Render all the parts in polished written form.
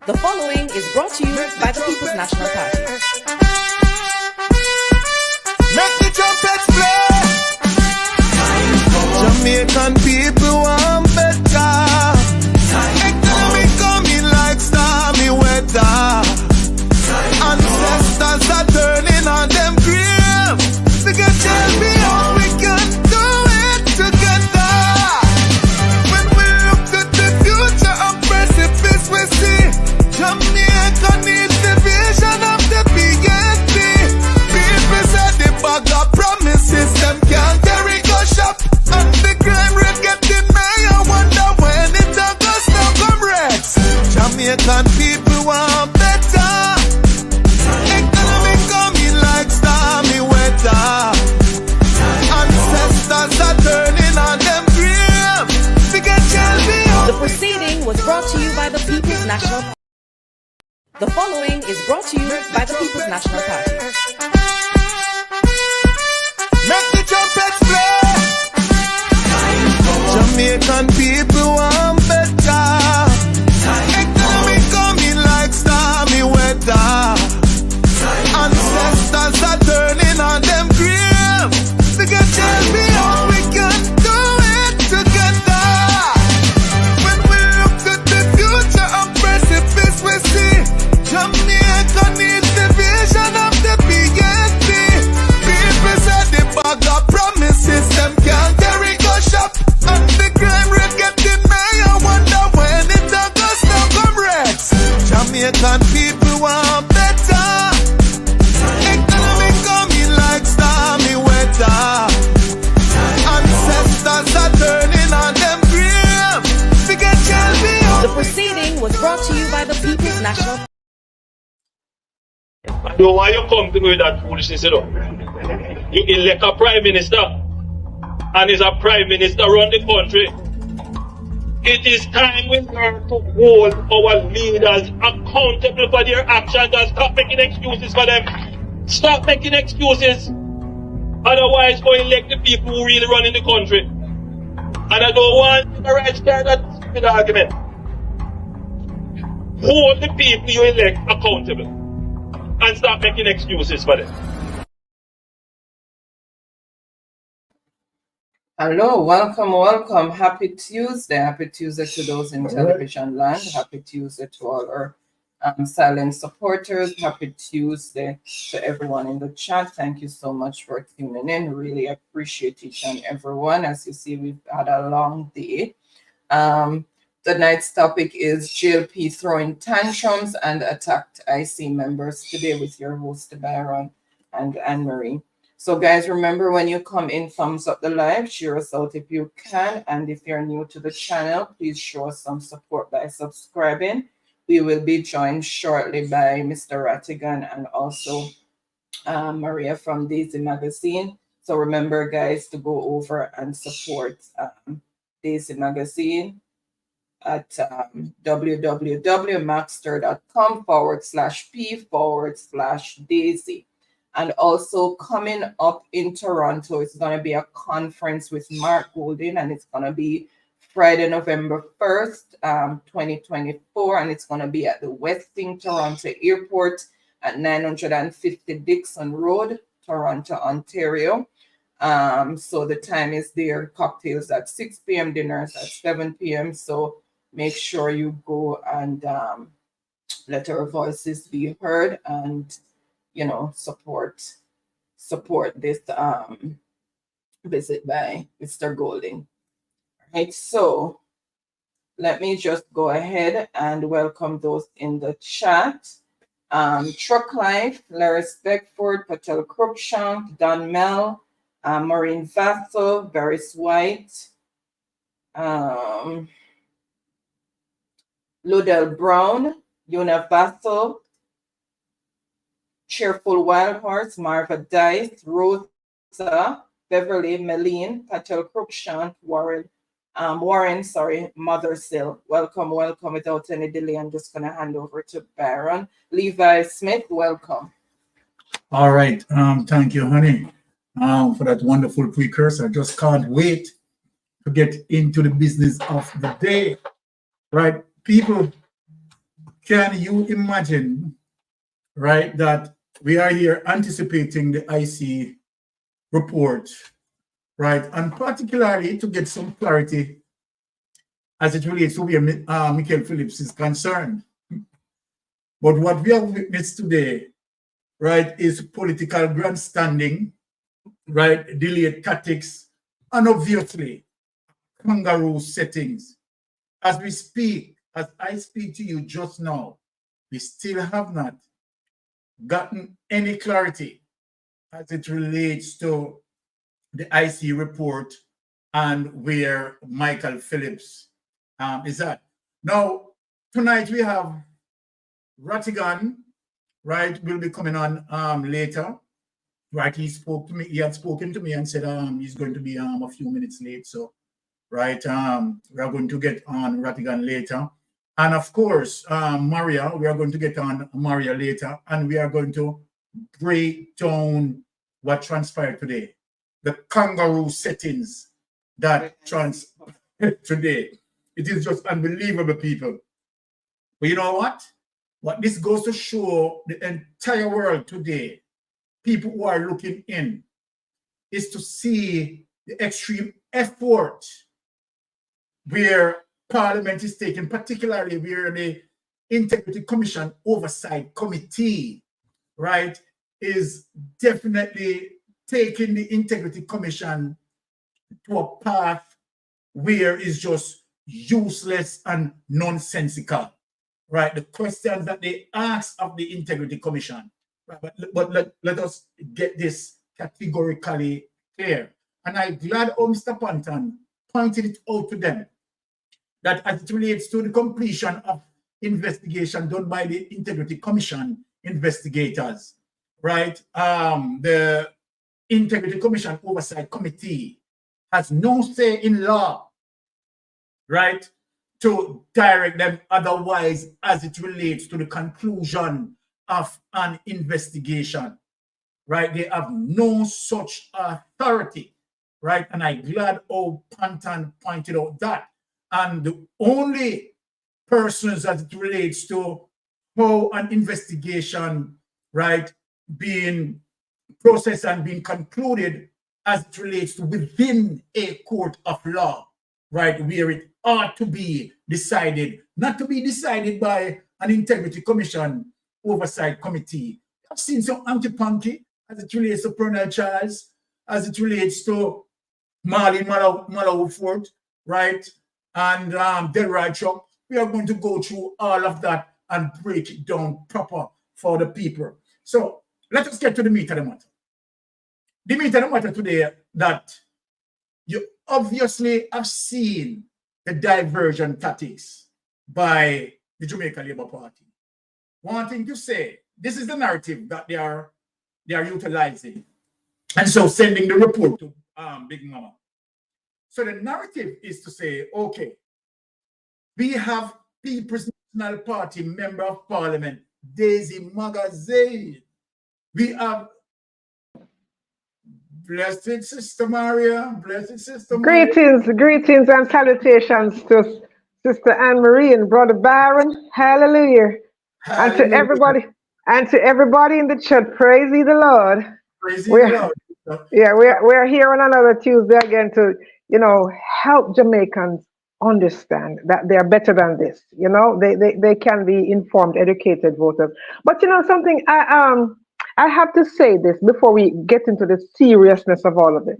The following is brought to you by the People's National Party. Make the trumpets play. Jamaican people want better. Economy coming like stormy weather. Ancestors are turning on them graves. They can tell me how we can do it together. When we look to the future of precipice, we see Jamaica needs the vision of the PNP. People said the bag of promises, them can't carry go shop. And the crime rate getting higher, wonder when it does now come Rex. Jamaican people want better. Economy coming like stormy weather. Ancestors are turning on them graves. They can tell me how. The proceeding was brought to you by the People's National Party. The following is brought to you by the People's National Party. Make the trumpets play. Jamaican people want better. Economy coming like stormy weather. Ancestors are turning on them graves. They can tell me how we can do it together. When we look to the future of precipice, we see Jamaica needs the vision of the PNP. People said the bag of promises, them can't carry go shop. And the crime rate getting higher, wonder when it does now come Rex. Jamaican people want better. Economy coming like stormy weather. Ancestors are turning on them graves. They can tell me how. The proceeding was brought to you by the People's National Party. So why you come to me with that foolishness, you know? You elect a prime minister, and is a prime minister run the country. It is time we learn to hold our leaders accountable for their actions and stop making excuses for them. Stop making excuses. Otherwise, go elect the people who really run in the country. And I don't want the right start that stupid argument. Hold the people you elect accountable. And stop making excuses for them. Hello, welcome. Happy Tuesday. Happy Tuesday to those in television land. Happy Tuesday to all our silent supporters. Happy Tuesday to everyone in the chat. Thank you so much for tuning in. Really appreciate each and everyone. As you see, we've had a long day. Tonight's topic is JLP throwing tantrums and attacked IC members today with your host, Byron and Anne-Marie. So guys, remember when you come in, thumbs up the live, share us out if you can. And if you're new to the channel, please show us some support by subscribing. We will be joined shortly by Mr. Rattigan and also Maria from Daisy Magazine. So remember guys to go over and support Daisy Magazine at www.maxter.com/p/Daisy. And also coming up in Toronto, it's going to be a conference with Mark Golding, and it's going to be Friday, November 1st, 2024, and it's going to be at the Westin Toronto Airport at 950 Dixon Road, Toronto, Ontario. So the time is there, cocktails at 6 p.m., dinners at 7 p.m. So make sure you go and let our voices be heard and, you know, support this visit by Mr. Golding. Right, so let me just go ahead and welcome those in the chat. Truck Life, Larry Speckford, Patel Cruikshank, Don Mel, Maureen Vassel, Varys White, Ludell Brown, Yuna Vassel, Cheerful Wild Horse, Marva Dice, Rosa, Beverly, Meline, Patel Cruikshank, Warren, Mother Sill. Welcome. Without any delay, I'm just going to hand over to Byron. Levi Smith, welcome. All right. Thank you, honey, for that wonderful precursor. I just can't wait to get into the business of the day. Right, people, can you imagine, right, that we are here anticipating the IC report, right, and particularly to get some clarity as it relates to where Michael Phillips is concerned. But what we have witnessed today, right, is political grandstanding, right, delayed tactics, and obviously kangaroo settings. As we speak, as I speak to you just now, we still have not gotten any clarity as it relates to the IC report and where Michael Phillips is at. Now, tonight we have Rattigan, right, will be coming on later. Right, he spoke to me, he had spoken to me and said he's going to be a few minutes late. So, right, we are going to get on Rattigan later. And of course, Maria, we are going to get on Maria later, and we are going to break down what transpired today. The kangaroo settings that transpired today. It is just unbelievable, people. But you know what? What this goes to show the entire world today, people who are looking in, is to see the extreme effort where Parliament is taking, particularly where the Integrity Commission Oversight Committee, right, is definitely taking the Integrity Commission to a path where it's just useless and nonsensical, right? The questions that they ask of the Integrity Commission, right? But let us get this categorically clear. And I'm glad Mr. Panton pointed it out to them, that as it relates to the completion of investigation done by the Integrity Commission investigators, right? The Integrity Commission Oversight Committee has no say in law, right, to direct them otherwise as it relates to the conclusion of an investigation, right? They have no such authority, right? And I'm glad Panton pointed out that. And the only persons as it relates to how an investigation, right, being processed and being concluded as it relates to within a court of law, right, where it ought to be decided, not to be decided by an Integrity Commission Oversight Committee. I've seen some anti-punky as it relates to Pernell Charles, as it relates to Marlene Malawford, right, and Delroy Chuck. We are going to go through all of that and break it down proper for the people. So let us get to the meat of the matter. The meat of the matter today, that you obviously have seen the diversion tactics by the Jamaica Labour Party. Wanting to say, this is the narrative that they are utilizing. And so sending the report to Big Mama. So the narrative is to say, okay, we have People's National Party Member of Parliament, Daisy Magazine. We have Blessed Sister Maria, Blessed Sister Maria. Greetings and salutations to Sister Anne-Marie and Brother Byron. Hallelujah. Hallelujah. And to everybody in the chat, praise ye the Lord. Praise ye the Lord. Yeah, we're here on another Tuesday again to, help Jamaicans understand that they're better than this. They can be informed, educated voters. But something, I have to say this before we get into the seriousness of all of it.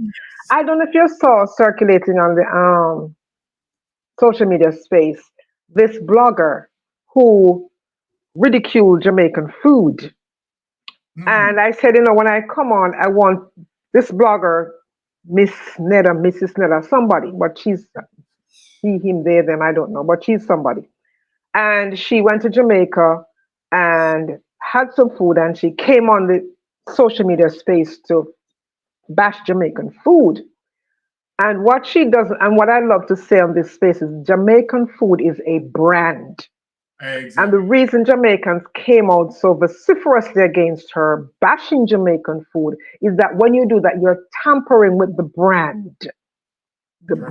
I don't know if you saw circulating on the social media space this blogger who ridiculed Jamaican food. And I said, when I come on, I want this blogger, Mrs. Neda, somebody, but she's he, him, they, them, I don't know, but she's somebody. And she went to Jamaica and had some food, and she came on the social media space to bash Jamaican food. And what she does, and what I love to say on this space is Jamaican food is a brand. Exactly. And the reason Jamaicans came out so vociferously against her bashing Jamaican food is that when you do that, you're tampering with the brand.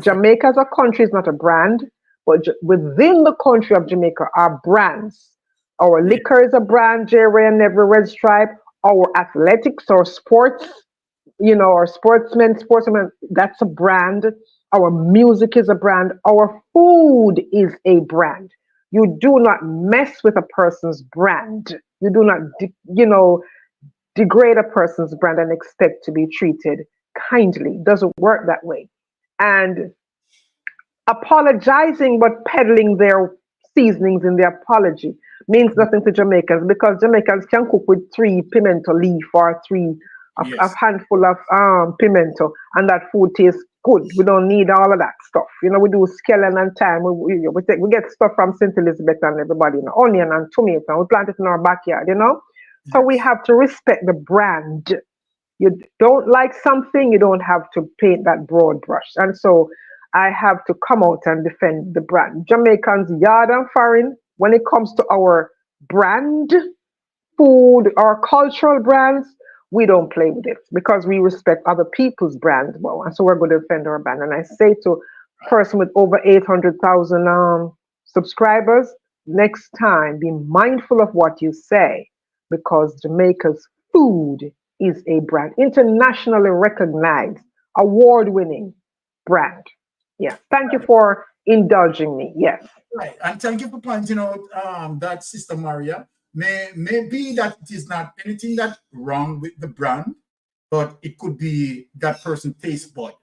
Jamaica as a country is not a brand, but within the country of Jamaica are brands. Our liquor is a brand, J-Ray and every red stripe. Our athletics or sports, our sportsmen, that's a brand. Our music is a brand. Our food is a brand. You do not mess with a person's brand. You do not, degrade a person's brand and expect to be treated kindly. It doesn't work that way. And apologizing but peddling their seasonings in their apology means nothing to Jamaicans, because Jamaicans can cook with 3 pimento leaf or a Yes. handful of pimento, and that food tastes good. We don't need all of that stuff. We do scallion and thyme. We get stuff from St. Elizabeth and everybody, onion and tomato, and we plant it in our backyard, So we have to respect the brand. You don't like something, you don't have to paint that broad brush. And so I have to come out and defend the brand. Jamaicans, yard and foreign, when it comes to our brand, food, our cultural brands, we don't play with it because we respect other people's brands well. And so we're going to defend our brand. And I say to a person with over 800,000 subscribers, next time, be mindful of what you say, because Jamaica's food is a brand, internationally recognized, award-winning brand. Yes. Thank you for indulging me. Yes. Right. And thank you for pointing out that, Sister Maria. May be that it is not anything that wrong with the brand, but it could be that person's taste bud.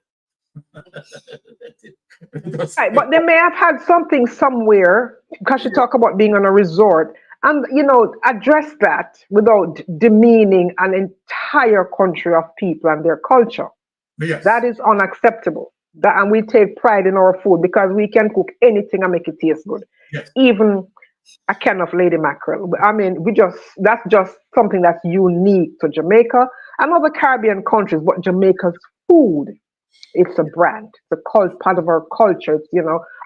Right, but they may have had something somewhere, because you talk about being on a resort, and address that without demeaning an entire country of people and their culture. Yes. That is unacceptable. And we take pride in our food because we can cook anything and make it taste good. Yes. Even a can of lady mackerel. I mean, that's just something that's unique to Jamaica and other Caribbean countries. But Jamaica's food, it's a brand. It's a part of our culture. It's,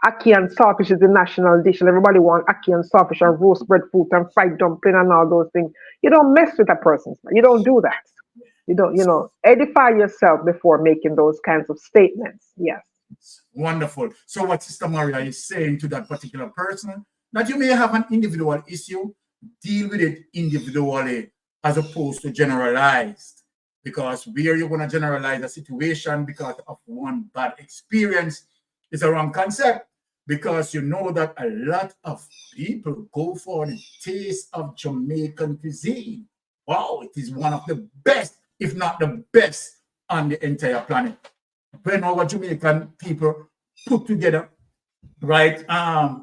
ackee and saltfish is the national dish, and everybody wants ackee and saltfish and roast breadfruit and fried dumpling and all those things. You don't mess with a person. You don't do that. You don't, edify yourself before making those kinds of statements. Yes. Wonderful. So what Sister Maria is saying to that particular person, that you may have an individual issue, deal with it individually as opposed to generalized. Because where you're going to generalize a situation because of one bad experience is a wrong concept. Because you know that a lot of people go for the taste of Jamaican cuisine. Wow, it is one of the best, if not the best, on the entire planet. When our Jamaican people put together, right,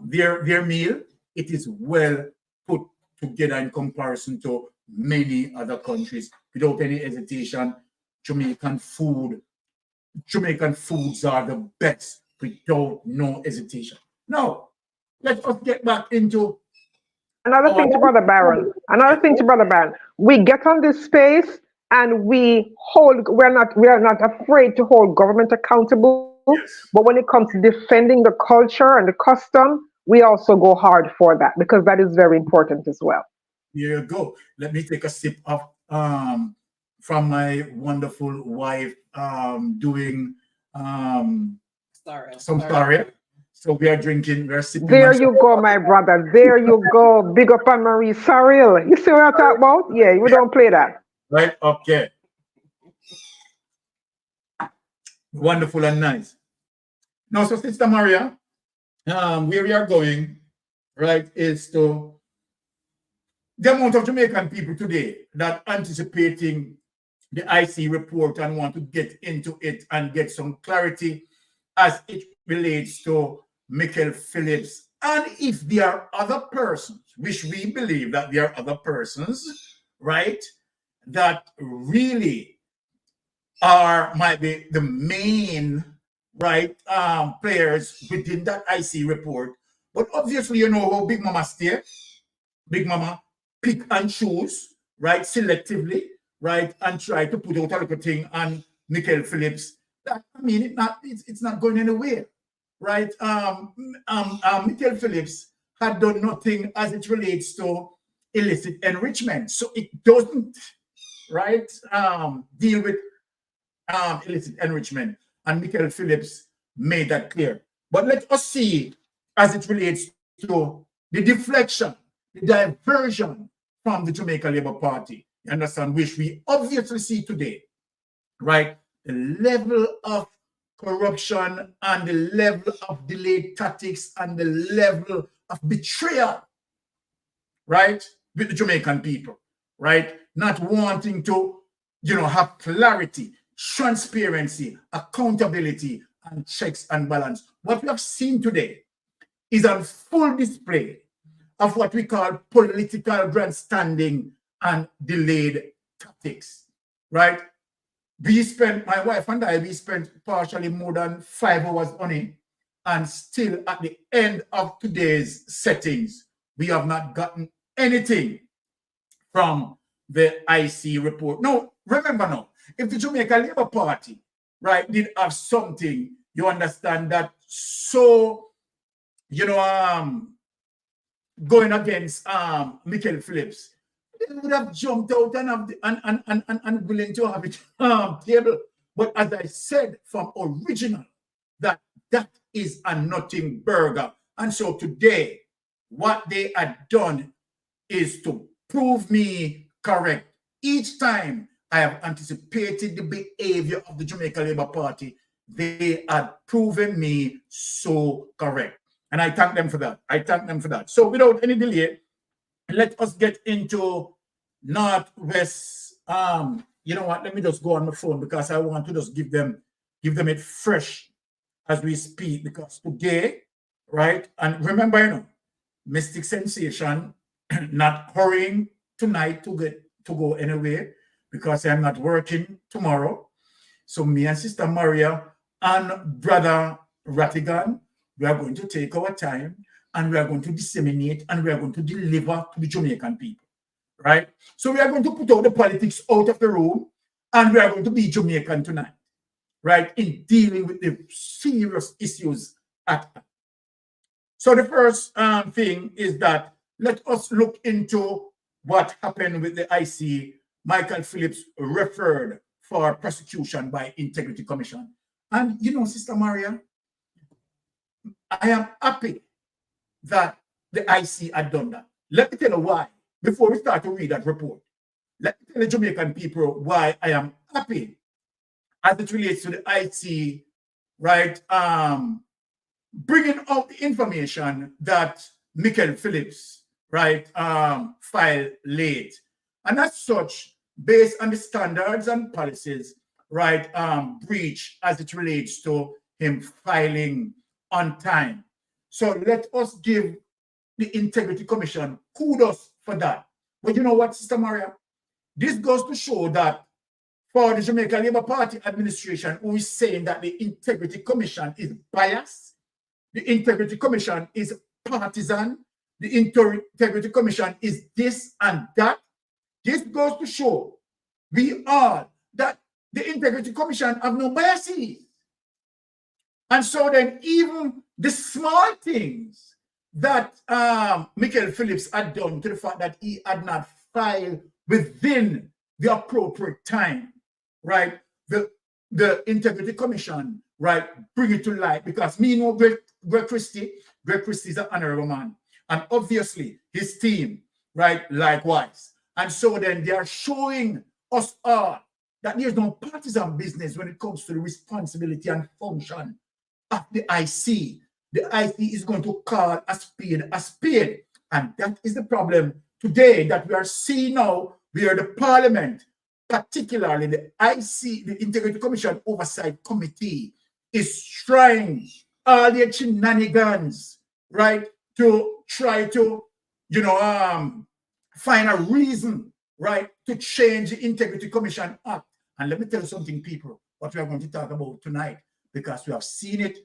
their meal, it is well put together in comparison to many other countries. Without any hesitation, Jamaican foods are the best, without no hesitation. Now, let us get back into another thing to Brother Baron. We get on this space and we are not afraid to hold government accountable. Yes. But when it comes to defending the culture and the custom, we also go hard for that, because that is very important as well. Here you go. Let me take a sip of from my wonderful wife doing some story. So we're sipping. There you go, my brother. There you go. Big up on Marie Sorrel. You see what I'm talking about? Yeah, we don't play that. Right, okay. Wonderful and nice. Now, so Sister Maria, where we are going, right, is to the amount of Jamaican people today that anticipating the IC report and want to get into it and get some clarity as it relates to Michael Phillips. And if there are other persons, which we believe that there are other persons, right, that really might be the main, right, players within that IC report. But obviously, you know how Big Mama stay. Big Mama pick and choose, right, selectively, right, and try to put out a little thing on Michael Phillips. That, I mean, it's not going anywhere, right? Michael Phillips had done nothing as it relates to illicit enrichment, so it doesn't, right, deal with illicit enrichment, and Michael Phillips made that clear. But let us see as it relates to the deflection the diversion from the Jamaica Labour Party, you understand, which we obviously see today, right? The level of corruption and the level of delayed tactics and the level of betrayal, right, with the Jamaican people, right? Not wanting to, have clarity, transparency, accountability, and checks and balance. What we have seen today is a full display of what we call political grandstanding and delayed tactics, right? My wife and I, we spent partially more than 5 hours on it, and still at the end of today's settings, we have not gotten anything from the IC report. Now, remember now, if the Jamaica Labour Party, right, did have something, you understand that, so, going against Michael Phillips, they would have jumped out and willing to have it table. But as I said from original, that is a nothing burger. And so today, what they had done is to prove me correct. Each time I have anticipated the behavior of the Jamaica Labour Party, they had proven me so correct. And I thank them for that. So without any delay, let us get into Northwest. You know what? Let me just go on the phone because I want to just give them it fresh as we speak. Because today, right? And remember, Mystic Sensation, not hurrying tonight to go anywhere because I'm not working tomorrow. So me and Sister Maria and Brother Rattigan, we are going to take our time and we are going to disseminate and we are going to deliver to the Jamaican people, right? So we are going to put all the politics out of the room and we are going to be Jamaican tonight, right? In dealing with the serious issues at hand. So the first thing is that let us look into what happened with the IC. Michael Phillips referred for prosecution by Integrity Commission. And Sister Maria, I am happy that the IC had done that. Let me tell you why. Before we start to read that report, let me tell the Jamaican people why I am happy as it relates to the IC, right? Bringing out the information that Michael Phillips, right, filed late. And as such, based on the standards and policies, right, breach as it relates to him filing on time. So let us give the Integrity Commission kudos for that. But you know what, Sister Maria? This goes to show that for the Jamaica Labour Party administration, who is saying that the Integrity Commission is biased, the Integrity Commission is partisan, the Integrity Commission is this and that. This goes to show that the Integrity Commission have no biases. And so then even the small things that Michael Phillips had done, to the fact that he had not filed within the appropriate time, right? The Integrity Commission, right, bring it to light, because me know Greg Christie is an honorable man. And obviously his team, right, likewise. And so then they are showing us all that there's no partisan business when it comes to the responsibility and function of the IC. The IC is going to call a spade. And that is the problem today that we are seeing now, where the Parliament, particularly the IC, the Integrity Commission Oversight Committee, is trying all their shenanigans, right, to try to, find a reason, right, to change the Integrity Commission Act. And let me tell you something, people, what we are going to talk about tonight, because we have seen it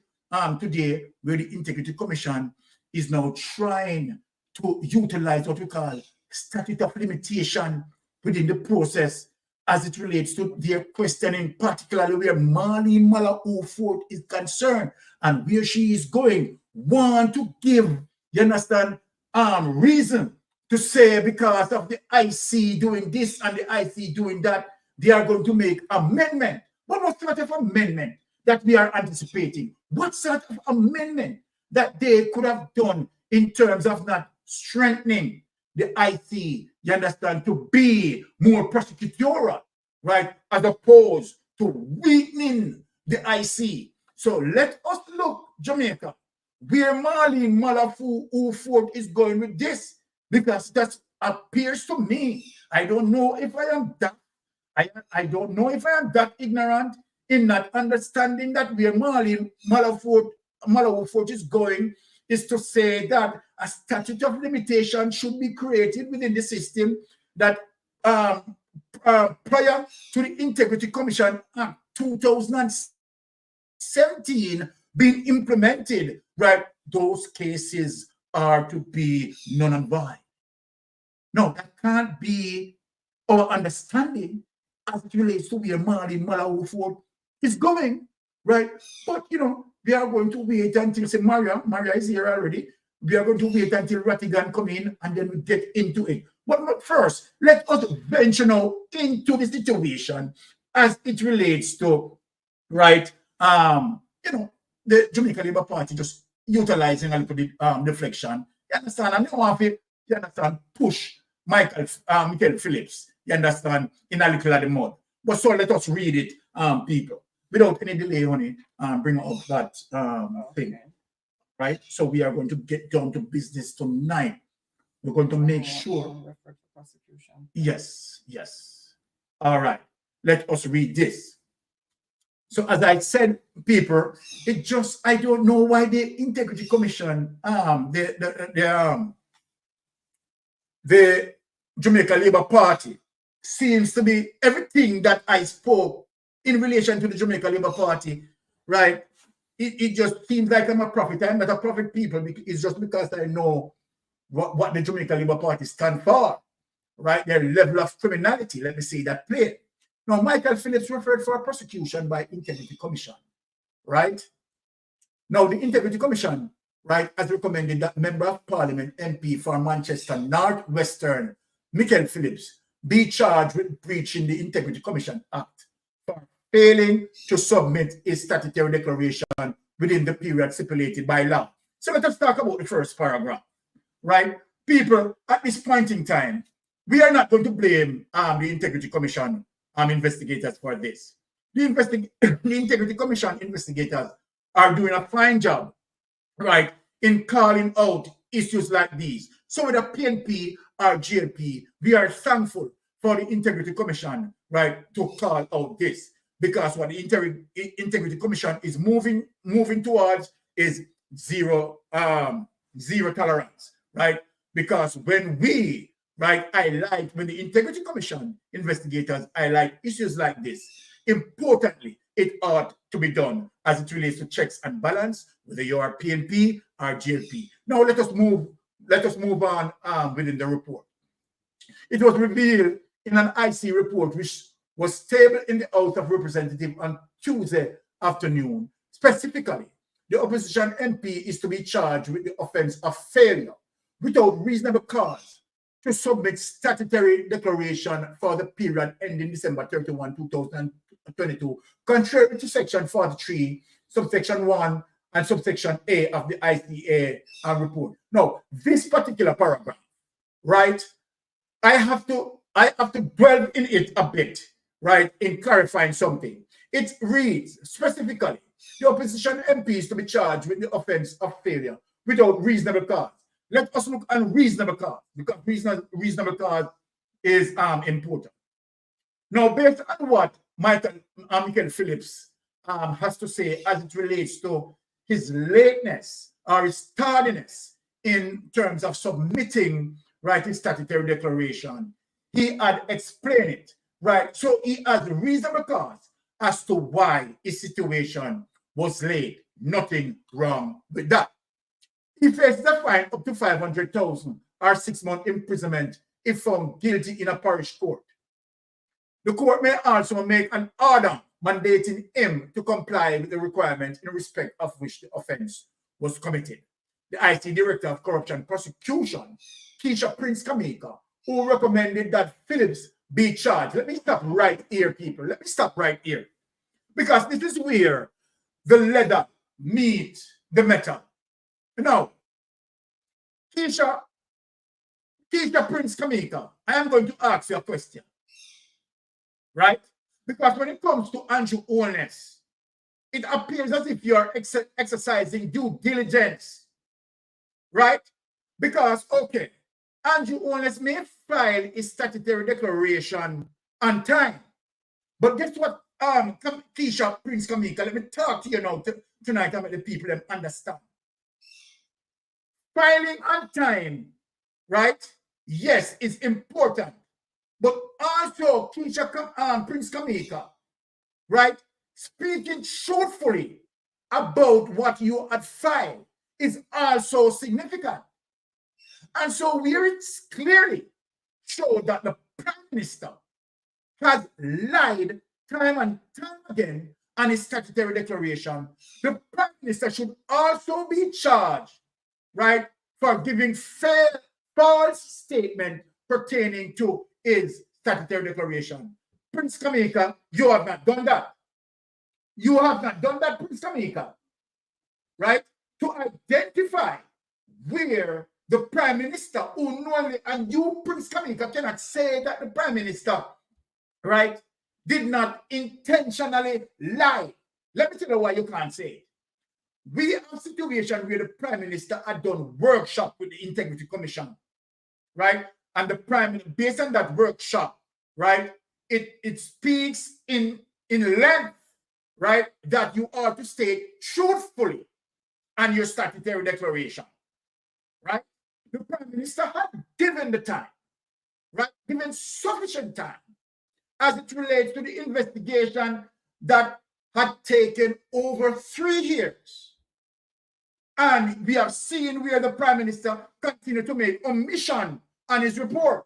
today, where the Integrity Commission is now trying to utilize what we call statute of limitation within the process as it relates to their questioning, particularly where Marlene Mala-Uford is concerned and where she is going, want to give, you understand, reason to say because of the IC doing this and the IC doing that, they are going to make amendment. But what sort of amendment that we are anticipating? What sort of amendment that they could have done in terms of not strengthening the IC, you understand, to be more prosecutorial, right, as opposed to weakening the IC. So let us look, Jamaica, where Marlene Malafu Ford is going with this, because that appears to me. I don't know if I am that. I don't know if I am that ignorant in not understanding that where Marlene Malafu Ford is going is to say that a statute of limitation should be created within the system that prior to the Integrity Commission Act 2017 being implemented, right, those cases are to be null and void. No, that can't be our understanding as it relates to where Marlene Malawi Ford is going, right? But, you know, we are going to wait until, say, Maria is here already. We are going to wait until Rattigan come in and then we get into it. But first, let us venture now into the situation as it relates to, right, you know, the Jamaica Labour Party just utilizing a little bit deflection. You understand? And you want to, you understand, push Michael Phillips, you understand, in a little of the mud. But so let us read it, people, without any delay on it, bring up that thing, right? So we are going to get down to business tonight. We're going to make sure. Yes, yes. All right. Let us read this. So as I said, people, it just, I don't know why the Integrity Commission, the Jamaica Labour Party seems to be everything that I spoke in relation to the Jamaica Labour Party, right? It just seems like I'm a prophet. I'm not a prophet, people. It's just because I know what the Jamaica Labour Party stand for, right? Their level of criminality, let me say that plain. Now, Michael Phillips referred for a prosecution by Integrity Commission, right? Now, the Integrity Commission, right, has recommended that Member of Parliament MP for Manchester North Western, Michael Phillips, be charged with breaching the Integrity Commission Act for failing to submit a statutory declaration within the period stipulated by law. So let us talk about the first paragraph, right? People, at this point in time, we are not going to blame the Integrity Commission investigators for this. The Integrity Commission investigators are doing a fine job, right, in calling out issues like these. So with a PNP or GLP, we are thankful for the Integrity Commission, right, to call out this, because what the Integrity Commission is moving towards is zero tolerance, right? Because when we, right, when the Integrity Commission investigators highlight issues like this, importantly, it ought to be done as it relates to checks and balance, whether you are PNP or GLP. Now let us move on within the report. It was revealed in an IC report which was tabled in the House of Representatives on Tuesday afternoon. Specifically, the opposition MP is to be charged with the offense of failure without reasonable cause to submit statutory declaration for the period ending December 31, 2022, contrary to Section 43, subsection 1 and subsection A of the ICA report. Now, this particular paragraph, right, I have to dwell in it a bit, right, in clarifying something. It reads specifically, the opposition MP is to be charged with the offense of failure without reasonable cause. Let us look at reasonable cause, because reasonable cause is important. Now, based on what Michael Phillips has to say as it relates to his lateness or his tardiness in terms of submitting, right, his statutory declaration, he had explained it, right? So he has reasonable cause as to why his situation was late. Nothing wrong with that. He faces a fine up to 500,000 or 6-month imprisonment if found guilty in a parish court. The court may also make an order mandating him to comply with the requirement in respect of which the offense was committed. The IT Director of Corruption Prosecution, Keisha Prince Jamaica, who recommended that Phillips be charged. Let me stop right here, people. Let me stop right here. Because this is where the leather meets the metal. Now, Keisha Keisha Prince Kamika, I am going to ask you a question, right? Because when it comes to Andrew Holness, it appears as if you're exercising due diligence, right? Because, okay, Andrew Holness may file his statutory declaration on time. But guess what, Keisha Prince Kamika, let me talk to you now tonight about the people that understand. Filing on time, right? Yes, it's important. But also, Keisha Prince Kamika, right? Speaking truthfully about what you had filed is also significant. And so we clearly show that the Prime Minister has lied time and time again on his statutory declaration. The Prime Minister should also be charged, right, for giving false statement pertaining to his statutory declaration. Prince Kamika, you have not done that. You have not done that, Prince Kamika, right? To identify where the Prime Minister, who normally, and you, Prince Kamika, cannot say that the Prime Minister, right, did not intentionally lie. Let me tell you why you can't say it. We have a situation where the Prime Minister had done workshop with the Integrity Commission, right? And the Prime Minister, based on that workshop, right, it speaks in length, right, that you are to state truthfully on your statutory declaration, right? The Prime Minister had given the time, right, given sufficient time as it relates to the investigation that had taken over 3 years. And we have seen where the Prime Minister continued to make omission on his report,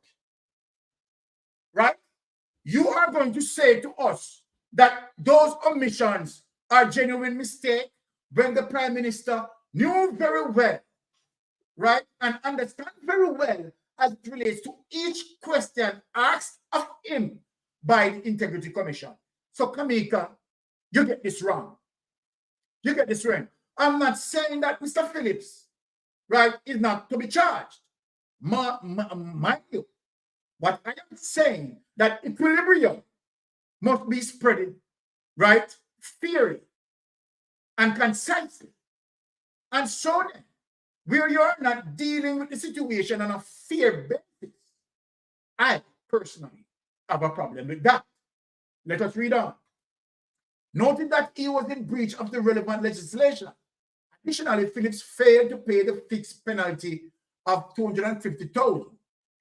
right? You are going to say to us that those omissions are genuine mistake when the Prime Minister knew very well, right, and understand very well as it relates to each question asked of him by the Integrity Commission. So, Kamika, you get this wrong. You get this wrong. I'm not saying that Mr. Phillips, right, is not to be charged. Mind you, what I am saying that equilibrium must be spread, right, fairly and concisely. And so then, where you're not dealing with the situation on a fair basis, I personally have a problem with that. Let us read on. Noting that he was in breach of the relevant legislation. Additionally, Phillips failed to pay the fixed penalty of $250,000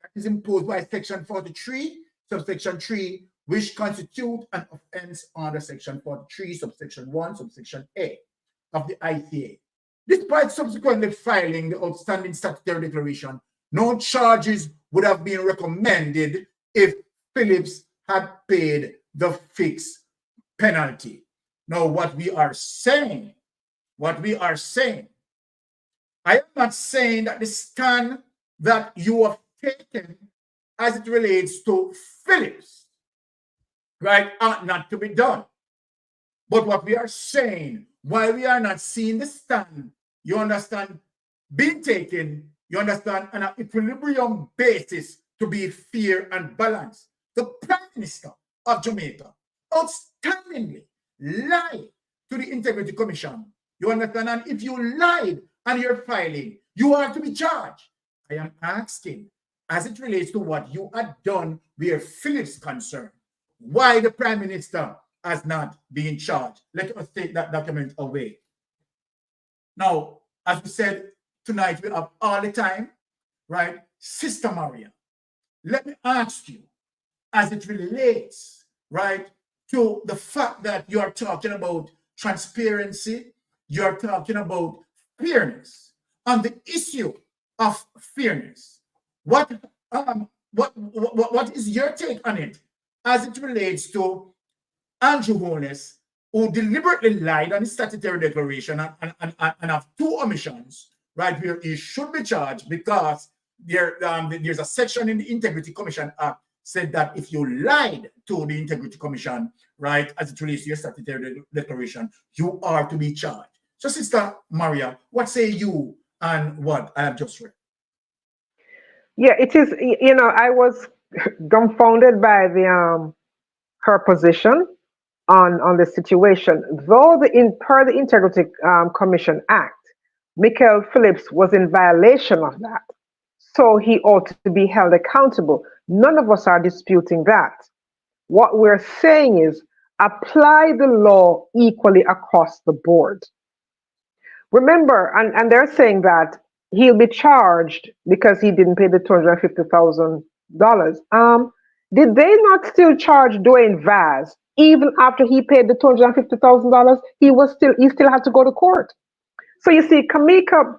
that is imposed by Section 43, subsection 3, which constitute an offense under Section 43, subsection 1, subsection A of the ICA. Despite subsequently filing the outstanding statutory declaration, no charges would have been recommended if Phillips had paid the fixed penalty. Now, what we are saying, I am not saying that the stand that you have taken as it relates to Phillips, right, ought not to be done. But what we are saying, while we are not seeing the stand, you understand, being taken, you understand, on an equilibrium basis to be fair and balanced. The Prime Minister of Jamaica outstandingly lied to the Integrity Commission. You understand? And if you lied and you're filing, you are to be charged. I am asking, as it relates to what you had done where Phillips is concerned, why the Prime Minister has not been charged. Let us take that document away. Now, as we said, tonight we have all the time, right? Sister Maria, let me ask you, as it relates, right, to the fact that you are talking about transparency, you are talking about fairness, on the issue of fairness, what is your take on it as it relates to Andrew Holness, who deliberately lied on his statutory declaration and have 2 omissions, right, where he should be charged because there's a section in the Integrity Commission Act said that if you lied to the Integrity Commission, right, as it relates to your statutory declaration, you are to be charged. So, Sister Maria, what say you on what I have just read? Yeah, it is. You know, I was dumbfounded by the her position on the situation. Though per the Integrity Commission Act, Michael Phillips was in violation of that, so he ought to be held accountable. None of us are disputing that. What we're saying is apply the law equally across the board. Remember, and they're saying that he'll be charged because he didn't pay the $250,000. Did they not still charge Dwayne Vaz even after he paid the $250,000? He still had to go to court. So you see, Kamika,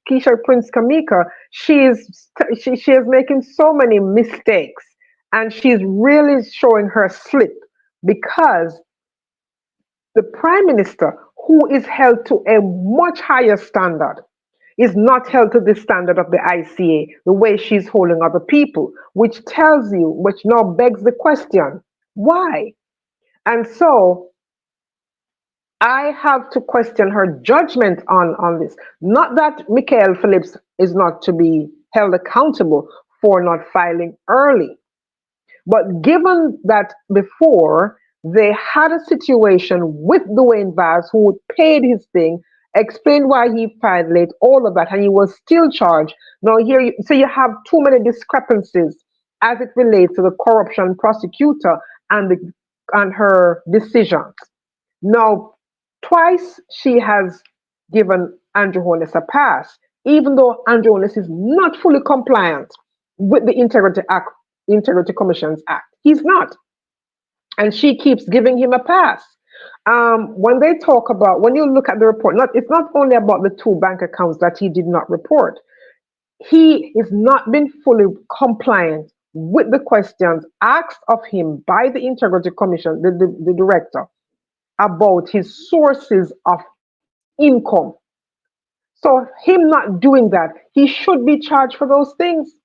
Keisha Prince Kamika, she is making so many mistakes, and she's really showing her slip because the prime minister, who is held to a much higher standard, is not held to the standard of the ICA, the way she's holding other people, which tells you, which now begs the question, why? And so I have to question her judgment on this. Not that Michael Phillips is not to be held accountable for not filing early, but given that before they had a situation with Dwayne Vaz who paid his thing, explained why he filed late, all of that, and he was still charged. Now so you have too many discrepancies as it relates to the corruption prosecutor and her decisions. Now, twice she has given Andrew Holness a pass, even though Andrew Holness is not fully compliant with the Integrity Commissions Act. He's not. And she keeps giving him a pass. When you look at the report, it's not only about the 2 bank accounts that he did not report. He has not been fully compliant with the questions asked of him by the Integrity Commission, the director, about his sources of income. So him not doing that, he should be charged for those things.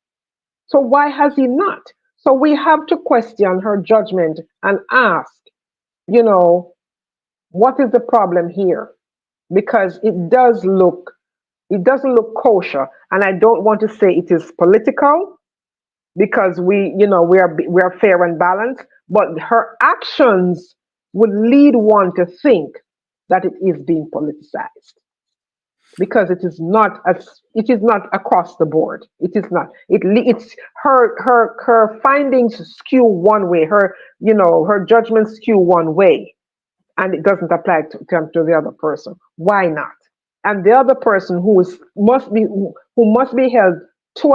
So why has he not? So we have to question her judgment and ask, what is the problem here? Because it doesn't look kosher. And I don't want to say it is political because we are fair and balanced, but her actions would lead one to think that it is being politicized. Because it is not across the board. It is not. It's her findings skew one way. Her judgments skew one way, and it doesn't apply to the other person. Why not? And the other person who must be held to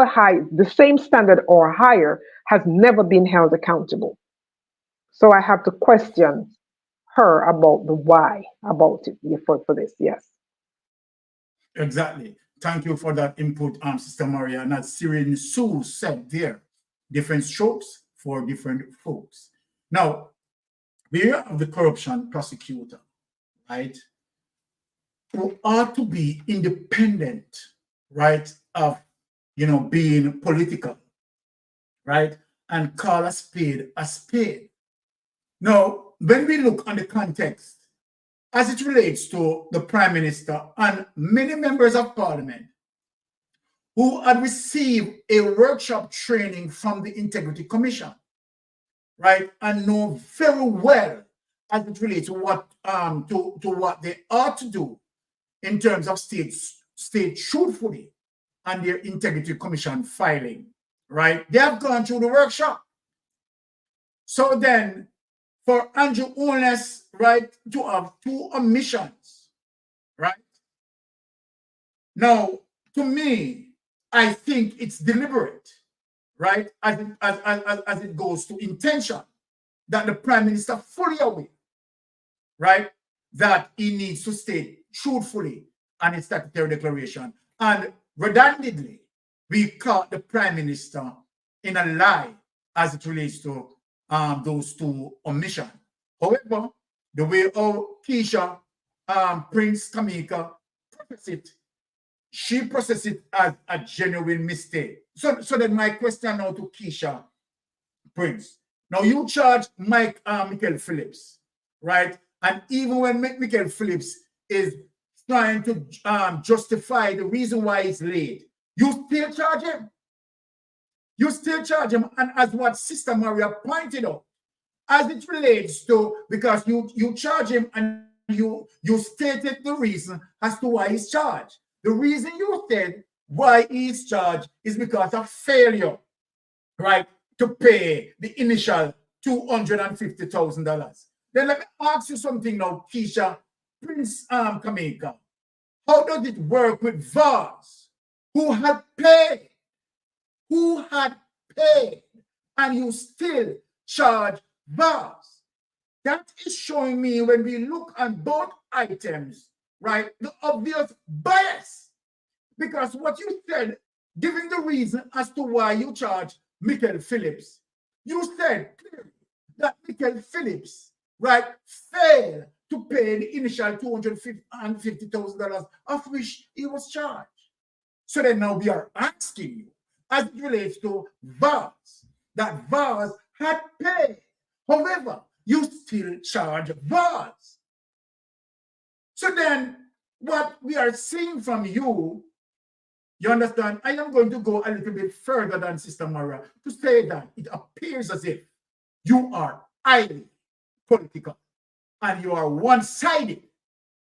the same standard or higher has never been held accountable. So I have to question her about the why about it for this. Yes. Exactly. Thank you for that input, Sister Maria. And as Syrian Sue said there, different strokes for different folks. Now, we have the corruption prosecutor, right, who ought to be independent, right, of, being political, right, and call a spade a spade. Now, when we look on the context, as it relates to the Prime Minister and many members of Parliament who had received a workshop training from the Integrity Commission, right, and know very well as it relates to what they ought to do in terms of state truthfully and their Integrity Commission filing, right? They have gone through the workshop. So then, for Andrew Holness, right, to have 2 omissions, right? Now, to me, I think it's deliberate, right, as it goes to intention, that the Prime Minister fully aware, right, that he needs to state truthfully on his statutory declaration. And redundantly, we caught the Prime Minister in a lie as it relates to those 2 omissions. However, the way Keisha Prince Kamika processed it, she processed it as a genuine mistake. So then my question now to Keisha Prince. Now you charge Michael Phillips, right? And even when Michael Phillips is trying to justify the reason why he's late, you still charge him. you still charge him. And as what Sister Maria pointed out, as it relates to, because you charge him and you stated the reason as to why he's charged. The reason you said why he's charged is because of failure, right, to pay the initial $250,000. Then let me ask you something now, Keisha, Prince Jamaica. How does it work with VARs who had paid, and you still charge VARs? That is showing me, when we look at both items, right, the obvious bias. Because what you said, giving the reason as to why you charge Michael Phillips, you said clearly that Michael Phillips, right, failed to pay the initial $250,000 of which he was charged. So then now we are asking you, as it relates to VARs, that VARs had paid. However, you still charge VARs. So then what we are seeing from you, you understand, I am going to go a little bit further than Sister Mara to say that it appears as if you are highly political and you are one-sided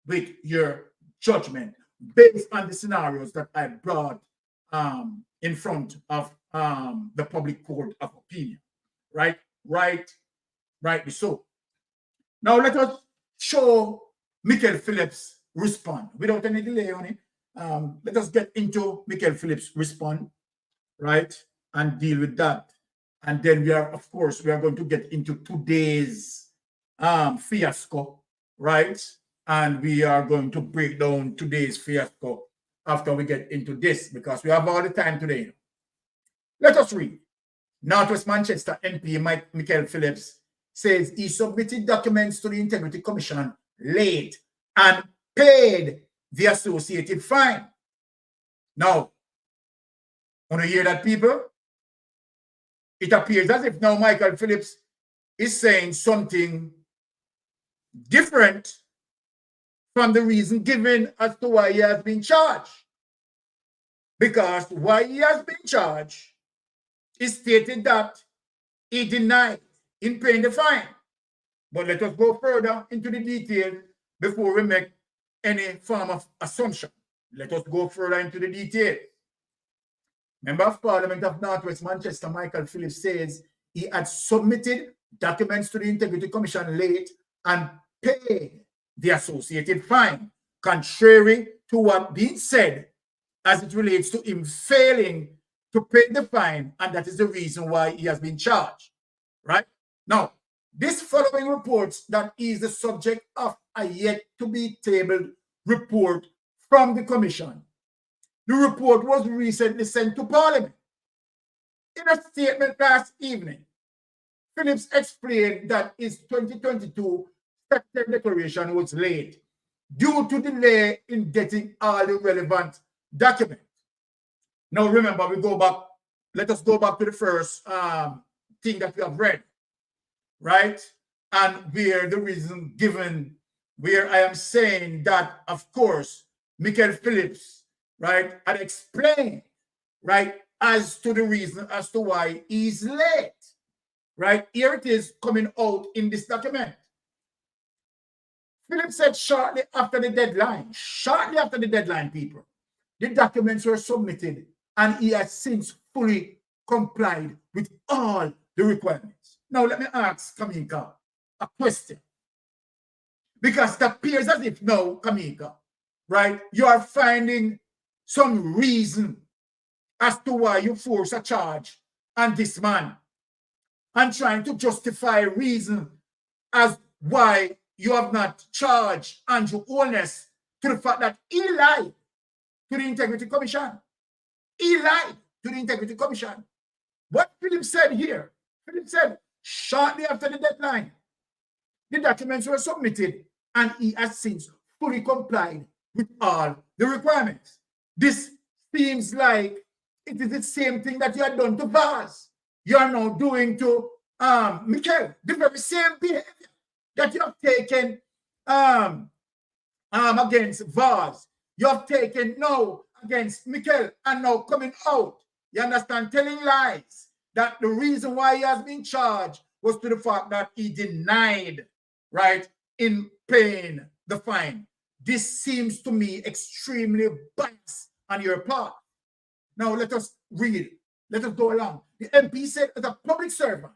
with your judgment based on the scenarios that I brought in front of the public court of opinion. Rightly so. Now let us show Michael Phillips respond without any delay on it. Let us get into Michael Phillips respond, right, and deal with that. And then we are going to get into today's fiasco, right? And we are going to break down today's fiasco after we get into this, because we have all the time today. Let us read. Northwest Manchester MP Michael Phillips says he submitted documents to the Integrity Commission late and paid the associated fine. Now, want to hear that, people? It appears as if now Michael Phillips is saying something different from the reason given as to why he has been charged. Because why he has been charged is stated that he denied in paying the fine. But let us go further into the detail before we make any form of assumption. Let us go further into the detail. Member of Parliament of Northwest Manchester, Michael Phillips, says he had submitted documents to the Integrity Commission late and paid the associated fine, contrary to what being said as it relates to him failing to pay the fine, and that is the reason why he has been charged. Right? Now, this following reports that he is the subject of a yet to be tabled report from the Commission. The report was recently sent to Parliament. In a statement last evening, Phillips explained that his 2022 sector declaration was late due to delay in getting all the relevant documents. Now remember, let us go back to the first thing that we have read, right? And where the reason given, where I am saying that, of course, Michael Phillips, right, had explained, right, as to the reason as to why he's late, right? Here it is coming out in this document. Phillips said shortly after the deadline, people, the documents were submitted and he has since fully complied with all the requirements. Now let me ask Kamika a question. Because it appears as if now, Kamika, right, you are finding some reason as to why you force a charge on this man and trying to justify reason as why you have not charged Andrew Holness to the fact that he lied to the Integrity Commission. He lied to the Integrity Commission. What Phillips said here, Phillips said shortly after the deadline, the documents were submitted and he has since fully complied with all the requirements. This seems like it is the same thing that you had done to Vaz. You are now doing to Michael, the very same behavior that you have taken against Vaz. You have taken now against Michael and now coming out. You understand? Telling lies. that the reason why he has been charged was to the fact that he denied, right, in paying the fine. This seems to me extremely biased on your part. Now let us read. Let us go along. The MP said, as a public servant,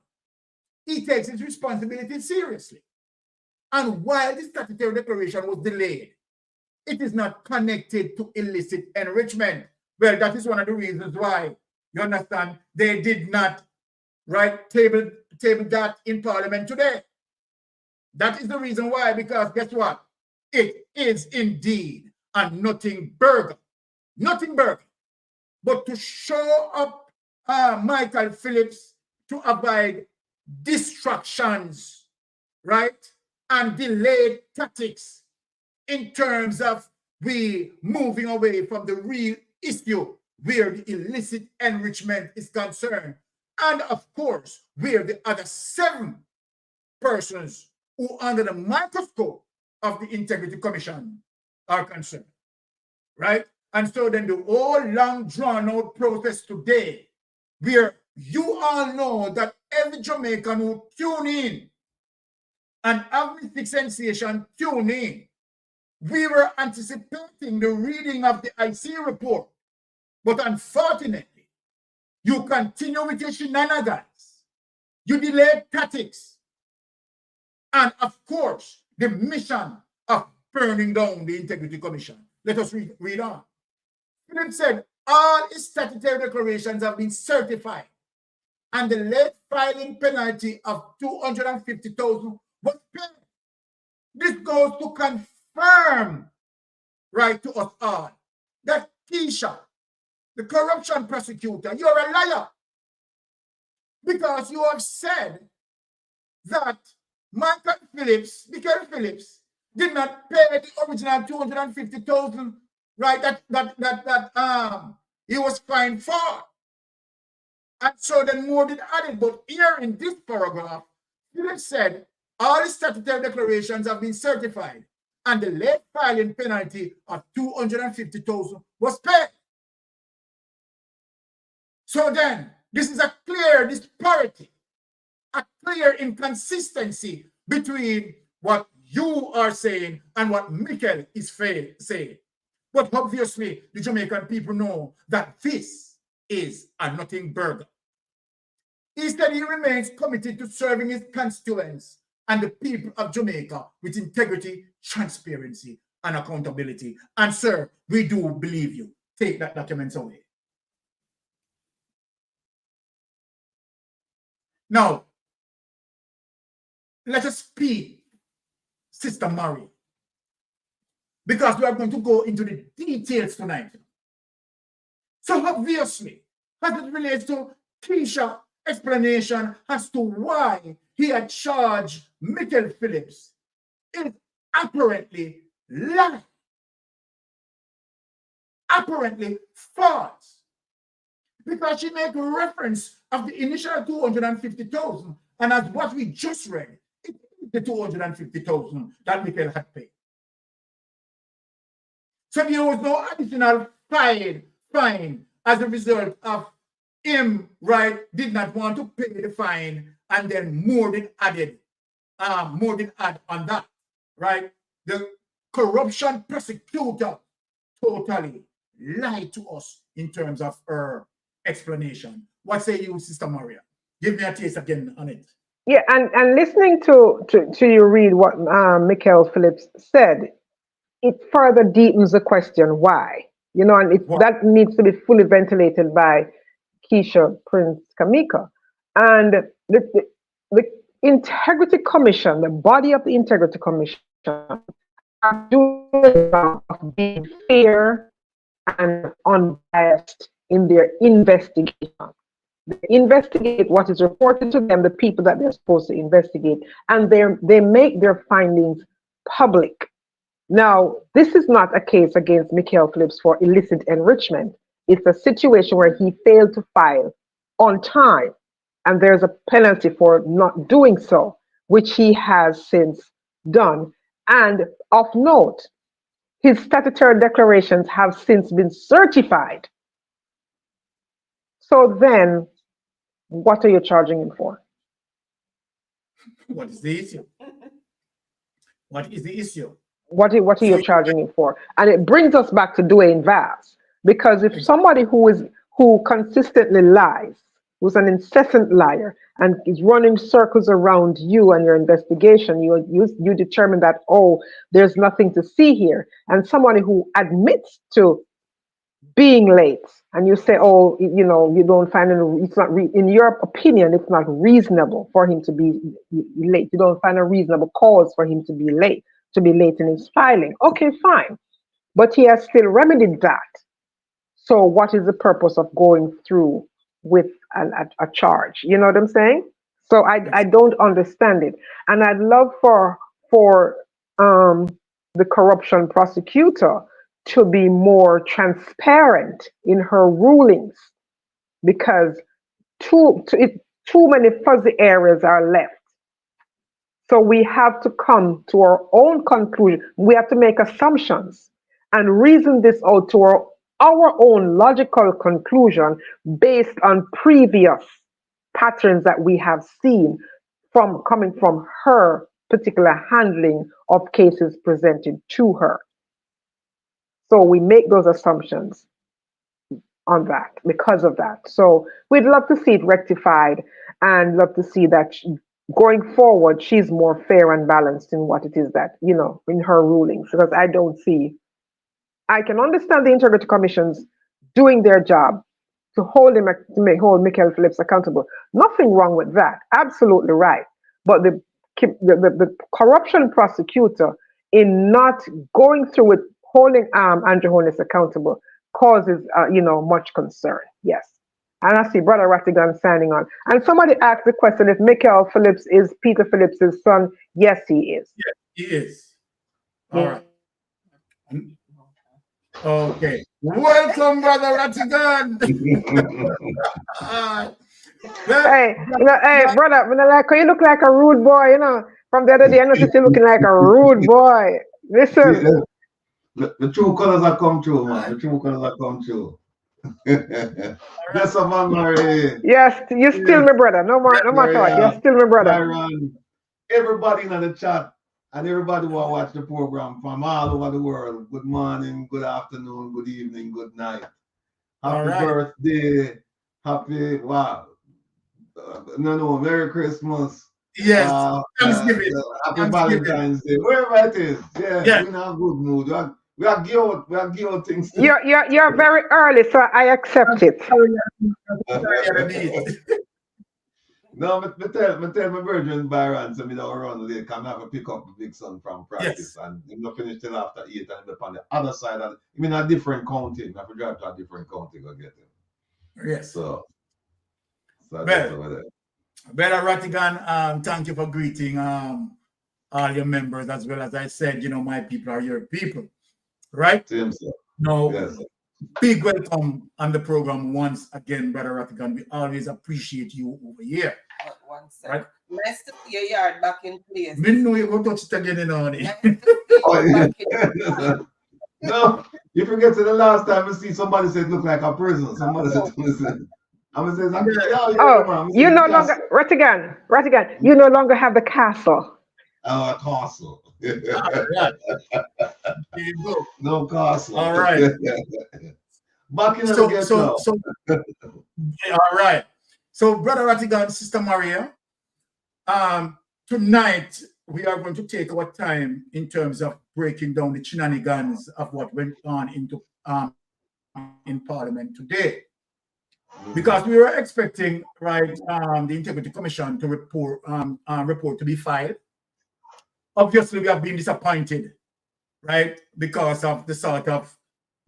he takes his responsibility seriously. And while the statutory declaration was delayed, it is not connected to illicit enrichment. Well, that is one of the reasons why, you understand, they did not, right, table that in Parliament today. That is the reason why, because guess what? It is indeed a nothing burger. Nothing burger. But to show up Michael Phillips to avoid distractions, right, and delayed tactics in terms of we moving away from the real issue where the illicit enrichment is concerned. And of course, where the other 7 persons who under the microscope of the Integrity Commission are concerned, right? And so then the whole long drawn out process today, where you all know that every Jamaican who tune in and every sensation tune in, we were anticipating the reading of the IC report. But unfortunately, you continue with your shenanigans. You delay tactics. And of course, the mission of burning down the Integrity Commission. Let us read on. Phillips said, all statutory declarations have been certified and the late filing penalty of 250,000 was paid. This goes to confirm, right, to us all that Keisha, the corruption prosecutor, you're a liar. Because you have said that Michael Phillips did not pay the original 250,000, right, that he was fined for. And so then more did added. But here in this paragraph, Phillips said, all the statutory declarations have been certified and the late filing penalty of 250,000 was paid. So then, this is a clear disparity, a clear inconsistency between what you are saying and what Mikel is saying. But obviously, the Jamaican people know that this is a nothing burger. Instead, he remains committed to serving his constituents and the people of Jamaica with integrity, transparency, and accountability. And sir, we do believe you. Take that document away. Now, let us speak, Sister Murray, because we are going to go into the details tonight. So obviously, as it relates to Keisha's explanation as to why he had charged Mikel Phillips, is apparently lie, apparently false, because she made reference of the initial 250,000, and as what we just read, it is the 250,000 that Mikel had paid. So there was no additional fine as a result of him, right, did not want to pay the fine, and then more did add on that, right? The corruption prosecutor totally lied to us in terms of her explanation. What say you, Sister Maria? Give me a taste again on it. Yeah, and listening to you read what Mikel Phillips said, it further deepens the question why. You know, and that needs to be fully ventilated by Keisha Prince Kamika. And the Integrity Commission, the body of the Integrity Commission, are doing the job of being fair and unbiased in their investigation. They investigate what is reported to them, the people that they're supposed to investigate, and they make their findings public. Now, this is not a case against Mikel Phillips for illicit enrichment. It's a situation where he failed to file on time, and there's a penalty for not doing so, which he has since done. And of note, his statutory declarations have since been certified. So then, What are you charging him for? What is the issue? What is the issue? What are you So charging him for? And it brings us back to Dwayne Vaz, because if somebody who consistently lies, who's an incessant liar, and is running circles around you and your investigation, you determine that, oh, there's nothing to see here, and somebody who admits to being late, and you say, oh, you don't find it's not in your opinion, it's not reasonable for him to be late. You don't find a reasonable cause for him to be late in his filing. Okay, fine, but he has still remedied that. So what is the purpose of going through with a charge? You know what I'm saying? So I don't understand it, and I'd love for the corruption prosecutor to be more transparent in her rulings, because too many fuzzy areas are left. So we have to come to our own conclusion. We have to make assumptions and reason this out to our own logical conclusion based on previous patterns that we have seen coming from her particular handling of cases presented to her. So we make those assumptions on that because of that. So we'd love to see it rectified, and love to see that going forward, she's more fair and balanced in what it is that, in her rulings. Because I can understand the integrity commissions doing their job to hold Michael Phillips accountable. Nothing wrong with that. Absolutely right. But the corruption prosecutor, in not going through with holding Andrew Holness accountable, causes much concern. Yes. And I see Brother Rattigan signing on. And somebody asked the question if Michael Phillips is Peter Phillips' son. Yes, he is. Yes, he is. All right. Okay. Welcome, Brother Rattigan. Hey, brother, like you look like a rude boy, From the other day, I noticed you looking like a rude boy. Listen. The true colors are come true, man. The true colors are come true. Bless up, man, Mary. Yes, you're still my brother. No matter what. You're still my brother. Byron, everybody in the chat and everybody who watch the program from all over the world, good morning, good afternoon, good evening, good night. Happy birthday. Happy, wow. Merry Christmas. Yes. Thanksgiving. Happy Valentine's Day. Wherever it is. Yeah. We're in a good mood. We are give things. You're very early, so I accept it. No, I tell my virgin Byron, so I don't run late. I have to pick up the big son from practice, and I'm not finished till after 8, and I'm on the other side of a different county. I have to drive to a different county to get him. Yes. So that's over there. Brother Rattigan, thank you for greeting all your members, as well as I said, my people are your people, right? Same, sir. No, yes, big welcome on the program once again, Brother Rattigan. We always appreciate you over here. One second. Right? Nice to see your yard back in place. Me know you go touch it again, No, you forget to the last time I see somebody said look like a prison. Somebody said, listen. I'm gonna say, you no longer, Rattigan, you no longer have the castle. Oh, a castle. No castle. All right. Back in the ghetto. All right. So, Brother Rattigan, Sister Maria, tonight we are going to take our time in terms of breaking down the shenanigans of what went on in Parliament today. Because we were expecting, the Integrity Commission to report to be filed. Obviously, we have been disappointed, right, because of the sort of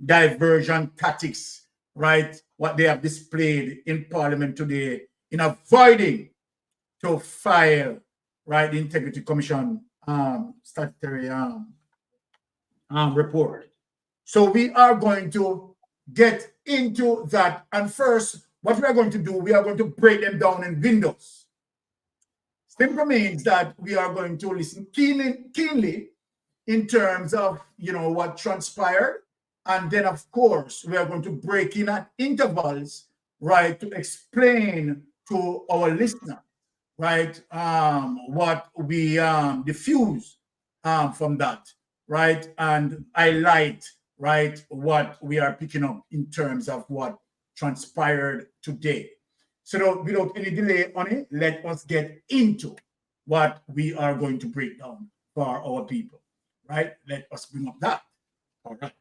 diversion tactics, right, what they have displayed in Parliament today in avoiding to file, right, the Integrity Commission statutory report. So we are going to get into that. And first, what we are going to do, we are going to break them down in windows. Simply means that we are going to listen keenly in terms of, what transpired. And then, of course, we are going to break in at intervals, right, to explain to our listener, right, what we diffuse from that, right, and highlight, right, what we are picking up in terms of what transpired today. So without any delay on it, let us get into what we are going to break down for our people, right? Let us bring up that. All right.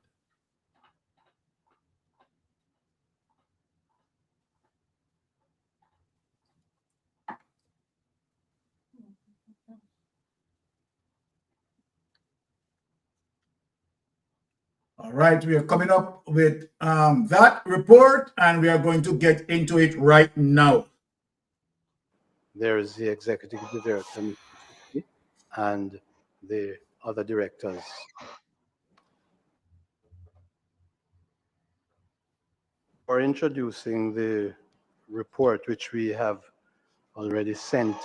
All right, we are coming up with that report, and we are going to get into it right now. There is the executive director and the other directors. For introducing the report, which we have already sent,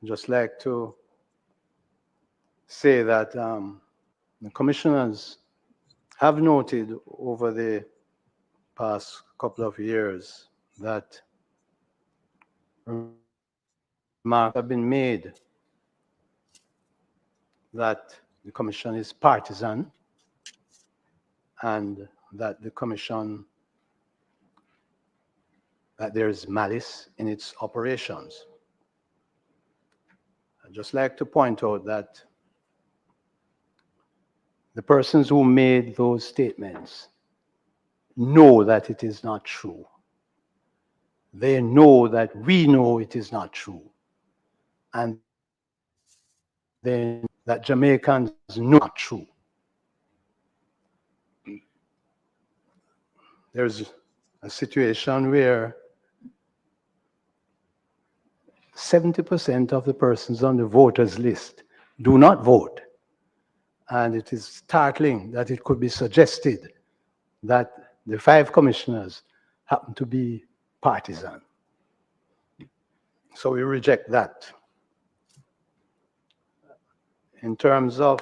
just like to say that the commissioners have noted over the past couple of years that remarks have been made that the commission is partisan and that the commission, that there is malice in its operations. I'd just like to point out that the persons who made those statements know that it is not true. They know that we know it is not true. And then that Jamaicans know not true. There's a situation where 70% of the persons on the voters list do not vote. And it is startling that it could be suggested that the 5 commissioners happen to be partisan. So we reject that. In terms of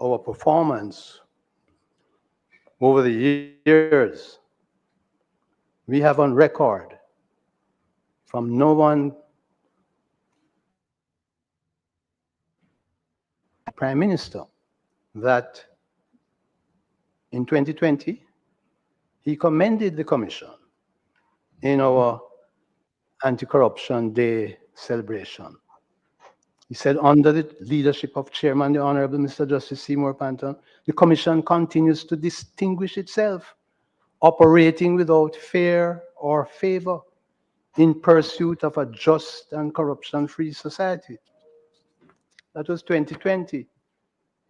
our performance over the years, we have on record from no one, Prime Minister, that in 2020, he commended the Commission in our Anti-Corruption Day celebration. He said, under the leadership of Chairman, the Honorable Mr. Justice Seymour Panton, the Commission continues to distinguish itself, operating without fear or favor in pursuit of a just and corruption-free society. That was 2020.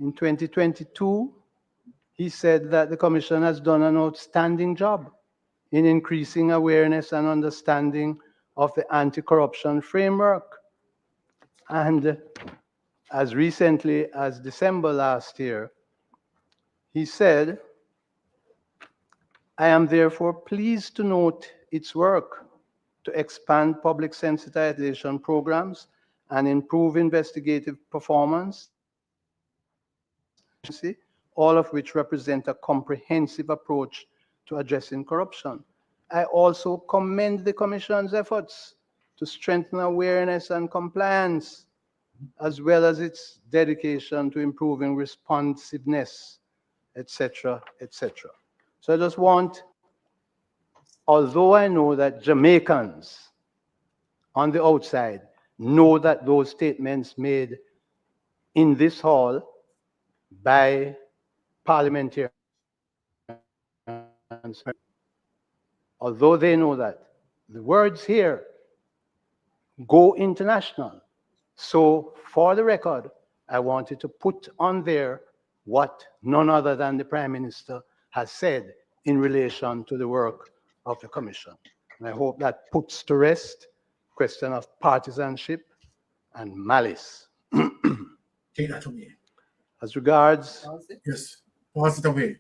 In 2022, he said that the Commission has done an outstanding job in increasing awareness and understanding of the anti-corruption framework. And as recently as December last year, he said, I am therefore pleased to note its work to expand public sensitization programs and improve investigative performance, all of which represent a comprehensive approach to addressing corruption. I also commend the Commission's efforts to strengthen awareness and compliance, as well as its dedication to improving responsiveness, etc., etc. So I just want, although I know that Jamaicans on the outside know that those statements made in this hall by parliamentarians, although they know that, the words here go international. So for the record, I wanted to put on there what none other than the Prime Minister has said in relation to the work of the Commission. And I hope that puts to rest question of partisanship and malice. Take that away. As regards, Yes, pass it away.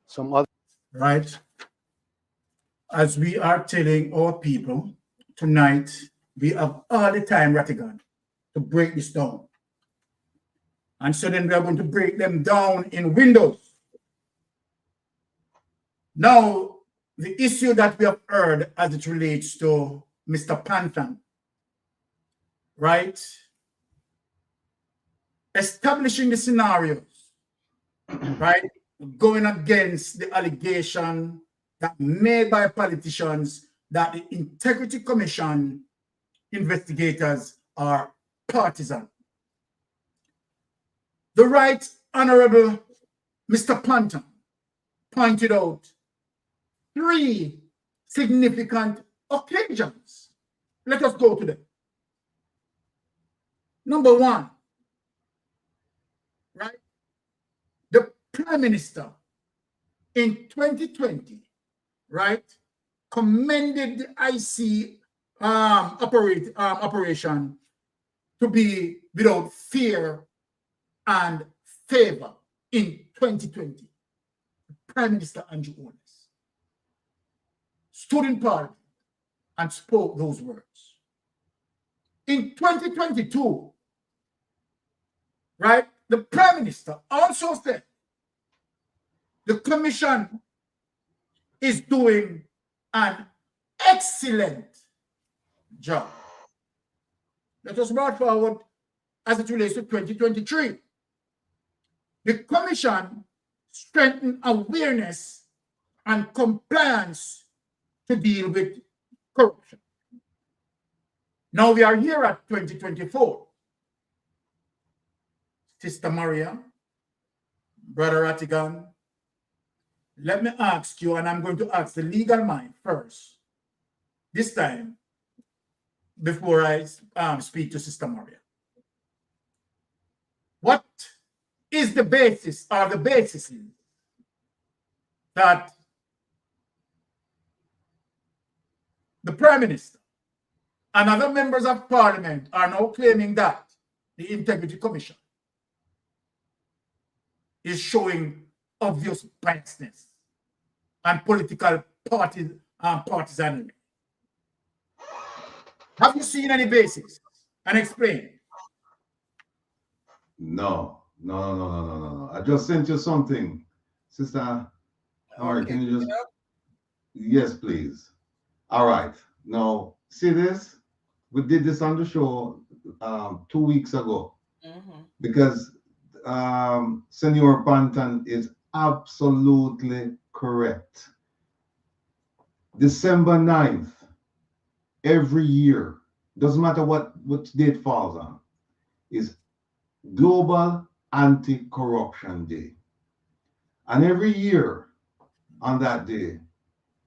some other, Right. As we are telling our people tonight, we have all the time, Rattigan, to break this down. And so then we are going to break them down in windows. Now, the issue that we have heard as it relates to Mr. Pantan, right? Establishing the scenarios, right? Going against the allegation that made by politicians that the Integrity Commission investigators are partisan. The Right Honorable Mr. Pantan pointed out 3 significant occasions. Let us go to them. Number 1, right? The Prime Minister in 2020, right, commended the IC operation to be without fear and favor in 2020. Prime Minister Andrew Holness stood in Parliament and spoke those words. In 2022, right, the Prime Minister also said the Commission is doing an excellent job. Let us brought forward as it relates to 2023. The Commission strengthened awareness and compliance to deal with corruption. Now we are here at 2024. Sister Maria, Brother Rattigan, let me ask you, and I'm going to ask the legal mind first, this time, before I speak to Sister Maria. What is the basis or the basis that the Prime Minister and other members of Parliament are now claiming that the Integrity Commission is showing obvious biasness and political partisanry? Have you seen any basis? And explain. No. I just sent you something, Sister. All right, can you just? Yes, please. All right. Now, see this? We did this on the show 2 weeks ago because Senor Pantan is absolutely correct. December 9th, every year, doesn't matter what date falls on, is Global Anti-Corruption Day. And every year on that day,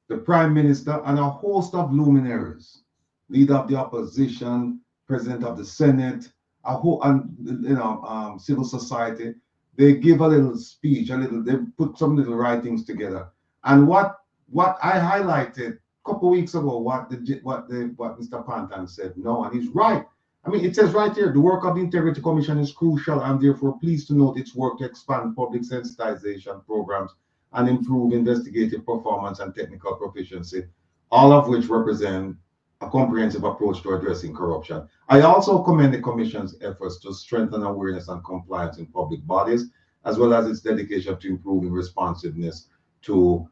the Prime Minister and a host of luminaries, leader of the opposition, President of the Senate, a whole, and civil society, they give a little speech, they put some little writings together. And what I highlighted a couple of weeks ago, what Mr. Pantan said, no, and he's right. I mean, it says right here, the work of the Integrity Commission is crucial. I'm therefore pleased to note its work to expand public sensitization programs and improve investigative performance and technical proficiency, all of which represent a comprehensive approach to addressing corruption. I also commend the Commission's efforts to strengthen awareness and compliance in public bodies, as well as its dedication to improving responsiveness to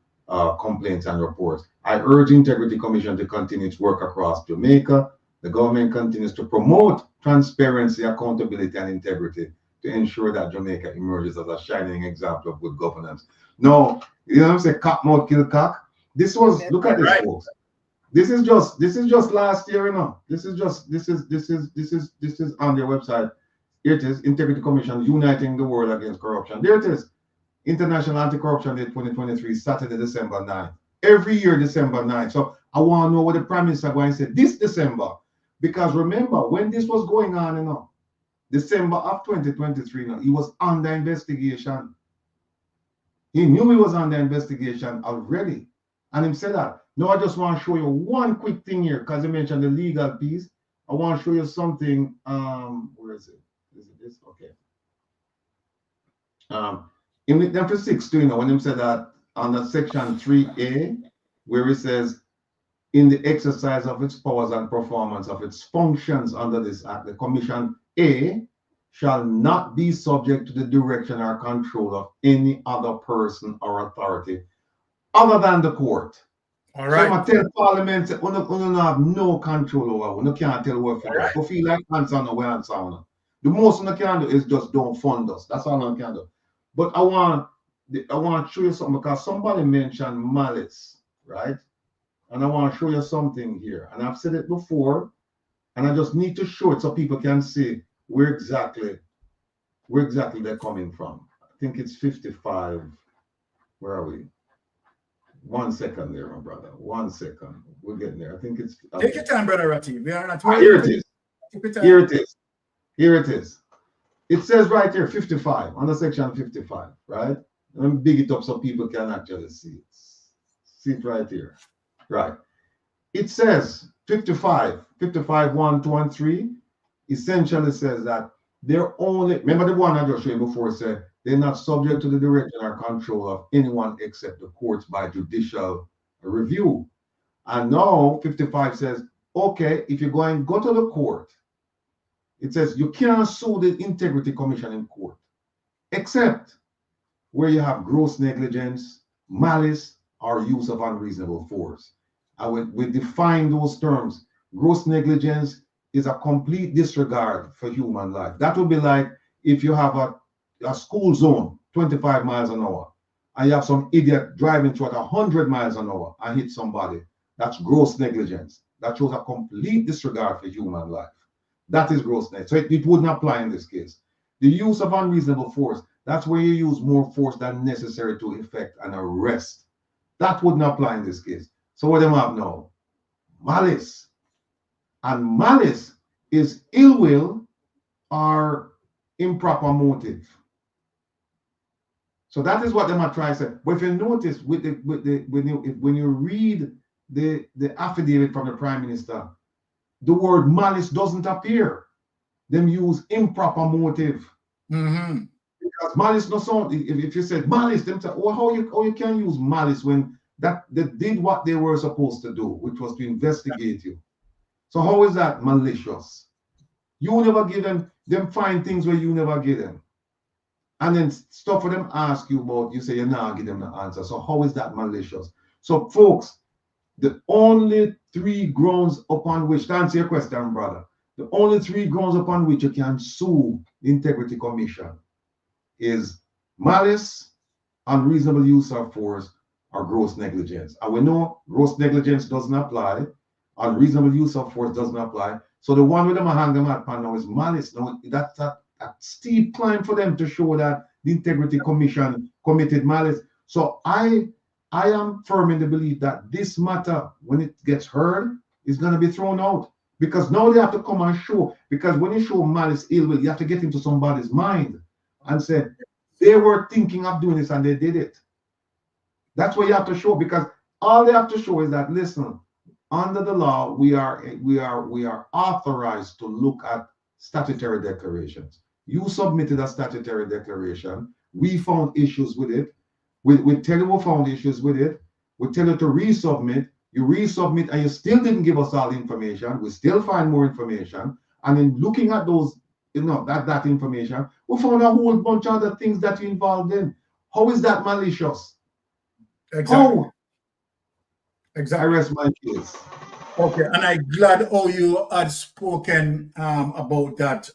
complaints and reports. I urge the Integrity Commission to continue its work across Jamaica. The government continues to promote transparency, accountability, and integrity to ensure that Jamaica emerges as a shining example of good governance. No, you know what I'm saying? Cock mouth kill cock. This was, look at this, folks. This is just last year, you know. This is on their website. Here it is, Integrity Commission uniting the world against corruption. There it is. International Anti-Corruption Day 2023, Saturday, December 9th. Every year, December 9th. So I want to know what the Prime Minister going to say this December. Because remember, when this was going on, you know, December of 2023, you know, he was under investigation. He knew he was under investigation already. And he said that. Now, I just want to show you one quick thing here, because you mentioned the legal piece. I want to show you something. Where is it? Is it this? Okay. In the 6, you know, when he said that under section 3A, where it says, in the exercise of its powers and performance of its functions under this act, the Commission A shall not be subject to the direction or control of any other person or authority other than the court. All So right. I tell Parliament, we don't have no control over. We can't tell what to do. Right. We feel like answer no, we answer no. The most we can do is just don't fund us. That's all I can do. But I want to show you something because somebody mentioned Malice, right? And I want to show you something here. And I've said it before, and I just need to show it so people can see where exactly they're coming from. I think it's 55. Where are we? 1 second there, my brother. 1 second. We're getting there. I think it's. Take your time, Brother Ratty. We are not. Here it is. Here it is. Here it is. It says right here 55 under section 55, right? Let me big it up so people can actually see it. See it right here. Right. It says 55, 1, 2, and 3 essentially says that they're only, remember the one I just showed you before said, they're not subject to the direction or control of anyone except the courts by judicial review. And now 55 says, okay, if you go to the court, it says you cannot sue the Integrity Commission in court, except where you have gross negligence, malice, or use of unreasonable force. And we define those terms. Gross negligence is a complete disregard for human life. That would be like if you have a school zone, 25 miles an hour, and you have some idiot driving through at 100 miles an hour and hit somebody. That's gross negligence. That shows a complete disregard for human life. That is gross negligence. So it wouldn't apply in this case. The use of unreasonable force, that's where you use more force than necessary to effect an arrest. That wouldn't apply in this case. So what do we have now? Malice. And malice is ill will or improper motive. So that is what they might try to say. But if you notice, when you read the affidavit from the Prime Minister, the word malice doesn't appear. Them use improper motive. Mm-hmm. Because malice no sound. If you said malice, them say, oh, how you can use malice when that they did what they were supposed to do, which was to investigate you. So how is that malicious? You never give them find things where you never give them. And then stuff for them ask you about, you say you now give them the answer. So how is that malicious? So folks, the only 3 grounds upon which, to answer your question, brother, the only 3 grounds upon which you can sue the Integrity Commission is malice, unreasonable use of force, or gross negligence. And we know gross negligence doesn't apply, unreasonable use of force doesn't apply. So the one with them hang them at now is malice. Now that's a steep climb for them to show that the Integrity Commission committed malice. So I am firm in the belief that this matter, when it gets heard, is going to be thrown out. Because now they have to come and show. Because when you show malice, ill will, you have to get into somebody's mind and say, they were thinking of doing this and they did it. That's what you have to show, because all they have to show is that, listen, under the law, we are authorized to look at statutory declarations. You submitted a statutory declaration. We found issues with it. We tell you we found issues with it. We tell you to resubmit. You resubmit and you still didn't give us all the information. We still find more information. And in looking at those, that information, we found a whole bunch of other things that you involved in. How is that malicious? Exactly. How? Exactly. I rest my case. Okay, and I'm glad how you had spoken about that,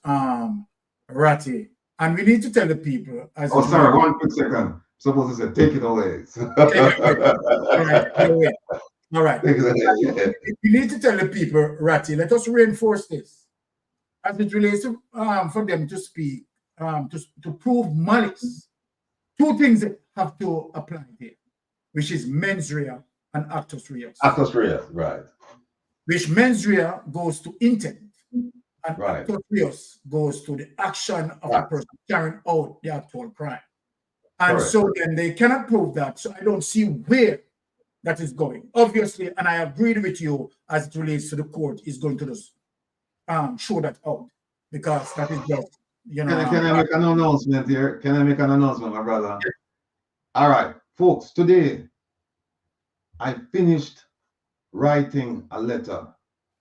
Ratty. And we need to tell the people. Sorry, 1 quick second. Supposed to say, take it away. All right. We need to tell the people, Ratty, let us reinforce this as it relates to for them to speak, to prove malice. 2 things have to apply here, which is mens rea and actus reus. Actus reus, right. Which mens rea goes to intent, and right. Actus reus goes to the action of the person carrying out the actual crime. And correct. So then they cannot prove that. So I don't see where that is going. Obviously, and I agreed with you as it relates to the court, is going to just show that out, because that is just, Can I make an announcement here? Can I make an announcement, my brother? Yeah. All right, folks, today I finished writing a letter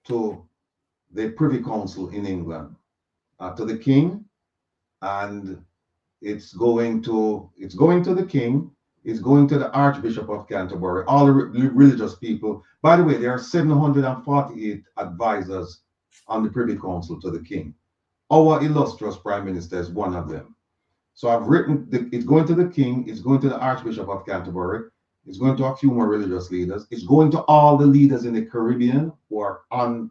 to the Privy Council in England, to the King, and it's going to the King, It's going to the Archbishop of Canterbury, all the religious people. By the way, there are 748 advisors on the Privy Council to the King. Our illustrious Prime Minister is one of them. So I've written, it's going to the King, it's going to the Archbishop of Canterbury, it's going to a few more religious leaders, it's going to all the leaders in the Caribbean who are on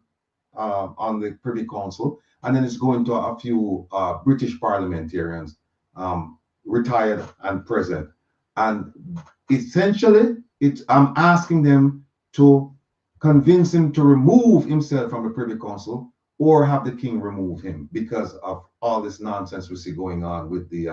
the Privy Council, and then it's going to a few British parliamentarians, retired and present. And essentially, I'm asking them to convince him to remove himself from the Privy Council or have the King remove him because of all this nonsense we see going on with the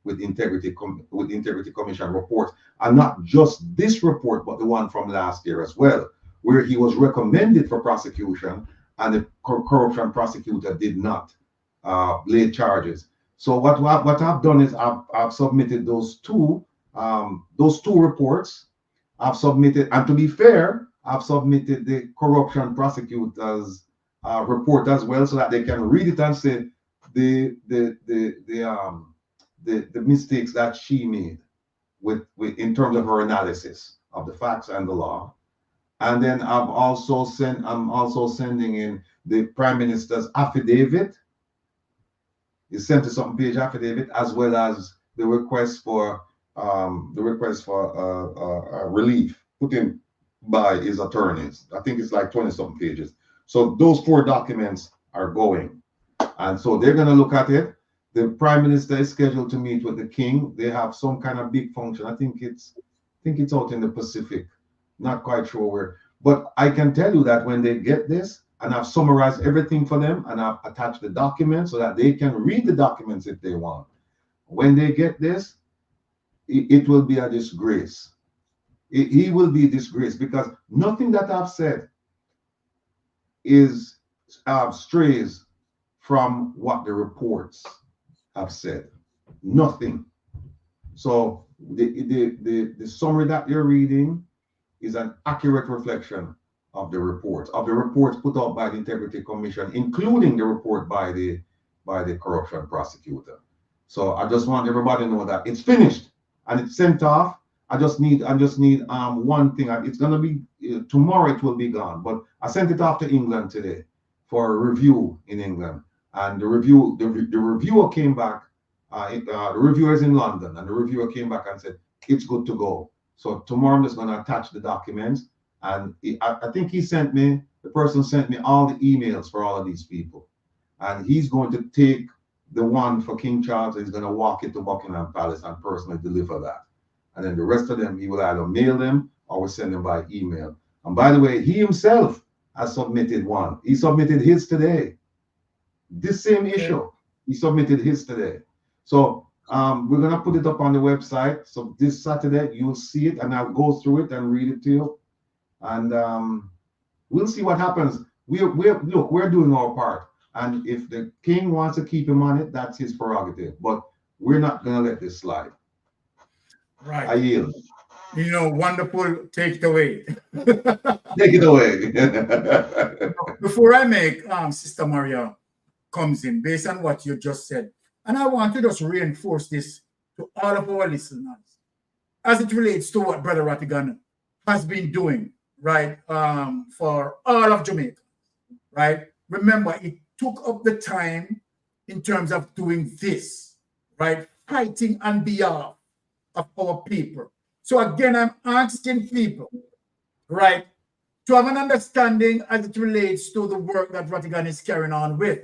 Integrity Commission report, and not just this report, but the one from last year as well, where he was recommended for prosecution and the corruption prosecutor did not lay charges. So what I've done is I've submitted those two reports. I've submitted, and to be fair, I've submitted the corruption prosecutor's report as well, so that they can read it and say the mistakes that she made with in terms of her analysis of the facts and the law. And then I'm also sending in the Prime Minister's affidavit. It's sent to some page affidavit, as well as the request for relief put in by his attorneys. I think it's like 20-something pages. So those 4 documents are going, and so they're going to look at it. The Prime Minister is scheduled to meet with the King. They have some kind of big function. I think it's out in the Pacific. Not quite sure where, but I can tell you that when they get this, and I've summarized everything for them, and I've attached the documents so that they can read the documents if they want. When they get this, it will be a disgrace. He will be disgraced, because nothing that I've said is strays from what the reports have said. Nothing. So the summary that you're reading is an accurate reflection of the reports put out by the Integrity Commission, including the report by the corruption prosecutor. So I just want everybody to know that it's finished and it's sent off. I just need one thing. It's gonna be tomorrow. It will be gone. But I sent it off to England today for a review in England, and the reviewer came back. The reviewer is in London, and the reviewer came back and said it's good to go. So tomorrow I'm just going to attach the documents, and I think the person sent me all the emails for all of these people, and he's going to take the one for King Charles, and he's going to walk it to Buckingham Palace and personally deliver that. And then the rest of them, he will either mail them or will send them by email. And by the way, he himself has submitted one. He submitted his today. This same issue, he submitted his today. So we're going to put it up on the website. So this Saturday, you'll see it, and I'll go through it and read it to you. And we'll see what happens. We're doing our part. And if the King wants to keep him on it, that's his prerogative. But we're not going to let this slide. Right. I yield. Wonderful. Take it away. Take it away. Before I make Sister Maria comes in, based on what you just said, and I want to just reinforce this to all of our listeners as it relates to what Brother Rattigan has been doing, right, for all of Jamaica, right? Remember, it took up the time in terms of doing this, right, fighting on behalf of our people. So again, I'm asking people, right, to have an understanding as it relates to the work that Rattigan is carrying on with,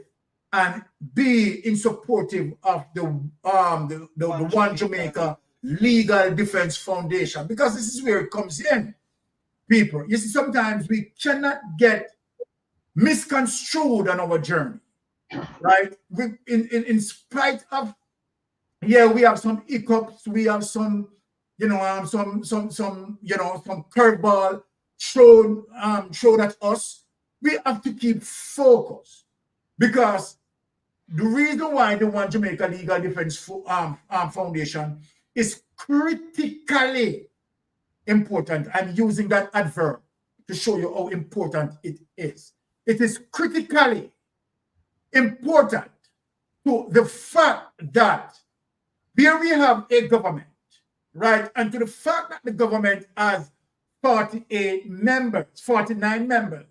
and be in supportive of the One Jamaica Legal Defense Foundation, because this is where it comes in, people. You see, sometimes we cannot get misconstrued on our journey, right? In spite of, we have some hiccups, we have some, some curveball thrown at us. We have to keep focused, because the reason why the One Jamaica Legal Defense Foundation is critically important. I'm using that adverb to show you how important it is. It is critically important to the fact that here we have a government right? And to the fact that the government has 48 members, 49 members,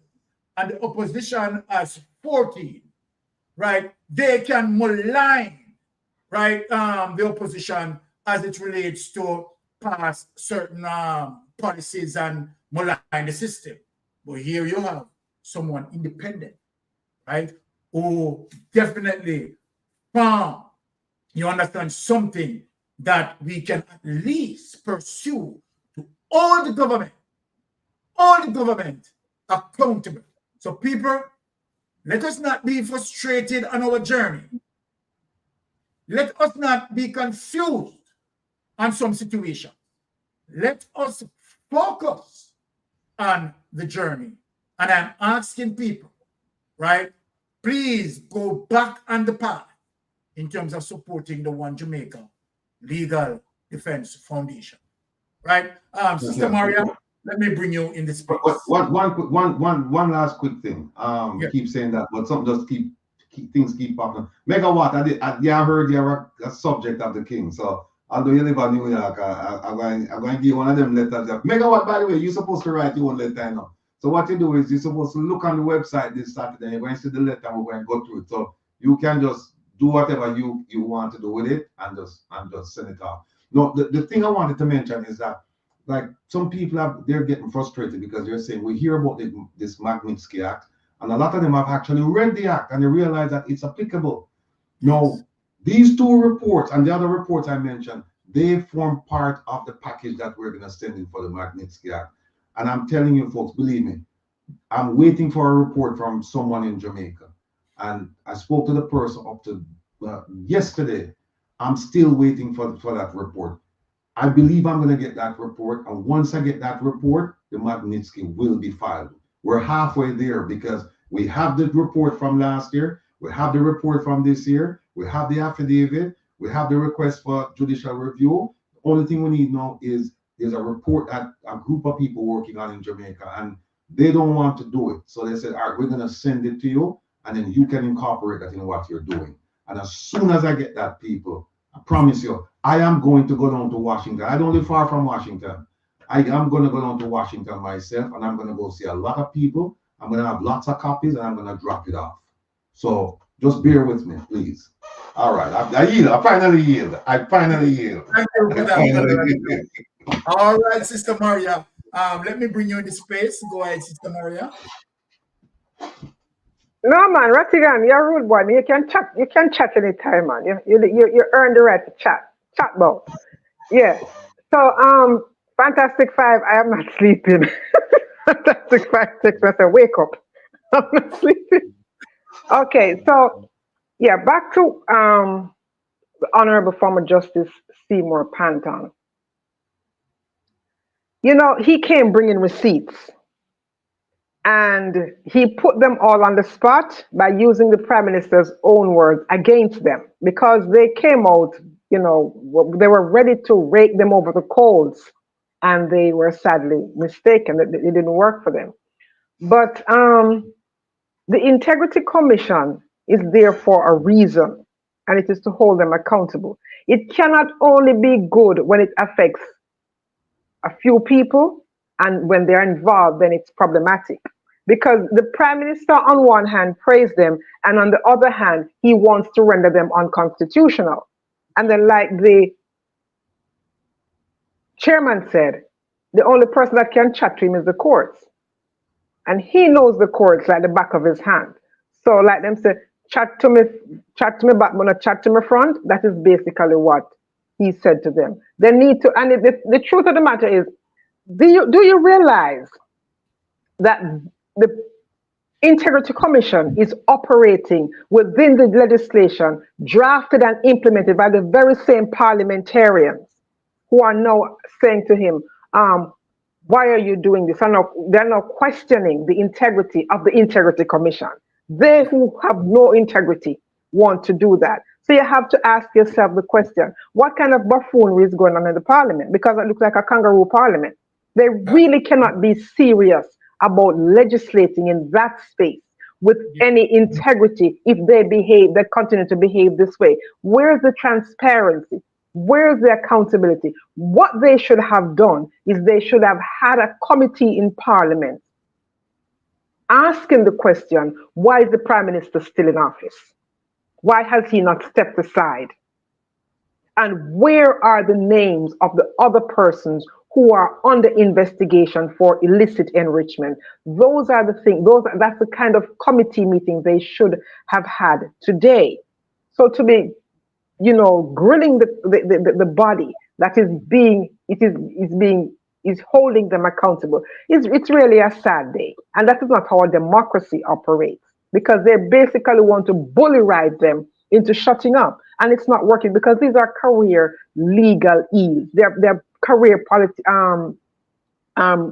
and the opposition has 14, right? They can malign, right, the opposition as it relates to pass certain policies and malign the system. But here you have someone independent, right, who definitely found, you understand, something that we can at least pursue to all the government accountable. So people, let us not be frustrated on our journey. Let us not be confused on some situation. Let us focus on the journey. And I'm asking people, right, please go back on the path in terms of supporting the One Jamaica Legal Defense Foundation, right? Sister Maria, let me bring you in this space. One last quick thing. Keep saying that, but something just things keep popping. Megawatt, I heard you are a subject of the king. So although you live in New York, I'm going to give you one of them letters. Megawatt, by the way, you're supposed to write your own letter now. So what you do is you're supposed to look on the website this Saturday. You're going to see the letter and we're going to go through it. So you can just do whatever you want to do with it and just send it off. No, the thing I wanted to mention is that, like, some people they're getting frustrated because they're saying we hear about this Magnitsky Act, and a lot of them have actually read the act and they realize that it's applicable. Now, these two reports and the other reports I mentioned, they form part of the package that we're going to send in for the Magnitsky Act. And I'm telling you folks, believe me, I'm waiting for a report from someone in Jamaica. And I spoke to the person up to yesterday. I'm still waiting for that report. I believe I'm going to get that report. And once I get that report, the Magnitsky will be filed. We're halfway there because we have the report from last year. We have the report from this year. We have the affidavit. We have the request for judicial review. The only thing we need now is there's a report that a group of people working on in Jamaica, and they don't want to do it. So they said, all right, we're going to send it to you, and then you can incorporate that in what you're doing. And as soon as I get that, people, I promise you, I am going to go down to Washington. I don't live far from Washington. I am going to go down to Washington myself, and I'm going to go see a lot of people. I'm going to have lots of copies, and I'm going to drop it off. So just bear with me, please. All right, I yield. I finally yield. Thank you for that. All right, Sister Maria. Let me bring you in the space. Go ahead, Sister Maria. No, man, Ratigan, you're a rude boy. You can chat. You can chat anytime, man. You earn the right to chat. Chat about. Yeah. So, Fantastic Five, I am not sleeping. Fantastic Five text me, I said, wake up. I'm not sleeping. Okay, so yeah, back to the Honorable former Justice Seymour Panton. You know, he came bringing receipts, and he put them all on the spot by using the Prime Minister's own words against them, because they came out, you know, they were ready to rake them over the coals, and they were sadly mistaken. It didn't work for them. But the Integrity Commission is there for a reason, and it is to hold them accountable. It cannot only be good when it affects a few people, and when they're involved, then it's problematic. Because the Prime Minister, on one hand, praised them, and on the other hand, he wants to render them unconstitutional. And then, like the chairman said, the only person that can chat to him is the courts. And he knows the courts like the back of his hand. So like them say, chat to me back, but not chat to me front. That is basically what he said to them. They need to, and the truth of the matter is, do you realize that the Integrity Commission is operating within the legislation drafted and implemented by the very same parliamentarians who are now saying to him, why are you doing this? And they're now questioning the integrity of the Integrity Commission. They who have no integrity want to do that. So you have to ask yourself the question, what kind of buffoonery is going on in the parliament? Because it looks like a kangaroo parliament. They really cannot be serious about legislating in that space with any integrity if they continue to behave this way. Where's the transparency? Where's the accountability? What they should have done is they should have had a committee in Parliament asking the question, why is the Prime Minister still in office? Why has he not stepped aside? And where are the names of the other persons who are under investigation for illicit enrichment? Those are the things, that's the kind of committee meeting they should have had today. So to be, grilling the body that is holding them accountable, it's really a sad day. And that is not how a democracy operates, because they basically want to bully ride them into shutting up. And it's not working, because these are career legal ease. They're career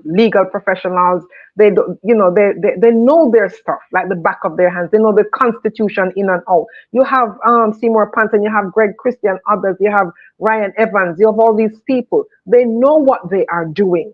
legal professionals. They do, they know their stuff like the back of their hands. They know the Constitution in and out. You have Seymour Panton, you have Greg Christie and others, you have Ryan Evans, you have all these people. They know what they are doing.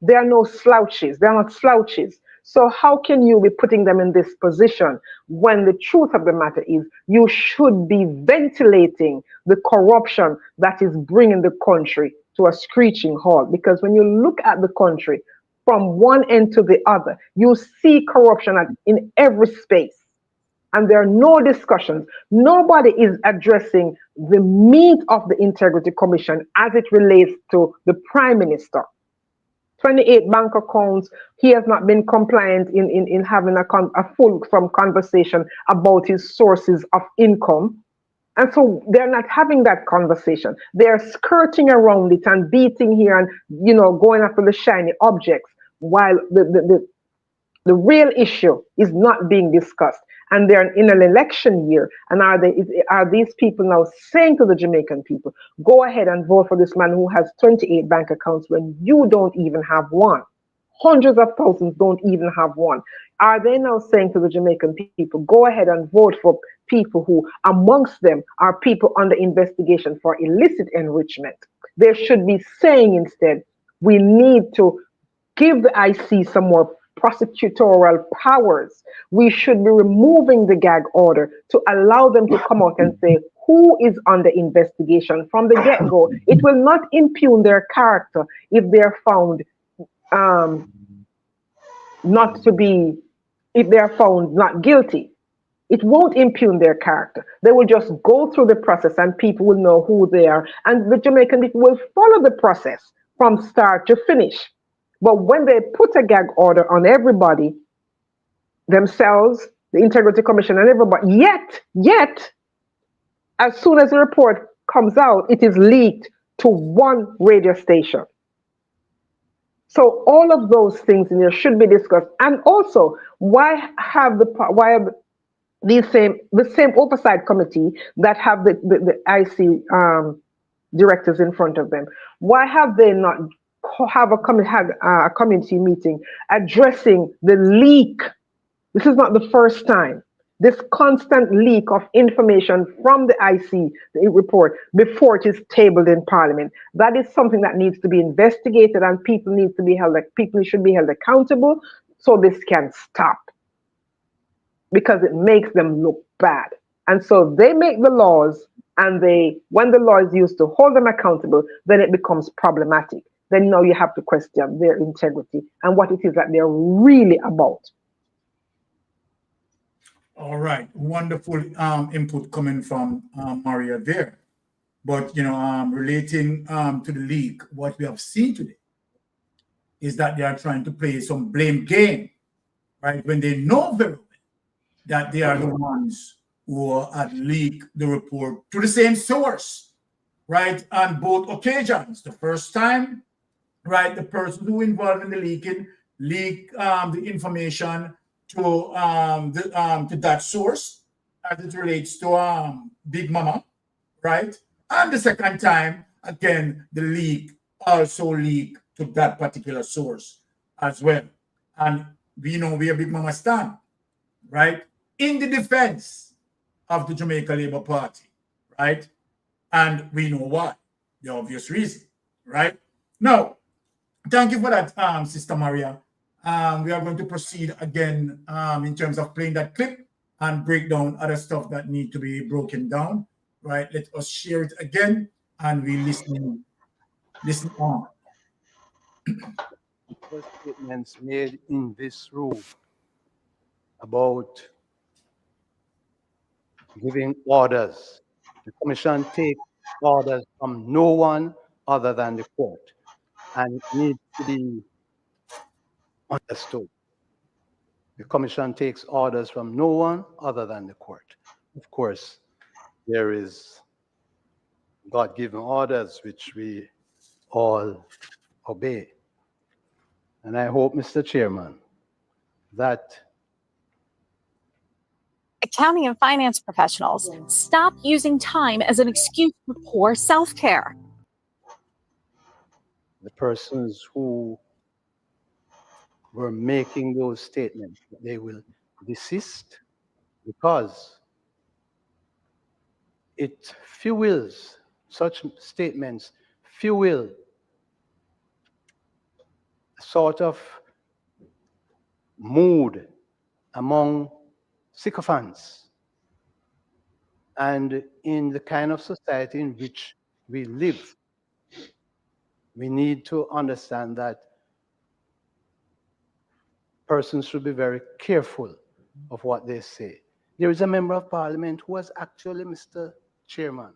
They are no slouches. They're not slouches. So how can you be putting them in this position when the truth of the matter is you should be ventilating the corruption that is bringing the country to a screeching halt? Because when you look at the country from one end to the other, you see corruption in every space. And there are no discussions. Nobody is addressing the meat of the Integrity Commission as it relates to the Prime Minister. 28 bank accounts. He has not been compliant in having a full conversation about his sources of income. And so they're not having that conversation. They're skirting around it and beating here and, going after the shiny objects, while the real issue is not being discussed. And they're in an election year. And are these people now saying to the Jamaican people, go ahead and vote for this man who has 28 bank accounts when you don't even have one? Hundreds of thousands don't even have one. Are they now saying to the Jamaican people, go ahead and vote for people who amongst them are people under investigation for illicit enrichment? They should be saying instead, we need to give the IC some more prosecutorial powers. We should be removing the gag order to allow them to come out and say who is under investigation from the get-go. It will not impugn their character if they're found if they're found not guilty. It won't impugn their character. They will just go through the process and people will know who they are. And the Jamaican people will follow the process from start to finish. But when they put a gag order on everybody, themselves, the Integrity Commission and everybody, yet, as soon as the report comes out, it is leaked to one radio station. So all of those things in there should be discussed. And also, why have the same oversight committee that have the IC directors in front of them, why have they not had a community meeting addressing the leak? This is not the first time. This constant leak of information from the IC report before it is tabled in Parliament. That is something that needs to be investigated, and people should be held accountable so this can stop, because it makes them look bad. And so they make the laws, and when the law is used to hold them accountable, then it becomes problematic. Then now you have to question their integrity and what it is that they're really about. All right, wonderful input coming from Maria there. But relating to the leak, what we have seen today is that they are trying to play some blame game, right? When they know very well that they are the ones who had leaked the report to the same source, right? On both occasions. The first time, right, the person who involved in the leaking leaked the information to that source as it relates to Big Mama, right? And the second time, again, the leak also leaked to that particular source as well. And we know where Big Mama stand, right? In the defense of the Jamaica Labour Party, right? And we know why, the obvious reason, right? Now, thank you for that, Sister Maria. We are going to proceed again in terms of playing that clip and break down other stuff that need to be broken down, right? Let us share it again and we listen on. The statements made in this room about giving orders. The commission takes orders from no one other than the court, and it needs to be understood. The commission takes orders from no one other than the court. Of course, there is God-given orders which we all obey. And I hope, Mr. Chairman, that accounting and finance professionals, stop using time as an excuse for poor self-care. the persons who were making those statements, they will desist, because it fuels, such statements fuel a sort of mood among sycophants. And in the kind of society in which we live, we need to understand that persons should be very careful of what they say. There is a member of parliament who was actually, Mr. Chairman,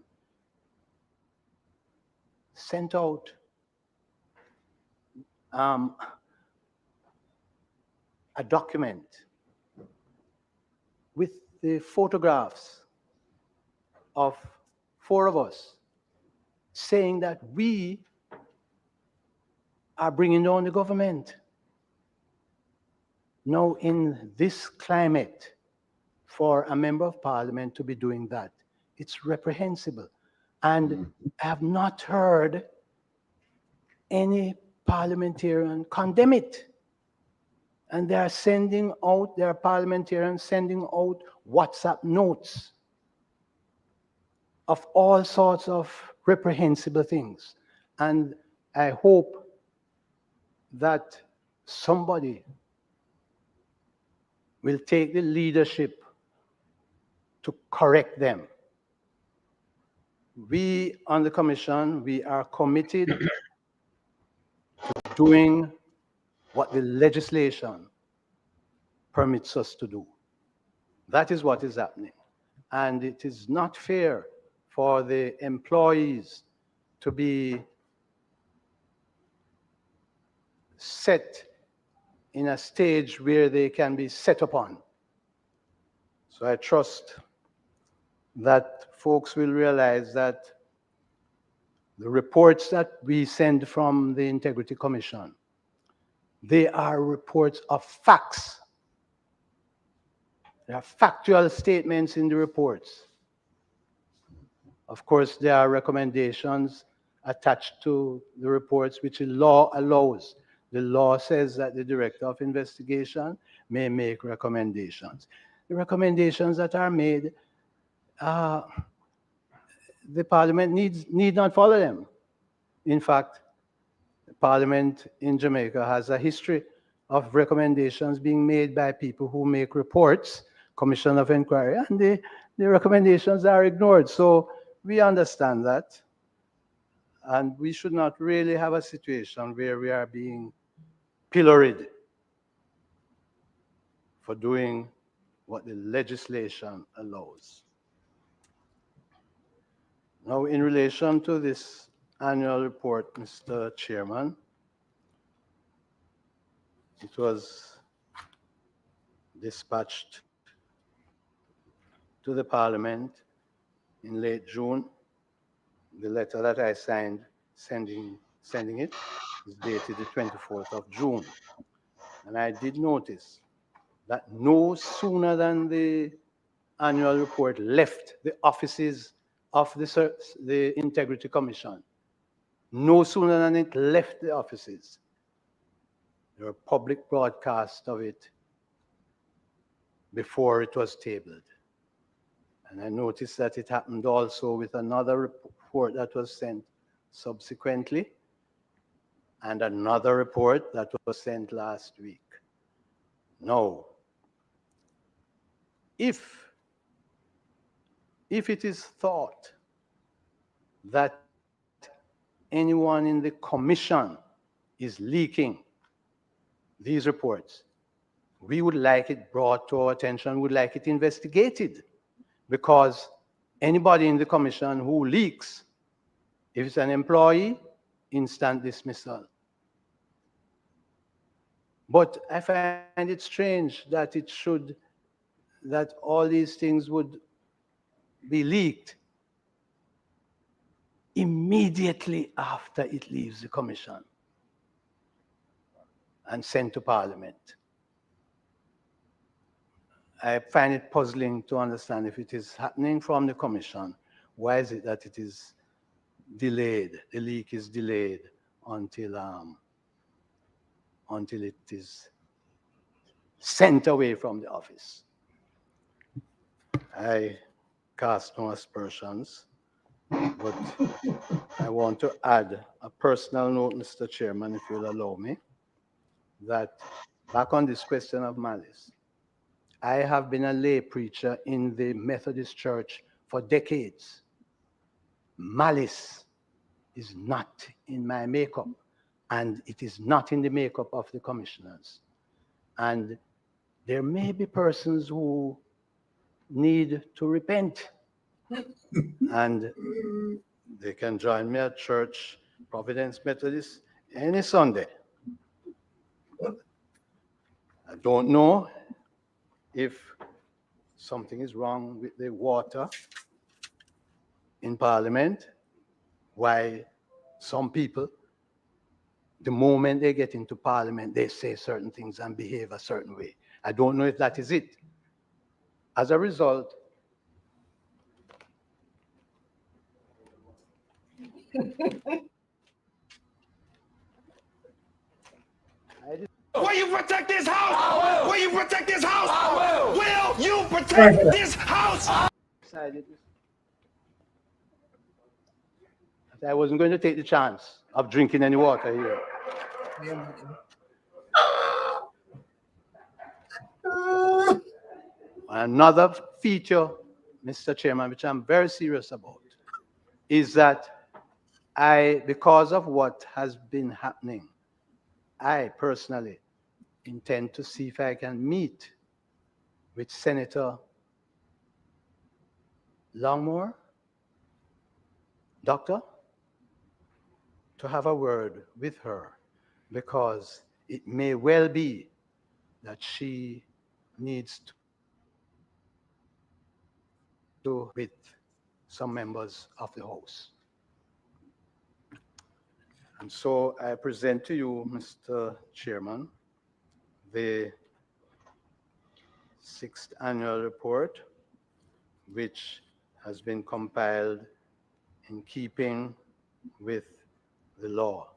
sent out a document with the photographs of 4 of us, saying that we are bringing down the government. Now, in this climate, for a member of parliament to be doing that, it's reprehensible. And I have not heard any parliamentarian condemn it. And they are sending out, there are parliamentarians sending out WhatsApp notes of all sorts of reprehensible things. And I hope that somebody will take the leadership to correct them. We on the commission, we are committed to doing what the legislation permits us to do. That is what is happening. And it is not fair for the employees to be set in a stage where they can be set upon. So I trust that folks will realize that the reports that we send from the Integrity Commission, they are reports of facts. There are factual statements in the reports. Of course, there are recommendations attached to the reports which the law allows. The law says that the Director of Investigation may make recommendations. The recommendations that are made, the Parliament need not follow them. In fact, the Parliament in Jamaica has a history of recommendations being made by people who make reports, Commission of Inquiry, and the recommendations are ignored. So we understand that. And we should not really have a situation where we are being pilloried for doing what the legislation allows. Now, in relation to this annual report, Mr. Chairman, it was dispatched to the Parliament in late June. The letter that I signed sending it is dated the 24th of June. And I did notice that no sooner than the annual report left the offices of the Integrity Commission, no sooner than it left the offices, there were public broadcasts of it before it was tabled. And I noticed that it happened also with another report that was sent subsequently, and another report that was sent last week. Now, if it is thought that anyone in the commission is leaking these reports, we would like it brought to our attention, would like it investigated, because anybody in the commission who leaks, if it's an employee, instant dismissal. But I find it strange that that all these things would be leaked immediately after it leaves the commission and sent to Parliament. I find it puzzling to understand if it is happening from the commission, why is it that it is delayed? The leak is delayed until it is sent away from the office. I cast no aspersions, but I want to add a personal note, Mr. Chairman, if you'll allow me, that back on this question of malice, I have been a lay preacher in the Methodist Church for decades. Malice is not in my makeup, and it is not in the makeup of the commissioners. And there may be persons who need to repent, and they can join me at church, Providence Methodist, any Sunday. I don't know if something is wrong with the water in Parliament, why some people, the moment they get into Parliament, they say certain things and behave a certain way. I don't know if that is it. As a result, Will you protect this house? Will you protect this house? Will you protect this house? I wasn't going to take the chance of drinking any water here. Another feature, Mr. Chairman, which I'm very serious about, is that because of what has been happening, I personally intend to see if I can meet with Senator Longmore, Doctor, to have a word with her, because it may well be that she needs to with some members of the House. And so I present to you, Mr. Chairman, the 6th annual report, which has been compiled in keeping with the law.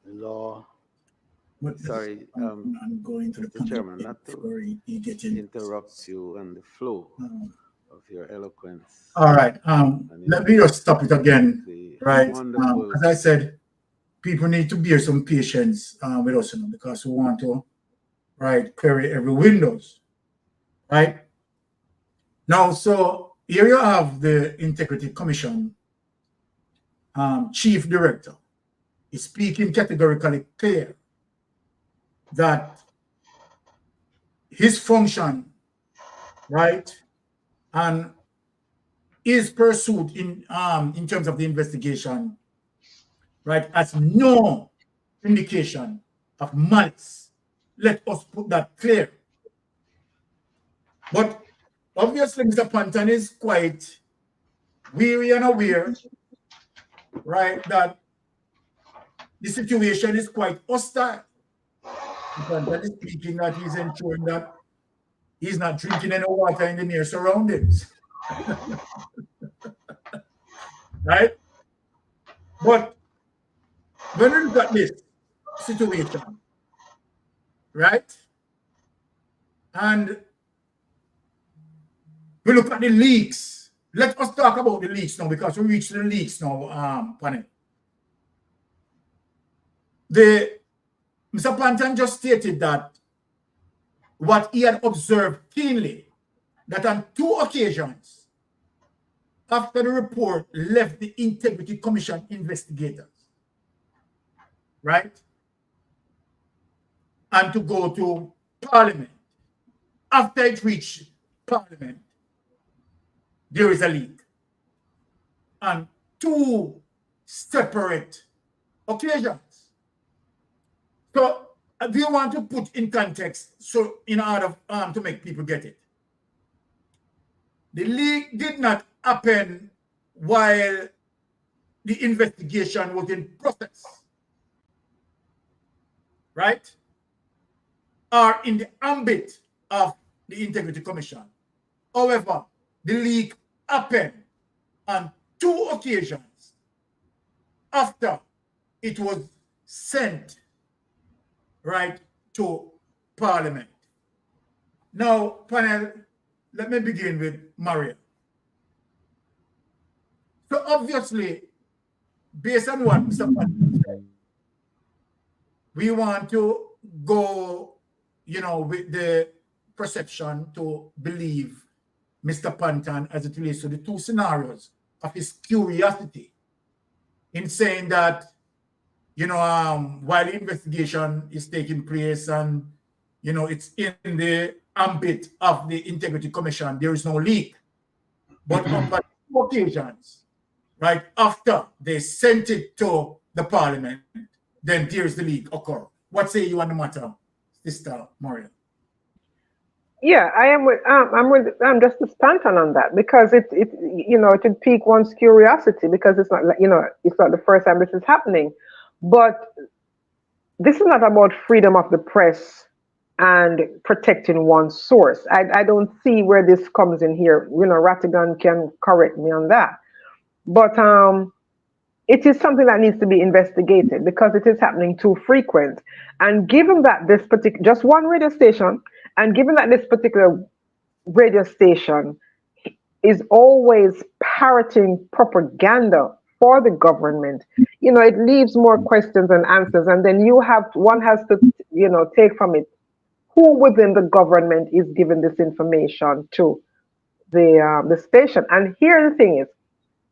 The law. Sorry, I'm going to Mr. Chairman, not to interrupt you and the flow of your eloquence. All right. Let me just stop it again. Right. As I said, people need to bear some patience with us, because we want to, right, query every windows. Right. Now, so here you have the Integrity Commission Chief Director is speaking categorically clear that his function, right, and his pursuit in terms of the investigation, right, has no indication of malice. Let us put that clear. But obviously, Mr. Panton is quite weary and aware, right, that the situation is quite hostile. Panton is speaking that he's ensuring that he's not drinking any water in the near surroundings. Right? But when we look at this situation, right, and we look at the leaks, let us talk about the leaks now, because we reached the leaks now, panel. Mr. Panton just stated that what he had observed keenly, that on 2 occasions, after the report left the Integrity Commission investigators, right? And to go to Parliament. After it reached Parliament, there is a leak on two separate occasions. So do you want to put in context so in order to make people get it? The leak did not happen while the investigation was in process, right? Or in the ambit of the Integrity Commission. However, the leak happened on two occasions after it was sent right to Parliament. Now, panel, let me begin with Maria. So obviously, based on what Mr. Pantan said, we want to go, you know, with the perception to believe Mr. Pantan as it relates to the two scenarios of his curiosity in saying that, you know, while the investigation is taking place and, you know, it's in the ambit of the Integrity Commission, there is no leak. But on two occasions, right after they sent it to the Parliament, then there's the leak occur. What say you on the matter, Sister Maria? Yeah, I am with I'm just a Stanton on that, because it you know, it would pique one's curiosity, because it's not like, you know, it's not the first time this is happening. But this is not about freedom of the press and protecting one's source. I don't see where this comes in here. You know, Rattigan can correct me on that. But it is something that needs to be investigated, because it is happening too frequent. And given that this particular, just one radio station, and given that this particular radio station is always parroting propaganda for the government, you know, it leaves more questions than answers. And then one has to, you know, take from it who within the government is giving this information to the station. And here the thing is,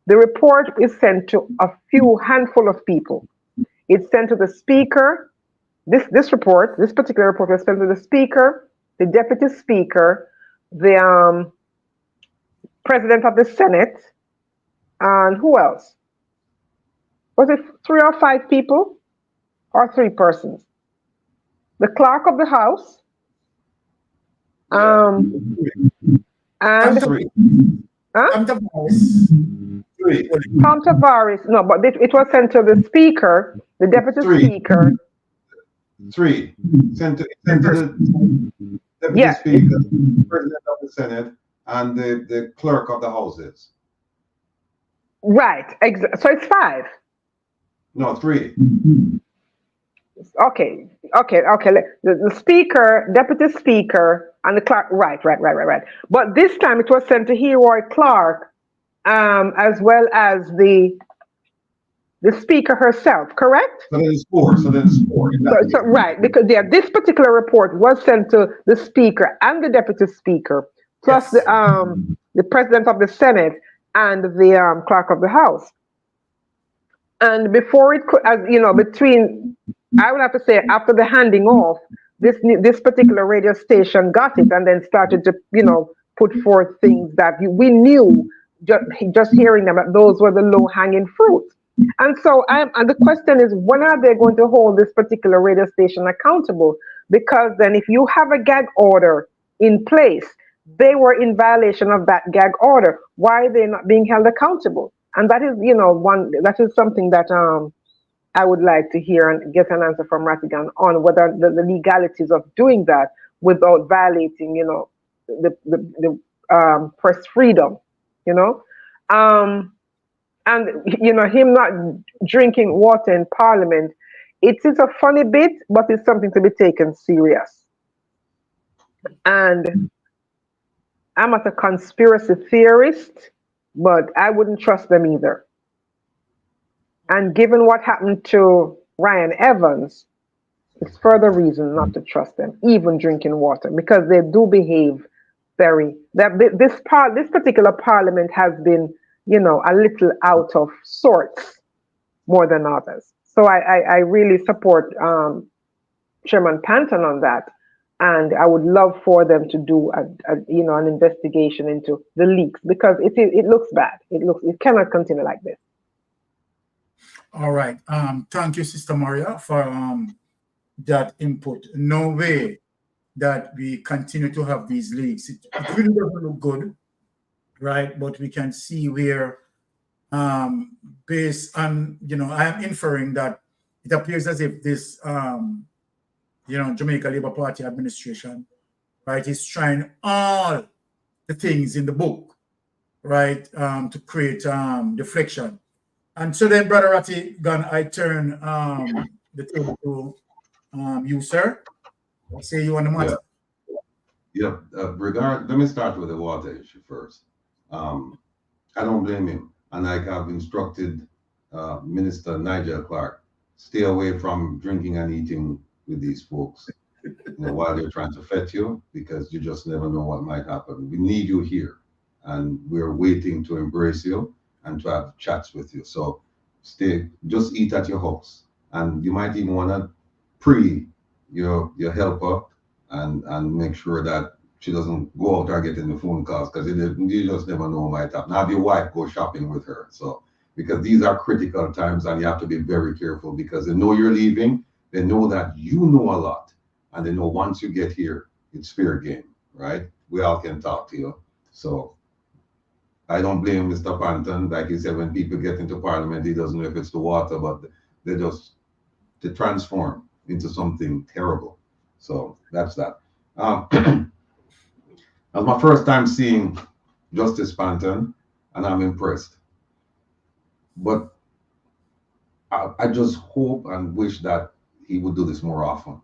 the report is sent to a handful of people. It's sent to the speaker. This particular report was sent to the speaker, the deputy speaker, the president of the Senate, and who else? Was it 3 or 5 people, or 3 persons? The clerk of the House, and Tom Tavares. No, but it was sent to the speaker, the deputy speaker. 3 sent to the deputy speaker, the president of the Senate, and the clerk of the houses. Right. So it's 5. No, 3. Okay. The speaker, deputy speaker, and the clerk. Right. But this time it was sent to Heroy Clark, as well as the speaker herself. Correct? So then it's 4. So right, because this particular report was sent to the speaker and the deputy speaker, plus the president of the Senate and the clerk of the House. And before it could, as you know, I would have to say, after the handing off, this particular radio station got it and then started to, you know, put forth things that we knew just hearing them, that those were the low-hanging fruits. And so, and the question is, when are they going to hold this particular radio station accountable? Because then, if you have a gag order in place, they were in violation of that gag order. Why are they not being held accountable? And that is, you know, that is something that I would like to hear and get an answer from Rattigan on, whether the legalities of doing that without violating, you know, the press freedom, you know. And, you know, him not drinking water in Parliament, it is a funny bit, but it's something to be taken serious. And I'm not a conspiracy theorist, but I wouldn't trust them either. And given what happened to Ryan Evans, it's further reason not to trust them, even drinking water, because they do behave this particular Parliament has been you know, a little out of sorts more than others. So I really support Chairman Panton on that. And I would love for them to do you know, an investigation into the leaks, because it looks bad. It cannot continue like this. All right. Thank you, Sister Maria, for that input. No way that we continue to have these leaks. It really doesn't look good, right? But we can see where, based on, you know, I am inferring that it appears as if this, you know, Jamaica Labour Party administration, right, is trying all the things in the book, right, to create deflection. And so then, Brother Ratty, I turn the table to you, sir. Say you on the matter. Yeah. Let me start with the water issue first. I don't blame him. And I have instructed Minister Nigel Clark, stay away from drinking and eating with these folks, you know, while they're trying to fet you, because you just never know what might happen. We need you here, and we're waiting to embrace you and to have chats with you. So just eat at your house, and you might even want to pre your helper and make sure that she doesn't go out or get in the phone calls, because you just never know what might happen. Have your wife go shopping with her. So, because these are critical times, and you have to be very careful, because they know you're leaving. They know that you know a lot, and they know once you get here, it's fair game, right? We all can talk to you. So I don't blame Mr. Panton. Like he said, when people get into Parliament, he doesn't know if it's the water, but they transform into something terrible. So that's that. That was my first time seeing Justice Panton, and I'm impressed. But I just hope and wish that he would do this more often,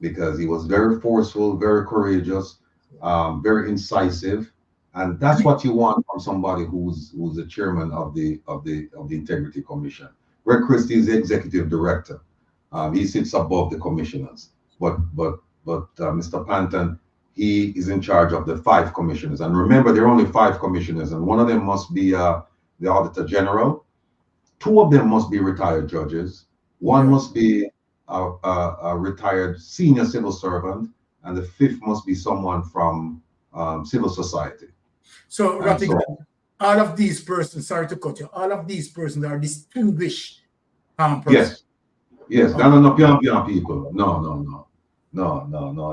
because he was very forceful, very courageous, very incisive, and that's what you want from somebody who's the chairman of the Integrity Commission. Greg Christie is the executive director. He sits above the commissioners, but Mr. Panton, he is in charge of the 5 commissioners. And remember, there are only 5 commissioners, and one of them must be the Auditor General. 2 of them must be retired judges. One must be a retired senior civil servant, and the 5th must be someone from civil society. So, all of these persons, sorry to cut you, all of these persons are distinguished persons. Yes, they're not pion people. No.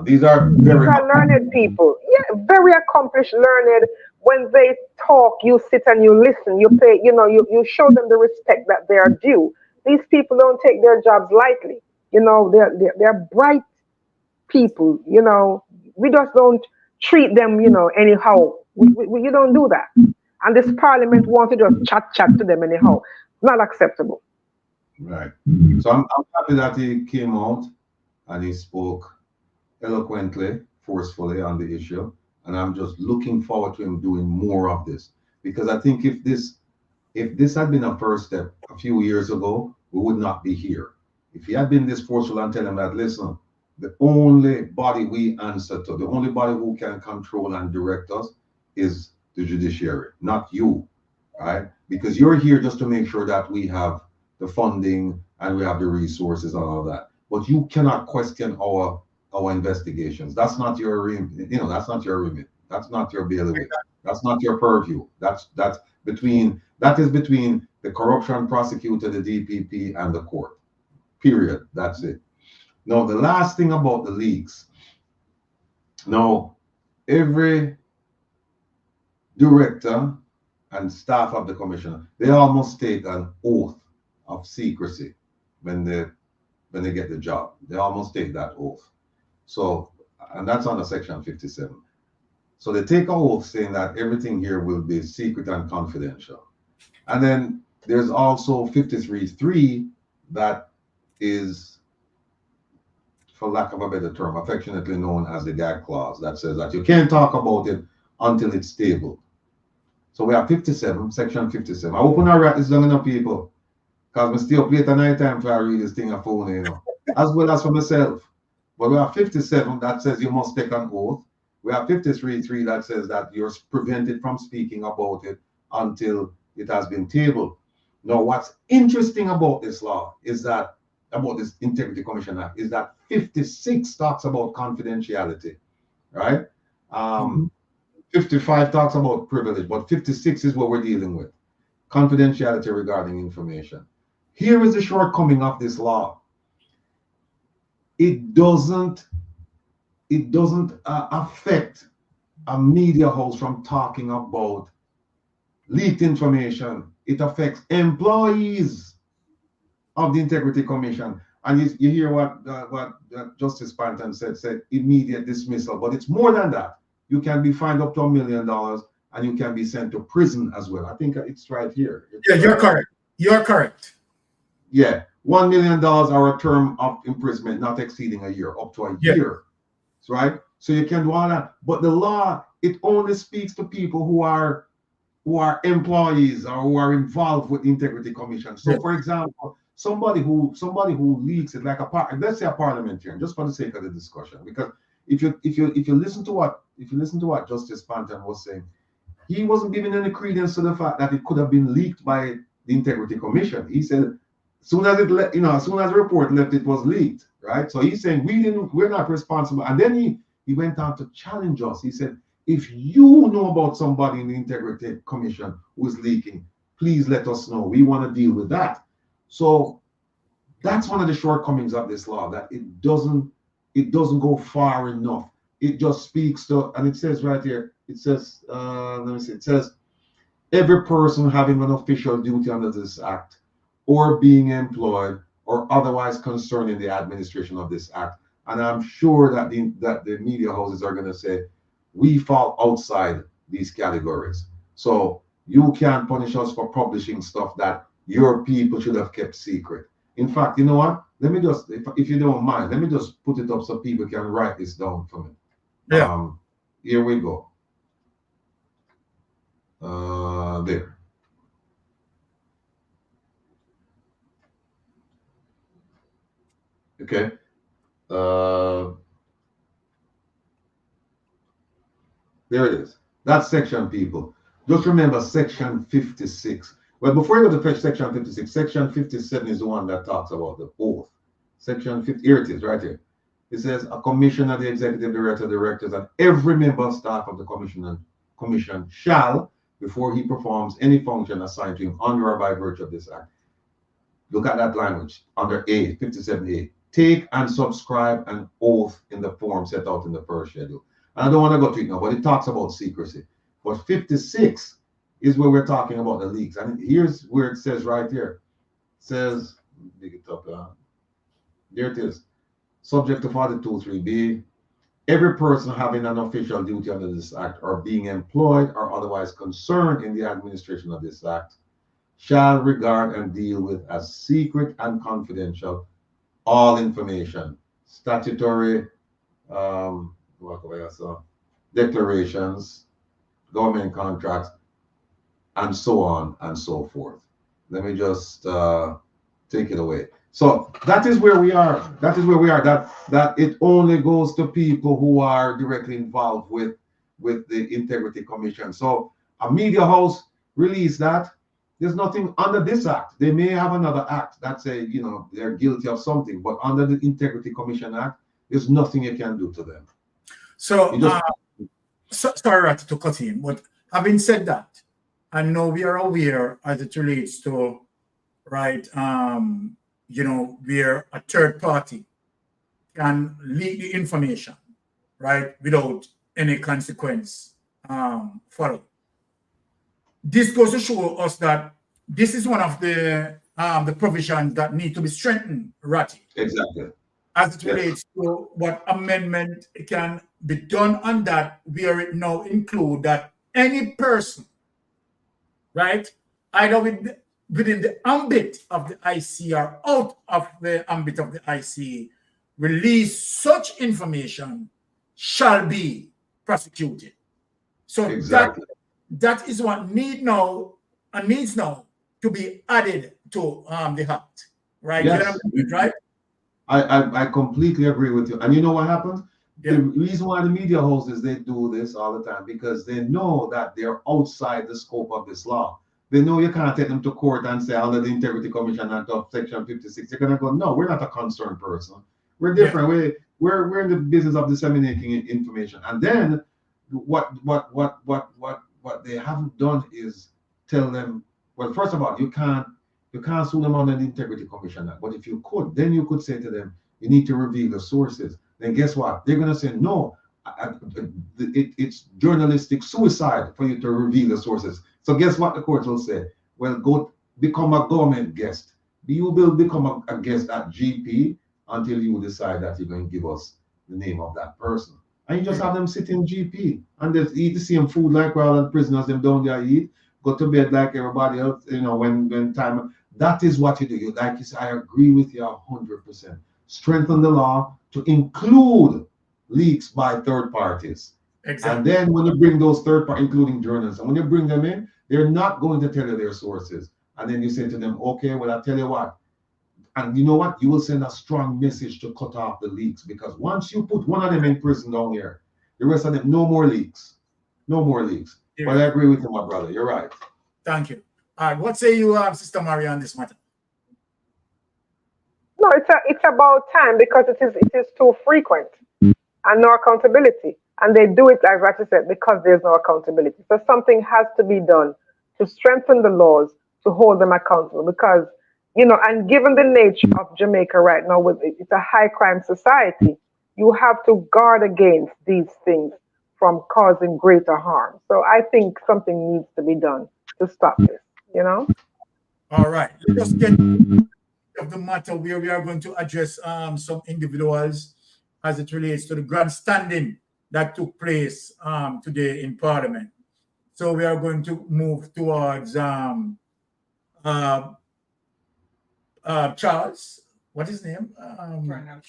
These are very learned people. Yeah, very accomplished, learned. When they talk, you sit and you listen. You pay, you know, you show them the respect that they are due. These people don't take their jobs lightly. You know, they're bright people. You know, we just don't treat them, you know, anyhow. You don't do that. And this Parliament wants to just chat to them anyhow. Not acceptable. Right. So I'm happy that he came out and he spoke eloquently, forcefully on the issue. And I'm just looking forward to him doing more of this, because I think if this had been a first step a few years ago, we would not be here. If he had been this forceful and tell him that, listen, the only body we answer to, the only body who can control and direct us is the judiciary, not you, right? Because you're here just to make sure that we have the funding and we have the resources and all that. But you cannot question our investigations. That's not your remit. You know, that's not your remit. That's not your bailiwick. That's not your purview. That is between the corruption prosecutor, the DPP, and the court. Period. That's it. Now, the last thing about the leaks. Now, every director and staff of the commission, they all must take an oath of secrecy when they get the job. They all must take that oath. So, and that's under Section 57. So they take an oath saying that everything here will be secret and confidential. And then there's also 53.3 that is, for lack of a better term, affectionately known as the gag clause, that says that you can't talk about it until it's stable. So we have 57, Section 57. I open and write this down enough, people, because we still play it at night time for I read this thing on phone, you know, as well as for myself. But we have 57 that says you must take an oath. We have 53.3 that says that you're prevented from speaking about it until it has been tabled. Now, what's interesting about this law is that, about this Integrity Commission Act, is that 56 talks about confidentiality, right? 55 talks about privilege, but 56 is what we're dealing with. Confidentiality regarding information. Here is the shortcoming of this law. It doesn't affect a media house from talking about leaked information. It affects employees of the Integrity Commission. And you hear what Justice Panton said immediate dismissal, but it's more than that. You can be fined up to $1 million and you can be sent to prison as well. I think it's right here. Yeah, you're correct. You're correct. Yeah, $1 million or a term of imprisonment not exceeding a year, up to a year. Right? So you can do all that. But the law, it only speaks to people who are employees or who are involved with the Integrity Commission. So for example, somebody who leaks it, like let's say a parliamentarian, just for the sake of the discussion, because if you listen to what Justice Panton was saying, he wasn't giving any credence to the fact that it could have been leaked by the Integrity Commission. He said, as soon as the report left, it was leaked, right? So he's saying we're not responsible. And then he went on to challenge us. He said, if you know about somebody in the Integrity Commission who is leaking, please let us know. We want to deal with that. So that's one of the shortcomings of this law, that it doesn't go far enough. It just speaks to, and it says right here, it says, let me see, it says, every person having an official duty under this act or being employed or otherwise concerned in the administration of this act. And I'm sure that the media houses are going to say, we fall outside these categories. So you can't punish us for publishing stuff that your people should have kept secret. In fact, you know what? Let me just, if you don't mind, let me just put it up so people can write this down for me. Yeah. Here we go. There. Okay. There it is. That's section, people. Just remember section 56. Well, before you go to section 56, section 57 is the one that talks about the oath. Section 50, here it is, right here. It says a commissioner, the executive director, directors, and every member of staff of the commission shall, before he performs any function assigned to him under or by virtue of this act, look at that language under A, 57A, take and subscribe an oath in the form set out in the first schedule. And I don't want to go to it now, but it talks about secrecy. But 56 is where we're talking about the leaks. And here's where it says right here. It says, dig it up. There it is. Subject to 42(3)(b, every person having an official duty under this act or being employed or otherwise concerned in the administration of this act shall regard and deal with as secret and confidential all information, statutory declarations, government contracts, and so on and so forth. Let me just take it away. So that is where we are. That is where we are. That it only goes to people who are directly involved with the Integrity Commission. So a media house released that. There's nothing under this act. They may have another act that say, they're guilty of something, but under the Integrity Commission Act, there's nothing you can do to them. So, sorry to cut in, but having said that, I know we are aware as it relates to, right, where a third party can leak the information, right, without any consequence followed. This goes to show us that this is one of the provisions that need to be strengthened, Ratty. Exactly. As it relates to what amendment can be done on that, where it now include that any person, right, either within the ambit of the IC or out of the ambit of the IC, release such information shall be prosecuted. So exactly. That is what needs now to be added to the act, right? Yes. Right? I completely agree with you. And you know what happens? Yeah. The reason why the media houses, they do this all the time, because they know that they're outside the scope of this law. they know you can't take them to court and say under the Integrity Commission Act of Section 56. You're gonna go, no, we're not a concerned person. We're different. Yeah. We're in the business of disseminating information. And then what they haven't done is tell them, well, first of all, you can't sue them under the Integrity Commission Act. But if you could, then you could say to them, you need to reveal the sources. Then guess what? They're gonna say, no, it's journalistic suicide for you to reveal the sources. So guess what the court will say? Well, go become a government guest. You will become a guest at GP until you decide that you're going to give us the name of that person. And you just have them sit in GP and they eat the same food like all the prisoners them down there eat, go to bed like everybody else, you know, when time. That is what you do. You like you say, I agree with you 100%. Strengthen the law to include leaks by third parties. Exactly. And then when you bring those third parties, including journalists, and when you bring them in, they're not going to tell you their sources. And then you say to them, okay, well, I'll tell you what. And you know what? You will send a strong message to cut off the leaks, because once you put one of them in prison down here, the rest of them, no more leaks. No more leaks. Yeah. But I agree with you, my brother. You're right. Thank you. All right. What say you, Sister Maria, on this matter? No, it's about time, because it is too frequent and no accountability. And they do it, as Rachi said, because there's no accountability. So something has to be done to strengthen the laws, to hold them accountable, because, you know, and given the nature of Jamaica right now, it's a high crime society, you have to guard against these things from causing greater harm. So I think something needs to be done to stop this, you know? All right. Let us get to the matter where we are going to address some individuals as it relates to the grandstanding that took place today in Parliament. So we are going to move towards Charles, what is his name?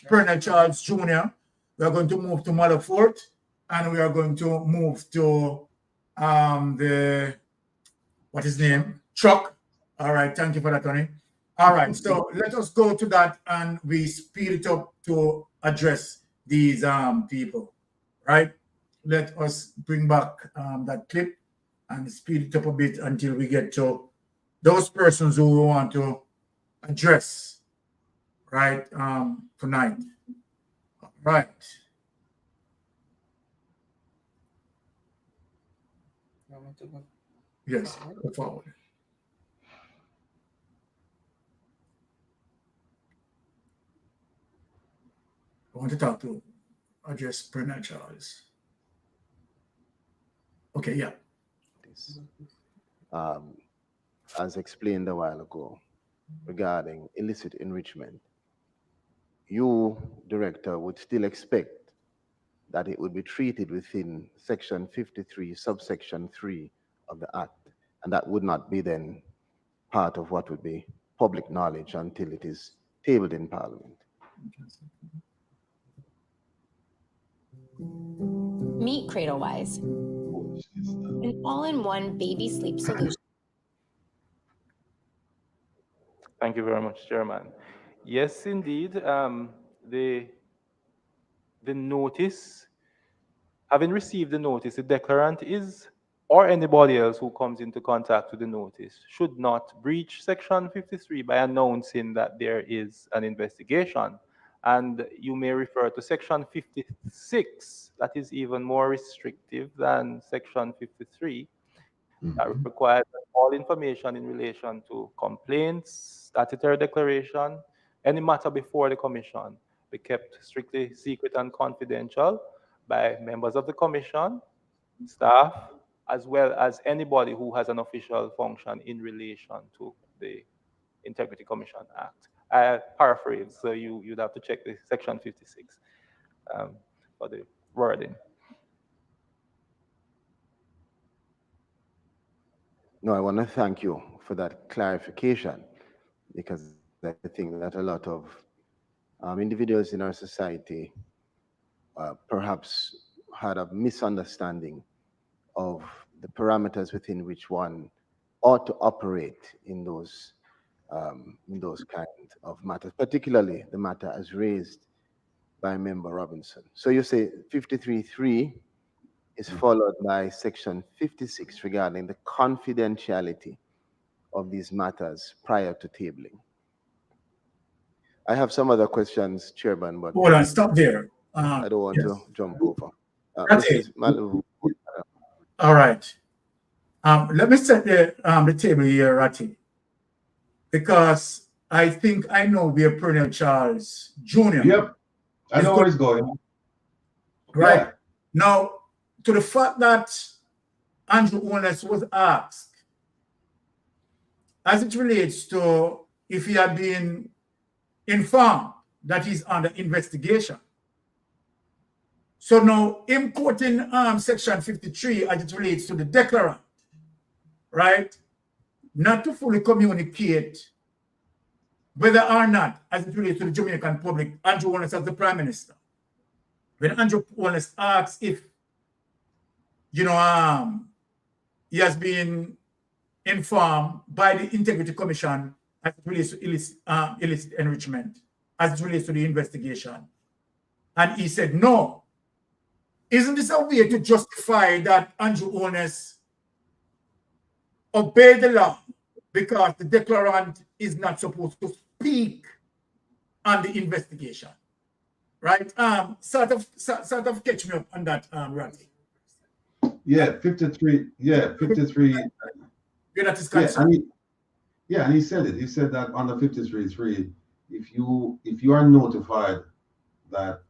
Pernell Charles Jr. We are going to move to Malafort, and we are going to move to what is his name? Chuck. All right, thank you for that, Tony. All right, so let us go to that, and we speed it up to address these people, right? Let us bring back that clip and speed it up a bit until we get to those persons who we want to address, right, tonight. All right. Yes, go forward. I want to talk to address Pernell Charles. Okay, yeah. As explained a while ago regarding illicit enrichment, you, Director, would still expect that it would be treated within Section 53, subsection 3 of the Act, and that would not be then part of what would be public knowledge until it is tabled in Parliament. Meet CradleWise, an all-in-one baby sleep solution. Thank you very much, Chairman. Yes, indeed. The notice, having received the notice, the declarant is, or anybody else who comes into contact with the notice, should not breach Section 53 by announcing that there is an investigation. And you may refer to Section 56, that is even more restrictive than Section 53. That requires that all information in relation to complaints, statutory declaration, any matter before the Commission be kept strictly secret and confidential by members of the Commission, staff, as well as anybody who has an official function in relation to the Integrity Commission Act. I paraphrase, so you'd have to check the Section 56 for the wording. No, I want to thank you for that clarification, because I think that a lot of individuals in our society perhaps had a misunderstanding of the parameters within which one ought to operate in those kinds of matters, particularly the matter as raised by Member Robinson. So you say 53.3 is followed by Section 56 regarding the confidentiality of these matters prior to tabling. I have some other questions, Chairman, but hold on, stop there. I don't want Yes. to jump over. Okay. Mrs. Malice. All right. Let me set the table here, Ratty, because I think I know where Colonel Charles Jr. Yep, I know where he's going. Right. Yeah. Now, to the fact that Andrew Holness was asked, as it relates to if he had been informed that he's under investigation. So now, importing Section 53 as it relates to the declarant, right, not to fully communicate whether or not, as it relates to the Jamaican public, Andrew Holness as the Prime Minister. When Andrew Holness asks if, you know, he has been informed by the Integrity Commission as it relates to illicit enrichment, as it relates to the investigation. And he said, no. Isn't this a way to justify that Andrew Holness obeyed the law because the declarant is not supposed to speak on the investigation? Right? Sort of catch me up on that, Randy. Yeah, 53. Yeah, 53. Yeah, that is concerned. And he said it. He said that under 53.3, if you are notified that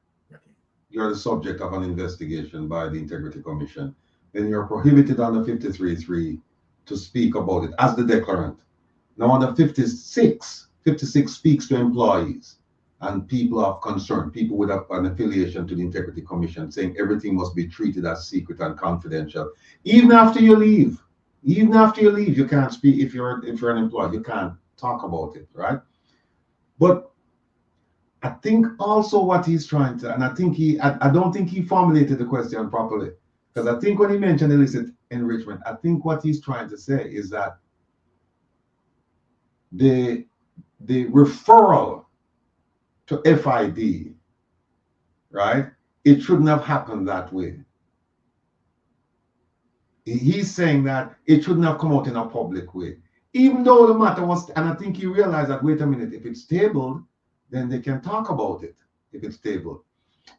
you're the subject of an investigation by the Integrity Commission, then you're prohibited under 53.3 to speak about it as the declarant. Now under 56 speaks to employees and people of concern, people with an affiliation to the Integrity Commission, saying everything must be treated as secret and confidential. Even after you leave, you can't speak. If you're an employee, you can't talk about it, right? But I think also what he's trying to, and I don't think he formulated the question properly, because I think when he mentioned illicit enrichment, I think what he's trying to say is that the referral to FID, right? It shouldn't have happened that way. He's saying that it shouldn't have come out in a public way, even though the matter was, and I think he realized that, wait a minute, if it's tabled, then they can talk about it if it's tabled.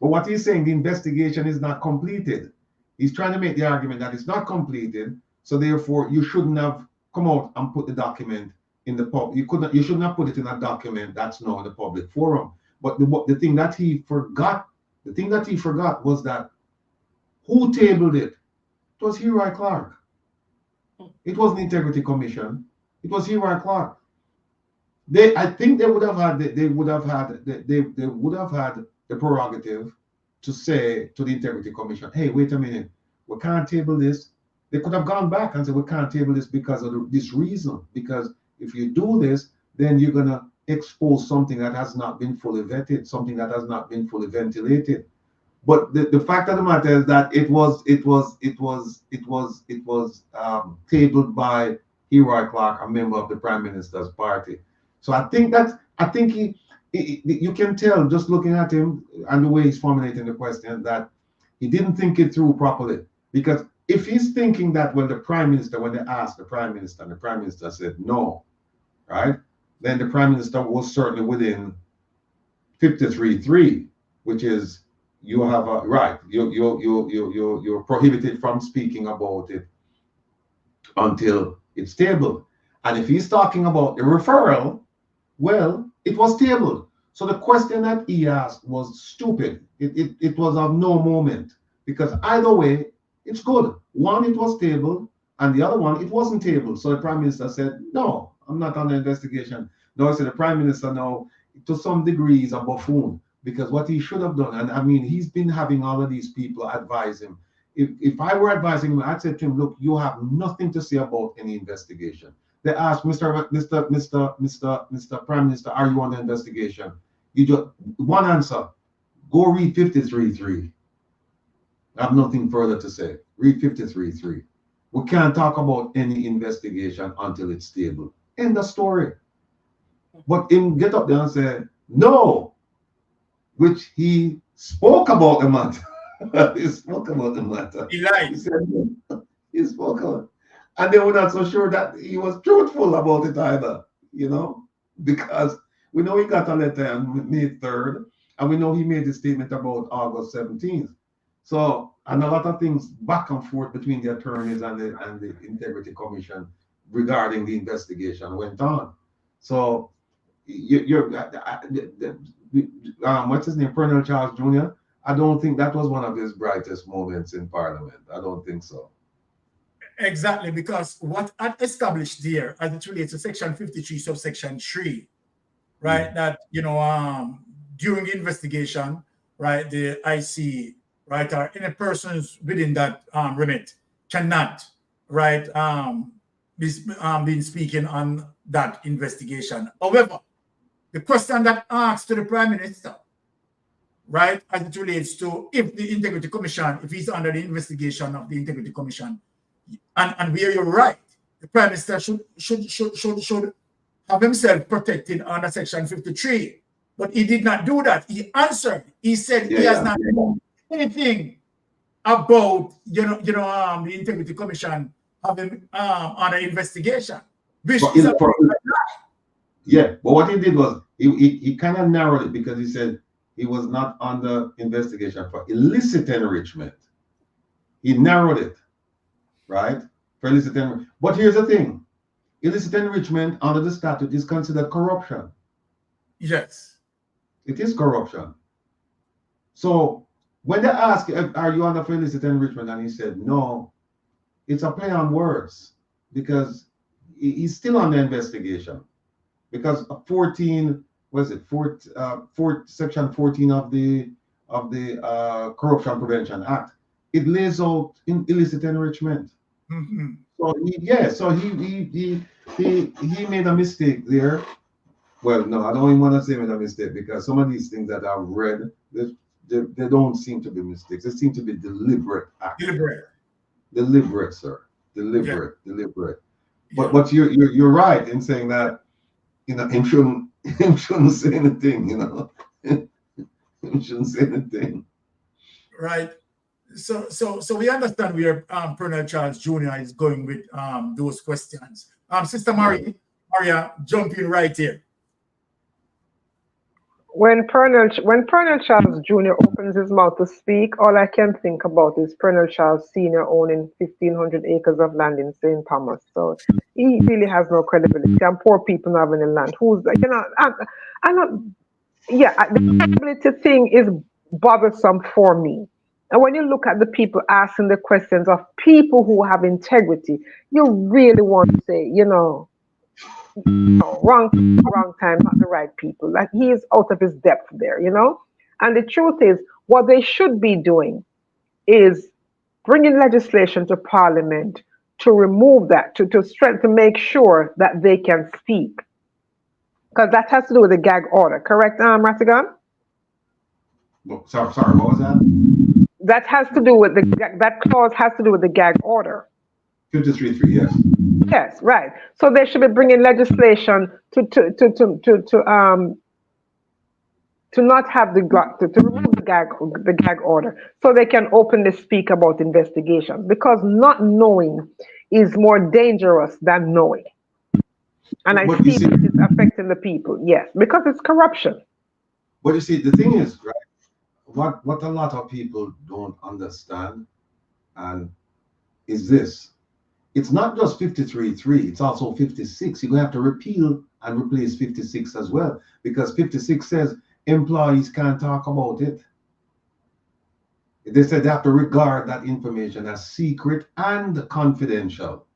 But what he's saying, the investigation is not completed. He's trying to make the argument that it's not completed, so therefore you shouldn't have come out and put the document in the public. You shouldn't have put it in a document that's now in the public forum. But the thing that he forgot was that who tabled it? It was Hero Clark. It wasn't the Integrity Commission. It was Hero Clark. I think they would have had the prerogative to say to the Integrity Commission, hey, wait a minute, we can't table this. They could have gone back and said, we can't table this because of this reason. Because if you do this, then you're gonna expose something that has not been fully vetted, something that has not been fully ventilated. But the fact of the matter is that it was tabled by Hero Clark, a member of the Prime Minister's party. So I think you can tell just looking at him and the way he's formulating the question that he didn't think it through properly. Because if he's thinking that when they asked the Prime Minister, and the Prime Minister said no, right? Then the Prime Minister was certainly within 53.3, which is you have a right. You're prohibited from speaking about it until it's tabled. And if he's talking about the referral, well, it was tabled. So the question that he asked was stupid. It was of no moment, because either way, it's good. One, it was tabled, and the other one, it wasn't tabled. So the Prime Minister said, no, I'm not under investigation. No, I said the Prime Minister now, to some degree, is a buffoon, because what he should have done, and I mean, he's been having all of these people advise him. If I were advising him, I'd say to him, look, you have nothing to say about any investigation. They asked, Mr. Prime Minister, are you under investigation? You just, one answer, go read 53.3. I have nothing further to say. Read 53.3. We can't talk about any investigation until it's stable. End of story. But him get up there and say, no, which he spoke about the matter. He spoke about the matter. He lied. He spoke about it. And they were not so sure that he was truthful about it either, you know, because we know he got a letter on May 3rd, and we know he made a statement about August 17th. So, and a lot of things back and forth between the attorneys and the Integrity Commission regarding the investigation went on. So, what's his name, Colonel Charles Jr., I don't think that was one of his brightest moments in Parliament. I don't think so. Exactly, because what I established there as it relates to Section 53, subsection 3, right, that, you know, during the investigation, right, the IC, right, or any persons within that remit cannot, right, be speaking on that investigation. However, the question that asked to the Prime Minister, right, as it relates to if the Integrity Commission, if he's under the investigation of the Integrity Commission, and where you're right, the Prime Minister should have himself protected under Section 53. But he did not do that. He answered. He said he has not done anything about the Integrity Commission having under investigation. Which is a yeah, but what he did was he kind of narrowed it because he said he was not under investigation for illicit enrichment. He narrowed it, right? For illicit enrichment. But here's the thing. Illicit enrichment under the statute is considered corruption. Yes. It is corruption. So when they ask, are you under for illicit enrichment? And he said, no, it's a play on words because he's still under investigation. Because 14, what is it? Section 14 of the Corruption Prevention Act, it lays out in illicit enrichment. Mm-hmm. So he made a mistake there. Well, no, I don't even want to say made a mistake because some of these things that I've read, they don't seem to be mistakes. They seem to be deliberate acts. Deliberate, sir. Deliberate. But you're right in saying that, you know, him shouldn't say anything, you know. Him shouldn't say anything. Right. So we understand where Colonel Charles Jr. is going with those questions. Sister Maria, jump in right here. When Colonel Charles Jr. opens his mouth to speak, all I can think about is Colonel Charles Sr. owning 1,500 acres of land in St. Thomas. So he really has no credibility. And poor people not having the land. Who's, you know, I'm not, yeah, the credibility thing is bothersome for me. And when you look at the people asking the questions of people who have integrity, you really want to say, you know, wrong time, not the right people. Like, he is out of his depth there, you know. And the truth is, what they should be doing is bringing legislation to Parliament to remove that, to make sure that they can speak, because that has to do with the gag order, correct, Ratigan? Sorry, what was that? That has to do with that clause has to do with the gag order. 53.3, yes. Yes, right. So they should be bringing legislation to not have to remove the gag order, so they can openly speak about investigation, because not knowing is more dangerous than knowing. And I see it's affecting the people, yes, because it's corruption. But you see, the thing is, right, what a lot of people don't understand and is this. It's not just 53.3, it's also 56. You're going to have to repeal and replace 56 as well, because 56 says employees can't talk about it. They said they have to regard that information as secret and confidential.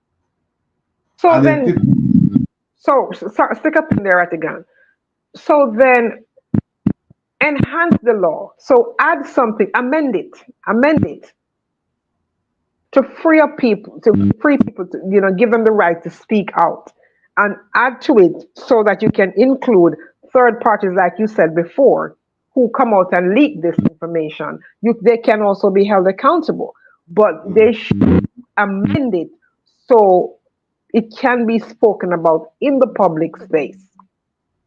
So and then, stick up in there at the gun. So then enhance the law. So add something, amend it. To free up people, to you know, give them the right to speak out, and add to it so that you can include third parties, like you said before, who come out and leak this information. They can also be held accountable, but they should amend it so it can be spoken about in the public space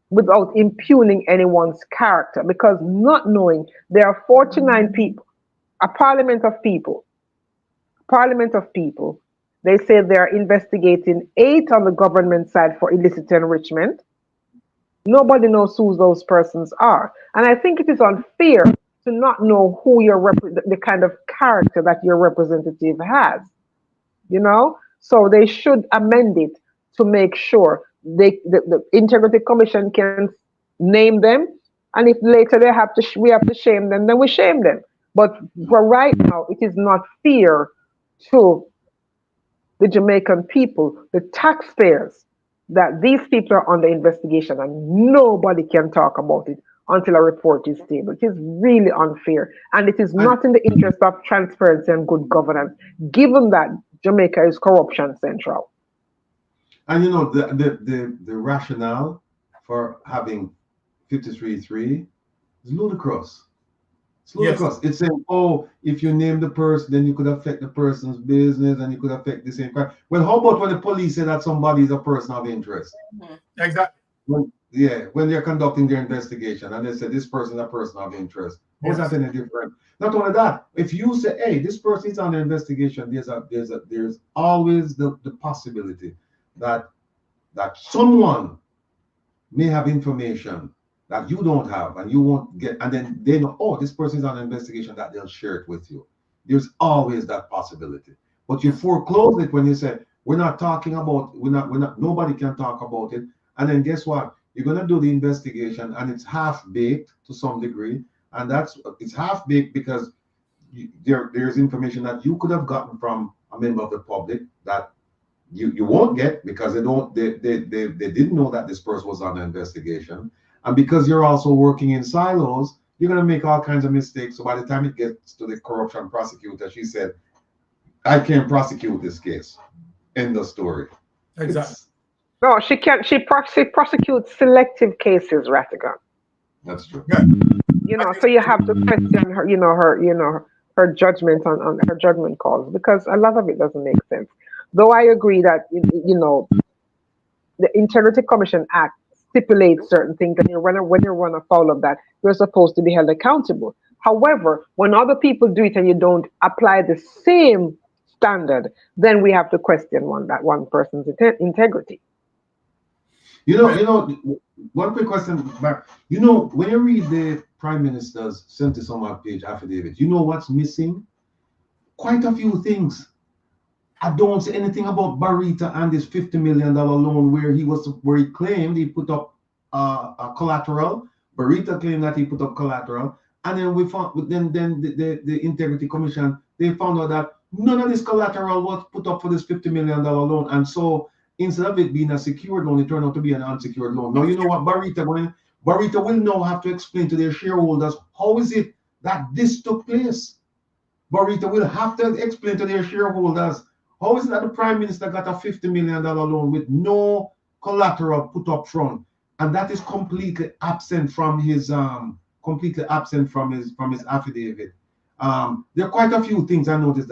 without impugning anyone's character. Because not knowing, there are 49 people, a parliament of people They say they're investigating 8 on the government side for illicit enrichment. Nobody knows who those persons are. And I think it is unfair to not know who the kind of character that your representative has. You know? So they should amend it to make sure the Integrity Commission can name them. And if later we have to shame them, then we shame them. But for right now, it is not fair to the Jamaican people, the taxpayers, that these people are under investigation and nobody can talk about it until a report is tabled. It is really unfair. And it is not in the interest of transparency and good governance, given that Jamaica is corruption central. And you know, the rationale for having 53.3 is ludicrous. It's ludicrous. It's saying, oh, if you name the person, then you could affect the person's business and you could affect the same crime. Well, how about when the police say that somebody is a person of interest? Exactly. When they're conducting their investigation and they say this person is a person of interest. How is that any different? Not only that, if you say, hey, this person is under investigation, there's always the possibility that someone may have information that you don't have and you won't get, and then they know, oh, this person is on an investigation, that they'll share it with you. There's always that possibility. But you foreclose it when you say, we're not talking about, nobody can talk about it. And then guess what? You're gonna do the investigation and it's half-baked to some degree. And it's half-baked because there's information that you could have gotten from a member of the public that you won't get because they didn't know that this person was on an investigation. And because you're also working in silos, you're going to make all kinds of mistakes. So by the time it gets to the corruption prosecutor, she said, I can't prosecute this case. End of story. Exactly. No, she can't. She prosecutes selective cases, Ratigan. That's true. Yeah. You know, so you have to question her, her judgment on her judgment calls, because a lot of it doesn't make sense. Though I agree that, the Integrity Commission Act stipulates certain things, and when you run afoul of that, you're supposed to be held accountable. However, when other people do it and you don't apply the same standard, then we have to question that one person's integrity. One quick question, Mark. When you read the Prime Minister's 70-some-odd page affidavit, you know what's missing? Quite a few things. I don't see anything about Barita and this $50 million loan where he claimed he put up a collateral. Barita claimed that he put up collateral, and then we found the Integrity Commission, they found out that none of this collateral was put up for this $50 million loan, and so instead of it being a secured loan, it turned out to be an unsecured loan. Now you know what Barita will now have to explain to their shareholders how is it that this took place. Barita will have to explain to their shareholders how is it that the Prime Minister got a $50 million loan with no collateral put up front, and that is completely absent from his affidavit. There are quite a few things I noticed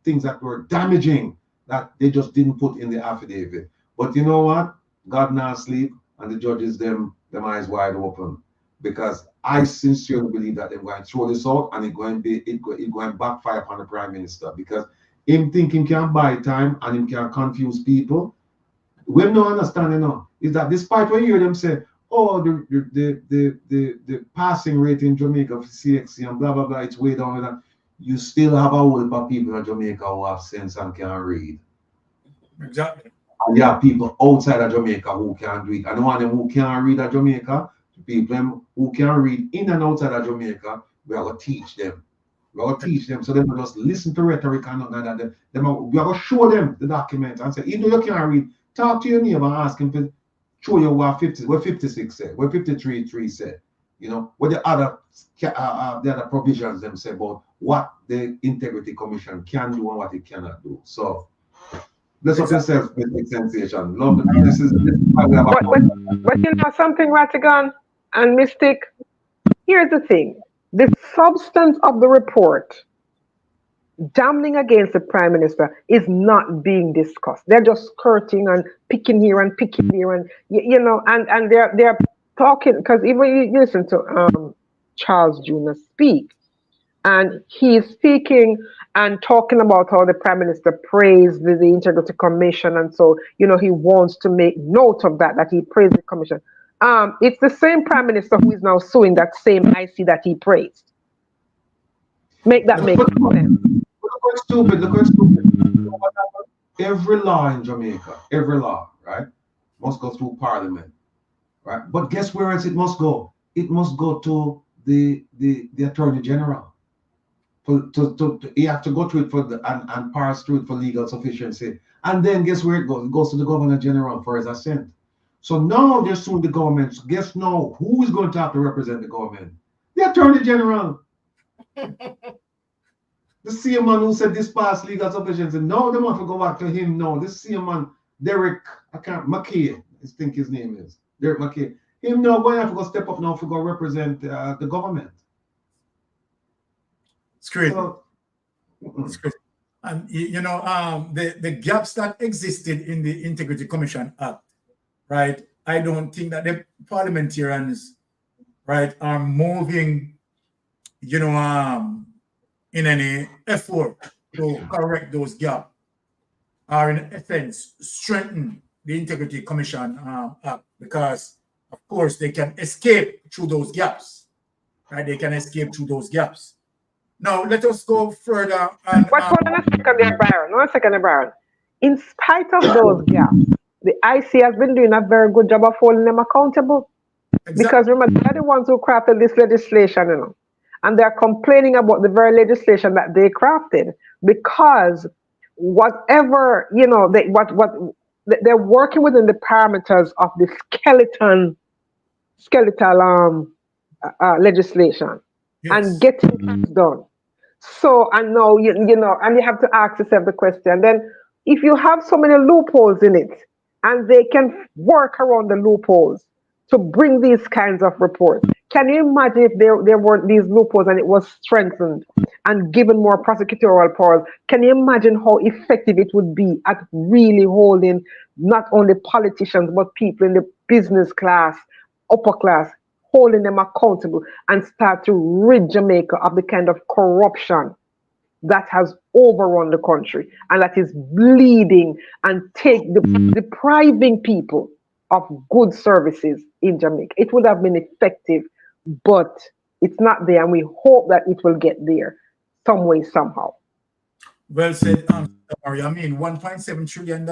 things that were damaging that they just didn't put in the affidavit. But you know what? God not sleep, and the judges them eyes wide open, because I sincerely believe that they're going to throw this out and it's going to backfire upon the Prime Minister, because him think him can buy time and him can confuse people. We don't understand, is that despite what you hear them say, oh, the passing rate in Jamaica for CXC and blah blah blah, it's way down, and you still have a whole heap of people in Jamaica who have sense and can read. Exactly. And you have people outside of Jamaica who can do it. And the one who can read at Jamaica, people who can read in and outside of Jamaica, we are going to teach them. We are going to teach them so they will just listen to rhetoric and that. We are going to show them the document and say, even though you can't read, talk to your neighbor and ask him to show you what 56 said, what 53.3 said, what the other provisions them say about what the Integrity Commission can do and what it cannot do. So let's up yourself with sensation. Love it. This is why we have but you know something, Ratigan and Mystic? Here's the thing. The substance of the report damning against the Prime Minister is not being discussed. They're just skirting and picking here and picking there, and and they're talking, because even you listen to Charles Jr. speak, And he's speaking and talking about how the Prime Minister praised the Integrity Commission, and so he wants to make note of that he praised the commission. It's the same Prime Minister who is now suing that same IC that he praised. Make that make sense. Look what's stupid. Look what's stupid. Every law in Jamaica, every law, right, must go through Parliament, right? But guess where else it must go? It must go to the Attorney General. You have to go through it and pass through it for legal sufficiency. And then guess where it goes? It goes to the Governor General for his assent. So now they're suing the government. So guess now who is going to have to represent the government? The Attorney General. The same man who said this past legal sufficiency. Now they want to go back to him now. This same man, Derek, McKay, I think his name is. Derek McKay. Him now going to have to go step up now to go represent the government. It's crazy. So, it's crazy. And the gaps that existed in the Integrity Commission Act, right? I don't think that the parliamentarians, right, are moving, in any effort to correct those gaps, or in essence strengthen the Integrity Commission Act, because of course they can escape through those gaps, right? They can escape through those gaps. Now, let us go further. But hold on a second there, Byron. One second, Byron. In spite of those gaps, the IC has been doing a very good job of holding them accountable. Exactly. Because remember, they're the ones who crafted this legislation, and they're complaining about the very legislation that they crafted, because whatever, they're working within the parameters of the skeletal legislation. Yes. And getting things done. So, and now, and you have to ask yourself the question, then if you have so many loopholes in it, and they can work around the loopholes to bring these kinds of reports, can you imagine if there weren't these loopholes and it was strengthened and given more prosecutorial powers? Can you imagine how effective it would be at really holding not only politicians, but people in the business class, upper class, holding them accountable, and start to rid Jamaica of the kind of corruption that has overrun the country and that is bleeding and depriving people of good services in Jamaica? It would have been effective, but it's not there, and we hope that it will get there some way, somehow. Well said, Mario. I mean, $1.7 trillion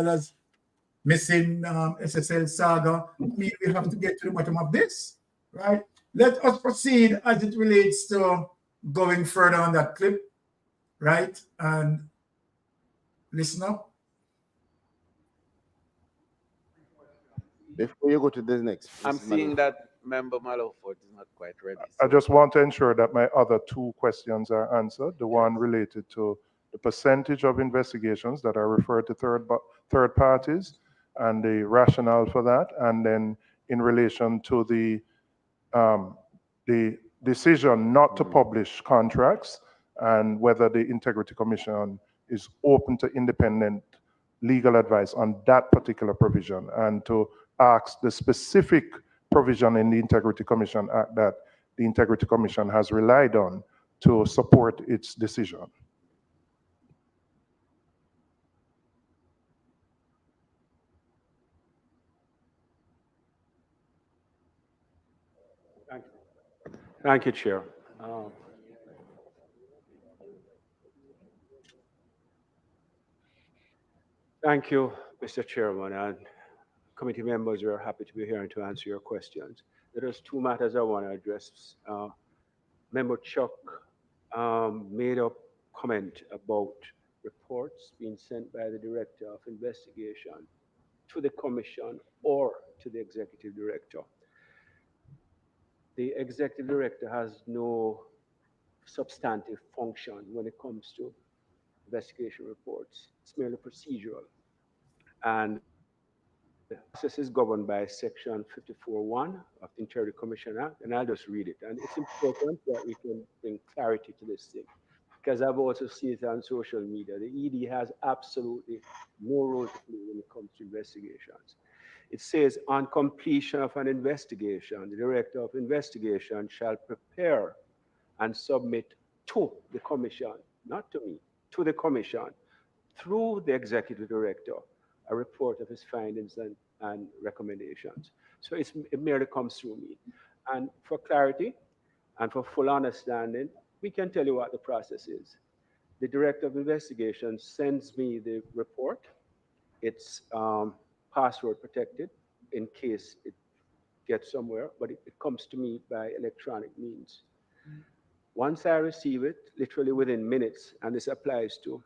missing SSL saga. I mean, we have to get to the bottom of this. Right. Let us proceed as it relates to going further on that clip. Right. And listen up. Before you go to the next, I'm seeing that Member Malofort is not quite ready. So. I just want to ensure that my other two questions are answered. The one related to the percentage of investigations that are referred to third parties and the rationale for that, and then in relation to the decision not to publish contracts and whether the Integrity Commission is open to independent legal advice on that particular provision, and to ask the specific provision in the Integrity Commission Act that the Integrity Commission has relied on to support its decision. Thank you, Chair. Thank you, Mr. Chairman, and committee members. We are happy to be here and to answer your questions. There is two matters I want to address. Member Chuck made a comment about reports being sent by the Director of Investigation to the Commission or to the Executive Director. The Executive Director has no substantive function when it comes to investigation reports. It's merely procedural. And the process is governed by Section 54(1) of the Integrity Commission Act, and I'll just read it. And it's important that we can bring clarity to this thing, because I've also seen it on social media. The ED has absolutely no role to play when it comes to investigations. It says, on completion of an investigation, the Director of Investigation shall prepare and submit to the commission, not to me, to the commission, through the executive director, a report of his findings and recommendations. So it merely comes through me. And for clarity and for full understanding, we can tell you what the process is. The director of investigation sends me the report. It's password protected in case it gets somewhere, but it comes to me by electronic means. Once I receive it, literally within minutes, and this applies to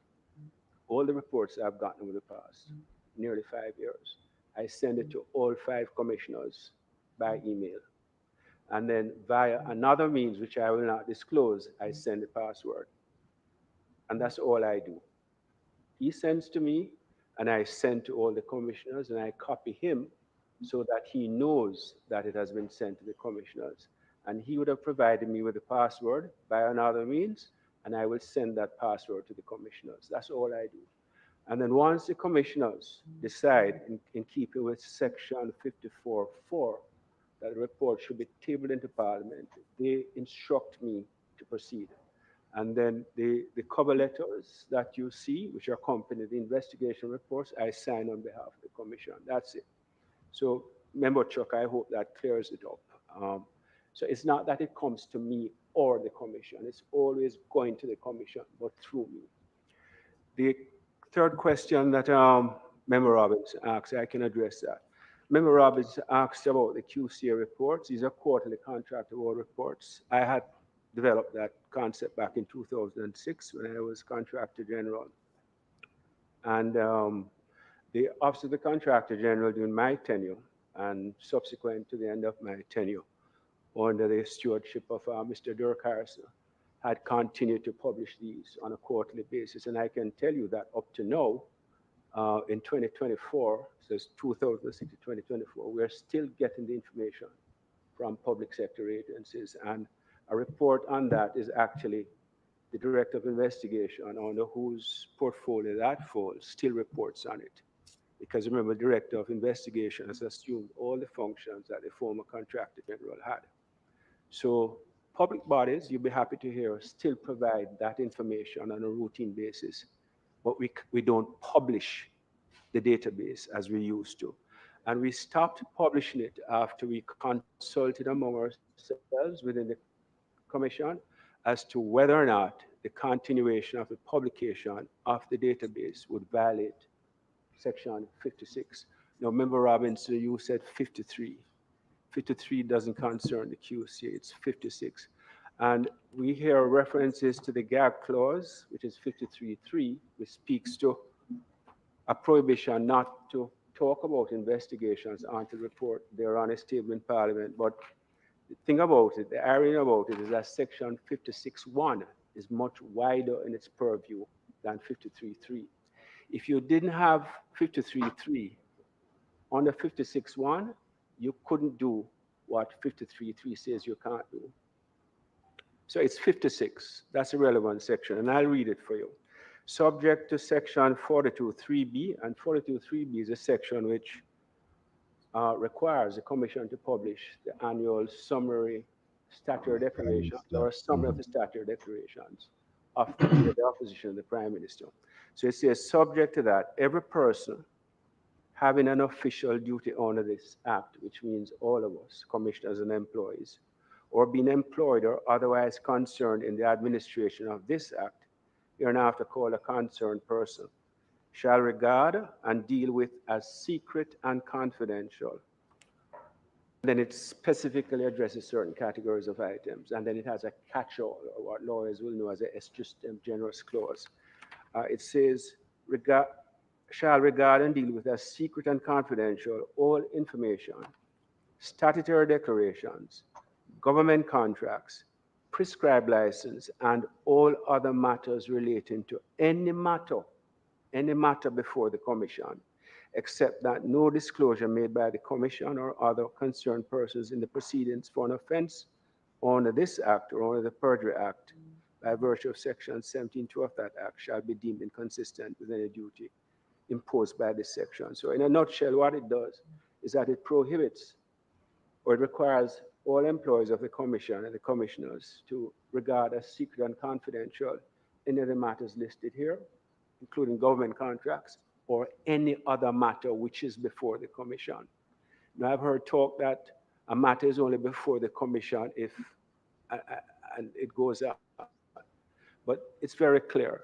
all the reports I've gotten over the past nearly 5 years, I send it to all 5 commissioners by email. And then via another means, which I will not disclose, I send the password. And that's all I do. He sends to me, and I send to all the commissioners, and I copy him so that he knows that it has been sent to the commissioners. And he would have provided me with the password by another means, and I will send that password to the commissioners. That's all I do. And then once the commissioners decide, in keeping with section 54.4, that the report should be tabled into Parliament, they instruct me to proceed. And then the cover letters that you see, which accompany the investigation reports, I sign on behalf of the commission. That's it. So, Member Chuck, I hope that clears it up. So it's not that it comes to me or the commission. It's always going to the commission, but through me. The third question that Member Robbins asked, I can address that. Member Robbins asked about the QCA reports. These are quarterly contract award reports. I had developed that concept back in 2006 when I was Contractor General. And the Office of the Contractor General during my tenure and subsequent to the end of my tenure under the stewardship of Mr. Dirk Harrison had continued to publish these on a quarterly basis. And I can tell you that up to now, in 2024, so it's 2006 to 2024, we're still getting the information from public sector agencies. And a report on that is actually the Director of Investigation, under whose portfolio that falls, still reports on it. Because remember, the Director of Investigation has assumed all the functions that the former Contractor General had. So public bodies, you'll be happy to hear, still provide that information on a routine basis, but we don't publish the database as we used to. And we stopped publishing it after we consulted among ourselves within the commission as to whether or not the continuation of the publication of the database would violate section 56. Now, Member Robinson, you said 53. 53 doesn't concern the QC, it's 56. And we hear references to the gag clause, which is 53.3, which speaks to a prohibition not to talk about investigations until report they're on a table in Parliament. But the thing about it, the irony about it, is that section 56.1 is much wider in its purview than 53.3. If you didn't have 53.3 under 56.1, you couldn't do what 53.3 says you can't do. So it's 56. That's a relevant section, and I'll read it for you. Subject to section 42.3b, and 42.3b is a section which requires the Commission to publish the annual summary statutory declaration, or a summary of the statutory declarations of the opposition of the Prime Minister. So it says, subject to that, every person having an official duty under this act, which means all of us, commissioners and employees, or being employed or otherwise concerned in the administration of this act, hereinafter called a concerned person, shall regard and deal with as secret and confidential. Then it specifically addresses certain categories of items, and then it has a catch-all, or what lawyers will know as a est justem generis clause. It says, shall regard and deal with as secret and confidential all information, statutory declarations, government contracts, prescribed license, and all other matters relating to any matter before the Commission, except that no disclosure made by the Commission or other concerned persons in the proceedings for an offense under this Act or under the Perjury Act by virtue of section 17.2 of that Act shall be deemed inconsistent with any duty imposed by this section. So in a nutshell, what it does is that it prohibits or it requires all employees of the Commission and the Commissioners to regard as secret and confidential any of the matters listed here, including government contracts or any other matter which is before the Commission. Now, I've heard talk that a matter is only before the Commission if, and it goes up. But it's very clear.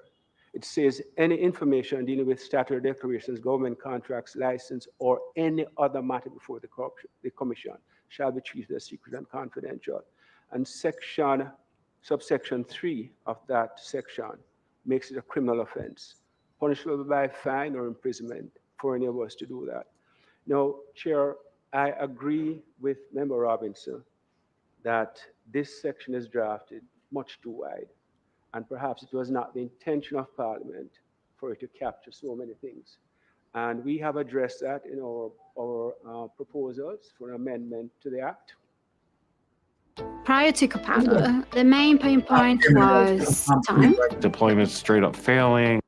It says any information dealing with statutory declarations, government contracts, license, or any other matter before the Commission shall be treated as secret and confidential. And subsection 3 of that section makes it a criminal offense, punishable by fine or imprisonment for any of us to do that. Now, Chair, I agree with Member Robinson that this section is drafted much too wide. And perhaps it was not the intention of Parliament for it to capture so many things. And we have addressed that in our proposals for amendment to the Act. Prior to Capado, the main pain point was time. Deployment straight up failing.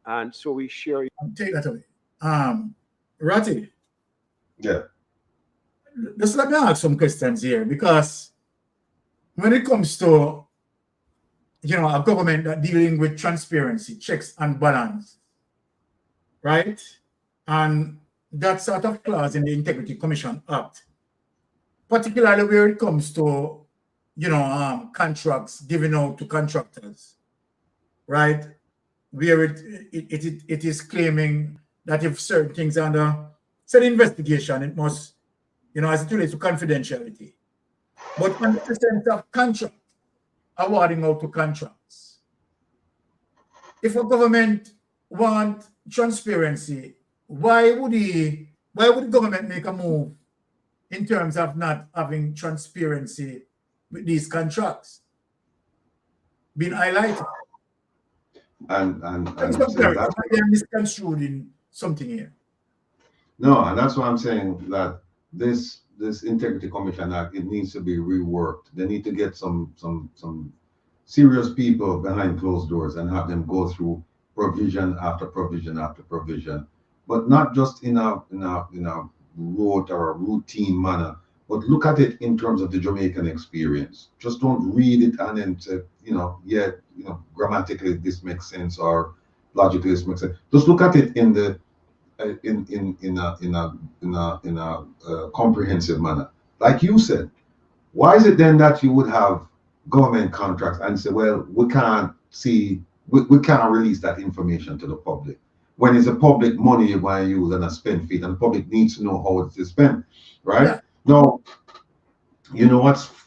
And so we share. Take that away. Ratty. Yeah. Just let me ask some questions here, because when it comes to a government that dealing with transparency, checks and balance, right? And that sort of clause in the Integrity Commission Act, particularly where it comes to, contracts given out to contractors, right? Where it is claiming that if certain things are under said investigation, it must, as it relates to confidentiality. But in the sense of contract, awarding out to contracts. If a government want transparency, why would the government make a move in terms of not having transparency with these contracts being highlighted? And they're misconstrued in something here. No, and that's why I'm saying that this Integrity Commission Act, it needs to be reworked. They need to get some serious people behind closed doors and have them go through provision after provision after provision, but not just in a rote or a routine manner, but look at it in terms of the Jamaican experience. Just don't read it and then say, grammatically this makes sense or logically this makes sense. Just look at it in the in a comprehensive manner. Like you said, why is it then that you would have government contracts and say, well, we can't release that information to the public when it's a public money you're going to use and a spend feed, and the public needs to know how it's spent, right? Yeah. Now,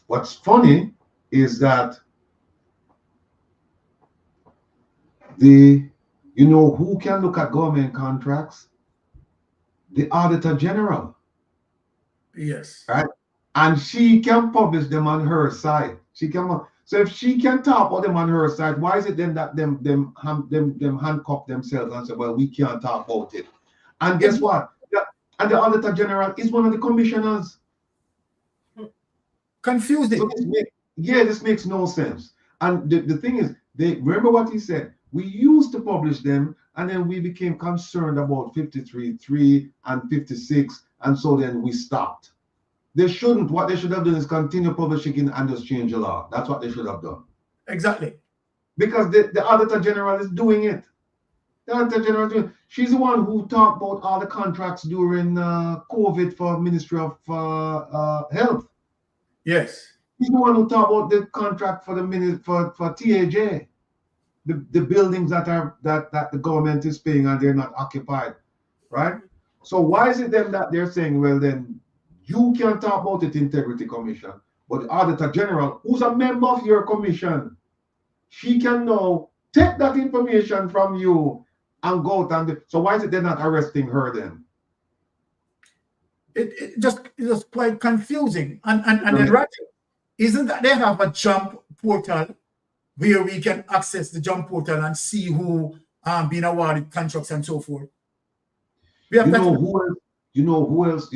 what's funny is that who can look at government contracts? The Auditor General. Yes. Right? And she can publish them on her site. So if she can talk about them on her site, why is it then that them handcuff themselves and say, well, we can't talk about it? And guess what? And the Auditor General is one of the commissioners. Confusing. So this makes no sense. And the thing is, remember what he said. We used to publish them, and then we became concerned about 53.3 and 56, and so then we stopped. They shouldn't. What they should have done is continue publishing and just change the law. That's what they should have done. Exactly. Because the Auditor General is doing it. The Auditor General, she's the one who talked about all the contracts during COVID for Ministry of Health. Yes. She's the one who talked about the contract for for TAJ. The buildings that the government is paying and they're not occupied, right? So why is it then that they're saying, well, then you can talk about it, Integrity Commission, but the Auditor General, who's a member of your commission, she can now take that information from you and go out and so why is it they're not arresting her then? It just quite confusing. And then right, isn't that they have a jump portal where we can access the jump portal and see who been awarded contracts and so forth? We have who else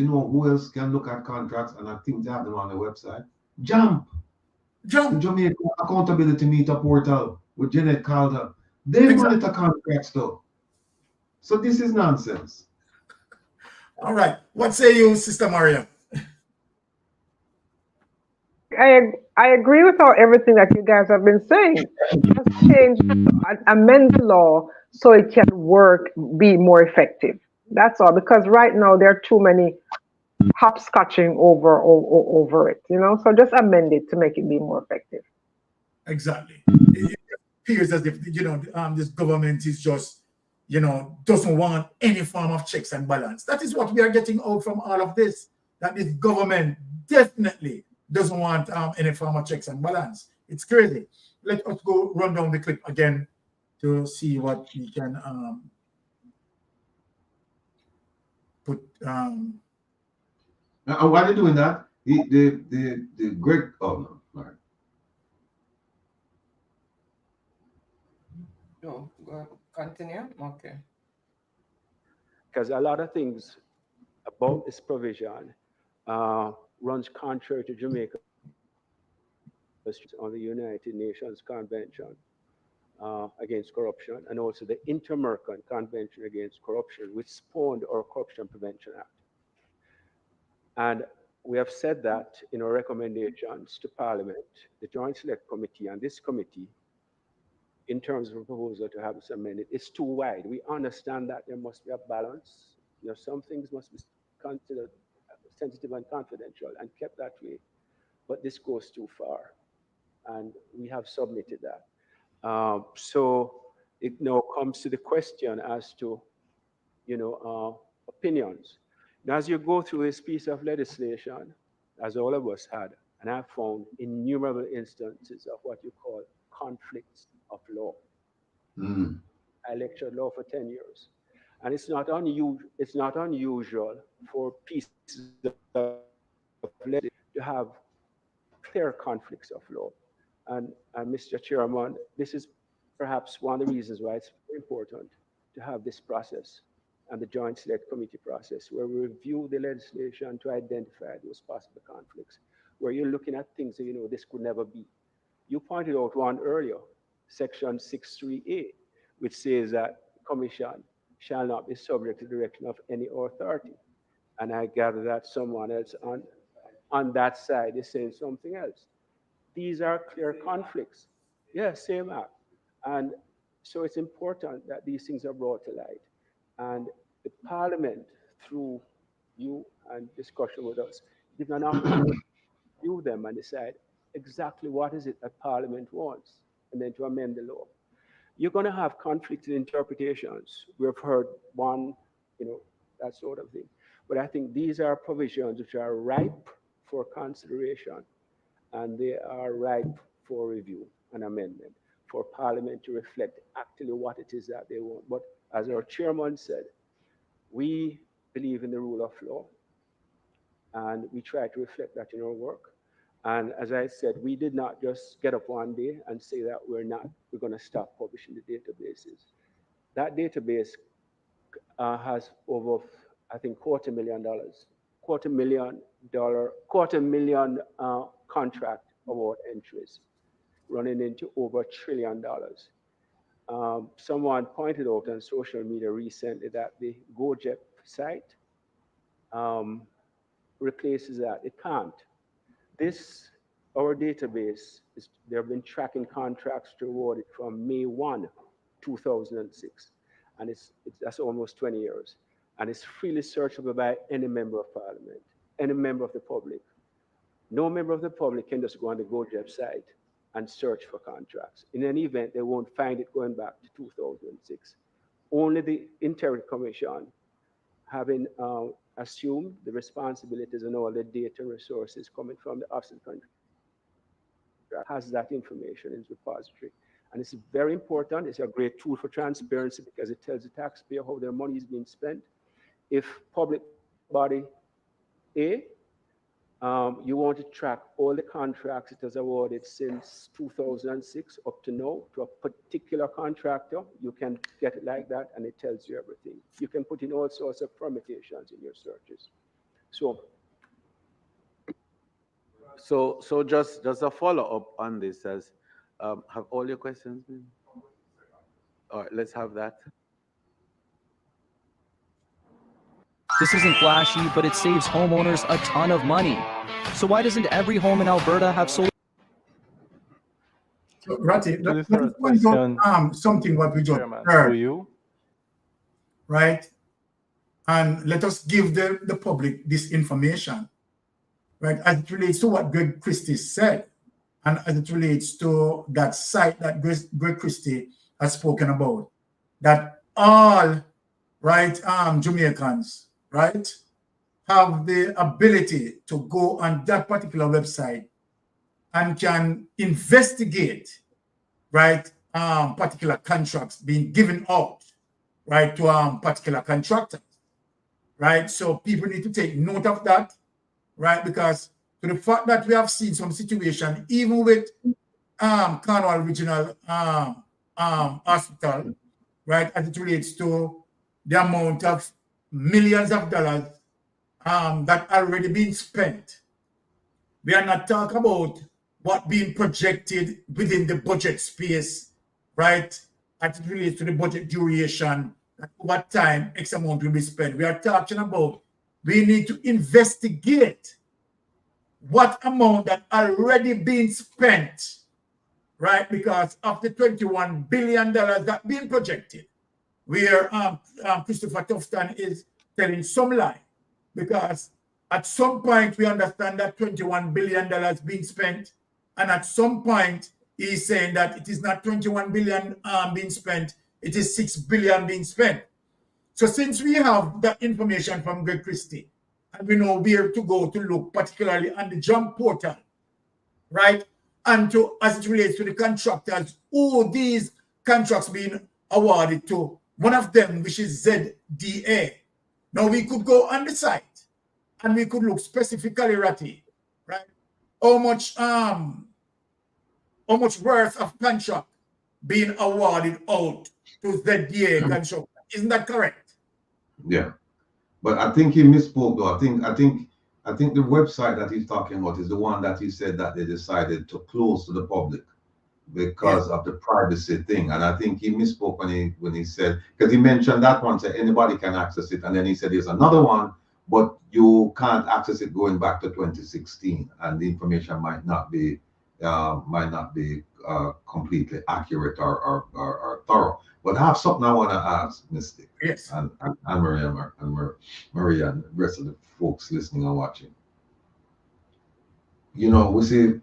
can look at contracts, and I think they have them on the website. Jump. The Jamaica Accountability Meter portal with Jeanette Calder. They monitor contracts though. So this is nonsense. All right. What say you, Sister Maria? I agree with everything that you guys have been saying. Just change, amend the law so it can work, be more effective. That's all. Because right now there are too many hopscotching over it. So just amend it to make it be more effective. Exactly. It appears as if this government is just doesn't want any form of checks and balance. That is what we are getting out from all of this. That this government definitely doesn't want any form of checks and balance. It's crazy. Let us go run down the clip again to see what we can put. And why are they doing that? The Greg. Oh no, all right. No, continue. Okay. Because a lot of things about this provision runs contrary to Jamaica on the United Nations Convention against Corruption, and also the Inter-American Convention Against Corruption, which spawned our Corruption Prevention Act. And we have said that in our recommendations to Parliament, the Joint Select Committee and this committee, in terms of a proposal to have this amended, it's too wide. We understand that there must be a balance. Some things must be considered sensitive and confidential and kept that way. But this goes too far, and we have submitted that. So it now comes to the question as to, opinions. Now, as you go through this piece of legislation, as all of us had, and I've found innumerable instances of what you call conflicts of law. I lectured law for 10 years. And it's not unusual for pieces of legislation to have clear conflicts of law. And Mr. Chairman, this is perhaps one of the reasons why it's very important to have this process and the Joint Select Committee process, where we review the legislation to identify those possible conflicts, where you're looking at things that this could never be. You pointed out one earlier, Section 6.3a, which says that the Commission shall not be subject to the direction of any authority. And I gather that someone else on that side is saying something else. These are clear conflicts. Yes, same act. And so it's important that these things are brought to light. And the Parliament, through you and discussion with us, give an opportunity to view them and decide exactly what is it that Parliament wants, and then to amend the law. You're going to have conflicting interpretations. We've heard one, that sort of thing. But I think these are provisions which are ripe for consideration, and they are ripe for review and amendment, for Parliament to reflect actually what it is that they want. But as our chairman said, we believe in the rule of law, and we try to reflect that in our work. And as I said, we did not just get up one day and say that we're going to stop publishing the databases. That database has over, I think, $250,000 contract award entries, running into over $1 trillion. Someone pointed out on social media recently that the GoJep site replaces that. It can't. Our database, they have been tracking contracts to award it from May 1, 2006. And that's almost 20 years. And it's freely searchable by any member of Parliament, any member of the public. No member of the public can just go on the GoJep site and search for contracts. In any event, they won't find it going back to 2006. Only the Integrity Commission, having assumed the responsibilities and all the data and resources coming from the Office of the Country, has that information in its repository. And it's very important. It's a great tool for transparency because it tells the taxpayer how their money is being spent. If public body A, you want to track all the contracts it has awarded since 2006 up to now to a particular contractor, you can get it like that, and it tells you everything. You can put in all sorts of permutations in your searches. So just a follow-up on this, as have all your questions been? All right, let's have that. This isn't flashy, but it saves homeowners a ton of money. So why doesn't every home in Alberta have solar? So, Ratty, To the let's third point question, out something what we just Chairman, through heard, you. right? And let us give the public this information, right? As it relates to what Greg Christie said, and as it relates to that site that Greg Christie has spoken about, that all, right, Jamaicans, right, have the ability to go on that particular website and can investigate, right, particular contracts being given out, right, to particular contractors, right? So people need to take note of that, right? Because to the fact that we have seen some situation, even with Cornwall Regional Hospital, right, as it relates to the amount of millions of dollars that already been spent. We are not talking about what being projected within the budget space, right? As it relates to the budget duration, what time X amount will be spent. We are talking about we need to investigate what amount that already been spent, right? Because of the $21 billion that being projected, where Christopher Tufton is telling some lie, because at some point we understand that $21 billion being spent, and at some point he's saying that it is not 21 billion being spent, it is 6 billion being spent. So since we have that information from Greg Christie, and we know where to go to look, particularly on the JAM portal, right? And to, as it relates to the contractors, who these contracts being awarded to, one of them, which is ZDA. Now we could go on the site and we could look specifically, Ratty, right? How much worth of contract being awarded out to ZDA contract. Isn't that correct? Yeah. But I think he misspoke though. I think the website that he's talking about is the one that he said that they decided to close to the public because of the privacy thing. And I think he misspoke when he said, because he mentioned that one, said anybody can access it, and then he said there's another one, but you can't access it going back to 2016, and the information might not be completely accurate or thorough. But I have something I want to ask Mystic, yes, and Maria and the rest of the folks listening and watching. You know, we see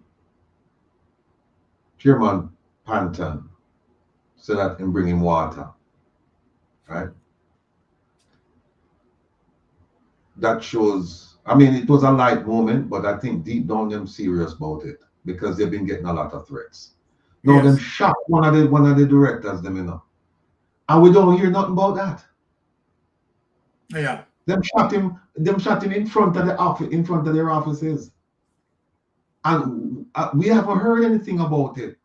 Chairman Panton said that in bringing water, right? That shows, I mean, it was a light moment, but I think deep down them serious about it because they've been getting a lot of threats. Now them shot one of the directors, them, you know. And we don't hear nothing about that. Yeah. Them shot him in front of the office, in front of their offices. And we haven't heard anything about it.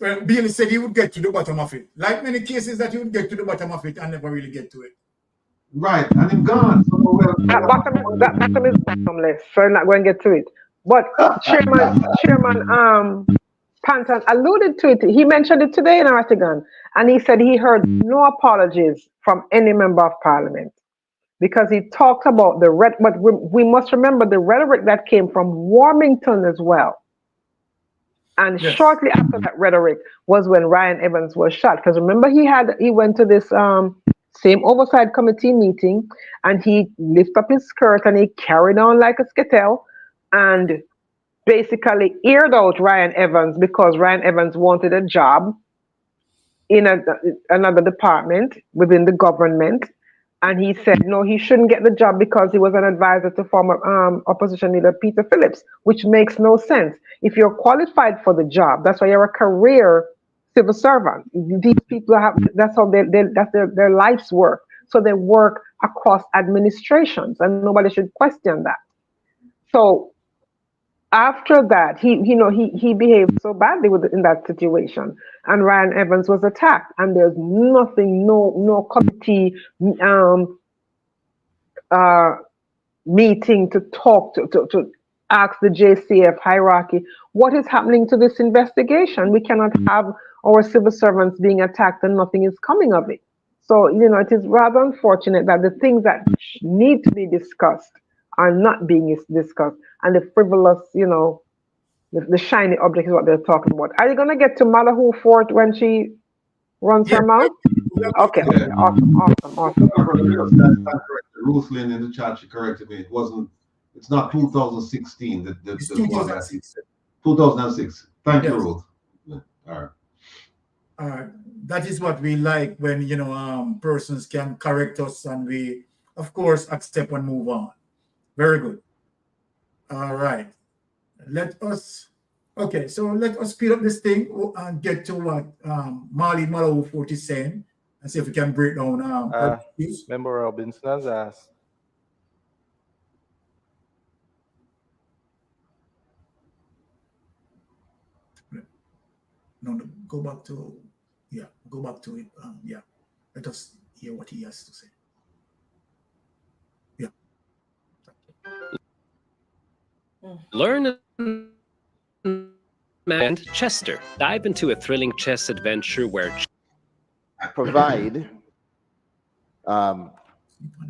Well, Billy said he would get to the bottom of it. Like many cases that he would get to the bottom of it and never really get to it. Right, and him gone. That bottom is bottomless, so I'm not going to get to it. But Chairman Panton alluded to it. He mentioned it today in Artigan, and he said he heard no apologies from any member of parliament because he talked about the but we must remember the rhetoric that came from Warmington as well. And shortly after that rhetoric was when Ryan Evans was shot. Because remember, he went to this same oversight committee meeting, and he lifted up his skirt and he carried on like a skittle and basically aired out Ryan Evans because Ryan Evans wanted a job in another department within the government. And he said, no, he shouldn't get the job because he was an advisor to former opposition leader Peter Phillips, which makes no sense. If you're qualified for the job, that's why you're a career civil servant. These people that's how their life's work. So they work across administrations, and nobody should question that. So after that, he behaved so badly in that situation, and Ryan Evans was attacked, and there's nothing, no committee meeting to talk to ask the JCF hierarchy what is happening to this investigation. We cannot have our civil servants being attacked and nothing is coming of it. So it is rather unfortunate that the things that need to be discussed are not being discussed, and the frivolous, you know, the shiny object is what they're talking about. Are you gonna get to Malahoo Fort when she runs her mouth? Okay, okay, awesome. Ruth Lynn in the chat, she corrected me. It's not 2016. It's The one that 2006. 2006. Thank you, Yes. Ruth. All right. That is what we like when, you know, persons can correct us and we, of course, accept and move on. Very good. All right. Okay, so let us speed up this thing and get to what Malo 40 is saying and see if we can break down her views. Member Robinson has asked. No, go back to it. Let us hear what he has to say. Yeah. Learn and Chester. Dive into a thrilling chess adventure where provide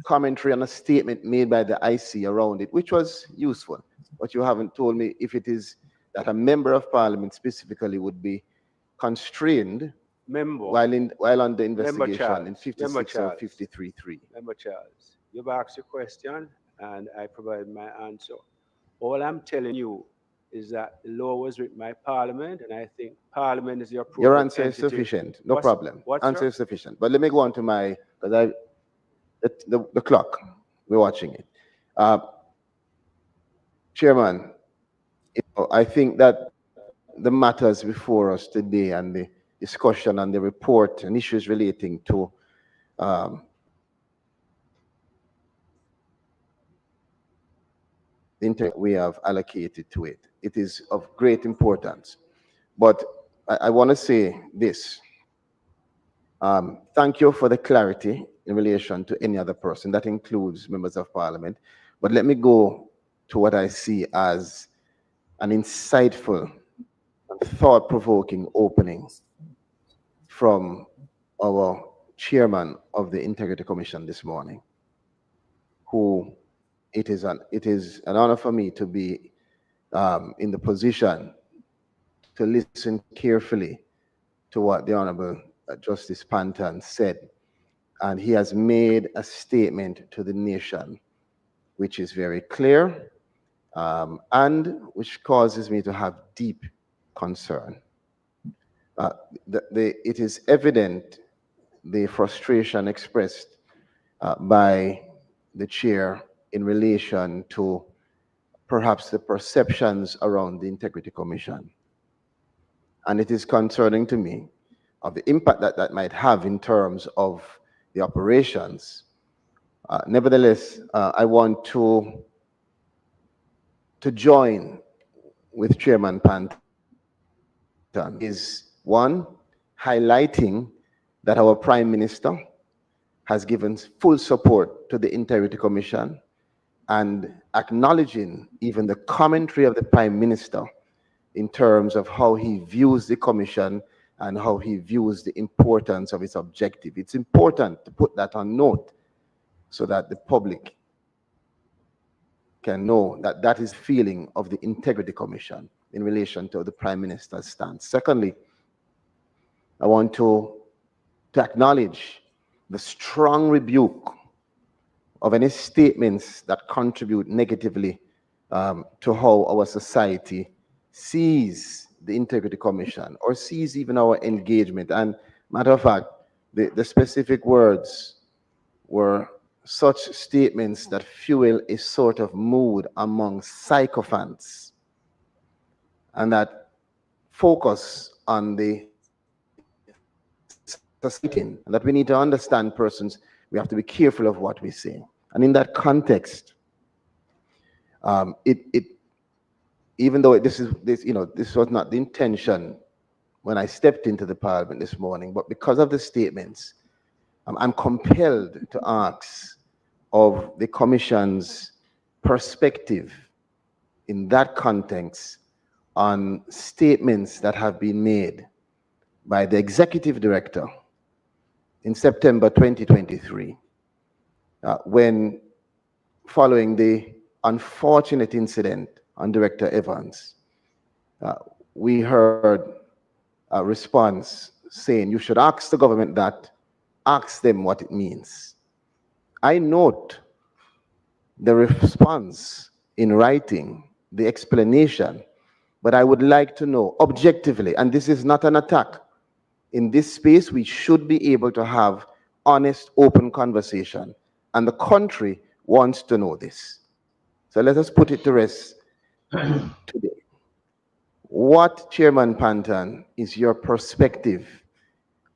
commentary on a statement made by the IC around it, which was useful. But you haven't told me if it is that a member of parliament specifically would be constrained while on the investigation in 56 or 53.3. Member Charles, you've asked a question and I provided my answer. All I'm telling you is that the law was written by Parliament, and I think Parliament is the appropriate Your answer is entity. sufficient. No problem. Answer is sufficient. But let me go on to my, because the clock, we're watching it. Chairman, I think that the matters before us today and the discussion and the report and issues relating to the intent we have allocated to it. It is of great importance. But I want to say this. Thank you for the clarity in relation to any other person. That includes members of parliament. But let me go to what I see as an insightful and thought-provoking opening from our chairman of the Integrity Commission this morning, who it is an honor for me to be in the position to listen carefully to what the Honorable Justice Panton said. And he has made a statement to the nation, which is very clear and which causes me to have deep concern. It is evident the frustration expressed by the chair in relation to perhaps the perceptions around the Integrity Commission. And it is concerning to me of the impact that might have in terms of the operations. Nevertheless, I want to join with Chairman Panton is one, highlighting that our Prime Minister has given full support to the Integrity Commission and acknowledging even the commentary of the Prime Minister in terms of how he views the Commission and how he views the importance of its objective. It's important to put that on note so that the public can know that that is feeling of the Integrity Commission in relation to the Prime Minister's stance. Secondly, I want to acknowledge the strong rebuke of any statements that contribute negatively to how our society sees the Integrity Commission or sees even our engagement. And matter of fact, the specific words were such statements that fuel a sort of mood among sycophants and that focus on the society, and that we need to understand persons, we have to be careful of what we say. And in that context, even though this was not the intention when I stepped into the parliament this morning, but because of the statements, I'm compelled to ask of the Commission's perspective in that context on statements that have been made by the Executive Director in September 2023, when following the unfortunate incident on Director Evans, we heard a response saying you should ask the government that, ask them what it means. I note the response in writing, the explanation, but I would like to know objectively, and this is not an attack. In this space, we should be able to have honest, open conversation, and the country wants to know this. So let us put it to rest today. What, Chairman Panton, is your perspective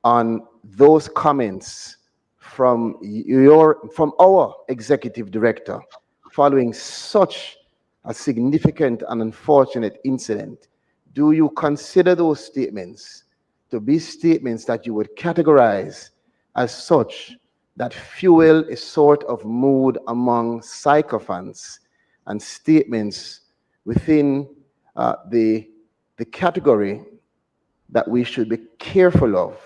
on those comments from our executive director following such a significant and unfortunate incident? Do you consider those statements to be statements that you would categorize as such that fuel a sort of mood among sycophants, and statements within the category that we should be careful of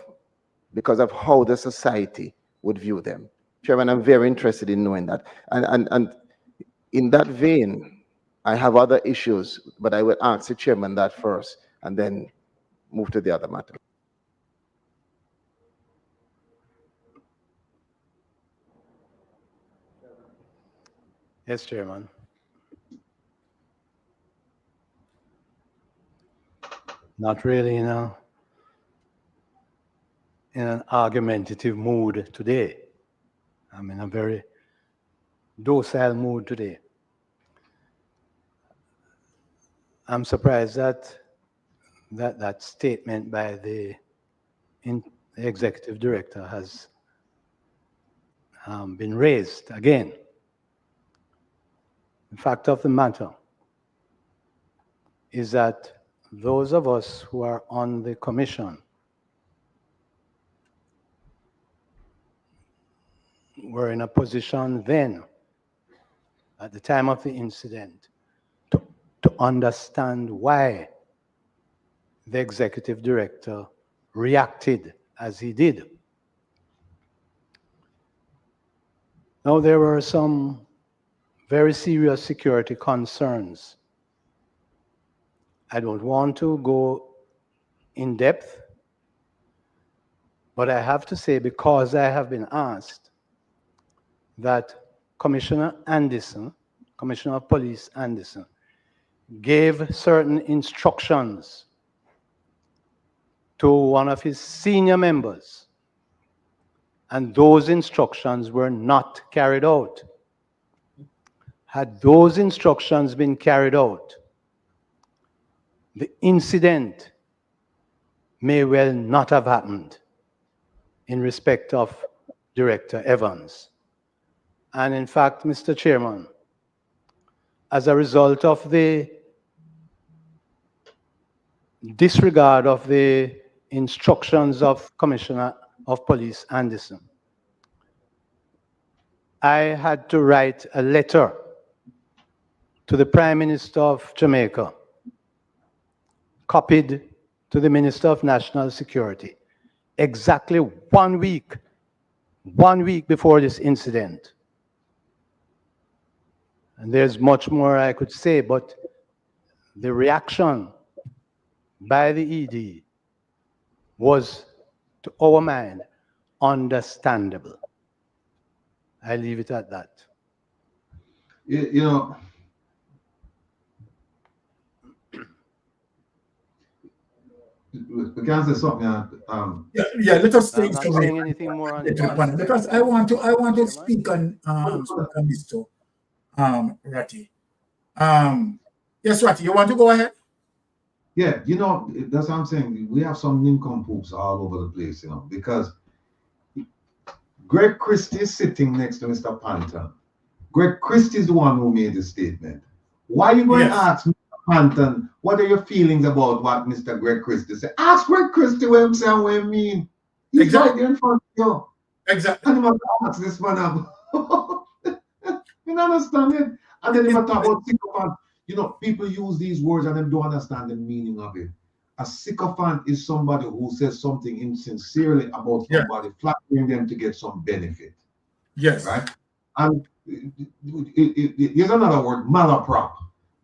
because of how the society would view them? Chairman, I'm very interested in knowing that. And in that vein, I have other issues, but I will ask the chairman that first and then move to the other matter. Yes, Chairman. Not really in an argumentative mood today. I'm in a very docile mood today. I'm surprised that that statement by the executive director has been raised again. The fact of the matter is that those of us who are on the commission were in a position then, at the time of the incident, to understand why the executive director reacted as he did. Now, there were some very serious security concerns. I don't want to go in depth, but I have to say, because I have been asked, that Commissioner Anderson, Commissioner of Police Anderson, gave certain instructions to one of his senior members, and those instructions were not carried out. Had those instructions been carried out, the incident may well not have happened in respect of Director Evans. And in fact, Mr. Chairman, as a result of the disregard of the instructions of Commissioner of Police Anderson, I had to write a letter to the Prime Minister of Jamaica, copied to the Minister of National Security, exactly 1 week before this incident. And there's much more I could say, but the reaction by the ED was, to our mind, understandable. I leave it at that. You know, we can say something. Yeah, let us take I'm not saying anything more on this. because I want to speak on Mr. Ratty. Yes, Ratty, you want to go ahead? Yeah, you know, that's what I'm saying. We have some nincompoops all over the place, you know, because Greg Christie is sitting next to Mr. Panton. Greg Christie is the one who made the statement. Why are you going to ask Mr. Panton, what are your feelings about what Mr. Greg Christie said? Ask Greg Christie what I'm saying, what I mean. He's exactly right there in front of you. Exactly. And I'm ask this man up. You understand it? And then if I talk about sycophant, you know, people use these words and they don't understand the meaning of it. A sycophant is somebody who says something insincerely about somebody, flattering them to get some benefit. Yes. Right? And Here's another word, malaprop.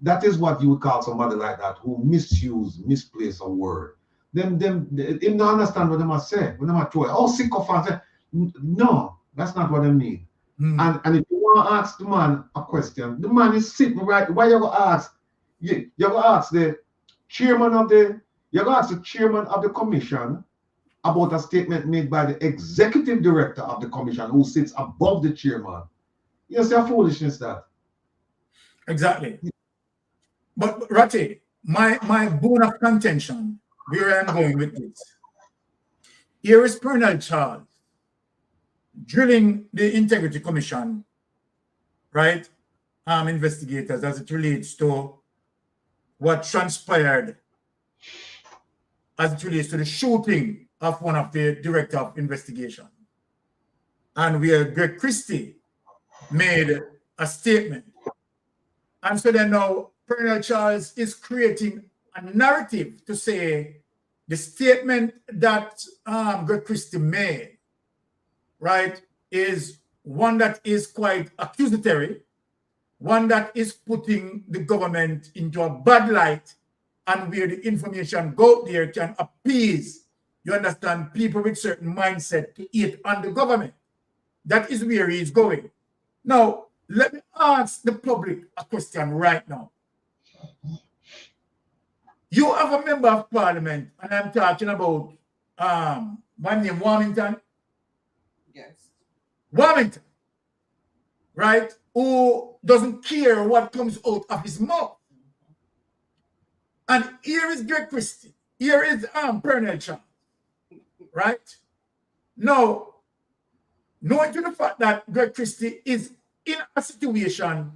That is what you would call somebody like that who misplace a word. Them don't understand what they must say. When they must throw it, oh, sycophants. No, that's not what they mean. And if you want to ask the man a question, the man is sitting right. Why you go ask? You go ask the chairman of the commission about a statement made by the executive director of the commission who sits above the chairman. You see how foolishness that. Exactly. But Ratty, my bone of contention, where I'm going with this. Here is Colonel Charles drilling the Integrity Commission, right? Investigators as it relates to what transpired as it relates to the shooting of one of the director of investigation. And where Greg Christie made a statement. And so then now Colonel Charles is creating a narrative to say the statement that Greg Christie made, right, is one that is quite accusatory, one that is putting the government into a bad light, and where the information go there can appease, you understand, people with certain mindset to eat on the government. That is where he is going. Now, let me ask the public a question right now. You have a member of parliament, and I'm talking about one named Warmington. Yes. Warmington, right? Who doesn't care what comes out of his mouth. And here is Greg Christie. Here is Colonel Charles, right? Now, knowing to the fact that Greg Christie is in a situation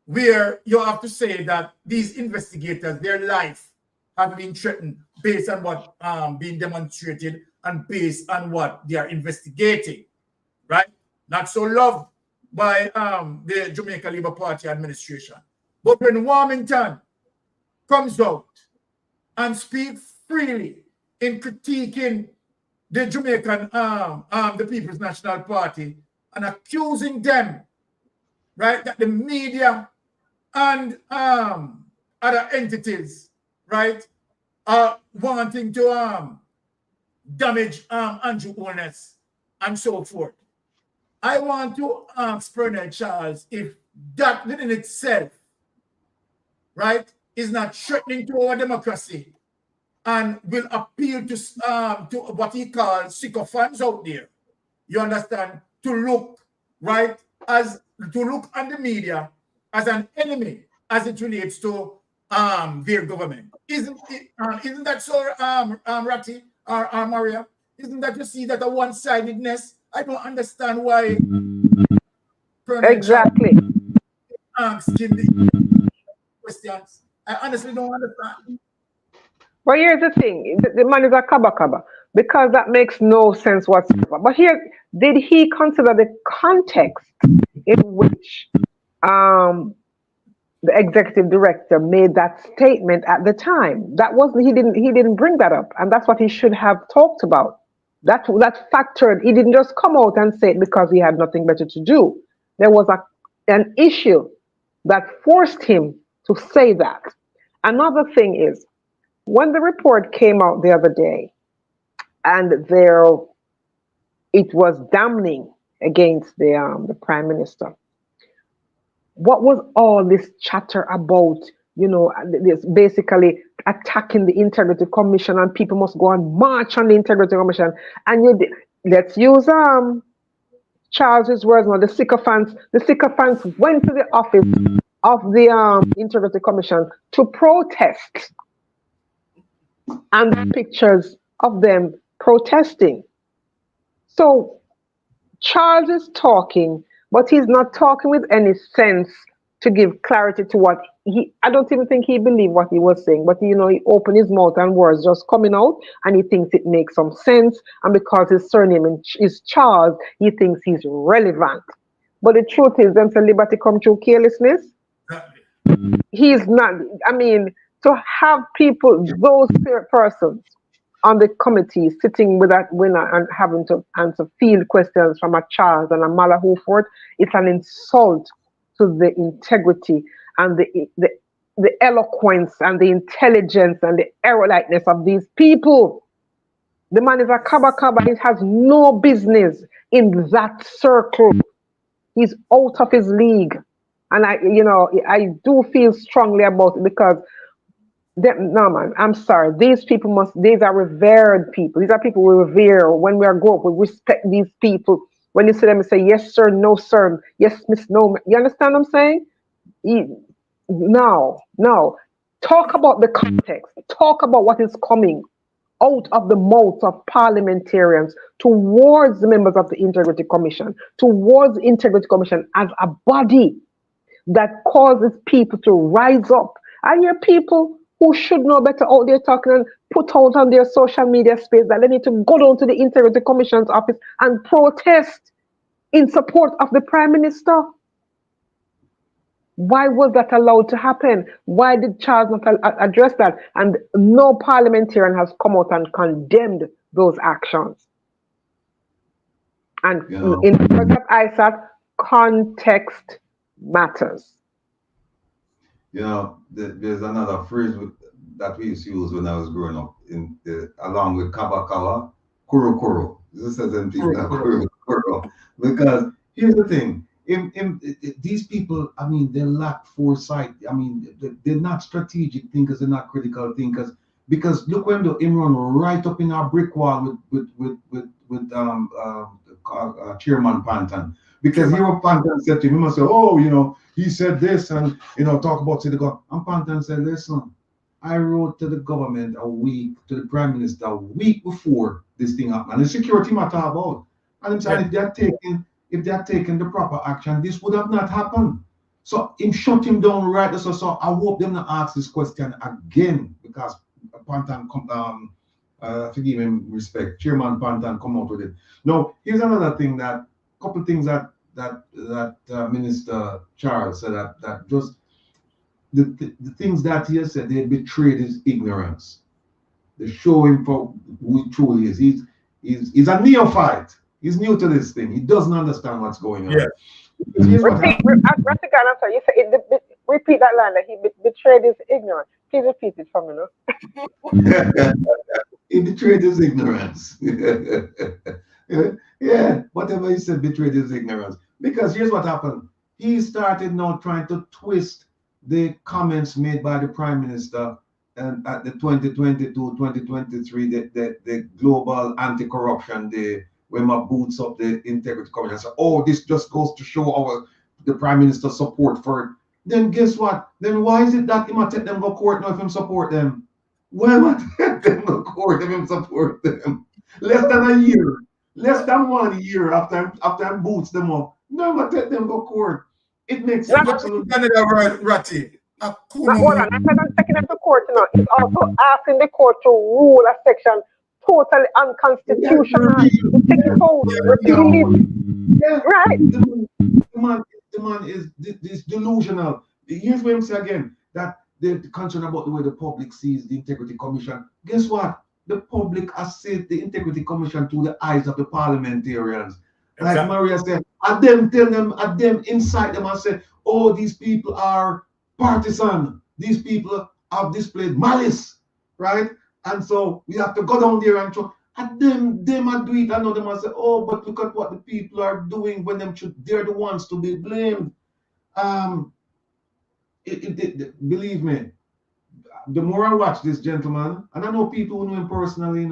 where you have to say that these investigators, their life have been threatened based on what being demonstrated and based on what they are investigating, right? Not so loved by the Jamaica Labour Party administration. But when Warmington comes out and speaks freely in critiquing the Jamaican, the People's National Party, and accusing them, right, that the media and other entities, right, are wanting to damage Andrew Holness and so forth. I want to ask Colonel Charles if that within itself, right, is not threatening to our democracy and will appeal to what he calls sycophants out there. You understand? To look, right, to look on the media as an enemy as it relates to their government. Isn't that so, Ratty or Maria? Isn't that you see that a one-sidedness? I don't understand why. Exactly. Asking the questions. I honestly don't understand. Well, here's the thing. The man is a kaba because that makes no sense whatsoever. But here, did he consider the context in which the executive director made that statement at the time? That wasn't, he didn't bring that up, and that's what he should have talked about. That factored. He didn't just come out and say it because he had nothing better to do. There was an issue that forced him to say that. Another thing is, when the report came out the other day, and it was damning against the Prime Minister, what was all this chatter about? You know, this basically attacking the Integrity Commission, and people must go and march on the Integrity Commission. And let's use Charles's words now. The sycophants went to the office of the Integrity Commission to protest, and the pictures of them protesting. So Charles is talking, but he's not talking with any sense to give clarity to what I don't even think he believed what he was saying, but he opened his mouth and words just coming out, and he thinks it makes some sense, and because his surname is Charles, he thinks he's relevant. But the truth is, them say liberty come through carelessness. He's not, I mean, to have people, those persons on the committee, sitting with that winner and having to answer field questions from a Charles and a Mala Huford, it's an insult to the integrity and the eloquence and the intelligence and the eruditeness of these people. The man is a kaba. He has no business in that circle. He's out of his league. And I do feel strongly about it because no man, I'm sorry. These are revered people. These are people we revere. When we are grown up, we respect these people. When you see them, you say, yes, sir, no, sir. Yes, miss, no. You understand what I'm saying? No. Talk about the context. Talk about what is coming out of the mouths of parliamentarians towards the members of the Integrity Commission, towards the Integrity Commission as a body that causes people to rise up. I hear people who should know better out there talking and put out on their social media space that they need to go down to the Integrity Commission's office and protest in support of the Prime Minister. Why was that allowed to happen? Why did Charles not address that? And no parliamentarian has come out and condemned those actions. And in the words of ISAC, context matters. There's another phrase that we used to use when I was growing up, along with kaba kawa, kuro kuro. This is in kuro kuro. Because here's the thing. These people, I mean, they lack foresight. I mean, they're not strategic thinkers, they're not critical thinkers. Because look when him run right up in our brick wall with Chairman Panton. Because here Panton said to him, he must say, he said this and talk about the government. And Panton said, listen, I wrote to the government to the Prime Minister a week before this thing happened. And the security matter about. And I'm saying if they had taken the proper action, this would have not happened. So him shut him down right. So I hope them not ask this question again, because Panton forgive him respect, Chairman Panton come out with it. Now, here's another thing couple things that Minister Charles said that just the things that he has said, they betrayed his ignorance. They show him for who he truly is. He's a neophyte. He's new to this thing. He doesn't understand what's going on. Yeah. Repeat that line that he betrayed his ignorance. Please repeat it for me, no? He betrayed his ignorance. Yeah, whatever he said, betrayed his ignorance. Because here's what happened. He started now trying to twist the comments made by the Prime Minister and at the 2022-2023, the Global Anti-Corruption Day, when my boots up the Integrity Commission. So, this just goes to show the Prime Minister's support for it. Then guess what? Then why is it that he might take them to court now if him support them? Why might take them to court if him support them? Less than 1 year after I boots them up. Never take them to court. It makes absolute Canada Ratty. Hold on, I'm not taking them to court, It's also asking the court to rule a section totally unconstitutional. Right. The man is delusional. Here's what I'm saying again, that they're concerned about the way the public sees the Integrity Commission. Guess what? The public has seen the Integrity Commission through the eyes of the parliamentarians. Exactly. Like Maria said, at them inside them and say, these people are partisan. These people have displayed malice, right? And so we have to go down there and try. And them are do it. I know them and say, but look at what the people are doing when they're the ones to be blamed. Believe me, the more I watch this gentleman, and I know people who know him personally,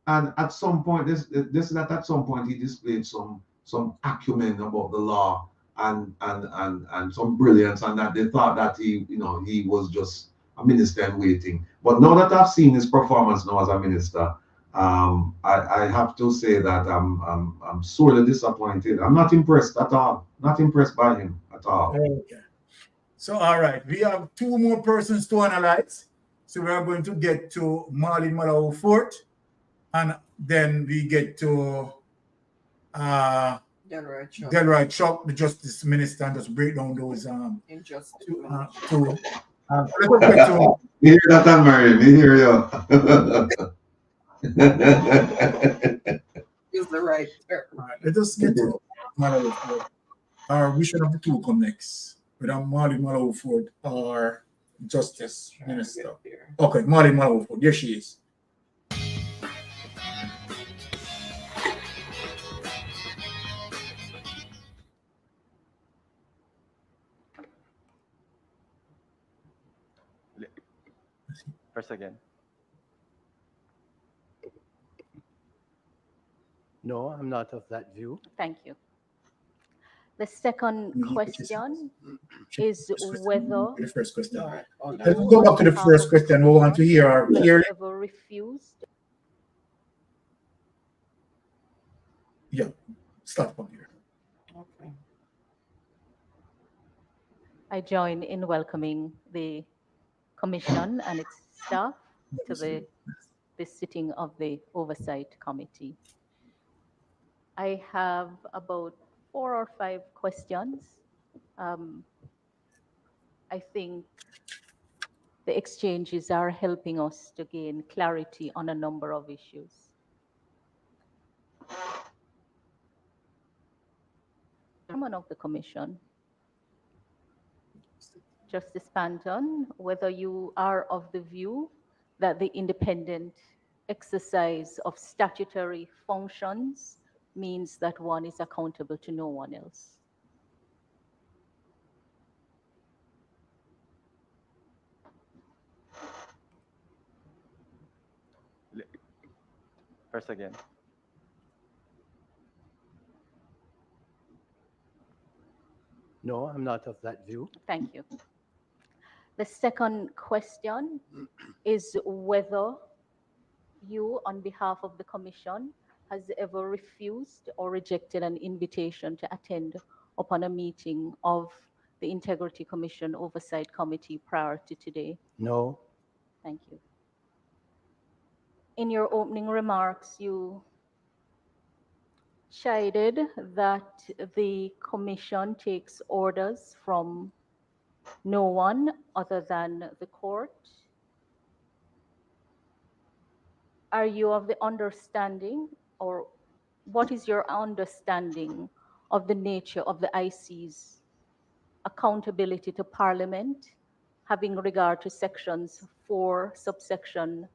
and at some point, at some point he displayed some acumen about the law and some brilliance, and that they thought that he was just a minister in waiting. But now that I've seen his performance now as a minister, I have to say that I'm sorely disappointed. I'm not impressed at all. Not impressed by him at all. Okay. So, all right, we have two more persons to analyze. So we are going to get to Marlene Malawi Fort, and then we get to Delroy Chuck, the Justice Minister, and just break down those injustice. You hear that, Anne-Marie? Me hear you. Use the right term. All right, let us get to Malawford. We should have the two come next. Whether Molly Malawford or Justice Minister. Okay, Molly Malawford. There she is. Press again. No, I'm not of that view. Thank you. The second question is whether The first question. you, Let's go back to the on first behalf of question. We want to hear has clearly. ever refused. Yeah, start from here. Okay. I join in welcoming the Commission and its staff to this sitting of the Oversight Committee. I have about 4 or 5 questions. I think the exchanges are helping us to gain clarity on a number of issues. Chairman of the Commission, Justice Panton, whether you are of the view that the independent exercise of statutory functions means that one is accountable to no one else. Press again. No, I'm not of that view. Thank you. The second question is whether you, on behalf of the Commission, has ever refused or rejected an invitation to attend upon a meeting of the Integrity Commission Oversight Committee prior to today. No. Thank you. In your opening remarks, you chided that the Commission takes orders from no one other than the court. Are you of the understanding, or what is your understanding of the nature of the IC's accountability to Parliament, having regard to sections 4, section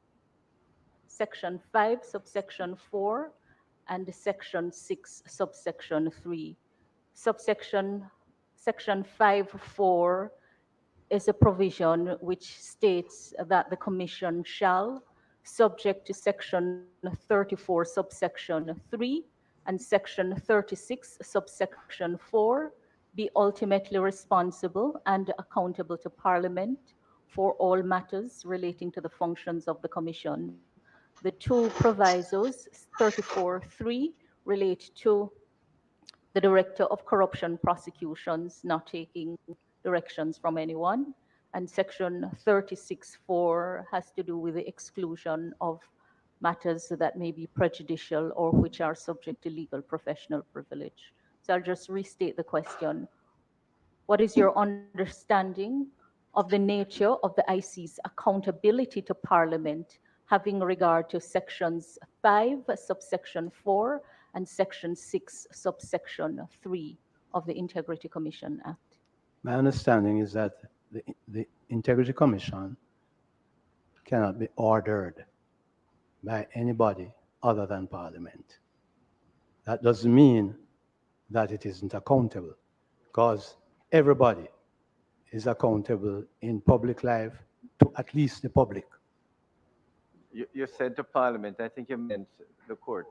5, subsection 4, and section 6, subsection 3. Section 5.4 is a provision which states that the Commission shall, subject to section 34, subsection 3, and section 36, subsection 4, be ultimately responsible and accountable to Parliament for all matters relating to the functions of the Commission. The two provisos, 34.3, relate to the Director of Corruption Prosecutions not taking directions from anyone, and section 36.4 has to do with the exclusion of matters that may be prejudicial or which are subject to legal professional privilege. So I'll just restate the question. What is your understanding of the nature of the IC's accountability to Parliament, having regard to sections 5, subsection 4, and section 6, subsection 3 of the Integrity Commission Act? My understanding is that the Integrity Commission cannot be ordered by anybody other than Parliament. That doesn't mean that it isn't accountable, because everybody is accountable in public life to at least the public. You said to Parliament, I think you meant the court.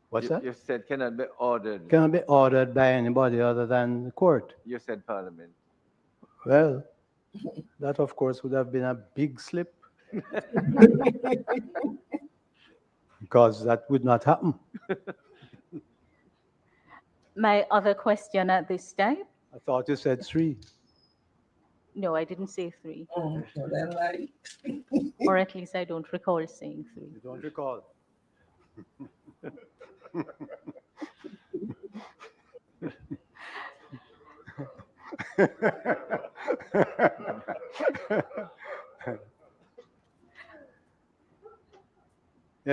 What's that? You said cannot be ordered. Cannot be ordered by anybody other than the court. You said Parliament. Well, that of course would have been a big slip. Because that would not happen. My other question at this time? I thought you said 3. No, I didn't say 3. Oh, so then like... Or at least I don't recall saying 3. You don't recall?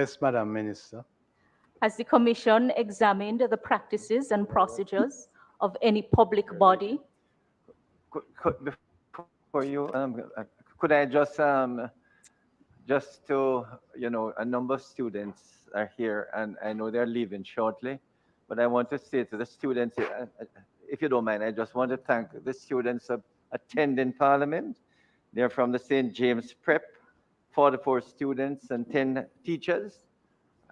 Yes, Madam Minister. Has the Commission examined the practices and procedures of any public body? Before you, could I just to, a number of students are here and I know they're leaving shortly, but I want to say to the students, if you don't mind, I just want to thank the students of attending Parliament. They're from the St. James Prep, 44 students and 10 teachers.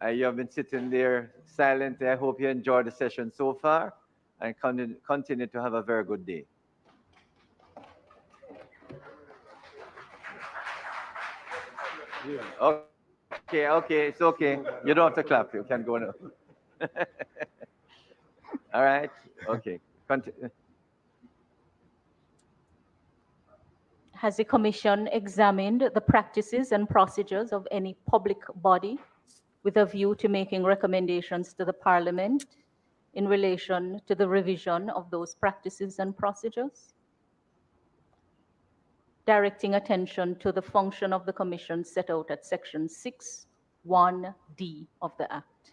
You have been sitting there silently. I hope you enjoyed the session so far and continue to have a very good day. Okay, it's okay. You don't have to clap. You can go now. All right, okay. Continue. Has the Commission examined the practices and procedures of any public body with a view to making recommendations to the Parliament in relation to the revision of those practices and procedures? Directing attention to the function of the Commission set out at Section 6(1)(d) of the Act.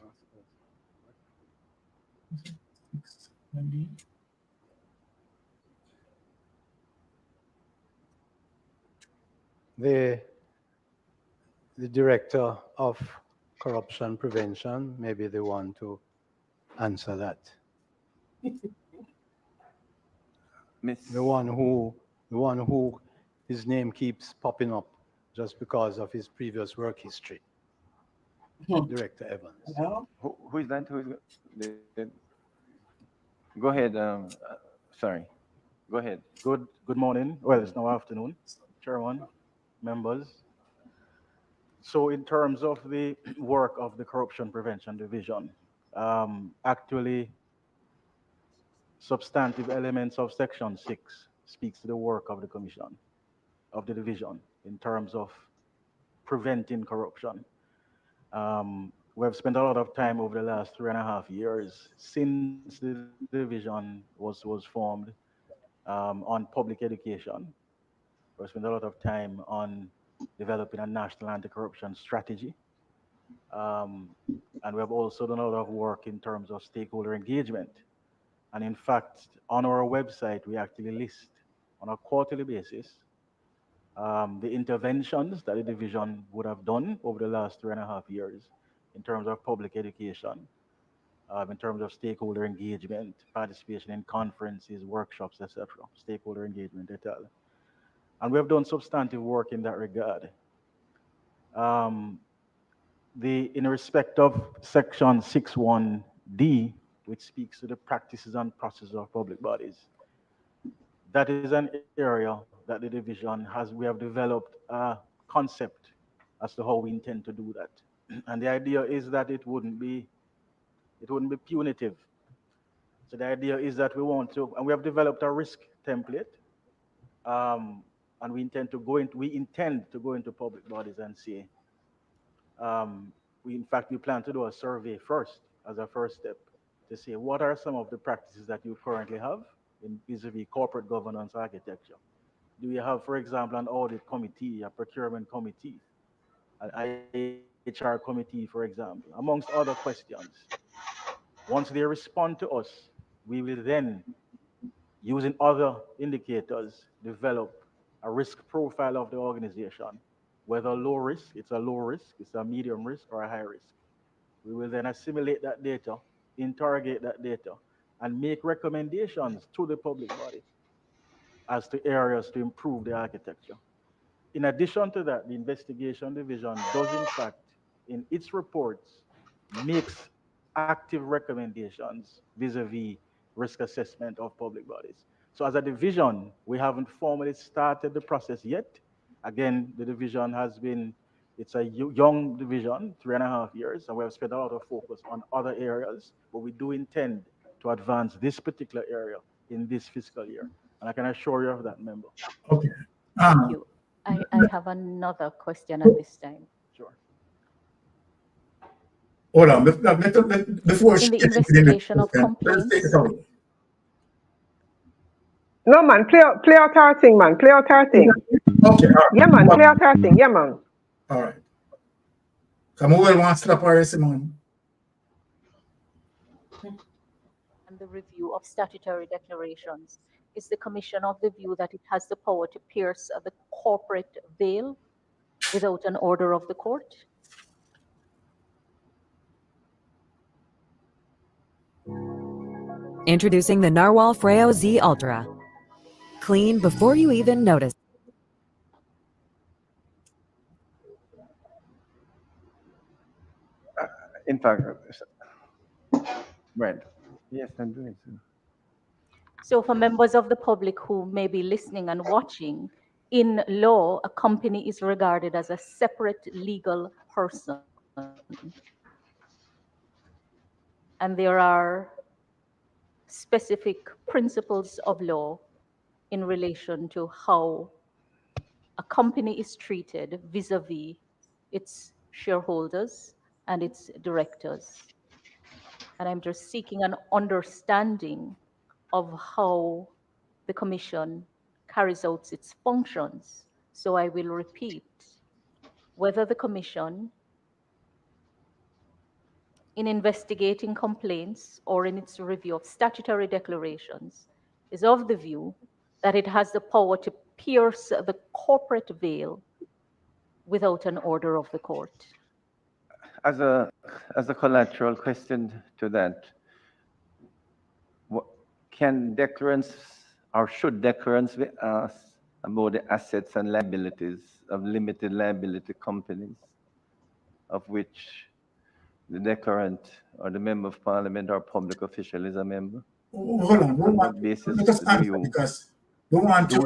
The Director of Corruption Prevention may be the one to answer that. The one who his name keeps popping up just because of his previous work history. Director Evans. Who is that? Go ahead. Sorry. Go ahead. Good morning. Well, it's now afternoon. Chairman, members. So in terms of the work of the Corruption Prevention Division, actually substantive elements of Section 6 speaks to the work of the Commission, of the division, in terms of preventing corruption. We have spent a lot of time over the last 3.5 years since the division was formed on public education. We've spent a lot of time on developing a national anti-corruption strategy. And we have also done a lot of work in terms of stakeholder engagement. And in fact, on our website, we actually list on a quarterly basis the interventions that the division would have done over the last 3.5 years in terms of public education, in terms of stakeholder engagement, participation in conferences, workshops, etc., stakeholder engagement, etc. And we have done substantive work in that regard. In respect of Section 6(1)(d), which speaks to the practices and processes of public bodies, that is an area that the division we have developed a concept as to how we intend to do that. And the idea is that it wouldn't be punitive. So the idea is that and we have developed a risk template, and we intend to go into public bodies and say, we plan to do a survey first as a first step to say what are some of the practices that you currently have in vis-a-vis corporate governance architecture. Do you have, for example, an audit committee, a procurement committee, an HR committee, for example, amongst other questions? Once they respond to us, we will then, using other indicators, develop a risk profile of the organization, whether low risk, it's a low risk, it's a medium risk, or a high risk. We will then assimilate that data, interrogate that data, and make recommendations to the public body as to areas to improve the architecture. In addition to that, the investigation division does in fact, in its reports, makes active recommendations vis-a-vis risk assessment of public bodies. So as a division, we haven't formally started the process yet. Again, the division it's a young division, 3.5 years, and we have spent a lot of focus on other areas, but we do intend to advance this particular area in this fiscal year. And I can assure you of that, member. Okay. Thank you. I have another question at this time. Sure. Hold on. Before in the investigation of complaints. No, man, play out our thing, man. Play out our thing. Okay. Yeah, man, play out our thing. Yeah, man. All right. Samuel wants to stop Simon. And the review of statutory declarations. Is the Commission of the view that it has the power to pierce the corporate veil without an order of the court? Introducing the Narwhal Freo Z Ultra. Clean before you even notice. In fact, right. Yes, I'm doing so. So for members of the public who may be listening and watching, in law, a company is regarded as a separate legal person. And there are specific principles of law in relation to how a company is treated vis-a-vis its shareholders and its directors. And I'm just seeking an understanding of how the Commission carries out its functions. So I will repeat, whether the Commission, in investigating complaints or in its review of statutory declarations, is of the view that it has the power to pierce the corporate veil without an order of the court. As a collateral question to that, can declarants or should declarants be asked about the assets and liabilities of limited liability companies, of which the declarant or the member of parliament or public official is a member? Hold on. What basis Let us answer do you because we don't want to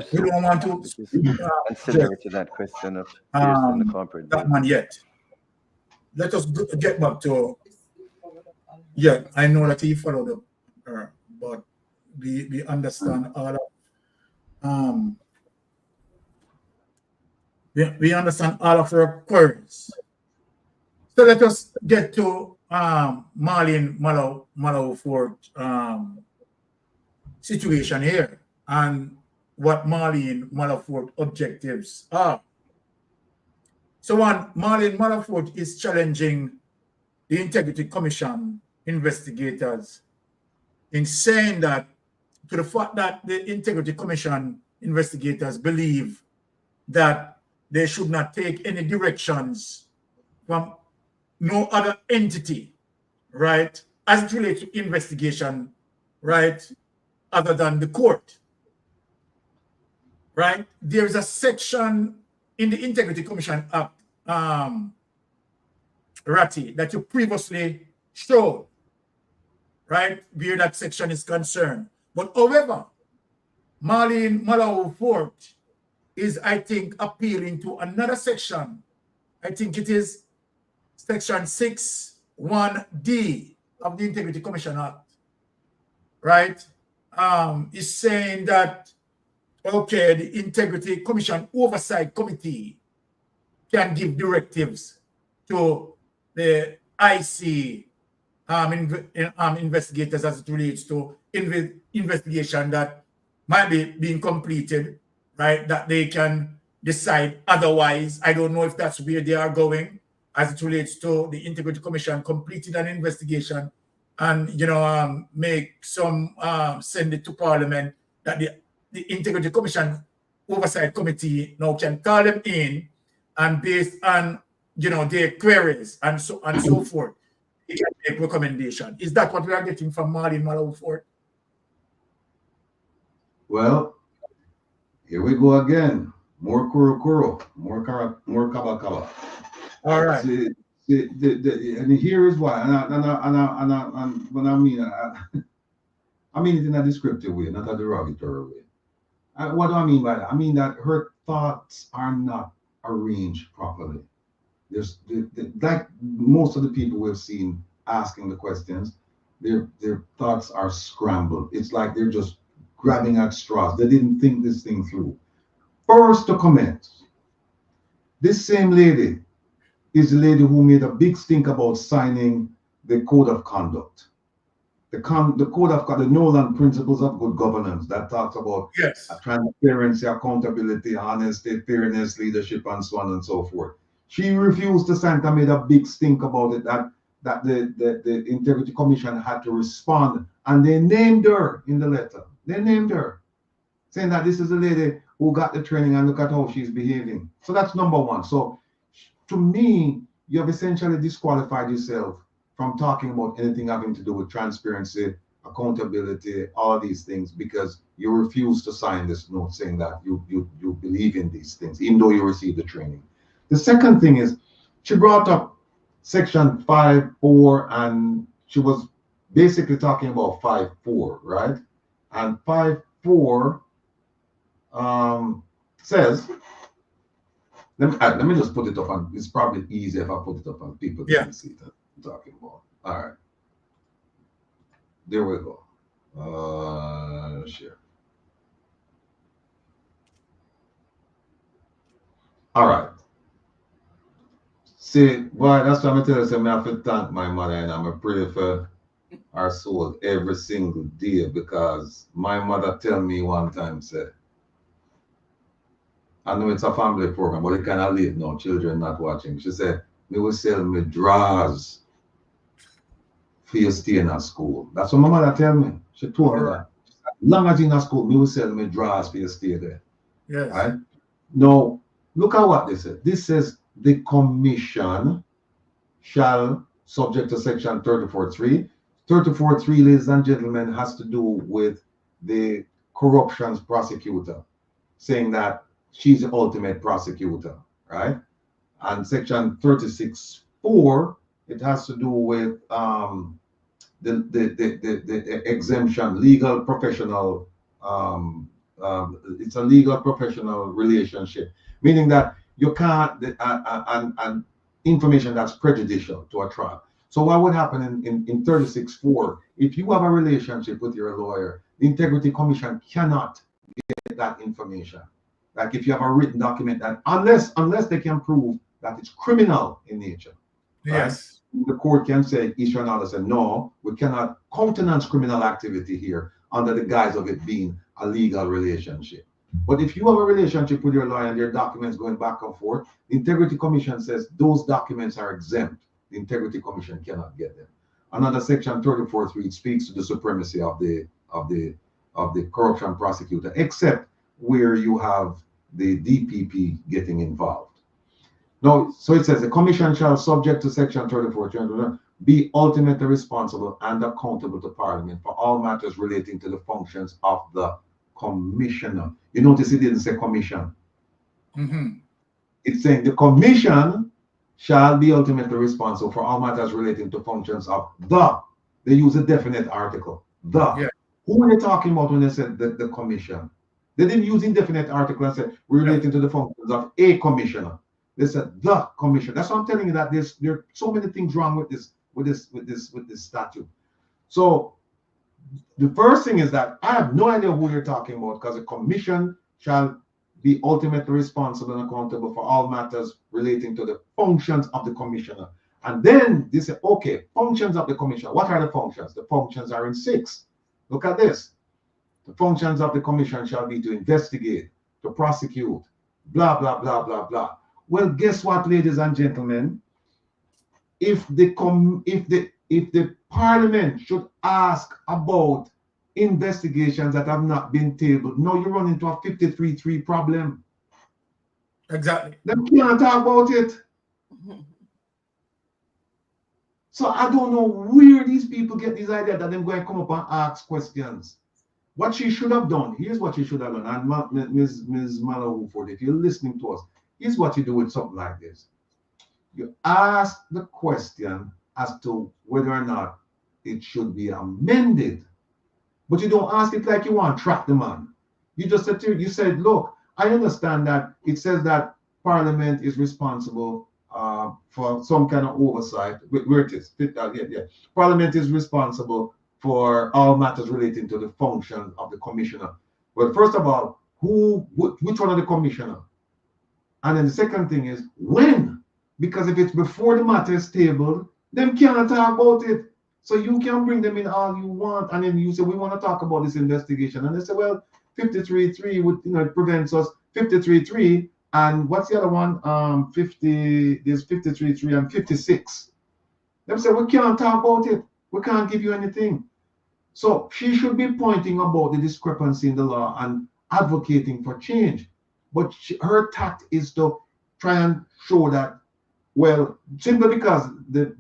consider to that question of piercing the corporate that veil? man yet. Let us get back to, yeah, I know that he followed up, but we understand all of we understand all of her queries. So let us get to Marlene Malawford situation here and what Marlene Malawford objectives are. So one, Marlene Malawford is challenging the Integrity Commission investigators in saying that to the fact that the Integrity Commission investigators believe that they should not take any directions from no other entity, right, as it relates to investigation, right, other than the court, right? There is a section in the Integrity Commission Act, Ratty, that you previously showed, right, where that section is concerned. But however, Marlene Malawford is, I think, appealing to another section. I think it is section 6(1)(d) of the Integrity Commission Act, right? Is saying that, okay, the Integrity Commission Oversight Committee can give directives to the IC investigators as it relates to investigation that might be being completed, right? That they can decide otherwise. I don't know if that's where they are going as it relates to the Integrity Commission completing an investigation and, you know, make some, send it to Parliament that the Integrity Commission Oversight Committee now can call them in and based on, you know, their queries and so forth, they can make recommendation. Is that what we are getting from Marlene Malawford? Well, here we go again. More kuro, more kaba kaba. All right. And here is why. And when I mean it in a descriptive way, not a derogatory way. What do I mean by that? I mean that her thoughts are not arranged properly. There's like most of the people we've seen asking the questions, their thoughts are scrambled. It's like they're just grabbing at straws. They didn't think this thing through. First to comment, this same lady is the lady who made a big stink about signing the Code of Conduct. The Code of the Nolan Principles of Good Governance that talks about transparency, accountability, honesty, fairness, leadership, and so on and so forth. She refused to sign and made a big stink about it that the Integrity Commission had to respond, and they named her in the letter. They named her, saying that this is the lady who got the training and look at how she's behaving. So that's number one. So to me, you have essentially disqualified yourself from talking about anything having to do with transparency, accountability, all these things, because you refuse to sign this note saying that you believe in these things, even though you received the training. The second thing is, she brought up section 5.4, and she was basically talking about 5.4, right? And 5.4 says, let me just put it up, and it's probably easier if I put it up and people can see that I'm talking about. All right. There we go. Share. All right. See, boy, that's why I'm telling you, I have to thank my mother, and I'm a pray for her soul every single day, because my mother tell me one time, said, I know it's a family program, but it kind of late now, children not watching. She said, me will sell me drawers for you stay in a school. That's what my mother tell me. She told me that. As long as in a school, me will sell me drawers for you stay there. Yes. Right? Now, look at what this says. This says the commission shall, subject to section 34.3. 34.3, ladies and gentlemen, has to do with the corruptions prosecutor, saying that she's the ultimate prosecutor, right? And section 36.4, it has to do with the exemption, legal professional, it's a legal professional relationship, meaning that you can't, and information that's prejudicial to a trial. So what would happen in 36.4, if you have a relationship with your lawyer, the Integrity Commission cannot get that information. Like if you have a written document that, unless they can prove that it's criminal in nature. Yes. Right? The court can say, issue an order, say, no, we cannot countenance criminal activity here under the guise of it being a legal relationship. But if you have a relationship with your lawyer and your documents going back and forth, the Integrity Commission says those documents are exempt. The Integrity Commission cannot get them. Another section 34.3 speaks to the supremacy of the corruption prosecutor, except where you have the DPP getting involved. Now, so it says the commission shall, subject to section 34, be ultimately responsible and accountable to Parliament for all matters relating to the functions of the commissioner. You notice it didn't say commission. It's saying the commission shall be ultimately responsible for all matters relating to functions of the. They use a definite article. The. Yeah. Who are they talking about when they said the commission? They didn't use indefinite article and say relating to the functions of a commissioner. They said the commission. That's why I'm telling you that there are so many things wrong with this statute. So the first thing is that I have no idea who you're talking about, because the commission shall be ultimately responsible and accountable for all matters relating to the functions of the commissioner. And then they say, okay, functions of the commissioner. What are the functions? The functions are in 6. Look at this. The functions of the commission shall be to investigate, to prosecute, blah, blah, blah, blah, blah. Well, guess what, ladies and gentlemen? If the Parliament should ask about investigations that have not been tabled, now you run into a 53.3 problem. Exactly. They can't talk about it. So I don't know where these people get this idea that they're going to come up and ask questions. What she should have done, here's what she should have done. And Ms. Malahuford, if you're listening to us, here's what you do with something like this. You ask the question as to whether or not it should be amended. But you don't ask it like you want to trap the man. You just said, you said, look, I understand that it says that Parliament is responsible for some kind of oversight. Where it is. Parliament is responsible for all matters relating to the function of the commissioner. Well, first of all, which one of the commissioner? And then the second thing is when? Because if it's before the matter is tabled, them cannot talk about it. So you can bring them in all you want, and then you say, we want to talk about this investigation. And they say, well, 53.3 would, it prevents us. 53.3 And what's the other one? 50, there's 53.3 and 56. They say, we can't talk about it. We can't give you anything. So she should be pointing about the discrepancy in the law and advocating for change. But her tact is to try and show that, well, simply because the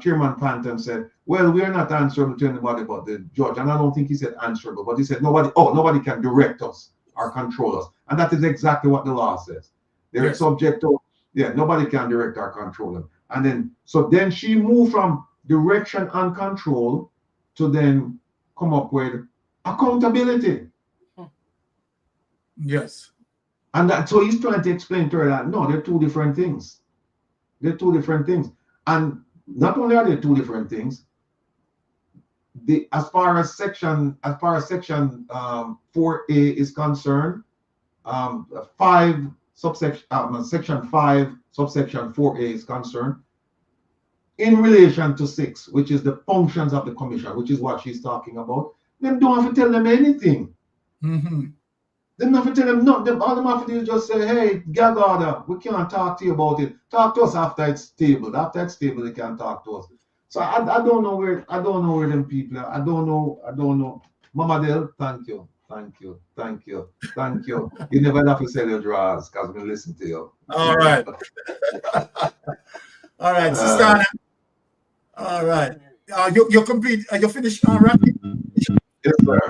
Chairman Panton said, well, we are not answerable to anybody but the judge. And I don't think he said answerable, but he said nobody can direct us or control us. And that is exactly what the law says. They're subject to, nobody can direct or control them. And then, so then she moved from direction and control to then come up with accountability. Yes. And that, so he's trying to explain to her that, no, they're two different things. They're two different things. And not only are they two different things, as far as section 4A is concerned, section 5 subsection 4A is concerned, in relation to 6, which is the functions of the commission, which is what she's talking about, then don't have to tell them anything. Mm-hmm. They don't have to tell them nothing. All they have to do is just say, hey, gag order, we can't talk to you about it. Talk to us after it's stable. After it's stable, they can talk to us. So I don't know where them people are. I don't know. Mama Del, thank you. You never have to sell your drawers because we listen to you. All right. All right, Sister Anna. All right. You're complete. You finished wrapping? Yes, sir.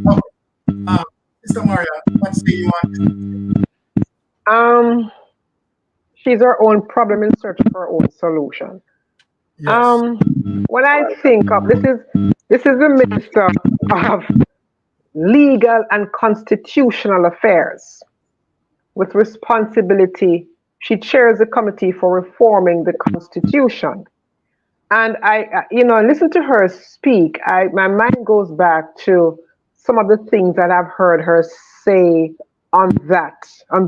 Okay. Mr. Maria, what say you on? She's her own problem in search of her own solution. Yes. When I think of this is the Minister of Legal and Constitutional Affairs with responsibility. She chairs the committee for reforming the Constitution. And I listen to her speak. My mind goes back to some of the things that I've heard her say on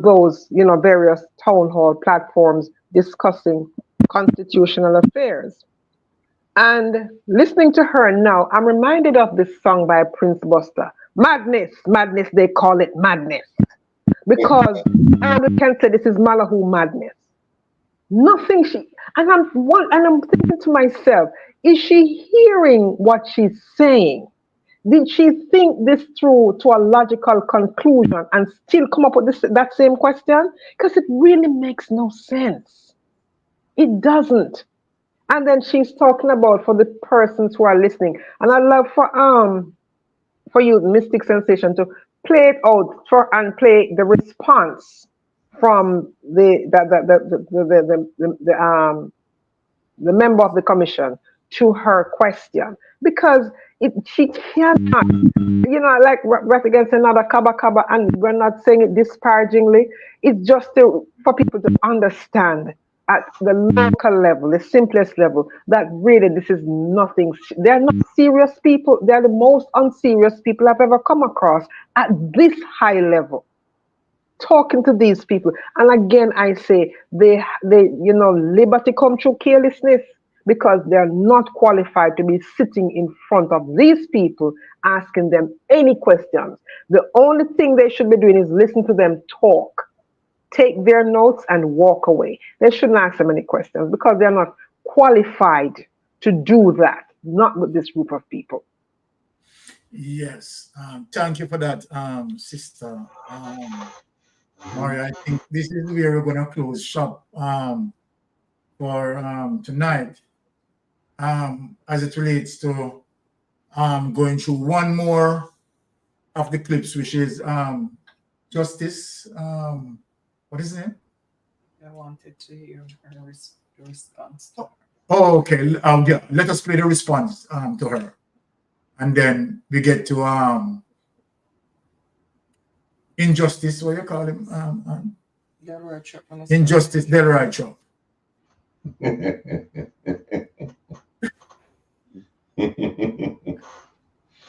those, various town hall platforms discussing constitutional affairs. And listening to her now, I'm reminded of this song by Prince Buster. Madness, they call it madness. Because I can say this is Malahu madness. Nothing and I'm thinking to myself, is she hearing what she's saying? Did she think this through to a logical conclusion and still come up with that same question? Because it really makes no sense. It doesn't. And then she's talking about for the persons who are listening. And I love for you, Mystic Sensation, to play it out and play the response from the member of the commission to her question, because she cannot, like right against another kaba, and we're not saying it disparagingly. It's just for people to understand at the local level, the simplest level, that really this is nothing. They're not serious people. They're the most unserious people I've ever come across at this high level. Talking to these people, and again I say they liberty come through carelessness, because they're not qualified to be sitting in front of these people asking them any questions. The only thing they should be doing is listen to them talk, take their notes and walk away. They shouldn't ask them any questions because they're not qualified to do that, not with this group of people. Yes, thank you for that, Sister Maria. I think this is where we're going to close shop for tonight, as it relates to going through one more of the clips, which is Justice. What is it? I wanted to hear her response. Oh, okay. Yeah. Let us play the response to her, and then we get to Injustice. What you call him? Injustice, Delroy Chop.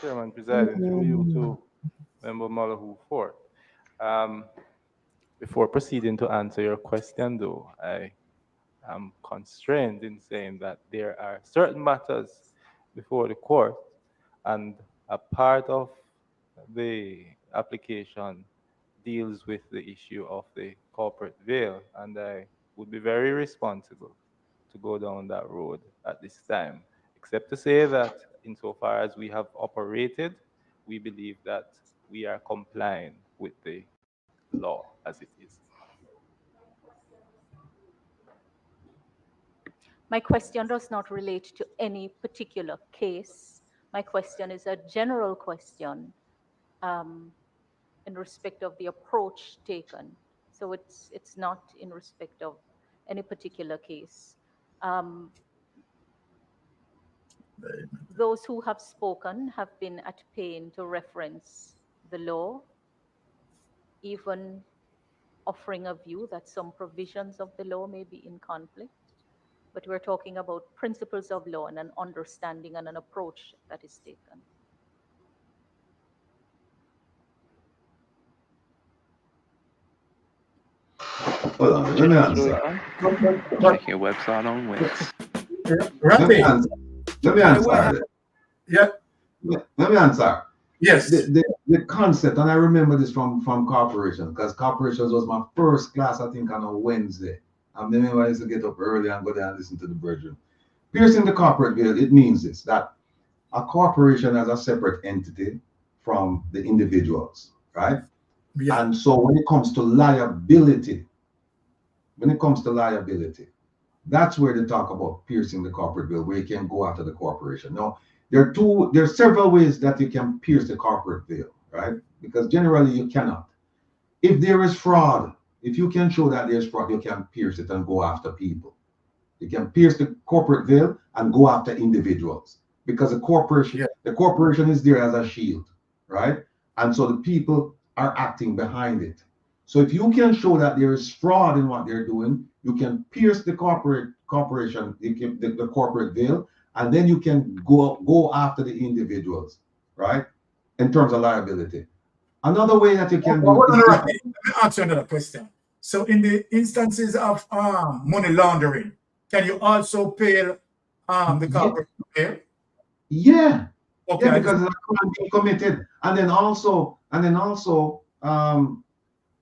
Chairman, presiding through you to Member Malahu Ford. Before proceeding to answer your question, though, I am constrained in saying that there are certain matters before the court, and a part of the application deals with the issue of the corporate veil, and I would be very responsible to go down that road at this time, except to say that insofar as we have operated, we believe that we are complying with the law as it is. My question does not relate to any particular case. My question is a general question in respect of the approach taken. So it's not in respect of any particular case. Those who have spoken have been at pain to reference the law, even offering a view that some provisions of the law may be in conflict. But we're talking about principles of law and an understanding and an approach that is taken. Hold on, let me answer. Check your website on Wix. Let me answer. Let me answer. Yeah. Let me answer. Yes. The concept, and I remember this from corporations, because corporations was my first class, I think, on a Wednesday. I remember I used to get up early and go there and listen to the brethren. Piercing the corporate veil, it means this, that a corporation has a separate entity from the individuals, right? Yeah. And so when it comes to liability, that's where they talk about piercing the corporate veil, where you can go after the corporation. Now, there are several ways that you can pierce the corporate veil, right? Because generally you cannot. If there is fraud, if you can show that there's fraud, you can pierce it and go after people. You can pierce the corporate veil and go after individuals, because the corporation is there as a shield, right? And so the people are acting behind it. So if you can show that there is fraud in what they're doing, you can pierce the corporation, the corporate veil, and then you can go after the individuals, right? In terms of liability. Another way that you can do let me answer another question. So in the instances of money laundering, can you also pay the corporate veil? Yeah. Okay. Yeah, because it's a crime being committed. And then also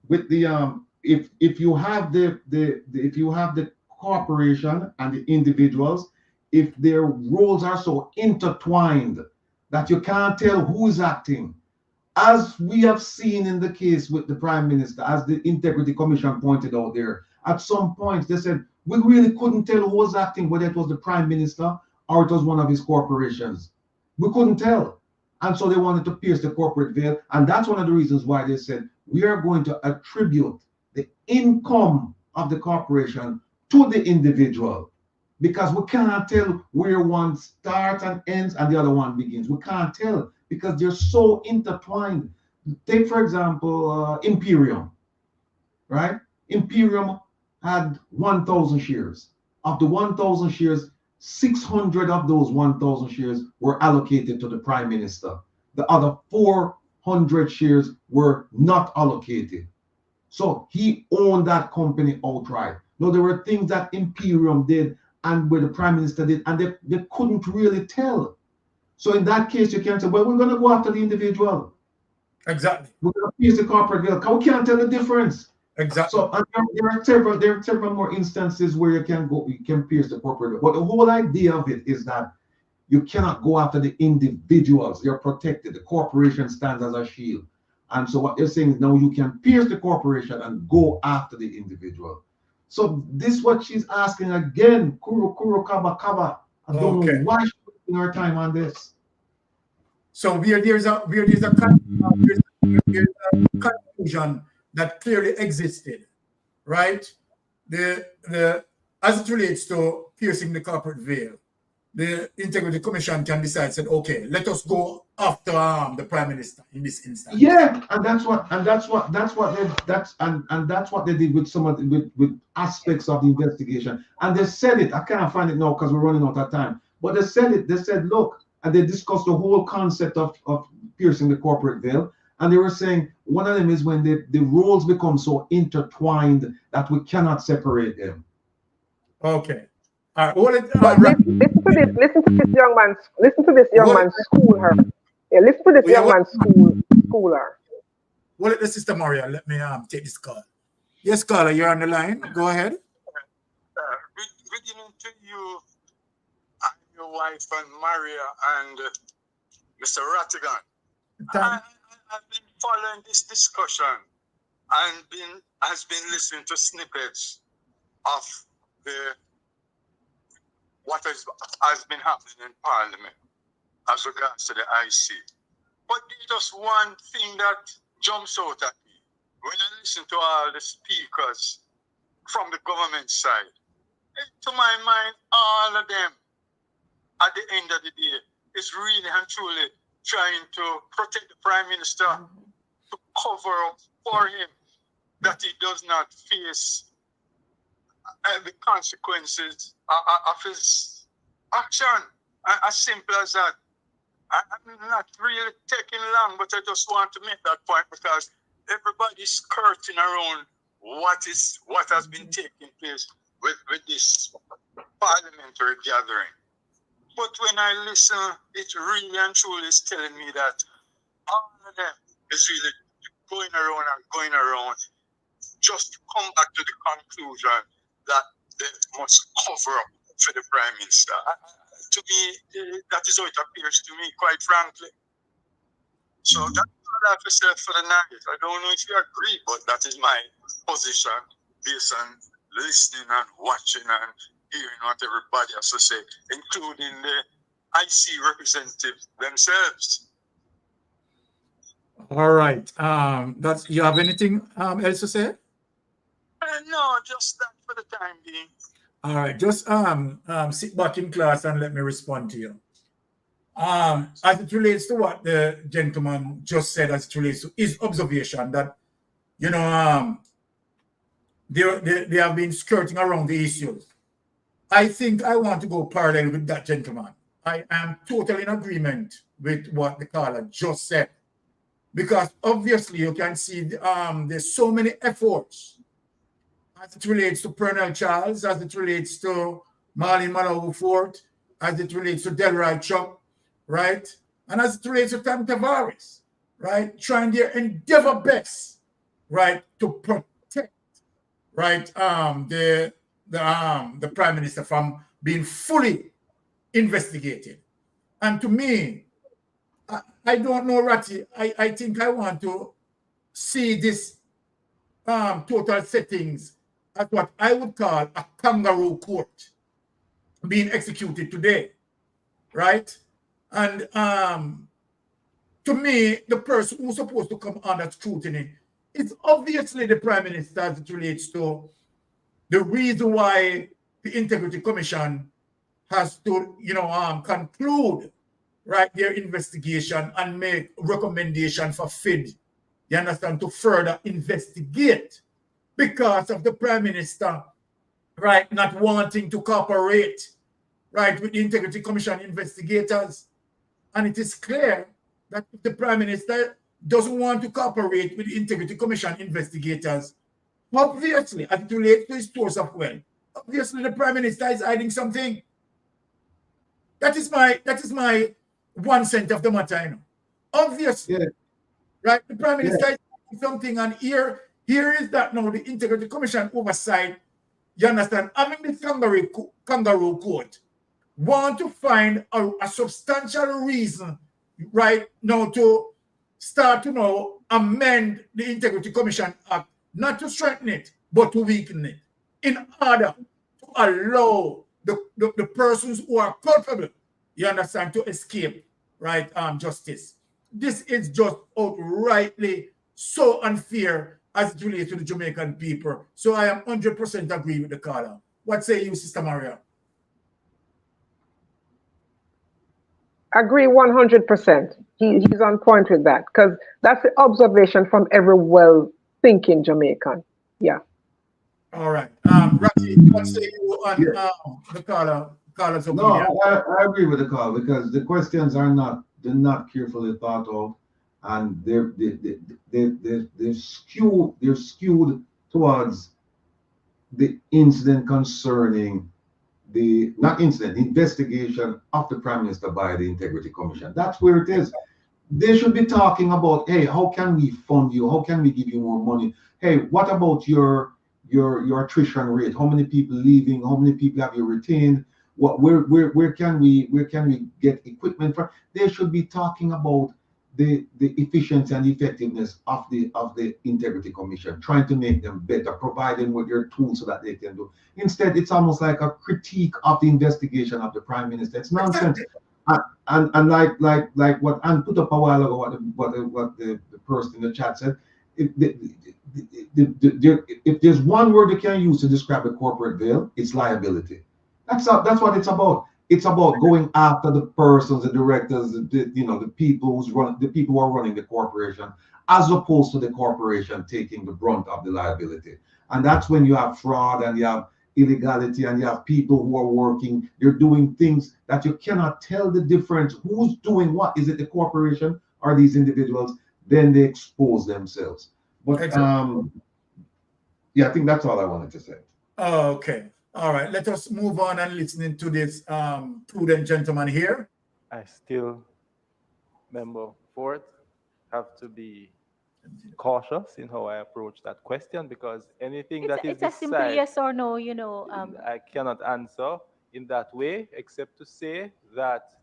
with the if you have the corporation and the individuals, if their roles are so intertwined that you can't tell who is acting, as we have seen in the case with the Prime Minister, as the Integrity Commission pointed out there, at some point they said we really couldn't tell who was acting, whether it was the Prime Minister or it was one of his corporations. We couldn't tell. And so they wanted to pierce the corporate veil. And that's one of the reasons why they said we are going to attribute the income of the corporation to the individual, because we cannot tell where one starts and ends and the other one begins. We can't tell because they're so intertwined. Take, for example, Imperium, right? Imperium had 1,000 shares. Of the 1,000 shares, 600 of those 1,000 shares were allocated to the Prime Minister. The other 400 shares were not allocated. So he owned that company outright. Now, there were things that Imperium did and where the Prime Minister did, and they couldn't really tell. So in that case, you can say, well, we're going to go after the individual. Exactly. We're going to pierce the corporate veil, because we can't tell the difference. Exactly. So there are several more instances where you can pierce the corporate veil. But the whole idea of it is that you cannot go after the individuals. They're protected. The corporation stands as a shield. And so what they're saying is now you can pierce the corporation and go after the individual. So this is what she's asking again, Kuru Kaba Kaba. I don't know why she's wasting her time on this. So there's a confusion that clearly existed, right? The as it relates to piercing the corporate veil, the Integrity Commission can decide, said, okay, let us go after the Prime Minister in this instance. Yeah, and that's what they did with some of with aspects of the investigation. And they said it. I can't find it now because we're running out of time. But they said it. They said, look, and they discussed the whole concept of piercing the corporate veil. And they were saying one of them is when the roles become so intertwined that we cannot separate them. Okay. Listen to this young man. Listen to this young man school her. Yeah, listen to this young man school her. Well, let the Sister Maria, let me take this call. Yes, caller, you're on the line. Go ahead. Good evening to you and your wife and Maria and Mr. Rattigan. I've been following this discussion and has been listening to snippets of what has been happening in Parliament as regards to the IC. But there's just one thing that jumps out at me when I listen to all the speakers from the government side. To my mind, all of them, at the end of the day, is really and truly trying to protect the Prime Minister, to cover up for him that he does not face the consequences of his action. As simple as that. I'm not really taking long, but I just want to make that point because everybody's skirting around what has been taking place with this parliamentary gathering. But when I listen, it really and truly is telling me that all of them is really going around just to come back to the conclusion that they must cover up for the Prime Minister. To me, that is how it appears to me, quite frankly. So that's all I have to say for the night. I don't know if you agree, but that is my position based on listening and watching and hearing what everybody has to say, including the IC representatives themselves. All right. You have anything else to say? No, just that for the time being. All right, just sit back in class and let me respond to you. As it relates to what the gentleman just said, as it relates to his observation that, you know, they have been skirting around the issues. I think I want to go parallel with that gentleman. I am totally in agreement with what the caller just said, because obviously you can see there's so many efforts as it relates to Pernell Charles, as it relates to Marlene Malawu Fort, as it relates to Delroy Chuck, right? And as it relates to Tam Tavares, right? Trying their endeavor best, right, to protect, right, the Prime Minister from being fully investigated. And to me, I don't know, Ratty, I think I want to see this total settings at what I would call a kangaroo court being executed today, right? And to me, the person who's supposed to come under scrutiny is obviously the Prime Minister as it relates to the reason why the Integrity Commission has to, you know, conclude, right, their investigation and make recommendation for FID, you understand, to further investigate because of the Prime Minister, right, not wanting to cooperate, right, with the Integrity Commission investigators. And it is clear that if the Prime Minister doesn't want to cooperate with the Integrity Commission investigators, obviously, as it relates to his source of wealth, obviously the Prime Minister is hiding something. That is my 1 cent of the matter, you know. Obviously, yeah. Right? The Prime Minister is hiding something, and here is that now the Integrity Commission oversight, you understand, having this kangaroo court, want to find a substantial reason, right, now to start to now amend the Integrity Commission Act, not to strengthen it, but to weaken it, in order to allow the persons who are culpable, you understand, to escape, right, justice. This is just outrightly so unfair as it relates to the Jamaican people. So I am 100% agree with the caller. What say you, Sister Maria? Agree 100%. He's on point with that, because that's the observation from every well-thinking Jamaican. Yeah. All right. Ratty, what say you on the caller's opinion? No, I agree with the caller, because the questions are not carefully thought of, and they're skewed towards the incident concerning investigation of the Prime Minister by the Integrity Commission. That's where it is. they should be talking about, hey, how can we fund you? How can we give you more money? Hey, what about your attrition rate? How many people leaving? How many people have you retained? Where can we get equipment from? They should be talking about the efficiency and effectiveness of the Integrity Commission, trying to make them better, provide them with their tools so that they can do. Instead, it's almost like a critique of the investigation of the Prime Minister. It's nonsense. And like what Ann put up a while ago, what the person in the chat said, if there's one word you can use to describe a corporate veil, it's liability. That's what it's about. It's about going after the persons, the directors, the people who are running the corporation, as opposed to the corporation taking the brunt of the liability. And that's when you have fraud and you have illegality and you have people who are working, they're doing things that you cannot tell the difference. Who's doing what? Is it the corporation or these individuals? Then they expose themselves. But yeah, I think that's all I wanted to say. Okay. All right. Let us move on and listening to this prudent gentleman here. I still, Member Ford, have to be cautious in how I approach that question, because anything that is it's a simple decided, yes or no, I cannot answer in that way, except to say that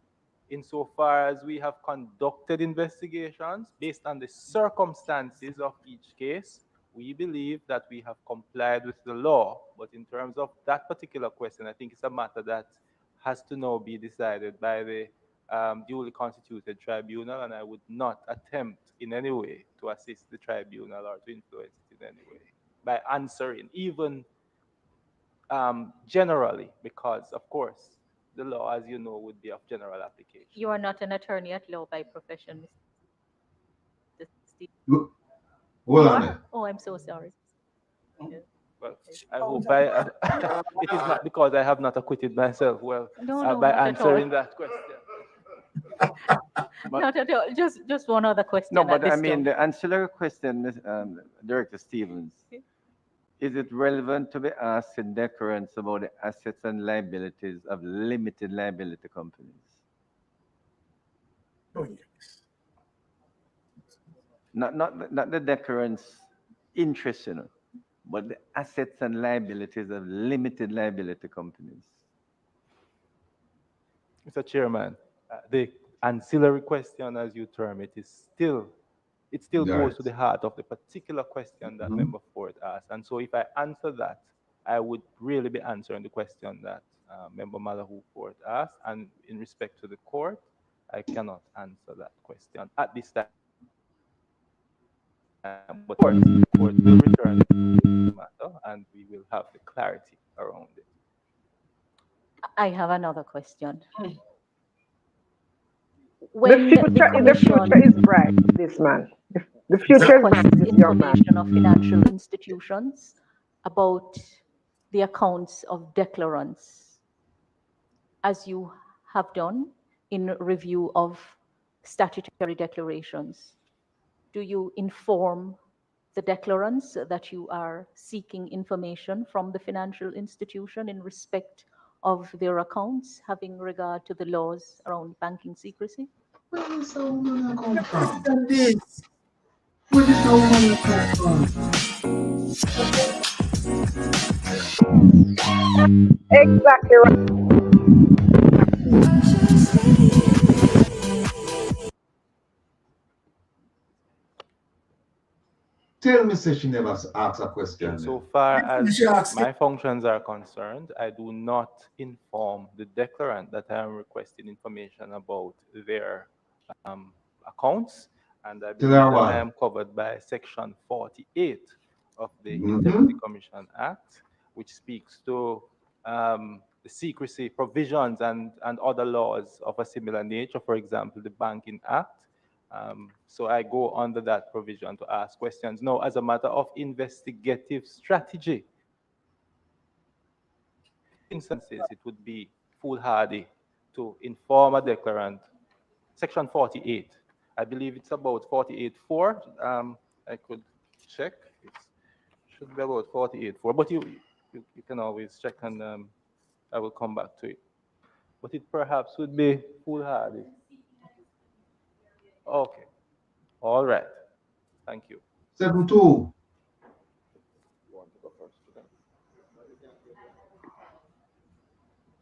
insofar as we have conducted investigations based on the circumstances of each case, we believe that we have complied with the law. But in terms of that particular question, I think it's a matter that has to now be decided by the duly constituted tribunal, and I would not attempt in any way to assist the tribunal or to influence it in any way by answering, even generally, because, of course, the law, as you know, would be of general application. You are not an attorney at law by profession, Mr. Steve. Hold on there. Oh, I'm so sorry. Well, I hope it is not because I have not acquitted myself well by answering that question. Not at all. Just one other question. No, but I mean, the ancillary question, Director Stevens, is it relevant to be asked in deference about the assets and liabilities of limited liability companies? Oh, yes. Not the deference interest, but the assets and liabilities of limited liability companies. Mr. Chairman, the ancillary question, as you term it, is still goes to the heart of the particular question that Member Ford asked. And so if I answer that, I would really be answering the question that Member Malahoo Ford asked. And in respect to the court, I cannot answer that question at this time. But of course, the court will return to the matter and we will have the clarity around it. I have another question. The future is bright, this man. The future is your man. Information of financial institutions about the accounts of declarants, as you have done in review of statutory declarations. Do you inform the declarants that you are seeking information from the financial institution in respect of their accounts, having regard to the laws around banking secrecy? Exactly right. Tell me, say she never asked a question. So far as my functions are concerned, I do not inform the declarant that I am requesting information about their accounts, and I believe that I am covered by Section 48 of the Integrity Commission Act, which speaks to the secrecy provisions and other laws of a similar nature, for example, the Banking Act. So I go under that provision to ask questions. Now, as a matter of investigative strategy, in instances, it would be foolhardy to inform a declarant. Section 48, I believe it's about 48.4. I could check. It should be about 48.4, but you can always check, and I will come back to it. But it perhaps would be foolhardy. Okay. All right. Thank you. 7-2.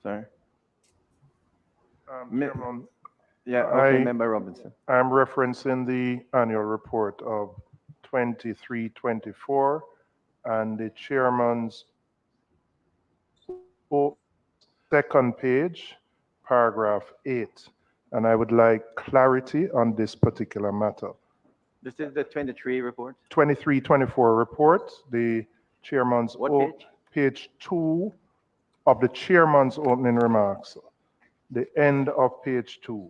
Sorry. Chairman, Yeah, okay, Member Robinson. I'm referencing the annual report of 23-24 and the chairman's second page, paragraph 8. And I would like clarity on this particular matter. This is the 23 report? 23-24 report, the chairman's page 2 of the chairman's opening remarks, the end of page 2.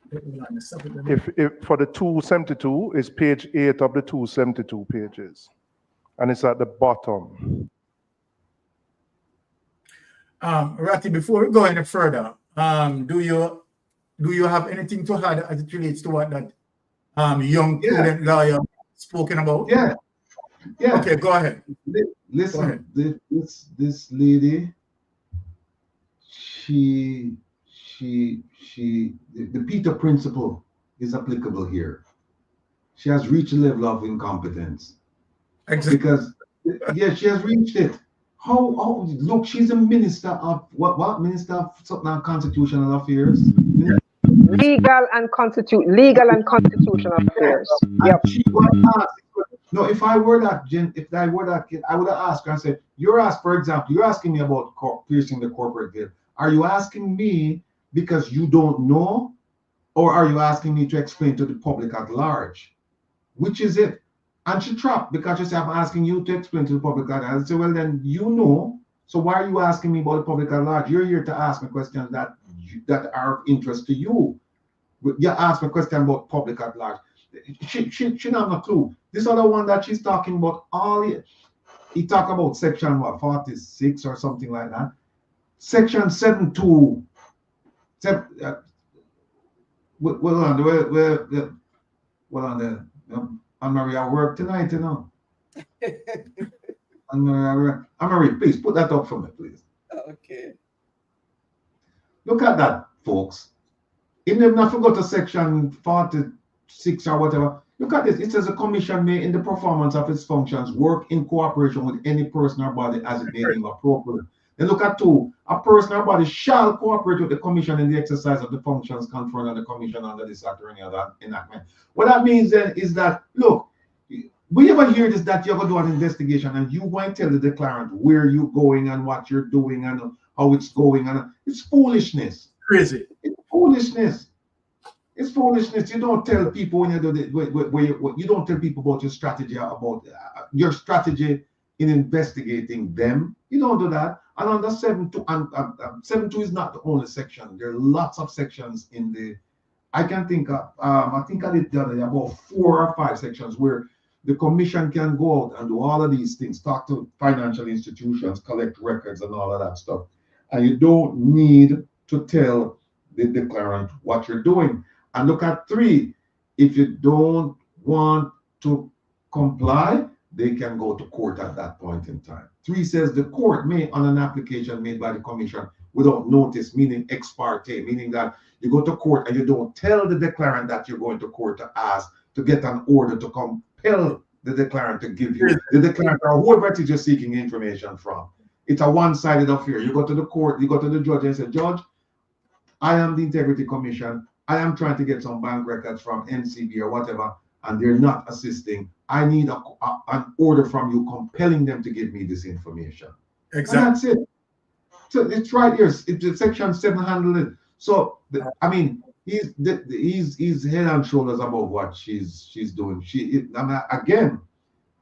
If for the 272 is page 8 of the 272 pages, and it's at the bottom. Ratty, before we go any further, do you have anything to add as it relates to what that young prudent lawyer spoken about? Yeah. Okay, go ahead. Listen, go ahead. This lady, the Peter principle is applicable here. She has reached a level of incompetence. Exactly. Because, yeah, she has reached it. How look, she's a minister of what minister of something constitutional affairs? Legal and constitutional affairs. Yep. She was asked, no, if I were that kid, I would have asked her and said, for example, you're asking me about piercing the corporate veil. Are you asking me because you don't know, or are you asking me to explain to the public at large? Which is it? And she trapped because she said, I'm asking you to explain to the public at large. I said, well, then you know. So why are you asking me about the public at large? You're here to ask me questions that are of interest to you. You ask me a question about public at large. She don't have no clue. This other one that she's talking about, he talk about section 46 or something like that. Section 7.2. Well on there. Anne-Marie, I work tonight, you know. Anne-Marie, please put that up for me, please. Okay. Look at that, folks. If they've not forgot to section 46 or whatever, look at this. It says a commission may, in the performance of its functions, work in cooperation with any person or body as it may deem appropriate. Then look at 2. A person or body shall cooperate with the commission in the exercise of the functions conferred on the commission under this act or any other enactment. What that means then is that, look, we ever hear this, that you ever do an investigation and you go and tell the declarant where you're going and what you're doing and how it's going, and it's foolishness. Crazy. It's foolishness. It's foolishness. You don't tell people when you do you don't tell people about your strategy, in investigating them. You don't do that. And under 7.2, and 7.2 is not the only section. There are lots of sections in the. I can think of. I think I did the other day about 4 or 5 sections where the commission can go out and do all of these things, talk to financial institutions, collect records, and all of that stuff. And you don't need to tell the declarant what you're doing. And look at 3. If you don't want to comply, they can go to court at that point in time. 3 says the court may, on an application made by the commission without notice, meaning ex parte, meaning that you go to court and you don't tell the declarant that you're going to court to ask to get an order to compel the declarant to give you, the declarant or whoever it is you're seeking information from. It's a one-sided affair. You go to the court, you go to the judge and say, Judge, I am the Integrity Commission. I am trying to get some bank records from NCB or whatever, and they're not assisting. I need an order from you compelling them to give me this information. Exactly. And that's it. So it's right here. It's section 7 handled it. So I mean, he's head and shoulders above what she's doing. Again,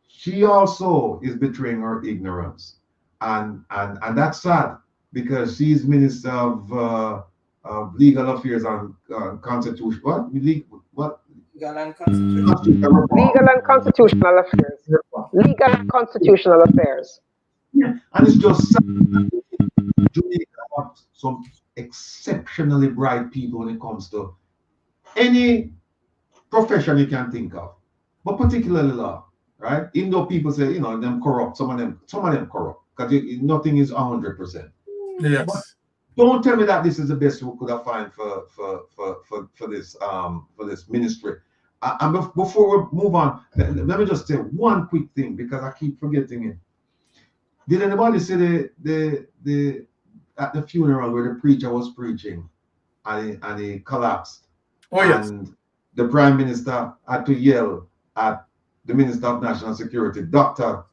she also is betraying her ignorance, and that's sad because she's Minister of Legal Affairs and Constitution. What? Legal and constitutional. Legal and constitutional affairs. Legal and constitutional affairs. Yeah, and it's just sad. Jamaica have some exceptionally bright people when it comes to any profession you can think of, but particularly law, right? Even though people say, you know, them corrupt, some of them corrupt, because nothing is 100%. Yes. Don't tell me that this is the best we could have found for this ministry. And before we move on, let me just say one quick thing because I keep forgetting it. Did anybody see the at the funeral where the preacher was preaching and he collapsed? Oh yes. And the Prime Minister had to yell at the Minister of National Security, Dr.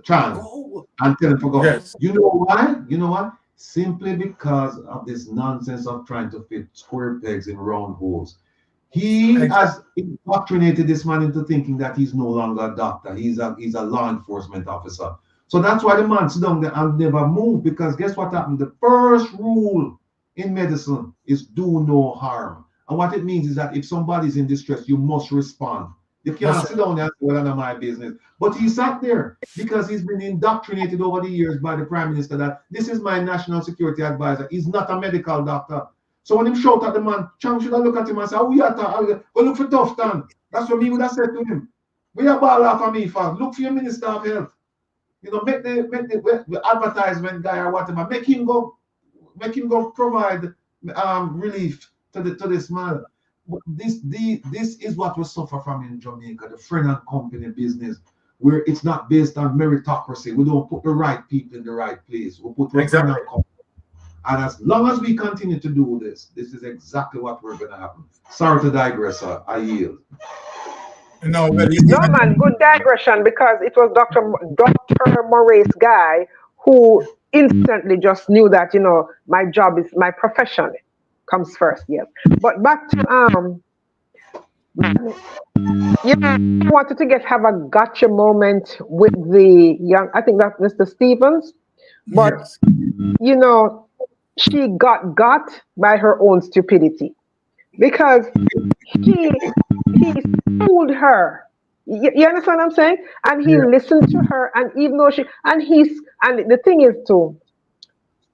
Chan, and tell him to go. Yes. You know why? You know what? Simply because of this nonsense of trying to fit square pegs in round holes. He has indoctrinated this man into thinking that he's no longer a doctor. He's a law enforcement officer. So that's why the man sit down there and never move, because guess what happened? The first rule in medicine is do no harm. And what it means is that if somebody's in distress, you must respond. You can't sit down there and say, well, none of my business. But he sat there because he's been indoctrinated over the years by the Prime Minister that this is my national security advisor. He's not a medical doctor. So when him shout at the man, Chang should have look at him and say, oh, we are go look for tough time. That's what me would have said to him. We are ball off of me for look for your Minister of Health. You know, make the advertisement guy or whatever, make him go provide relief to this man. This is what we suffer from in Jamaica, the friend and company business, where it's not based on meritocracy. We don't put the right people in the right place. We put friend and company. And as long as we continue to do this, this is exactly what we're going to happen. Sorry to digress, I yield. No, man, good digression, because it was Dr. Moray's guy who instantly just knew that, you know, my job is my profession comes first, yes. But back to you wanted to have a gotcha moment with the young, I think that's Mr. Stevens, but yes. You know, she got by her own stupidity, because he fooled her. You understand what I'm saying? And he listened to her, and even though and the thing is too,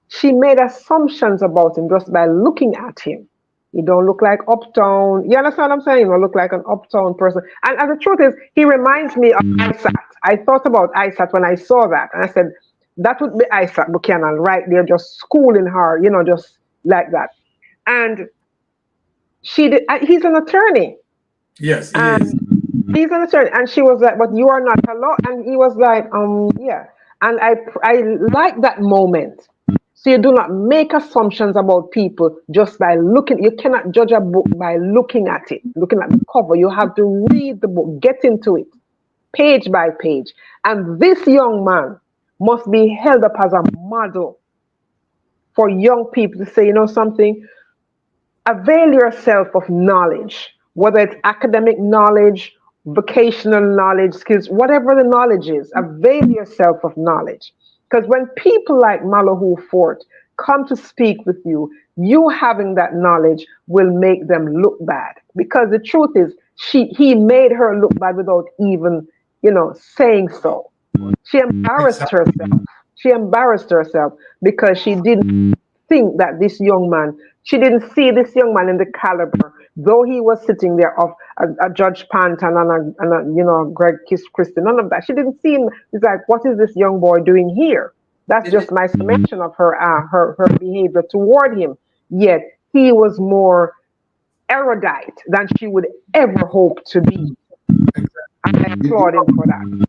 she made assumptions about him just by looking at him. You don't look like uptown. You understand what I'm saying? You don't look like an uptown person. And the truth is, he reminds me of Isaac. I thought about Isaac when I saw that, and I said, that would be Isaac Buchanan right there, just schooling her, you know, just like that. And he's an attorney. Yes, he is. He's an attorney. And she was like, but you are not a law. And he was like, yeah. And I like that moment. So you do not make assumptions about people just by looking. You cannot judge a book by looking at it, looking at the cover. You have to read the book, get into it, page by page. And this young man must be held up as a model for young people to say, you know something, avail yourself of knowledge, whether it's academic knowledge, vocational knowledge, skills, whatever the knowledge is, avail yourself of knowledge. Because when people like Malahoo Fort come to speak with you, you having that knowledge will make them look bad. Because the truth is, he made her look bad without even, you know, saying so. She embarrassed herself. She embarrassed herself because she didn't think that this young man, she didn't see this young man in the caliber, though he was sitting there of a Judge Panton and a you know, Greg Christie, none of that. She didn't see him. It's like, what is this young boy doing here? That's just my summation of her behavior toward him. Yet he was more erudite than she would ever hope to be. And I applaud him for that.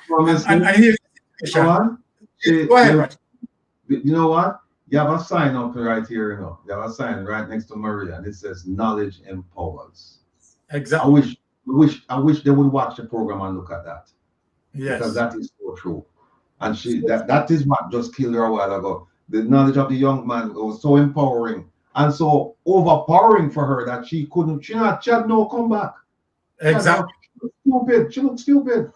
Go ahead. You know what? You have a sign up right here, you know. You have a sign right next to Maria, and it says "Knowledge empowers." Exactly. I wish they would watch the program and look at that. Yes. Because that is so true. And that is what just killed her a while ago. The knowledge of the young man was so empowering and so overpowering for her that she had no comeback. Exactly. She looked stupid.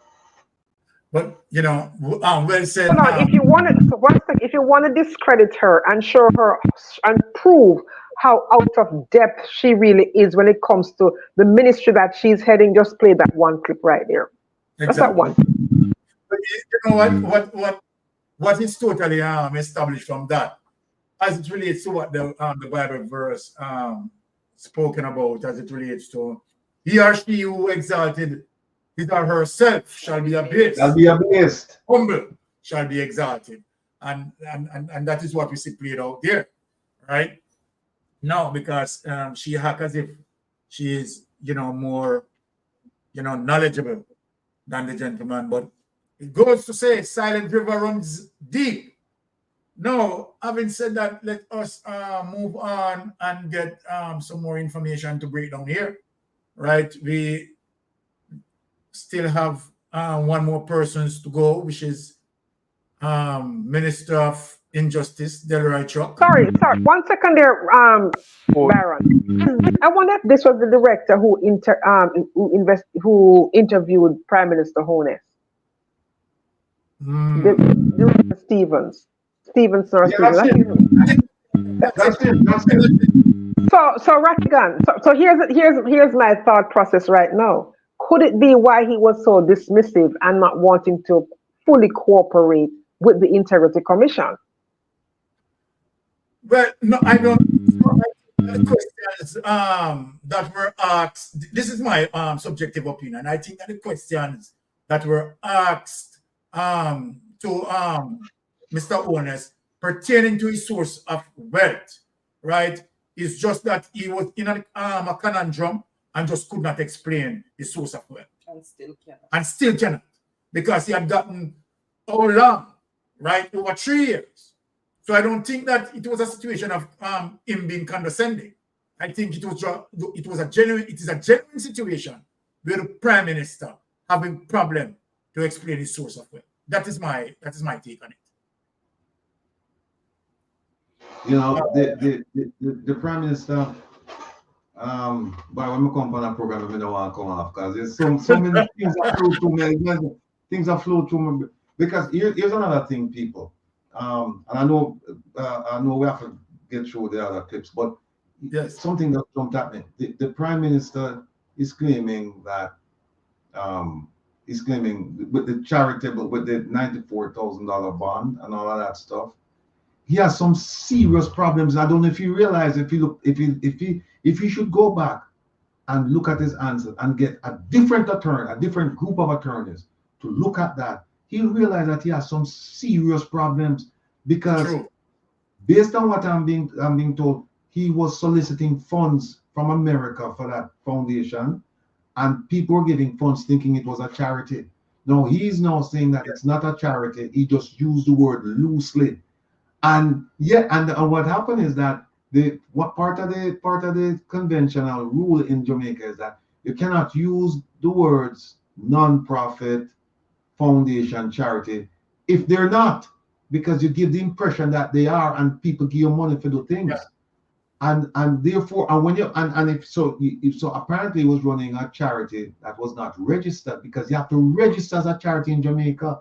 But you know, well said. Hold on, if you want to discredit her and show her and prove how out of depth she really is when it comes to the ministry that she's heading, just play that one clip right there. Exactly. That's that one. But you know what is totally established from that, as it relates to what the Bible verse spoken about, as it relates to he or she who exalted his or herself shall be abased. Shall be abased. Humble shall be exalted. And that is what we see played out there, right? No, because she act as if she is, more, knowledgeable than the gentleman. But it goes to say, silent river runs deep. No, having said that, let us move on and get some more information to break down here, right? We still have one more persons to go, which is Minister of Injustice, Delroy Chuck. Sorry. 1 second there, Baron. I wonder if this was the director who interviewed Prime Minister Honest. The Stevens. Stevens or Stevens. That's it. So Rattigan. So here's my thought process right now. Could it be why he was so dismissive and not wanting to fully cooperate with the Integrity Commission? Well, no, I don't. The questions that were asked, this is my subjective opinion. I think that the questions that were asked to Mr. Honest pertaining to his source of wealth, right, is just that he was in a conundrum and just could not explain his source of wealth. And still cannot. Because he had gotten how long, right, over 3 years. So I don't think that it was a situation of him being condescending. I think it is a genuine situation where the Prime Minister having problem to explain his source of wealth. That is my take on it. The Prime Minister, but when I come on a program, I don't want to come off because there's so many things that flow through me. Things that flow through me. Because here's another thing, people. And I know we have to get through the other clips, but yes, something that jumped at me. The Prime Minister is claiming that he's claiming with the charitable, with the $94,000 bond and all of that stuff. He has some serious problems. I don't know if you realize if he should go back and look at his answer and get a different attorney, a different group of attorneys to look at that, he'll realize that he has some serious problems because based on what I'm being told, he was soliciting funds from America for that foundation, and people were giving funds thinking it was a charity. No, he's now saying that it's not a charity. He just used the word loosely. And what happened is that part of the conventional rule in Jamaica is that you cannot use the words non-profit, foundation, charity if they're not, because you give the impression that they are, and people give you money for the things. And therefore, and when you if so apparently he was running a charity that was not registered, because you have to register as a charity in Jamaica.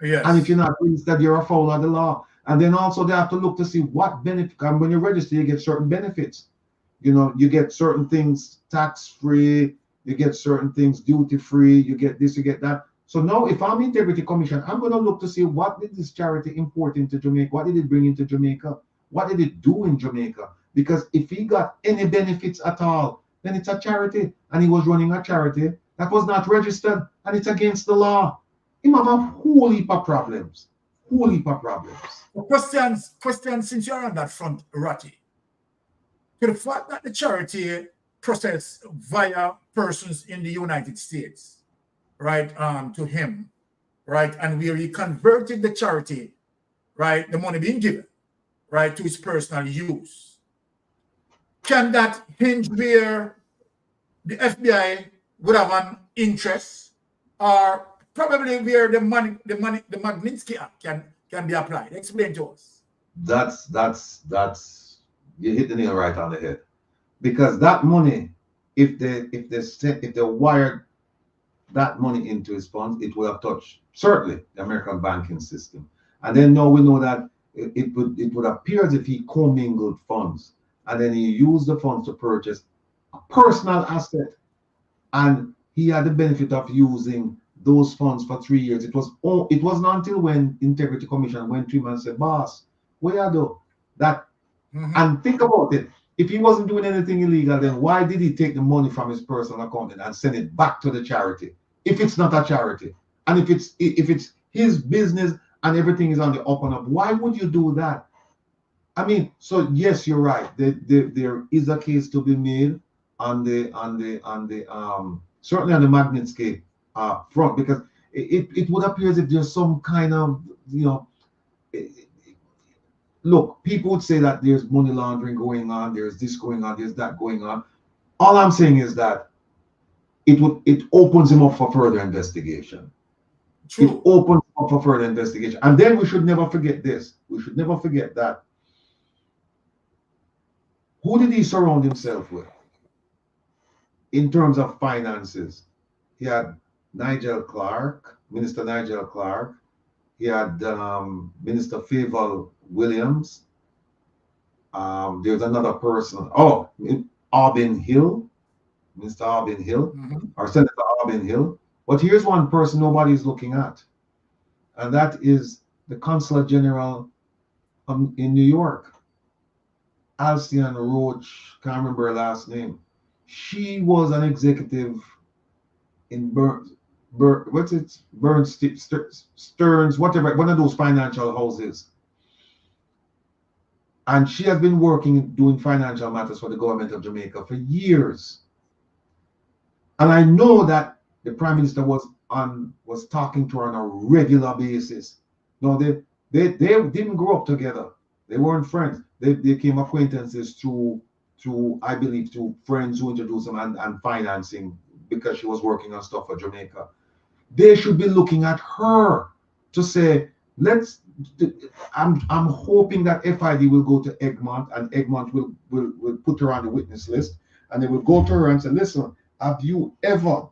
Yes. And if you're not registered, you're a foul of the law. And then also they have to look to see what benefit. And when you register, you get certain benefits. You get certain things tax-free, you get certain things duty-free, you get this, you get that. So now if I'm Integrity Commission, I'm going to look to see what did this charity import into Jamaica? What did it bring into Jamaica? What did it do in Jamaica? Because if he got any benefits at all, then it's a charity. And he was running a charity that was not registered, and it's against the law. He might have a whole heap of problems. Whole heap of problems. Questions, since you're on that front, Ratty. To the fact that the charity processed via persons in the United States, right, to him, right, and where he converted the charity, right, the money being given, right, to his personal use. Can that hinge where the FBI would have an interest, or probably where the Magnitsky Act can be applied? Explain to us. That's you hit the nail right on the head, because that money, if they wired that money into his funds, it would have touched certainly the American banking system. And then now we know that it would appear as if he commingled funds, and then he used the funds to purchase a personal asset, and he had the benefit of using those funds for 3 years. It wasn't until when Integrity Commission went to him and said, "Boss, what you do that?" And think about it. If he wasn't doing anything illegal, then why did he take the money from his personal account and send it back to the charity? If it's not a charity, and if it's his business and everything is on the up and up. Why would you do that? I mean, so yes, you're right. There is a case to be made on the certainly on the Magnitsky front, because it would appear as if there's some kind of, you know, look, people would say that there's money laundering going on, there's this going on, there's that going on. All I'm saying is that it opens him up for further investigation. True. It opens up for further investigation. And then we should never forget this. We should never forget that. Who did he surround himself with in terms of finances? He had Nigel Clark, Minister Nigel Clark. He had Minister Favour Williams. There's another person. Oh, Albin Hill, Mr. Albin Hill, or Senator Albin Hill. But here's one person nobody's looking at, and that is the Consular General in New York, Alcian Roach. Can't remember her last name. She was an executive in Stearns, whatever, one of those financial houses. And she has been working, doing financial matters for the government of Jamaica for years. And I know that the Prime Minister was talking to her on a regular basis. No, they didn't grow up together. They weren't friends. They became acquaintances through I believe through friends who introduced them and financing, because she was working on stuff for Jamaica. They should be looking at her to say, I'm hoping that FID will go to Egmont, and Egmont will put her on the witness list, and they will go to her and say, listen, have you ever,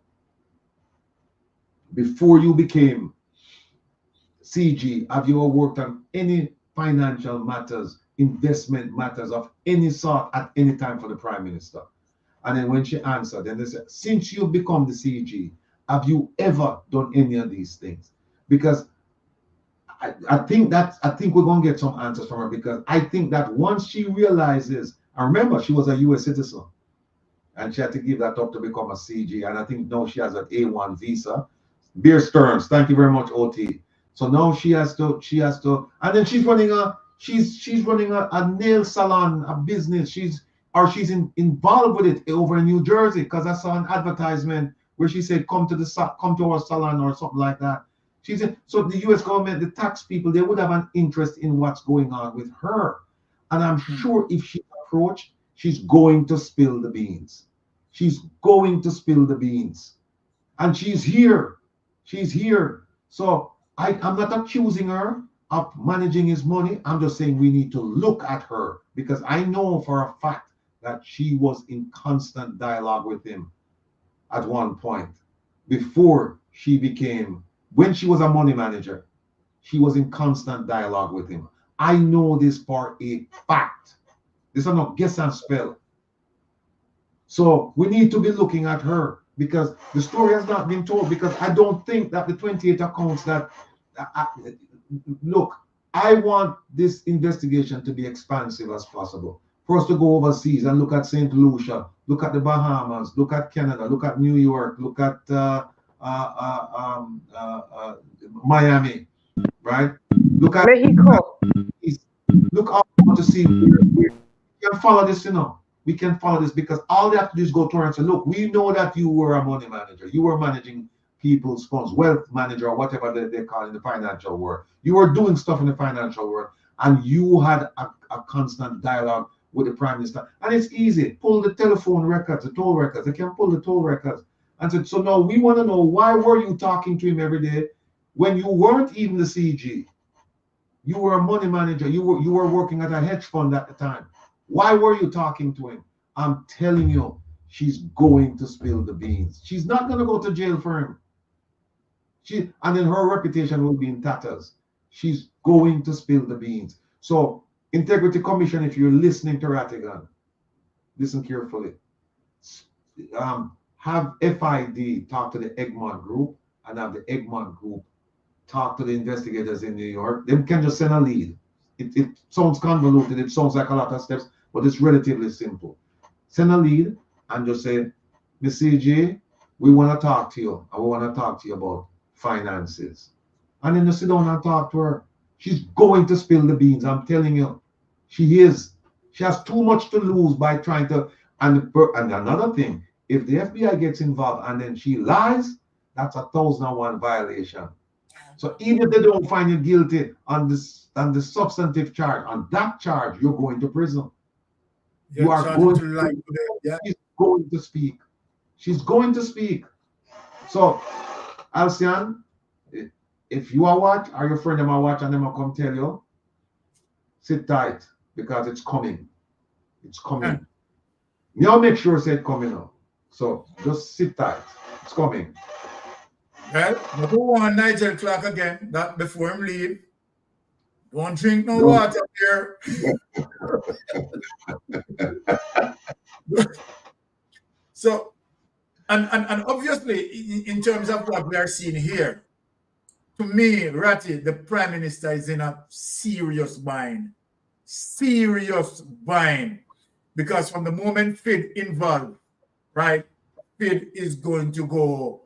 before you became CG, have you ever worked on any financial matters, investment matters of any sort at any time for the Prime Minister? And then when she answered, then they said, since you've become the CG, have you ever done any of these things? Because I think we're going to get some answers from her, because I think that once she realizes, and remember, she was a US citizen, and she had to give that up to become a CG, and I think now she has an A1 visa. Bear Stearns, thank you very much, OT. So now she has to, and then she's running a nail salon, a business. She's involved with it over in New Jersey, because I saw an advertisement where she said, come to our salon or something like that. She said, so the US government, the tax people, they would have an interest in what's going on with her. And I'm sure if she approached, she's going to spill the beans. She's going to spill the beans. And she's here. She's here. So I'm not accusing her of managing his money. I'm just saying we need to look at her, because I know for a fact that she was in constant dialogue with him at one point before she became, when she was a money manager, she was in constant dialogue with him. I know this for a fact. This is not guess and spell. So we need to be looking at her, because the story has not been told, because I don't think that the 28 accounts that, look, I want this investigation to be expansive as possible. For us to go overseas and look at St. Lucia, look at the Bahamas, look at Canada, look at New York, look at Miami, right? Look at Mexico. Look out to see we can follow this, we can follow this, because all they have to do is go to her and say, look, we know that you were a money manager, you were managing people's funds, wealth manager, or whatever they call it in the financial world. You were doing stuff in the financial world, and you had a constant dialogue with the Prime Minister. And it's easy. Pull the telephone records, the toll records. They can pull the toll records. And said, so now we want to know, why were you talking to him every day when you weren't even the CG? You were a money manager. You were working at a hedge fund at the time. Why were you talking to him? I'm telling you, she's going to spill the beans. She's not going to go to jail for him. And then her reputation will be in tatters. She's going to spill the beans. So, Integrity Commission, if you're listening to Rattigan, listen carefully. Have FID talk to the Egmont group, and have the Egmont group talk to the investigators in New York. They can just send a lead. It sounds convoluted, it sounds like a lot of steps, but it's relatively simple. Send a lead and just say, Ms. CJ, we want to talk to you, and we want to talk to you about finances. and then you sit down and talk to her. She's going to spill the beans. I'm telling you, she is. She has too much to lose by trying to. And another thing, if the FBI gets involved and then she lies, that's a 1001 violation. So even if they don't find you guilty on the substantive charge, on that charge, you're going to prison. You are going to lie. She's going to speak. She's going to speak. So, Alcian, if you are watch or your friend them are watch and them will come tell you, sit tight because it's coming. It's coming. Me, I'll make sure say it's coming up. So just sit tight. It's coming. Well, I don't want Nigel Clark again. That before him leave. Don't drink no water here. So, and obviously, in terms of what we are seeing here, to me, Ratty, the Prime Minister is in a serious bind. Serious bind. Because from the moment FID involved, right, FID is going to go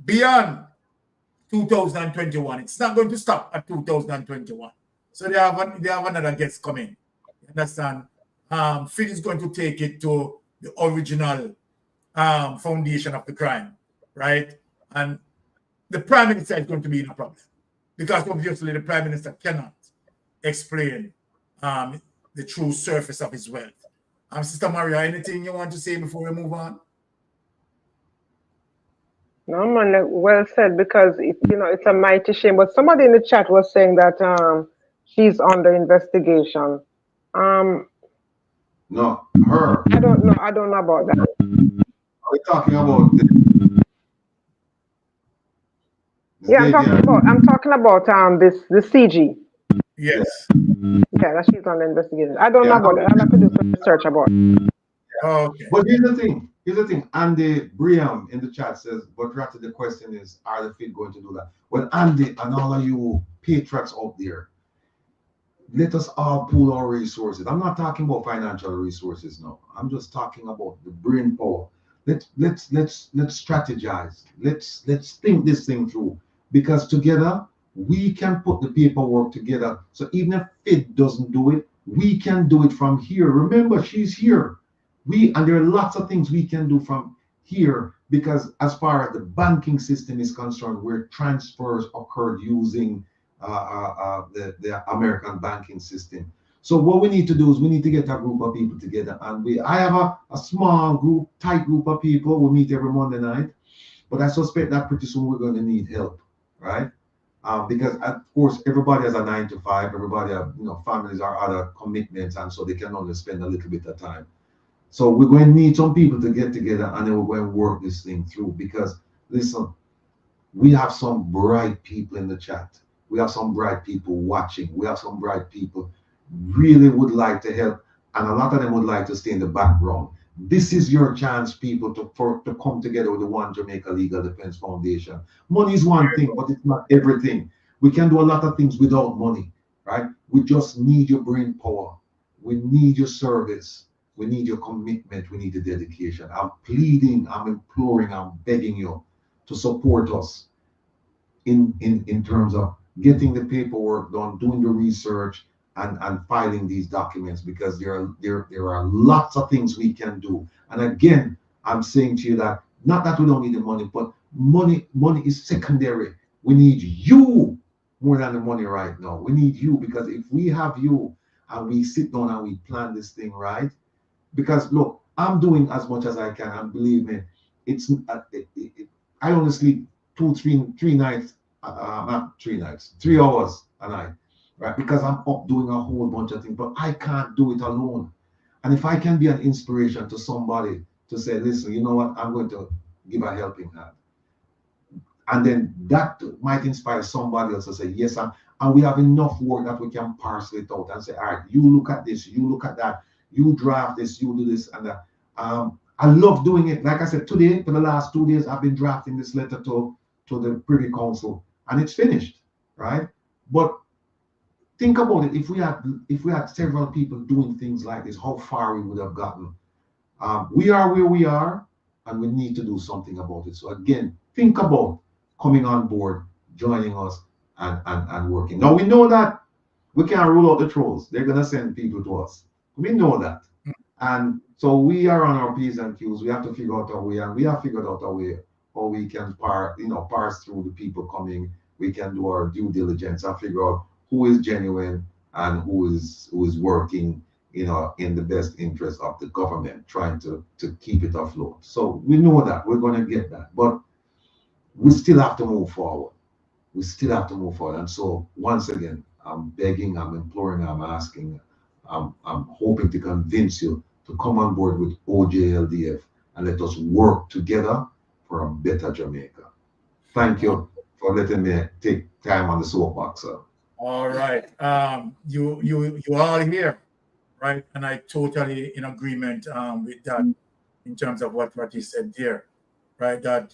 beyond 2021. It's not going to stop at 2021. So they have another guest coming. You understand? FID is going to take it to the original foundation of the crime, right? And the Prime Minister is going to be in a problem because obviously the Prime Minister cannot explain the true surface of his wealth. Sister Maria, anything you want to say before we move on? No, man, well said, because it's a mighty shame. But somebody in the chat was saying that she's under investigation. No, her. I don't know about that. We're talking about Yeah, I'm talking about the CG. Yes. Yeah, that she's under investigation. I don't know about that. I'll have to do some research about it. Okay. But here's the thing. Andy Briam in the chat says, but rather the question is, are the FID going to do that? Well, Andy and all of you patriots out there, let us all pool our resources. I'm not talking about financial resources now. I'm just talking about the brain power. Let's strategize. Let's think this thing through, because together we can put the paperwork together. So even if FID doesn't do it, we can do it from here. Remember, she's here. And there are lots of things we can do from here, because as far as the banking system is concerned, where transfers occurred using the American banking system. So what we need to do is we need to get a group of people together, and I have a small group, tight group of people. We meet every Monday night, but I suspect that pretty soon we're going to need help, right? Because of course everybody has a 9 to 5. Everybody have families or other commitments, and so they can only spend a little bit of time. So we're going to need some people to get together, and then we're going to work this thing through. Because listen, we have some bright people in the chat. We have some bright people watching. We have some bright people really would like to help, and a lot of them would like to stay in the background. This is your chance, people, to come together with the One Jamaica Legal Defense Foundation. Money is one thing, but it's not everything. We can do a lot of things without money, right? We just need your brain power. We need your service. We need your commitment. We need the dedication. I'm pleading, I'm imploring, I'm begging you to support us in terms of getting the paperwork done, doing the research, and filing these documents, because there are lots of things we can do. And again, I'm saying to you that not that we don't need the money, but money is secondary. We need you more than the money right now. We need you, because if we have you and we sit down and we plan this thing right, because look, I'm doing as much as I can, and believe me, I only sleep 3 nights, not 3 nights, 3 hours a night, right? Because I'm up doing a whole bunch of things, but I can't do it alone. And if I can be an inspiration to somebody to say, listen, you know what, I'm going to give a helping hand, and then that might inspire somebody else to say, yes, and we have enough work that we can parcel it out and say, all right, you look at this, you look at that, you draft this, you do this and that. I love doing it. Like I said, today, for the last 2 days, I've been drafting this letter to the Privy Council, and it's finished, right? But think about it. If we had several people doing things like this, how far we would have gotten. We are where we are, and we need to do something about it. So again, think about coming on board, joining us, and working. Now we know that we can't rule out the trolls. They're gonna send people to us. We know that. And so we are on our P's and Q's. We have to figure out a way, and we have figured out a way how we can parse through the people coming. We can do our due diligence and figure out who is genuine and who is working, in the best interest of the government, trying to keep it afloat. So we know that we're going to get that, but we still have to move forward. We still have to move forward. And so once again, I'm begging, I'm imploring, I'm asking, I'm hoping to convince you to come on board with OJLDF and let us work together for a better Jamaica. Thank you for letting me take time on the soapbox, sir. All right. You all here, right? And I totally in agreement with that in terms of what he said there, right? That,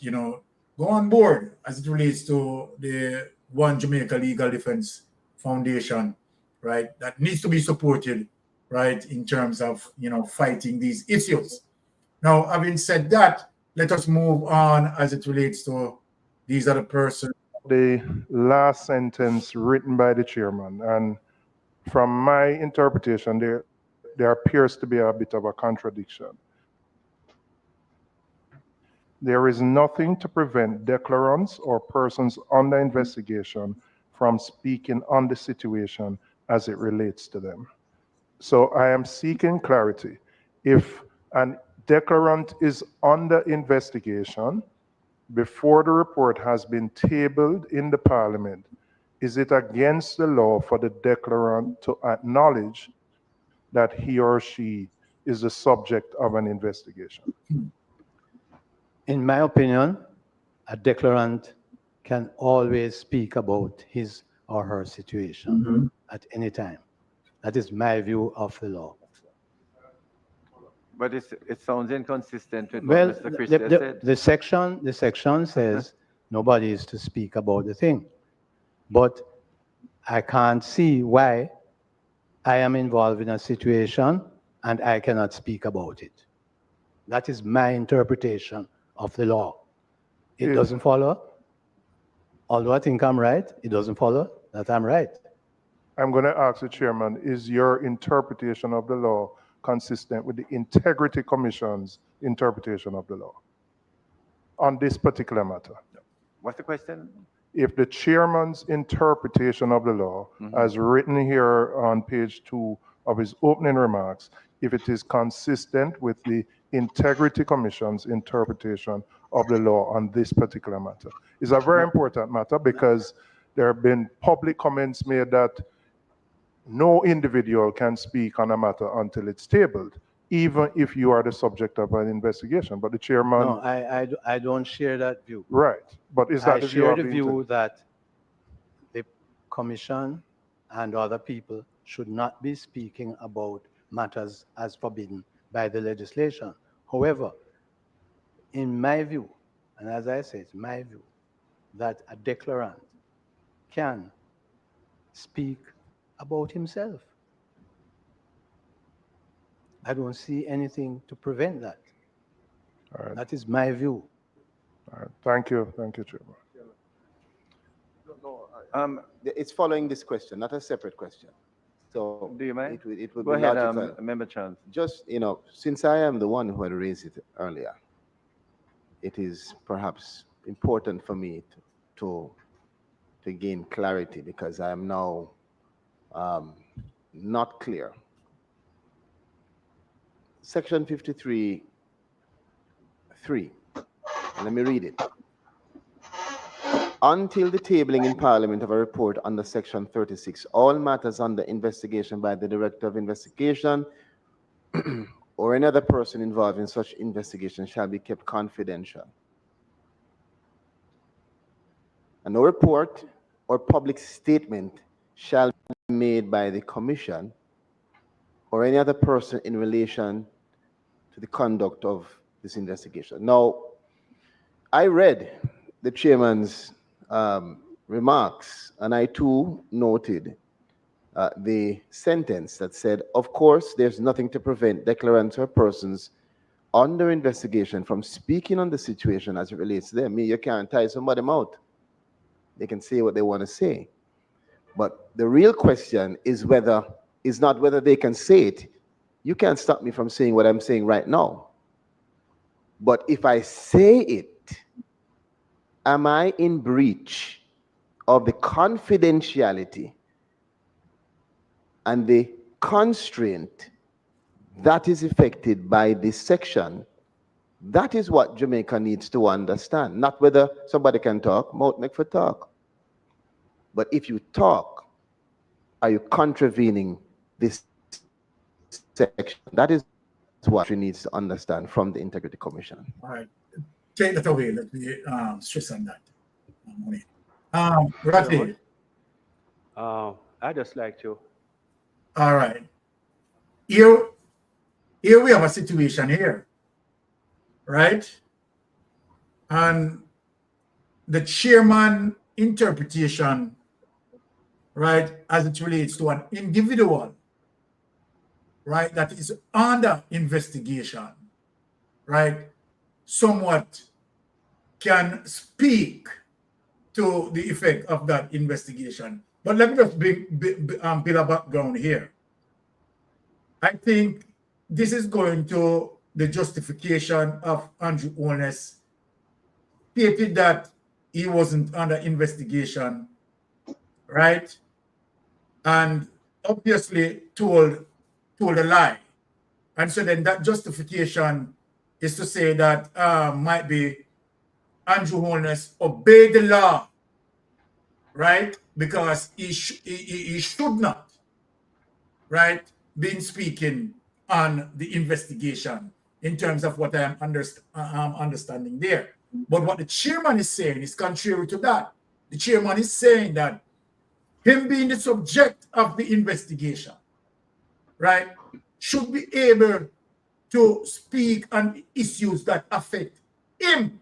go on board as it relates to the One Jamaica Legal Defense Foundation, right? That needs to be supported, right, in terms of, fighting these issues. Now, having said that, let us move on as it relates to these other persons. The last sentence written by the chairman, and from my interpretation, there appears to be a bit of a contradiction. There is nothing to prevent declarants or persons under investigation from speaking on the situation as it relates to them. So I am seeking clarity. If an declarant is under investigation before the report has been tabled in the Parliament, is it against the law for the declarant to acknowledge that he or she is the subject of an investigation? In my opinion, a declarant can always speak about his or her situation at any time. That is my view of the law. But it sounds inconsistent with Well, what Mr. Christie said. the section says nobody is to speak about the thing. But I can't see why I am involved in a situation and I cannot speak about it. That is my interpretation of the law. It doesn't follow. Although I think I'm right, it doesn't follow that I'm right. I'm going to ask the chairman, is your interpretation of the law consistent with the Integrity Commission's interpretation of the law on this particular matter? What's the question? If the chairman's interpretation of the law, as written here on page 2 of his opening remarks, if it is consistent with the Integrity Commission's interpretation of the law on this particular matter. It's a very important matter because there have been public comments made that no individual can speak on a matter until it's tabled, even if you are the subject of an investigation. But the chairman... No, I don't share that view. Right. But is that I share the view that the commission and other people should not be speaking about matters as forbidden by the legislation. However, in my view, and as I say, it's my view, that a declarant can speak about himself. I don't see anything to prevent that. All right. That is my view. All right. Thank you, Chairman. It's following this question, not a separate question. So do you mind? It would Go be ahead, logical. Member Chance. Just, since I am the one who had raised it earlier, it is perhaps important for me to gain clarity because I am now not clear. Section 53(3), let me read it. Until the tabling in Parliament of a report under Section 36, all matters under investigation by the Director of Investigation or any other person involved in such investigation shall be kept confidential. And no report or public statement shall be made by the Commission or any other person in relation to the conduct of this investigation. Now, I read the chairman's remarks, and I too noted the sentence that said, of course, there's nothing to prevent declarants or persons under investigation from speaking on the situation as it relates to them. You can't tie somebody out. They can say what they want to say. But the real question is not whether they can say it. You can't stop me from saying what I'm saying right now. But if I say it, am I in breach of the confidentiality and the constraint that is affected by this section? That is what Jamaica needs to understand. Not whether somebody can talk, mouth make for talk. But if you talk, are you contravening this section? That is what we need to understand from the Integrity Commission. All right. Take that away. Let me stress on that. Rafi. I just like to. All right. Here we have a situation here, right? And the chairman interpretation, right, as it relates to an individual, right, that is under investigation, right, somewhat can speak to the effect of that investigation. But let me just build a background here. I think this is going to the justification of Andrew Holness stated that he wasn't under investigation, right? And obviously told a lie. And so then that justification is to say that might be Andrew Holness obeyed the law, right? Because he should not, right, been speaking on the investigation in terms of what I'm understanding there. But what the chairman is saying is contrary to that. The chairman is saying that him being the subject of the investigation, right, should be able to speak on issues that affect him,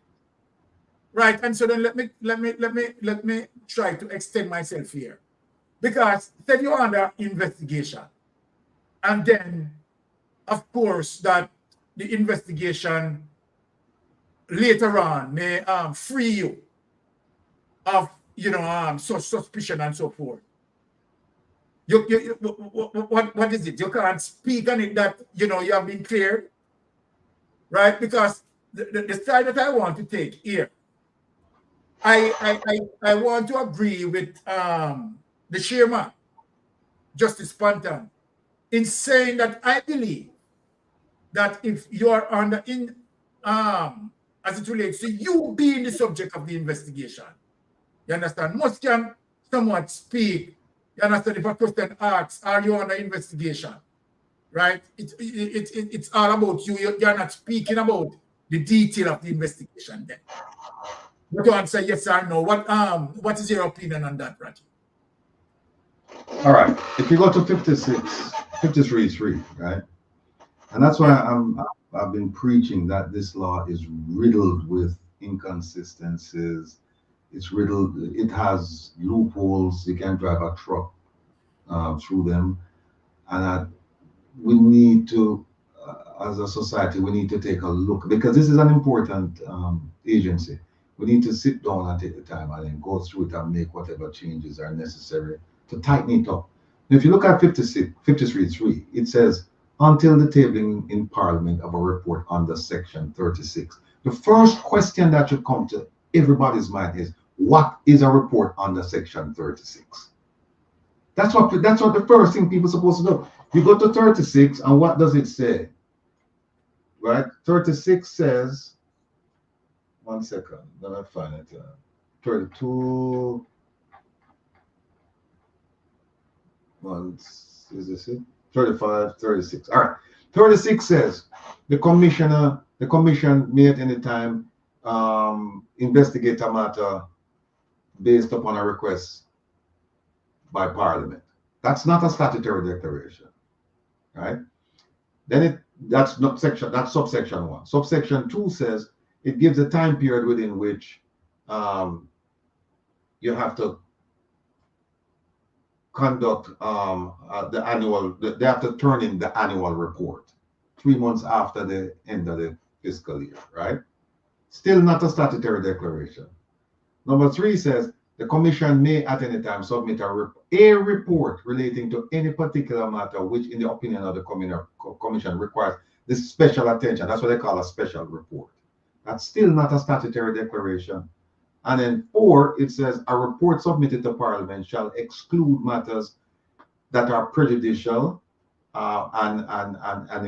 right? And so then let me try to extend myself here, because said you're under investigation, and then of course that the investigation later on may free you of such suspicion and so forth. What is it? You can't speak on it that you have been cleared, right? Because the side that I want to take here, I want to agree with the chairman, Justice Panton, in saying that I believe that if you are under as it relates to you being the subject of the investigation, you understand, most can somewhat speak. You understand, if a question asks, are you under investigation, right? It's all about you. You're not speaking about the detail of the investigation then. But to answer yes or no, what is your opinion on that, Raji? All right. If you go to 53.3, right? And that's why I've been preaching that this law is riddled with inconsistencies. It's riddled. It has loopholes. You can drive a truck through them, and we need to, as a society, we need to take a look, because this is an important agency. We need to sit down and take the time and then go through it and make whatever changes are necessary to tighten it up. And if you look at 53.3, it says, until the tabling in Parliament of a report under Section 36. The first question that should come to everybody's mind is, what is a report under Section 36? That's what the first thing people are supposed to know. You go to 36, and what does it say? Right? 36 says, one second, let me find it. 32. Is this it? 35, 36. All right. 36 says the commission may at any time investigate a matter based upon a request by Parliament. That's not a statutory declaration, right? Then that's subsection 1. Subsection 2 says it gives a time period within which you have to conduct they have to turn in the annual report 3 months after the end of the fiscal year, right? Still not a statutory declaration. Number 3 says The commission may at any time submit a report relating to any particular matter which, in the opinion of the commission, requires this special attention. That's what they call a special report. That's still not a statutory declaration. And then 4, it says a report submitted to Parliament shall exclude matters that are prejudicial, and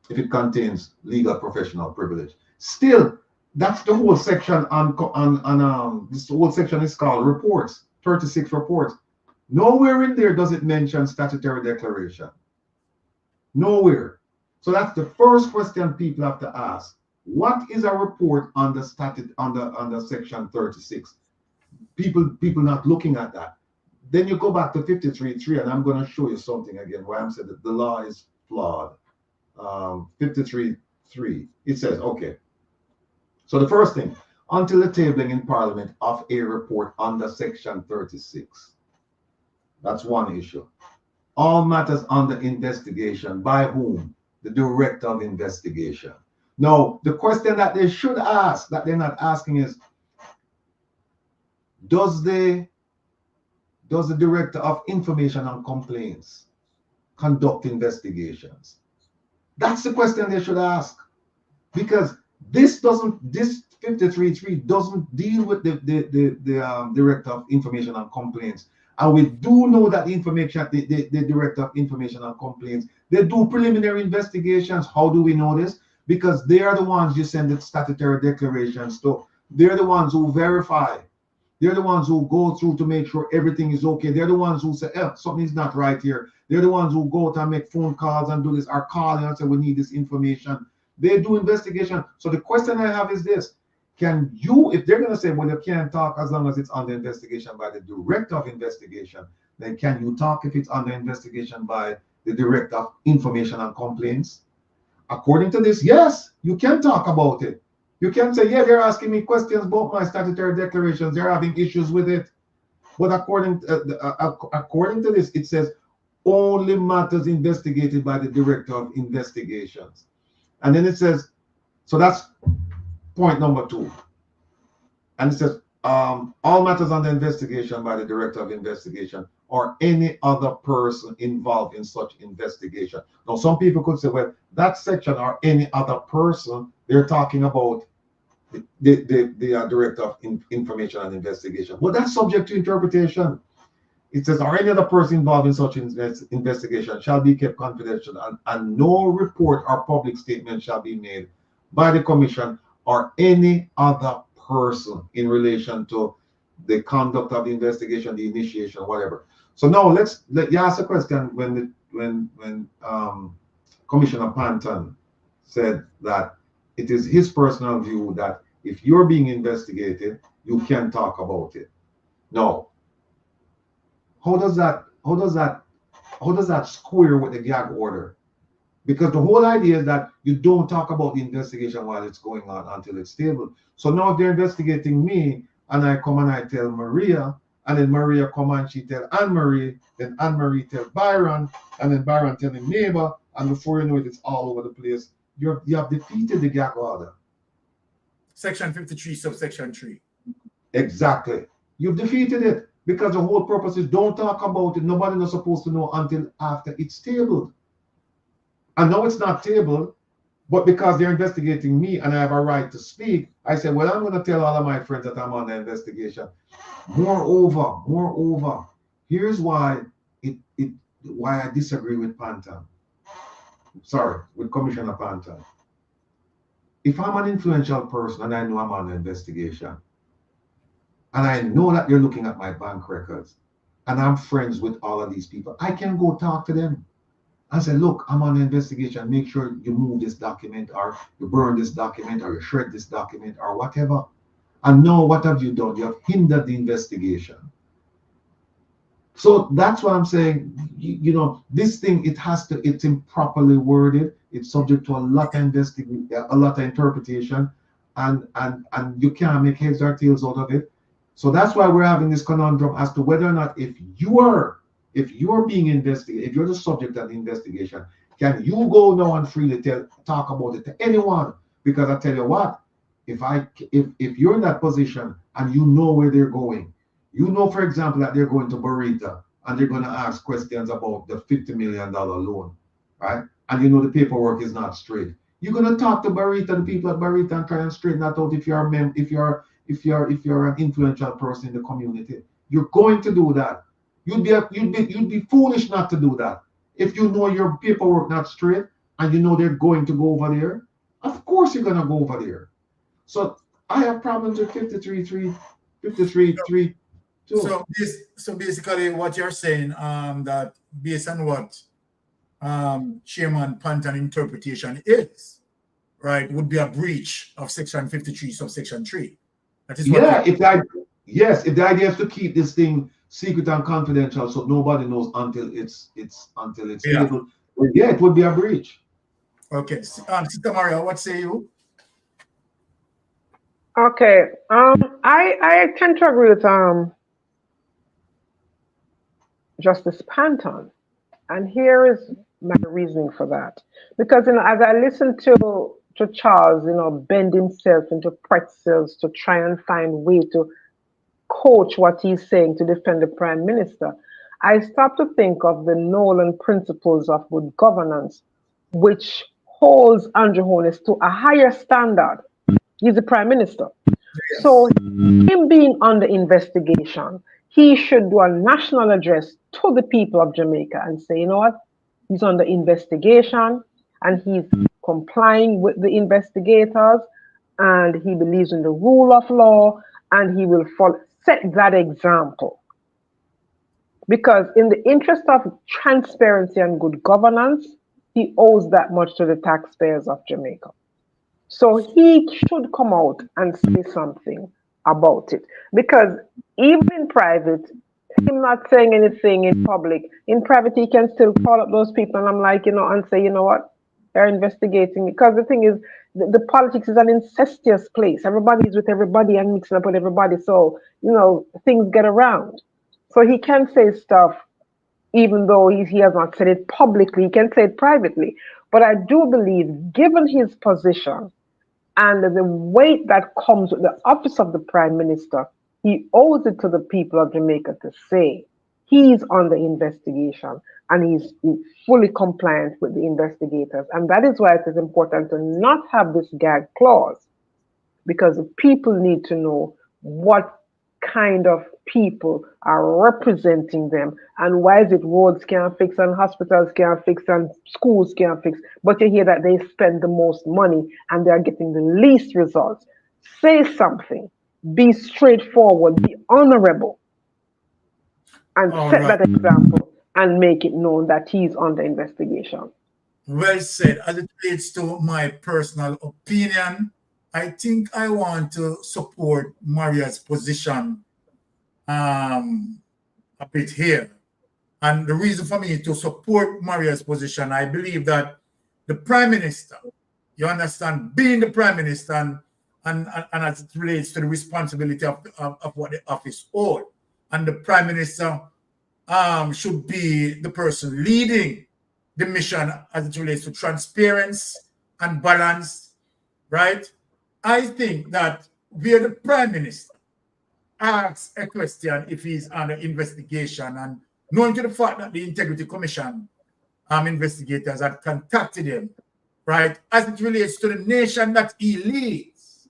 if it contains legal professional privilege. Still, that's the whole section on this whole section is called reports, 36 reports. Nowhere in there does it mention statutory declaration. Nowhere. So that's the first question people have to ask. What is a report under under section 36? People not looking at that. Then you go back to 53.3, and I'm going to show you something again where I'm saying that the law is flawed. 53.3, it says, okay. So the first thing, until the tabling in Parliament of a report under section 36. That's one issue. All matters under investigation by whom? The Director of Investigation. Now, the question that they should ask, that they're not asking is, does the Director of Information and Complaints conduct investigations? That's the question they should ask, because this 53.3 doesn't deal with the Director of Information and Complaints. And we do know that the Director of Information and Complaints, they do preliminary investigations. How do we know this? Because they are the ones you send the statutory declarations to. They're the ones who verify. They're the ones who go through to make sure everything is okay. They're the ones who say, something's not right here. They're the ones who go out and make phone calls and do this, or call and say, we need this information. They do investigation. So the question I have is this. Can you, if they're going to say, well, you can't talk as long as it's under investigation by the Director of Investigation, then can you talk if it's under investigation by the Director of Information and Complaints? According to this, yes, you can talk about it. You can say, yeah, they're asking me questions about my statutory declarations. They're having issues with it. But according to this, it says only matters investigated by the Director of Investigations. And then it says, so that's point number 2. And it says, all matters under investigation by the Director of Investigation or any other person involved in such investigation. Now, some people could say, well, that section or any other person, they're talking about the Director of Information and Investigation. But that's subject to interpretation. It says, or any other person involved in such investigation shall be kept confidential, and no report or public statement shall be made by the Commission or any other person in relation to the conduct of the investigation, the initiation, whatever. So now let you ask a question when Commissioner Panton said that it is his personal view that if you're being investigated, you can talk about it. No. How does that square with the gag order? Because the whole idea is that you don't talk about the investigation while it's going on until it's stable. So now if they're investigating me and I come and I tell Maria, and then Maria come and she tell Anne-Marie, then Anne-Marie tell Byron, and then Byron tell his neighbor, and before you know it, it's all over the place. You have defeated the gag order. Section 53, subsection 3. Exactly. You've defeated it because the whole purpose is don't talk about it. Nobody is supposed to know until after it's tabled. And now it's not tabled, but because they're investigating me and I have a right to speak, I said, well, I'm going to tell all of my friends that I'm on the investigation. Moreover, here's why why I disagree with Panton. Sorry, with Commissioner Panton. If I'm an influential person and I know I'm on the investigation, and I know that they're looking at my bank records, and I'm friends with all of these people, I can go talk to them and say, look, I'm on the investigation. Make sure you move this document, or you burn this document, or you shred this document, or whatever. And now what have you done? You have hindered the investigation. So that's why I'm saying, this thing, it's improperly worded. It's subject to a lot of interpretation, and you can't make heads or tails out of it. So that's why we're having this conundrum as to whether or not if you're being investigated, if you're the subject of the investigation, can you go now and freely talk about it to anyone? Because I tell you what, if you're in that position and you know where they're going, you know, for example, that they're going to Barita and they're going to ask questions about the $50 million loan, right? And you know the paperwork is not straight. You're going to talk to Barita, the people at Barita, and try and straighten that out. If you're an influential person in the community, you're going to do that. You'd be foolish not to do that. If you know your paperwork not straight and you know they're going to go over there, of course you're going to go over there. So I have problems with 53.3. So basically what you're saying, that based on what Chairman Panton interpretation is, right, would be a breach of Section 53, subsection 3. That is what if the idea is to keep this thing secret and confidential so nobody knows until it's able. Well, yeah, it would be a breach. Okay. Sister Maria, what say you? Okay. I tend to agree with Justice Panton, and here is my reasoning for that. Because as I listen to Charles, bend himself into pretzels to try and find way to coach what he's saying to defend the Prime Minister, I start to think of the Nolan principles of good governance, which holds Andrew Holness to a higher standard. He's the Prime Minister. Yes. So him being under investigation, he should do a national address to the people of Jamaica and say, you know what, he's under investigation and he's complying with the investigators and he believes in the rule of law and he will set that example. Because in the interest of transparency and good governance, he owes that much to the taxpayers of Jamaica. So he should come out and say something about it. Because even in private, him not saying anything in public, in private he can still call up those people and I'm like, and say, you know what, they're investigating. Because the thing is, the politics is an incestuous place. Everybody's with everybody and mixing up with everybody. So, things get around. So he can say stuff, even though he has not said it publicly, he can say it privately. But I do believe, given his position and the weight that comes with the office of the Prime Minister, he owes it to the people of Jamaica to say he's under investigation and he's fully compliant with the investigators. And that is why it is important to not have this gag clause, because the people need to know what kind of people are representing them and why is it roads can't fix and hospitals can't fix and schools can't fix, but you hear that they spend the most money and they are getting the least results. Say something, be straightforward, be honorable, and set that example and make it known that he's under investigation. Well said. As it relates to my personal opinion, I think I want to support Maria's position a bit here. And the reason for me to support Maria's position, I believe that the Prime Minister, you understand, being the Prime Minister and as it relates to the responsibility of what the office holds, and the Prime Minister should be the person leading the mission as it relates to transparency and balance, right? I think that where the Prime Minister asks a question if he's under investigation and knowing to the fact that the Integrity Commission investigators had contacted him, right, as it relates to the nation that he leads,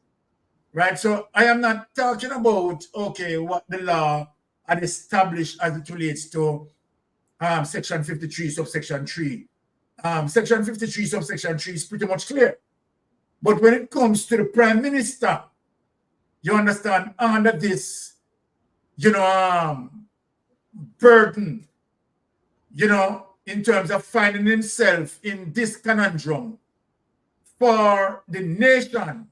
right? So I am not talking about, okay, what the law had established as it relates to Section 53, subsection 3. Section 53, subsection 3 is pretty much clear. But when it comes to the Prime Minister, you understand, under this, burden, in terms of finding himself in this conundrum for the nation,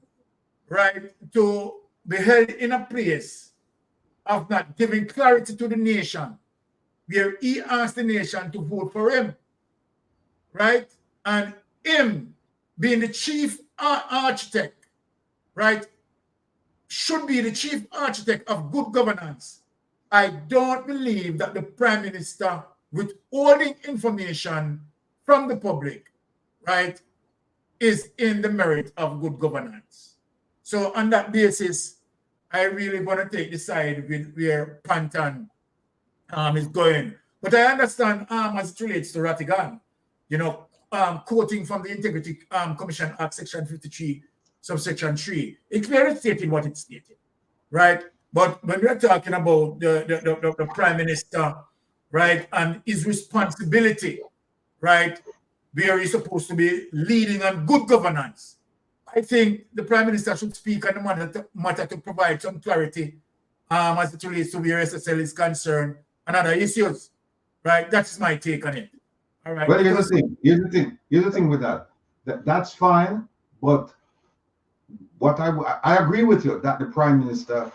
right, to be held in a place of not giving clarity to the nation, where he asked the nation to vote for him, right? And him being the chief architect, right, should be the chief architect of good governance. I don't believe that the Prime Minister, withholding information from the public, right, is in the merit of good governance. So on that basis, I really want to take the side with where Pantan is going. But I understand as it relates to Ratigan, you know, quoting from the Integrity Commission Act, Section 53, subsection 3, it clearly stated what it stated, right? But when we're talking about the Prime Minister, right, and his responsibility, right, where he's supposed to be leading on good governance, I think the Prime Minister should speak on the matter to provide some clarity as it relates to where SSL is concerned and other issues, right? That's my take on it. All right. Well, here's the thing. Here's the thing with that. That's fine, but what I agree with you that the Prime Minister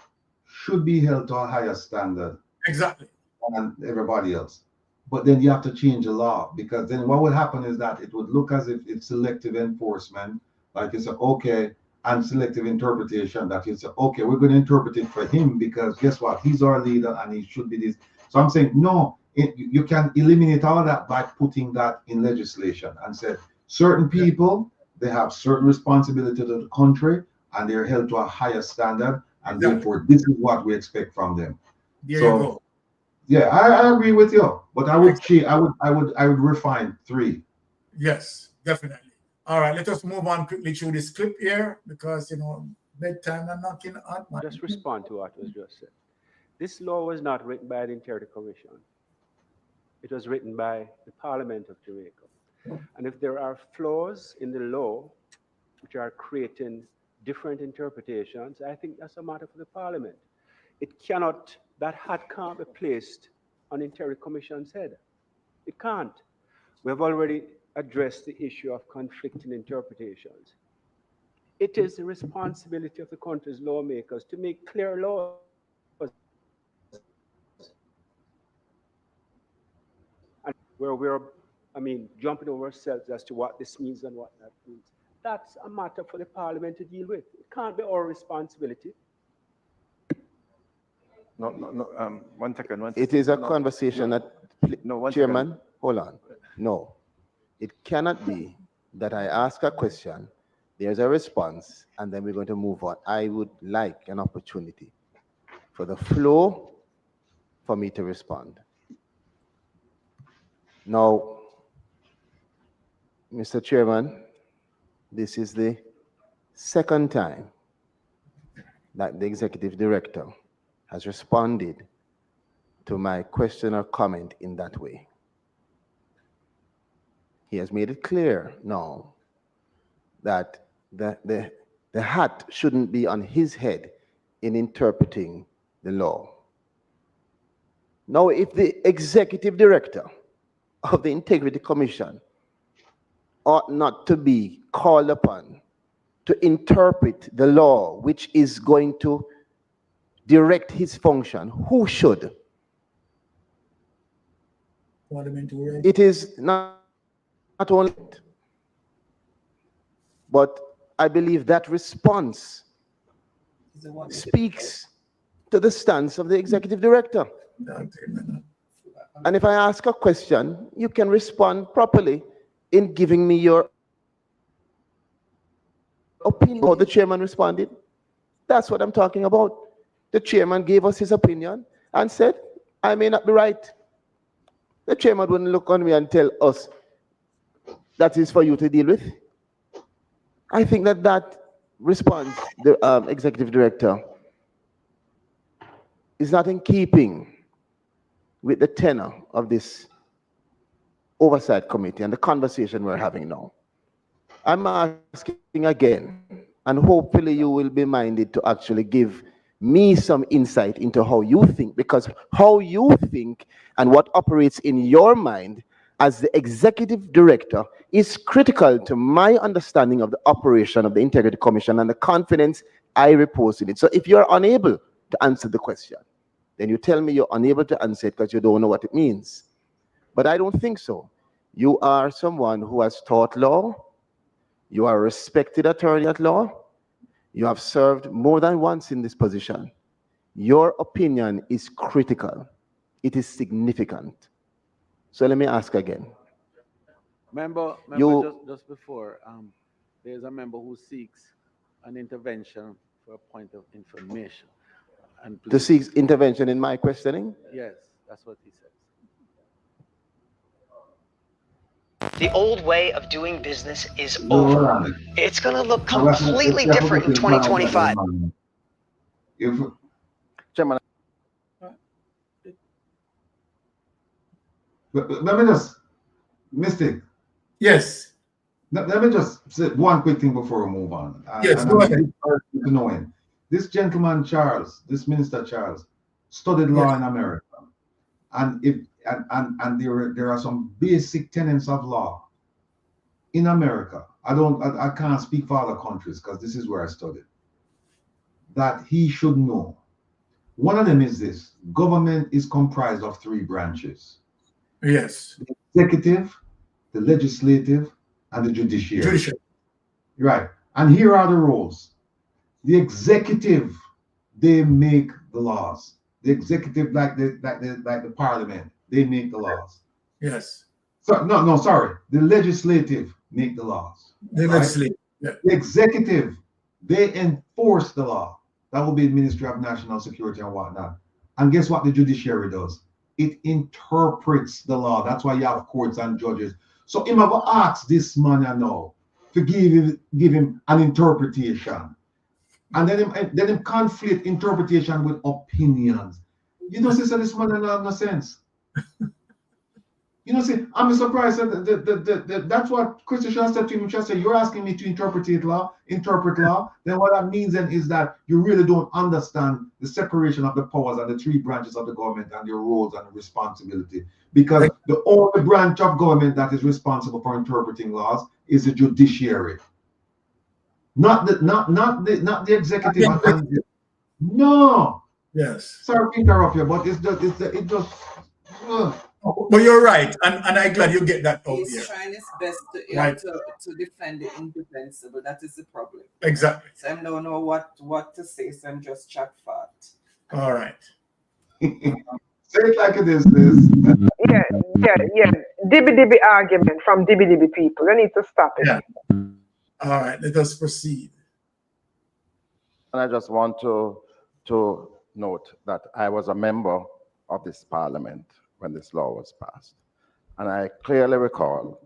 should be held to a higher standard. Exactly. Than everybody else. But then you have to change the law, because then what would happen is that it would look as if it's selective enforcement, like it's okay, and selective interpretation, that you say, okay, we're going to interpret it for him because guess what? He's our leader and he should be this. So I'm saying, no, you can eliminate all that by putting that in legislation and say certain people, they have certain responsibility to the country and they're held to a higher standard, and therefore this is what we expect from them. There you go. Yeah, I agree with you, but I would refine 3. Yes, definitely. All right, let us move on quickly through this clip here because, you know, bedtime and knocking on. Just respond to what was just said. This law was not written by the Integrity Commission. It was written by the Parliament of Jamaica. And if there are flaws in the law which are creating different interpretations, I think that's a matter for the Parliament. It cannot, that hat can't be placed on the Integrity Commission's head. It can't. We have already addressed the issue of conflicting interpretations. It is the responsibility of the country's lawmakers to make clear laws. And where we're, jumping over ourselves as to what this means and what that means. That's a matter for the Parliament to deal with. It can't be our responsibility. No, 1 second. It is a conversation that, Chairman, hold on. No, it cannot be that I ask a question, there's a response, and then we're going to move on. I would like an opportunity for the flow for me to respond. Now, Mr. Chairman, this is the second time that the Executive Director has responded to my question or comment in that way. He has made it clear now that the hat shouldn't be on his head in interpreting the law. Now, if the Executive Director of the Integrity Commission ought not to be called upon to interpret the law which is going to direct his function, who should? It is not only, but I believe that response speaks to the stance of the Executive Director. And if I ask a question, you can respond properly in giving me your opinion. How the chairman responded. That's what I'm talking about. The chairman gave us his opinion and said, I may not be right. The chairman wouldn't look on me and tell us that is for you to deal with. I think that response, the Executive Director, is not in keeping with the tenor of this Oversight Committee and the conversation we're having now. I'm asking again, and hopefully you will be minded to actually give me some insight into how you think, because how you think and what operates in your mind as the Executive Director is critical to my understanding of the operation of the Integrity Commission and the confidence I repose in it. So if you're unable to answer the question, then you tell me you're unable to answer it because you don't know what it means. But I don't think so. You are someone who has taught law. You are a respected attorney at law. You have served more than once in this position. Your opinion is critical. It is significant. So let me ask again. Member, just before, there's a member who seeks an intervention for a point of information. And To seek intervention in my questioning? Yes, that's what he says. The old way of doing business is No, hold over. on. It's going to look Now, let's completely different in 2025. Chairman. Let me just, Mystic. Yes. Let me just say one quick thing before we move on. Yes, go ahead. To know him. This gentleman Charles, this Minister Charles, studied law in America, and there are some basic tenets of law in America. I can't speak for other countries because this is where I studied. That he should know. One of them is this: government is comprised of 3 branches. Yes. The executive, the legislative, and the judiciary. Right. And here are the roles. The executive, they make the laws. The executive, like the parliament, they make the laws. Yes. So no, sorry. The legislative make the laws. The legislative. Yeah. The executive, they enforce the law. That will be the Ministry of National Security and whatnot. And guess what the judiciary does? It interprets the law. That's why you have courts and judges. So him have ask this man now to give him an interpretation. And then him conflict interpretation with opinions. You know, sister, this man have no sense. You know, see, I'm surprised that that's what Christian said to him. She said, you're asking me to interpret law. Then what that means then is that you really don't understand the separation of the powers and the 3 branches of the government and their roles and responsibility. Because the only branch of government that is responsible for interpreting laws is the judiciary. Not the executive. No. Yes. Sorry to interrupt you, but it just. But you're right, and I'm glad you get that out He's here. trying his best to, Right. to defend the indefensible. That is the problem. Exactly. So I don't know what to say, so I'm just chat fat. All right. Say it like it is, this. Yeah. Dibby argument from dibby people. They need to stop it. Yeah. All right, let us proceed. And I just want to note that I was a member of this parliament when this law was passed. And I clearly recall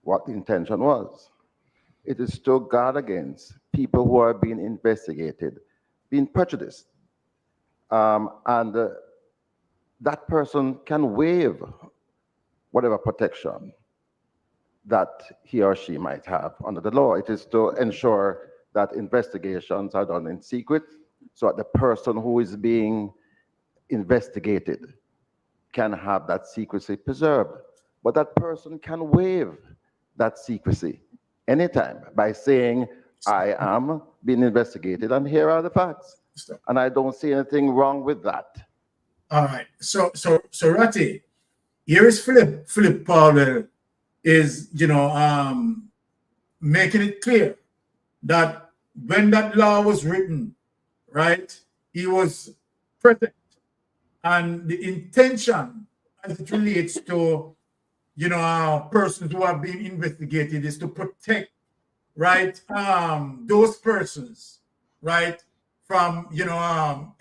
what the intention was. It is to guard against people who are being investigated, being prejudiced. That person can waive whatever protection that he or she might have under the law. It is to ensure that investigations are done in secret so that the person who is being investigated can have that secrecy preserved. But that person can waive that secrecy anytime by saying, I am being investigated and here are the facts. And I don't see anything wrong with that. All right. So Ratty, here is Philip Powell is, making it clear that when that law was written, right, he was present. And the intention as it relates to, persons who are being investigated is to protect, right, those persons, right, from,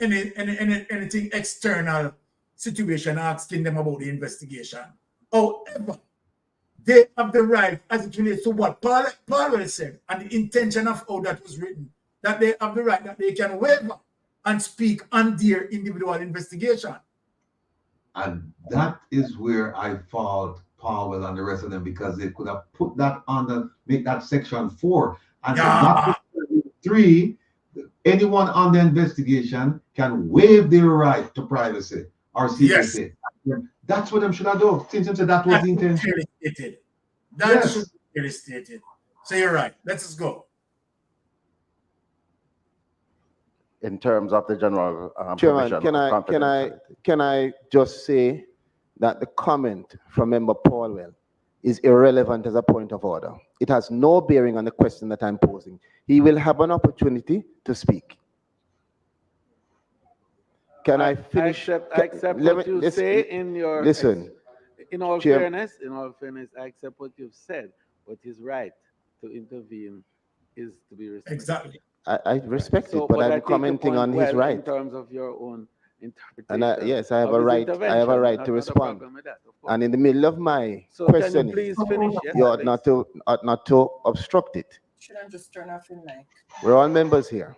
anything external situation asking them about the investigation. However, they have the right, as it relates to what Paul said, and the intention of how that was written, that they have the right that they can waive and speak on their individual investigation. And that is where I fault Powell and the rest of them, because they could have put that make that section 4. And not 3, anyone on the investigation can waive their right to privacy or secrecy. Yes. That's what them should have done. Since that was the intention. That should be clearly stated. So you're right. Let's go. In terms of the general Chairman, provision can I just say that the comment from Member Paulwell is irrelevant as a point of order. It has no bearing on the question that I'm posing. He will have an opportunity to speak. Can I finish? I accept what you say in your... Listen. In all fairness, I accept what you've said, but his right to intervene is to be respected. Exactly. I respect So, it, but I I'm take your commenting point on his well right. in terms of your own interpretation. And yes, I have of a his right. I have a intervention. right to Not a respond. problem with that, of course. And in the middle of my So can you questioning, please finish? Yes, you ought please. not to obstruct it. Shouldn't just turn off your mic. We're all members here.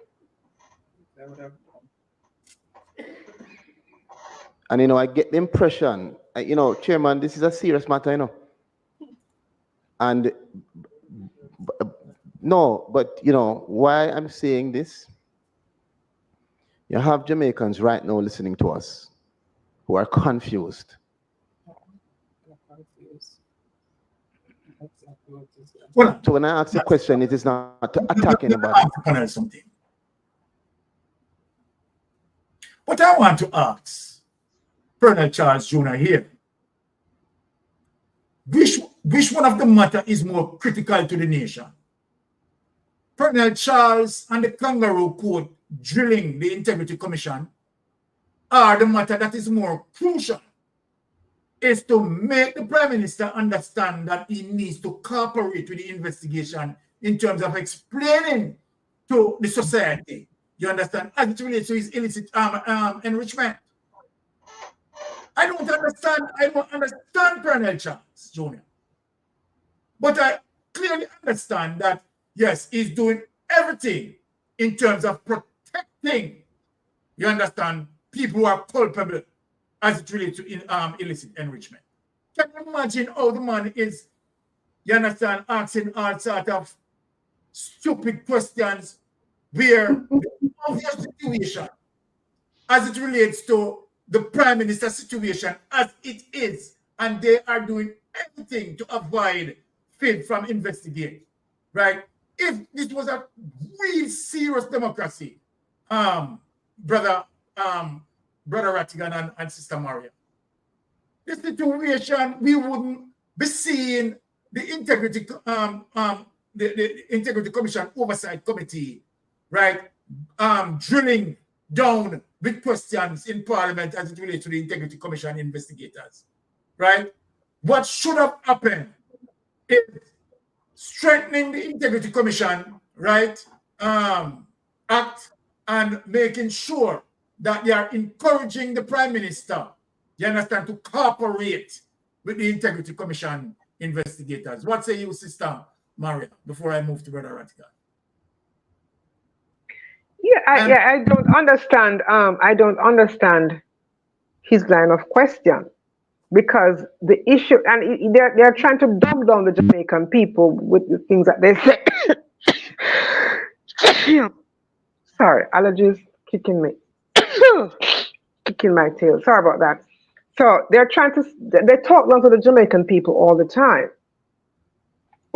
And I get the impression, Chairman, this is a serious matter, And no, but why I'm saying this, you have Jamaicans right now listening to us who are confused. Well, so when I ask a question, it is not to attack anybody. Something. But I want to ask Colonel Charles Jr. here, which one of the matter is more critical to the nation? Colonel Charles and the Kangaroo Court drilling the Integrity Commission, or the matter that is more crucial is to make the Prime Minister understand that he needs to cooperate with the investigation in terms of explaining to the society, you understand, as it relates to his illicit enrichment. I don't understand Colonel Charles Jr. But I clearly understand that, yes, he's doing everything in terms of protecting, you understand, people who are culpable as it relates to illicit enrichment. Can you imagine how the man is, you understand, asking all sort of stupid questions where the obvious situation as it relates to the Prime Minister's situation as it is, and they are doing everything to avoid Phil from investigating, right? If this was a real serious democracy, brother Rattigan and Sister Maria, the situation, we wouldn't be seeing the Integrity the Integrity Commission Oversight Committee, right, drilling down with questions in Parliament as it relates to the Integrity Commission investigators, right? What should have happened is strengthening the Integrity Commission, right, act, and making sure that they are encouraging the Prime Minister, you understand, to cooperate with the Integrity Commission investigators. What say you, Sister Maria, before I move to Brother Rattigan? I don't understand. I don't understand his line of question, because the issue, and they're trying to dumb down the Jamaican people with the things that they say. Sorry, allergies kicking me, kicking my tail. Sorry about that. So they talk down to the Jamaican people all the time.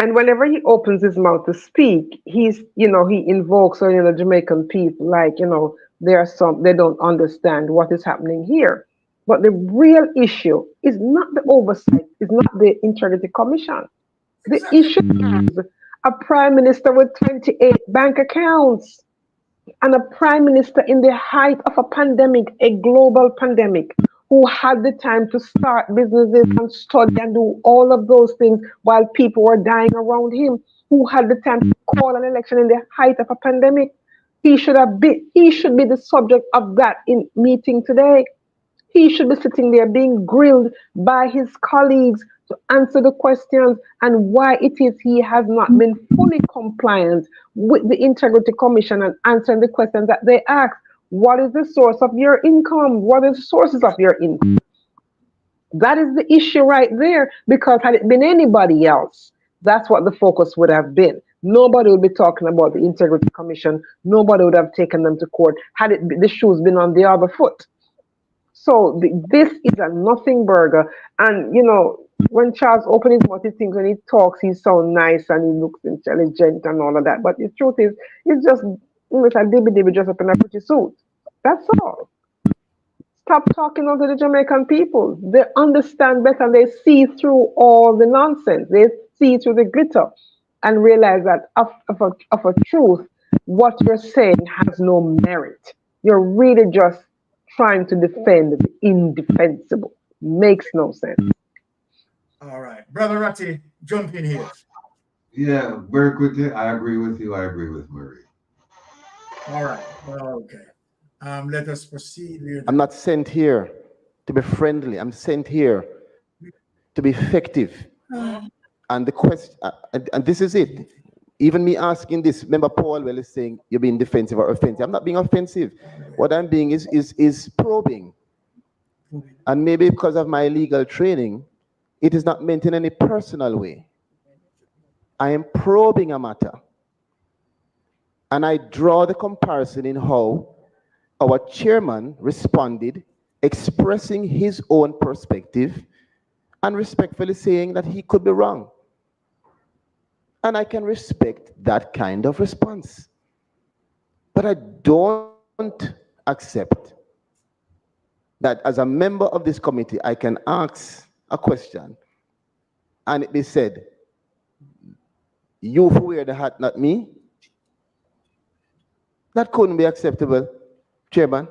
And whenever he opens his mouth to speak, he invokes the Jamaican people, like, they don't understand what is happening here. But the real issue is not the oversight, is not the Integrity Commission. The issue is a Prime Minister with 28 bank accounts, and a Prime Minister in the height of a pandemic, a global pandemic, who had the time to start businesses and study and do all of those things while people were dying around him, who had the time to call an election in the height of a pandemic. He should be the subject of that in meeting today. He should be sitting there being grilled by his colleagues to answer the questions and why it is he has not been fully compliant with the Integrity Commission and answering the questions that they ask. What is the source of your income? What are the sources of your income? That is the issue right there, because had it been anybody else, that's what the focus would have been. Nobody would be talking about the Integrity Commission. Nobody would have taken them to court had the shoes been on the other foot. So this is a nothing burger. And, when Charles opens his mouth, he thinks when he talks, he's so nice and he looks intelligent and all of that. But the truth is, he's just it's a dibby dressed up in a pretty suit. That's all. Stop talking to the Jamaican people. They understand better. They see through all the nonsense. They see through the glitter and realize that of a truth, what you're saying has no merit. You're really just trying to defend the indefensible. Makes no sense. All right. Brother Ratty, jump in here. Yeah, very quickly, I agree with you. I agree with Marie. All right. Okay. Let us proceed with. I'm not sent here to be friendly. I'm sent here to be effective. And the question, and this is it. Even me asking this, remember Paul Well is saying you're being defensive or offensive. I'm not being offensive. What I'm being is probing. And maybe because of my legal training, it is not meant in any personal way. I am probing a matter. And I draw the comparison in how our chairman responded, expressing his own perspective and respectfully saying that he could be wrong. And I can respect that kind of response. But I don't accept that as a member of this committee, I can ask a question and it be said, you who wear the hat, not me. That couldn't be acceptable, Chairman.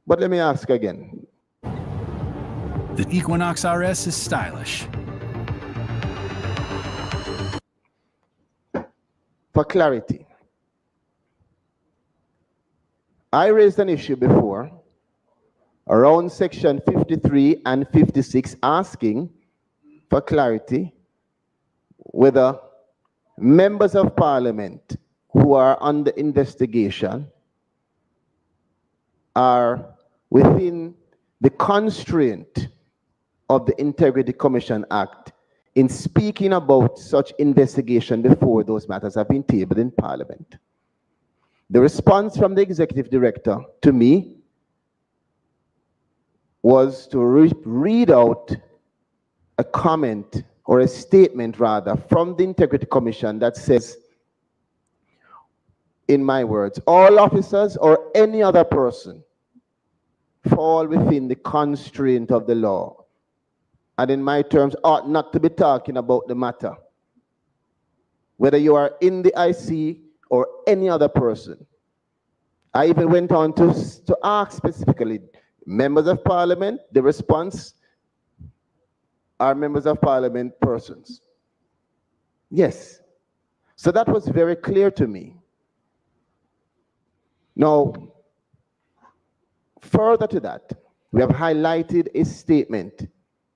But let me ask again. The Equinox RS is stylish. For clarity, I raised an issue before around section 53 and 56 asking for clarity whether members of parliament who are under investigation are within the constraint of the Integrity Commission Act in speaking about such investigation before those matters have been tabled in Parliament. The response from the Executive Director to me was to read out a comment or a statement rather from the Integrity Commission that says, in my words, all officers or any other person fall within the constraint of the law, and in my terms ought not to be talking about the matter, whether you are in the IC or any other person. I even went on to ask specifically, members of parliament, the response are members of parliament persons. Yes. So that was very clear to me. Now, further to that, we have highlighted a statement,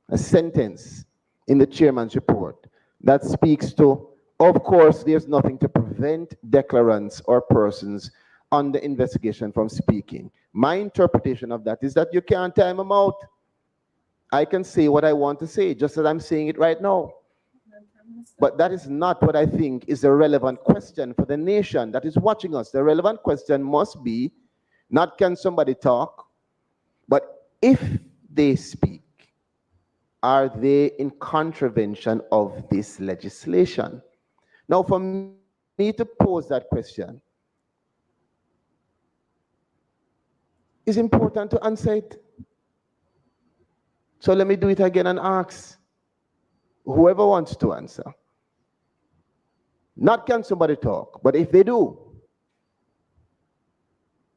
a sentence in the chairman's report that speaks to, of course, there's nothing to prevent declarants or persons under investigation from speaking. My interpretation of that is that you can't time them out. I can say what I want to say, just as I'm saying it right now. But that is not what I think is a relevant question for the nation that is watching us. The relevant question must be, not can somebody talk, but if they speak, are they in contravention of this legislation? Now, for me to pose that question, it's important to answer it. So let me do it again and ask whoever wants to answer. Not can somebody talk, but if they do,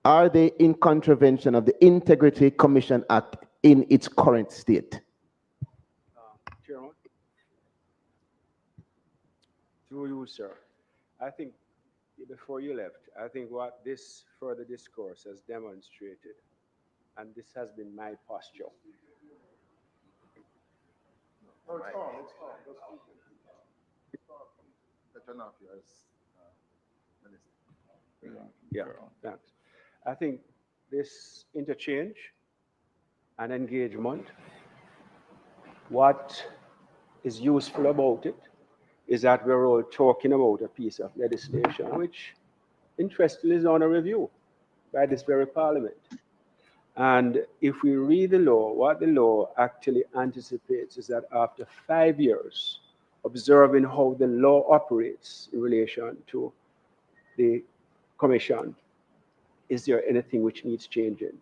are they in contravention of the Integrity Commission Act in its current state? Chairman, through you, sir. I think before you left, I think what this further discourse has demonstrated, and this has been my posture. No, it's on, it's on. Yeah, thanks. I think this interchange and engagement, what is useful about it is that we're all talking about a piece of legislation which, interestingly, is on a review by this very parliament. And if we read the law, what the law actually anticipates is that after 5 years, observing how the law operates in relation to the commission, is there anything which needs changing?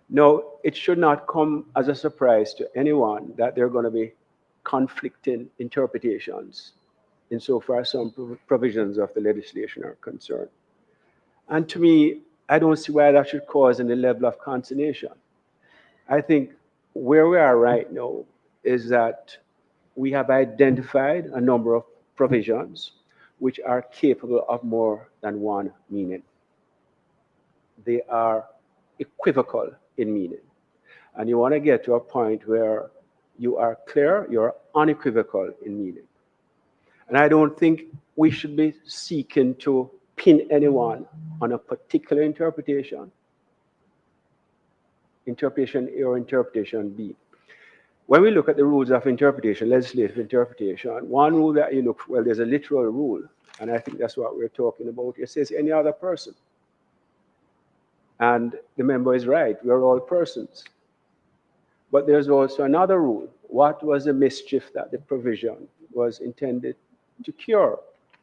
No, it should not come as a surprise to anyone that there are going to be conflicting interpretations insofar as some provisions of the legislation are concerned. And to me, I don't see why that should cause any level of consternation. I think where we are right now is that we have identified a number of provisions which are capable of more than one meaning. They are equivocal in meaning. And you want to get to a point where you are clear, you're unequivocal in meaning. And I don't think we should be seeking to pin anyone on a particular interpretation A or interpretation B. When we look at the rules of interpretation, legislative interpretation, one rule that you look for, well, there's a literal rule, and I think that's what we're talking about. It says any other person. And the member is right, we're all persons. But there's also another rule. What was the mischief that the provision was intended to cure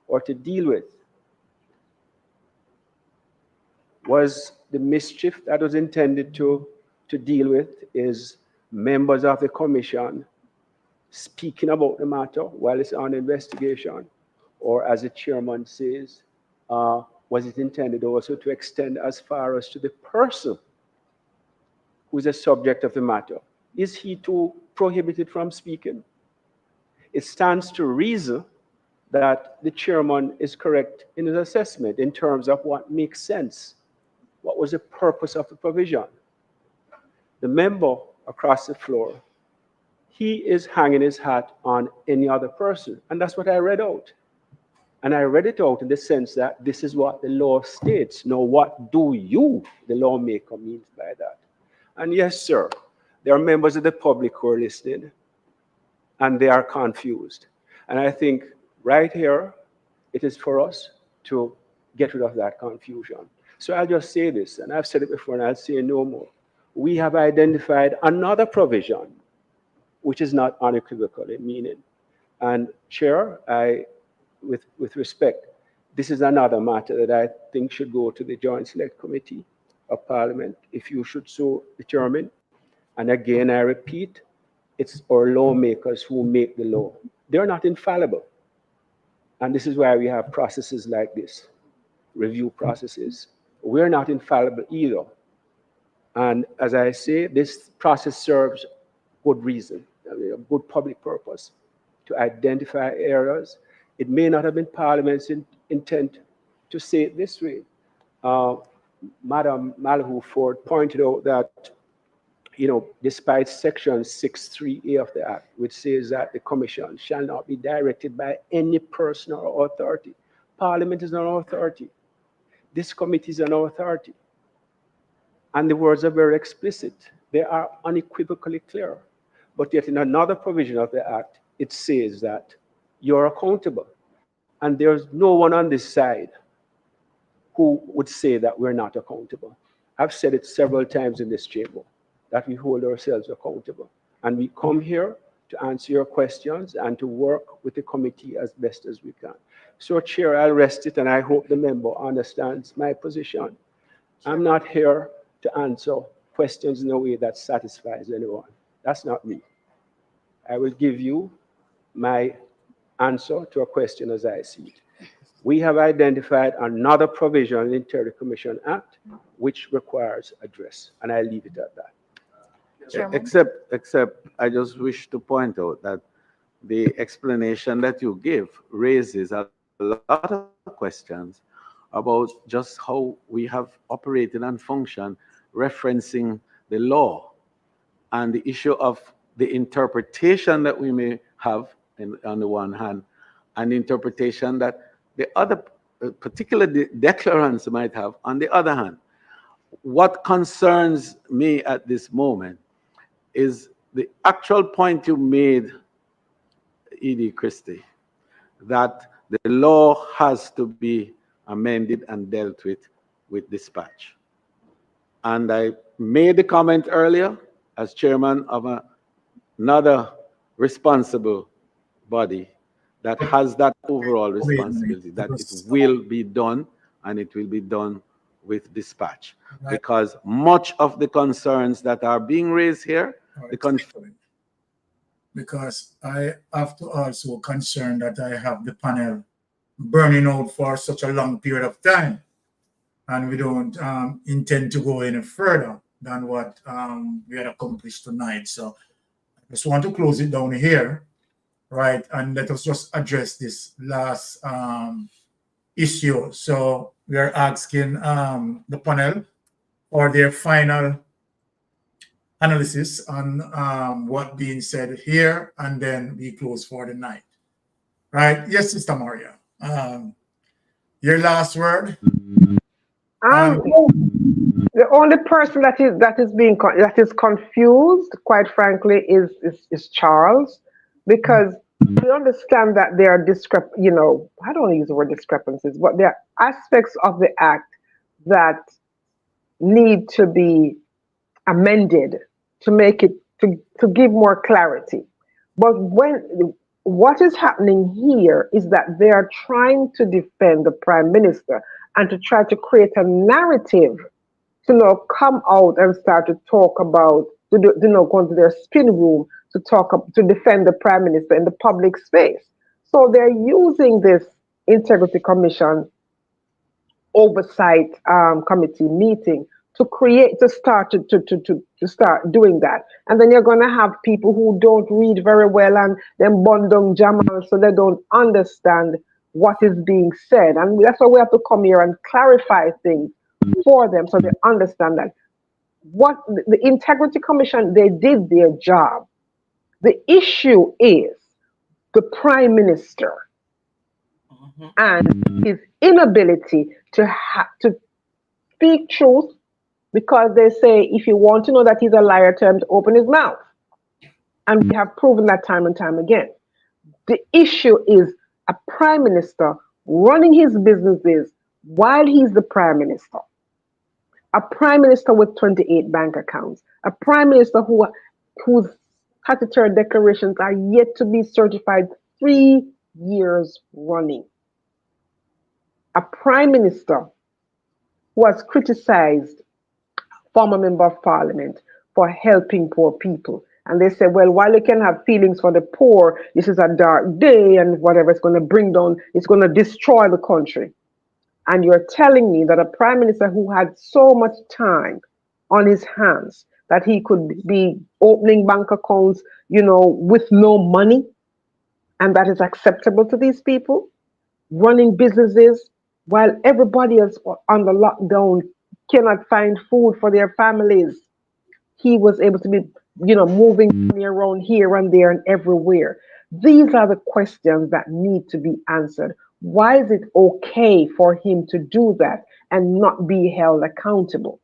or to deal with? Was the mischief that was intended to deal with is members of the commission speaking about the matter while it's on investigation, or as the chairman says, was it intended also to extend as far as to the person who is the subject of the matter? Is he too prohibited from speaking? It stands to reason that the chairman is correct in his assessment in terms of what makes sense. What was the purpose of the provision? The member across the floor, he is hanging his hat on any other person. And that's what I read out. And I read it out in the sense that this is what the law states. Now, what do you, the lawmaker, means by that? And yes, sir, there are members of the public who are listening, and they are confused. And I think right here, it is for us to get rid of that confusion. So I'll just say this, and I've said it before, and I'll say no more. We have identified another provision which is not unequivocal in meaning. And Chair, with respect, this is another matter that I think should go to the Joint Select Committee of Parliament, if you should so determine. And again, I repeat, it's our lawmakers who make the law. They're not infallible. And this is why we have processes like this, review processes. We're not infallible either. And as I say, this process serves good reason, a good public purpose to identify errors. It may not have been Parliament's intent to say it this way. Madam Malhu Ford pointed out that, despite Section 6.3a of the Act, which says that the Commission shall not be directed by any person or authority. Parliament is not an authority. This committee is an authority. And the words are very explicit. They are unequivocally clear. But yet in another provision of the Act, it says that you're accountable. And there's no one on this side who would say that we're not accountable. I've said it several times in this chamber, that we hold ourselves accountable. And we come here to answer your questions and to work with the committee as best as we can. So, Chair, I'll rest it, and I hope the member understands my position. I'm not here to answer questions in a way that satisfies anyone. That's not me. I will give you my answer to a question as I see it. We have identified another provision in the Interior Commission Act which requires address, and I leave it at that. Except I just wish to point out that the explanation that you give raises a lot of questions about just how we have operated and functioned, referencing the law and the issue of the interpretation that we may have on the one hand, and the interpretation that the other particular declarants might have on the other hand. What concerns me at this moment is the actual point you made, E.D. Christie, that the law has to be amended and dealt with dispatch. And I made the comment earlier as chairman of another responsible body that has that overall responsibility, that it will be done, and it will be done with dispatch. Because much of the concerns that are being raised here, because I have to also concern that I have the panel burning out for such a long period of time, and we don't intend to go any further than what we had accomplished tonight. So I just want to close it down here right? And let us just address this last issue. So we are asking the panel for their final analysis on what being said here, and then we close for the night. Right? Yes, Sister Maria. Your last word. The only person that is confused, quite frankly, is Charles, because we understand that there are I don't use the word discrepancies, but there are aspects of the act that need to be amended to make it to give more clarity. But what is happening here is that they are trying to defend the prime minister and to try to create a narrative to now come out and start to talk about go into their spin room to defend the prime minister in the public space. So they're using this integrity commission oversight committee meeting to start doing that. And then you're going to have people who don't read very well and then bundle Jamal, so they don't understand what is being said. And that's why we have to come here and clarify things for them so they understand that what the integrity commission, they did their job. The issue is the prime minister and his inability to speak truth, because they say if you want to know that he's a liar, tell him to open his mouth. And we have proven that time and time again. The issue is a prime minister running his businesses while he's the prime minister. A prime minister with 28 bank accounts. A prime minister whose statutory declarations are yet to be certified 3 years running. A prime minister who has criticized former member of parliament for helping poor people. And they say, well, while you can have feelings for the poor, this is a dark day and whatever it's going to bring down, it's going to destroy the country. And you're telling me that a prime minister who had so much time on his hands that he could be opening bank accounts, with no money, and that is acceptable to these people, running businesses while everybody else on the lockdown cannot find food for their families. He was able to be, moving money around here and there and everywhere. These are the questions that need to be answered. Why is it okay for him to do that and not be held accountable?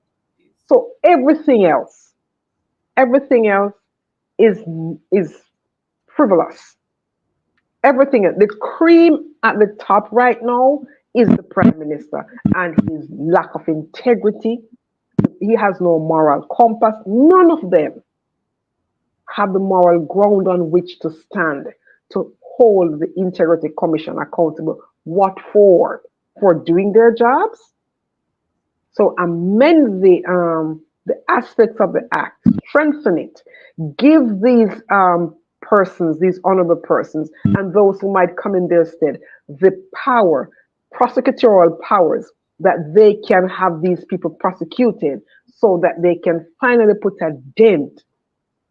So everything else is frivolous. Everything, the cream at the top right now is the prime minister and his lack of integrity. He has no moral compass. None of them have the moral ground on which to stand to hold the Integrity Commission accountable. What for? For doing their jobs? So amend the aspects of the act, strengthen it, give these persons, these honorable persons, and those who might come in their stead, the power, prosecutorial powers, that they can have these people prosecuted so that they can finally put a dent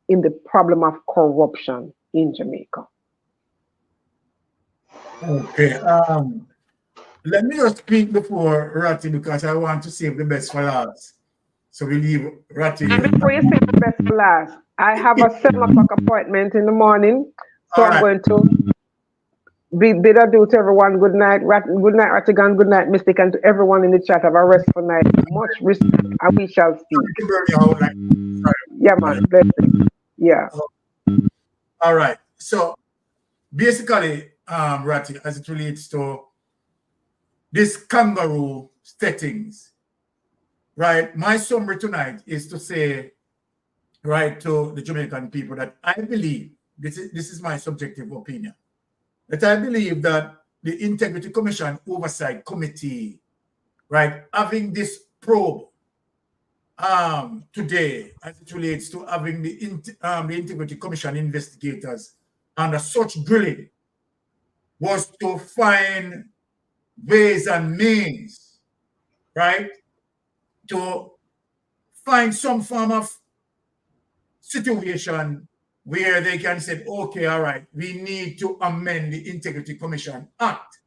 in the problem of corruption in Jamaica. Okay. Let me just speak before Ratty, because I want to save the best for last. So we leave Ratty. And before you save the best for last, I have a 7 o'clock appointment in the morning. So I'm going to bid adieu to everyone. Good night, good night, Rattigan. Good night, Mystic, and to everyone in the chat. Have a restful night. Much respect, and we shall speak. Yeah, man. Blessing. Yeah. All right. So basically, Ratty, as it relates to this kangaroo settings, right? My summary tonight is to say, right, to the Jamaican people that I believe, this is my subjective opinion, that I believe that the Integrity Commission Oversight Committee, right, having this probe today as it relates to having the Integrity Commission investigators under such grilling was to find ways and means, right, to find some form of situation where they can say, okay, all right, we need to amend the Integrity Commission Act.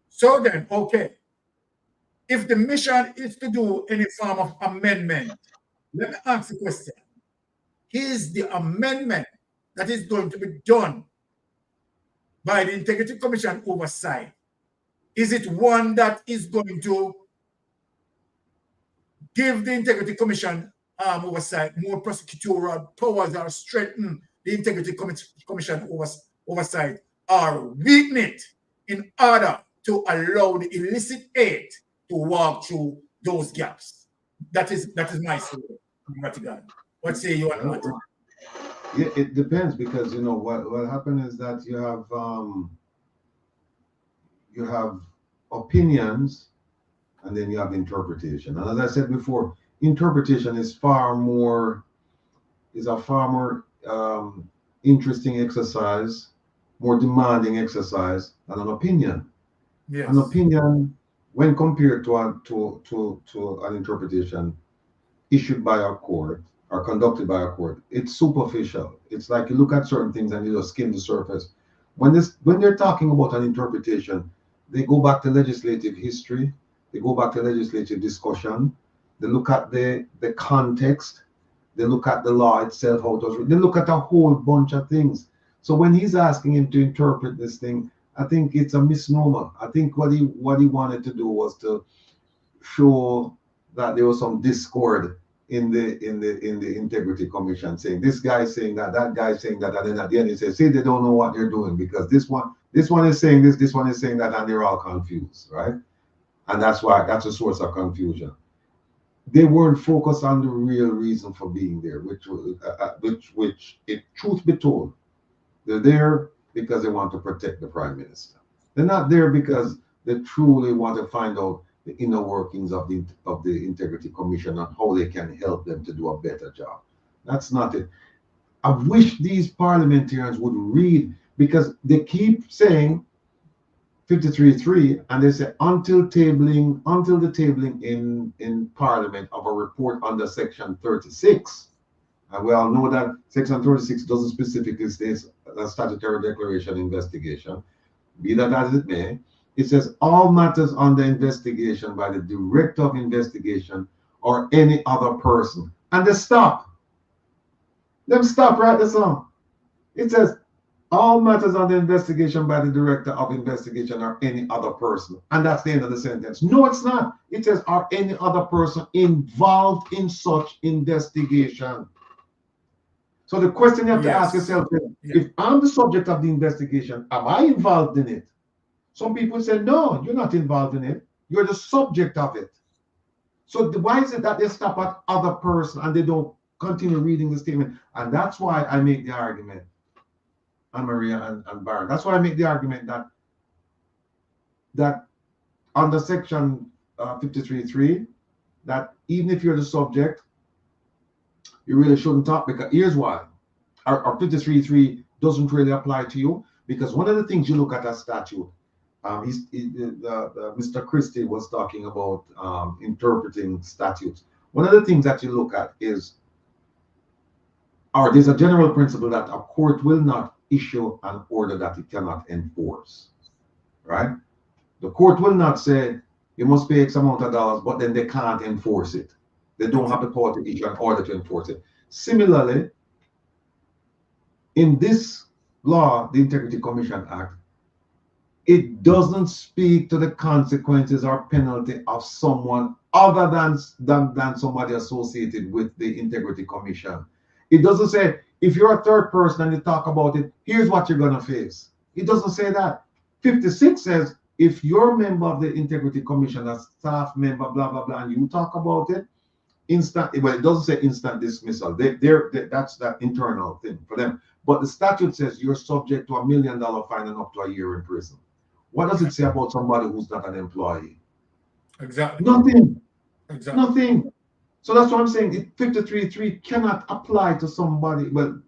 So then, okay, if the mission is to do any form of amendment, let me ask the question. Is the amendment that is going to be done by the Integrity Commission Oversight, is it one that is going to give the Integrity Commission Oversight more prosecutorial powers or strengthen the Integrity Commission Oversight, or weaken it in order to allow the illicit aid to walk through those gaps? That is my story. What say you on that? Yeah, it depends, because you know what happened is that you have opinions, and then you have interpretation. And as I said before, interpretation is a far more interesting exercise, more demanding exercise than an opinion. Yes. An opinion, when compared to an interpretation issued by a court or conducted by a court, it's superficial. It's like you look at certain things and you just skim the surface. When they're talking about an interpretation, they go back to legislative history, they go back to legislative discussion, they look at the context, they look at the law itself, how it was written, they look at a whole bunch of things. So when he's asking him to interpret this thing, I think it's a misnomer. I think what he wanted to do was to show that there was some discord in the Integrity Commission, saying this guy saying that, that guy saying that, and then at the end he says, see, they don't know what they're doing, because this one is saying this one is saying that, and they're all confused, right? And that's a source of confusion. They weren't focused on the real reason for being there, which if truth be told, they're there because they want to protect the Prime Minister. They're not there because they truly want to find out the inner workings of the Integrity Commission and how they can help them to do a better job. That's not it. I wish these parliamentarians would read, because they keep saying 53.3, and they say until the tabling in Parliament of a report under Section 36. And we all know that Section 36 doesn't specifically state a statutory declaration investigation. Be that as it may, it says all matters under investigation by the Director of Investigation or any other person. And they stop. Them stop right there, song. It says all matters under investigation by the Director of Investigation or any other person. And that's the end of the sentence. No, it's not. It says or any other person involved in such investigation. So the question you have to ask yourself is, if I'm the subject of the investigation, am I involved in it? Some people say, no, you're not involved in it. You're the subject of it. So why is it that they stop at other person and they don't continue reading the statement? And that's why I make the argument, Anne-Maria and Baron, that's why I make the argument that under Section 53.3, that even if you're the subject, you really shouldn't talk, because here's why. Our 53.3 doesn't really apply to you, because one of the things you look at a statute, Mr. Christie was talking about interpreting statutes. One of the things that you look at is, or there's a general principle that a court will not issue an order that it cannot enforce, right? The court will not say you must pay X amount of dollars, but then they can't enforce it. They don't have the power to issue an order to enforce it. Similarly, in this law, the Integrity Commission Act, it doesn't speak to the consequences or penalty of someone other than somebody associated with the Integrity Commission. It doesn't say, if you're a third person and you talk about it, here's what you're going to face. It doesn't say that. 56 says, if you're a member of the Integrity Commission, a staff member, blah, blah, blah, and you talk about it, well, it doesn't say instant dismissal. That's that internal thing for them. But the statute says you're subject to $1 million fine and up to a year in prison. What does it say about somebody who's not an employee? Exactly. Nothing. Exactly. Nothing. So that's what I'm saying. 53.3 cannot apply to somebody. Well,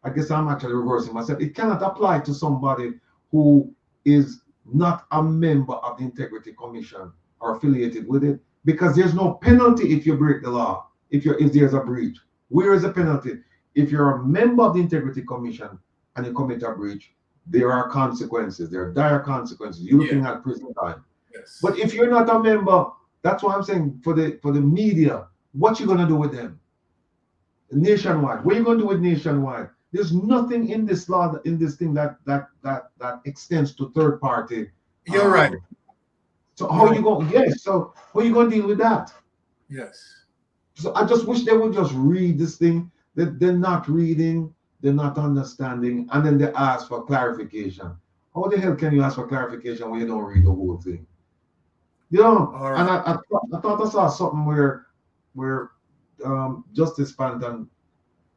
I guess I'm actually reversing myself. It cannot apply to somebody who is not a member of the Integrity Commission or affiliated with it, because there's no penalty if you break the law. If there's a breach, where is the penalty? if you're a member of the Integrity Commission and you commit a breach, there are consequences. There are dire consequences. You're looking at prison time. Yes. But if you're not a member, that's what I'm saying for the media. What you gonna do with them? Nationwide. What are you gonna do with nationwide? There's nothing in this law, in this thing that extends to third party. You're right. So how you going? Yes. So how you gonna deal with that? Yes. So I just wish they would just read this thing. They're not reading, they're not understanding, and then they ask for clarification. How the hell can you ask for clarification when you don't read the whole thing? You know, Right. and I thought I saw something where Justice Panton,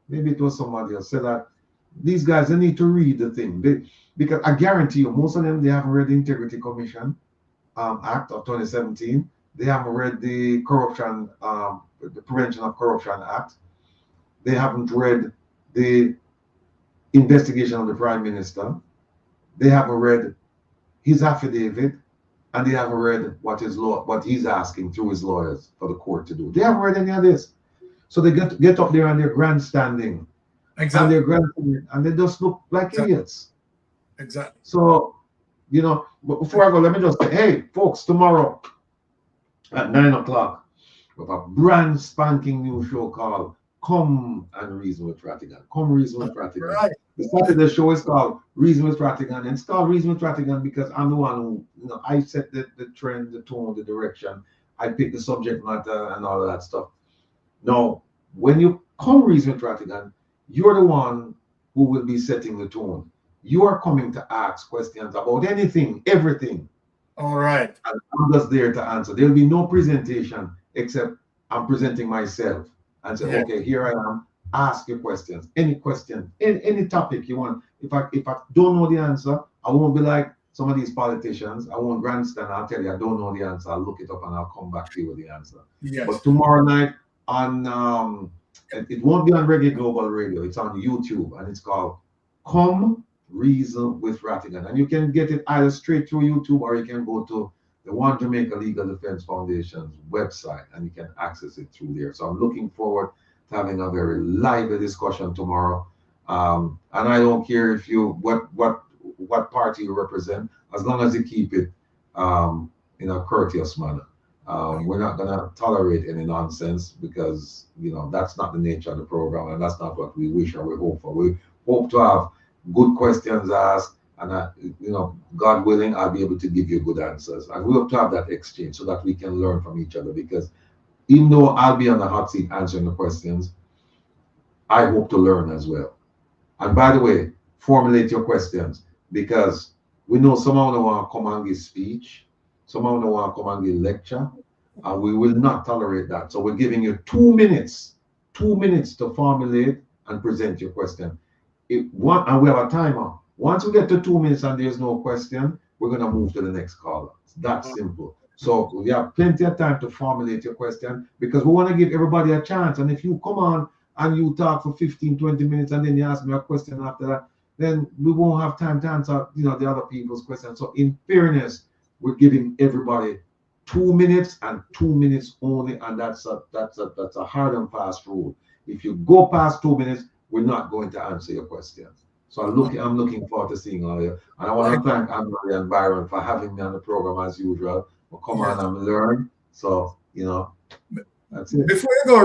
maybe it was somebody else, said that these guys, they need to read the thing. Because I guarantee you, most of them, they haven't read the Integrity Commission Act of 2017. They haven't read the Corruption, the Prevention of Corruption Act. They haven't read the investigation of the Prime Minister. They haven't read his affidavit, and they haven't read what he's asking through his lawyers for the court to do. They haven't read any of this. So they get up there and they're grandstanding. Exactly. And they just look like idiots. Exactly. So, you know, but before I go, let me just say, hey, folks, tomorrow at 9 o'clock, we have a brand spanking new show called Come and Reason with Rattigan. Come Reason with Rattigan. Right. The Saturday show is called Reason with Rattigan. And it's called Reason with Rattigan because I'm the one who, you know, I set the trend, the tone, the direction. I pick the subject matter and all of that stuff. Now, when you come Reason with Rattigan, you're the one who will be setting the tone. You are coming to ask questions about anything, everything. All right. And I'm just there to answer. There'll be no presentation except I'm presenting myself and say, okay, here I am. Ask your questions. Any question, any topic you want. If I don't know the answer, I won't be like some of these politicians. I won't grandstand. I'll tell you I don't know the answer. I'll look it up and I'll come back to you with the answer. Yes. But tomorrow night on it won't be on Reggae Global Radio. It's on YouTube and it's called Come Reason with Rattigan. And you can get it either straight through YouTube or you can go to the One Jamaica Legal Defense Foundation's website and you can access it through there. So I'm looking forward to having a very lively discussion tomorrow. And I don't care if you what party you represent, as long as you keep it in a courteous manner. We're not going to tolerate any nonsense because, you know, that's not the nature of the program and that's not what we wish or we hope for. We hope to have good questions asked and, you know, God willing, I'll be able to give you good answers. And we hope to have that exchange so that we can learn from each other because even though I'll be on the hot seat answering the questions, I hope to learn as well. And by the way, formulate your questions because we know someone will want to come and give speech. Someone will want to come and give lecture, and we will not tolerate that. So we're giving you 2 minutes to formulate and present your question. And we have a timer. Once we get to 2 minutes and there's no question, we're going to move to the next caller. It's that simple. So we have plenty of time to formulate your question because we want to give everybody a chance. And if you come on and you talk for 15, 20 minutes and then you ask me a question after that, then we won't have time to answer, you know, the other people's questions. So in fairness, we're giving everybody 2 minutes and 2 minutes only, and that's a hard and fast rule. If you go past 2 minutes, we're not going to answer your question. So I'm looking forward to seeing all of you. And I want to thank Anne-Marie and Byron for having me on the program as usual. We'll come on and learn. So, you know, that's it. Before you go,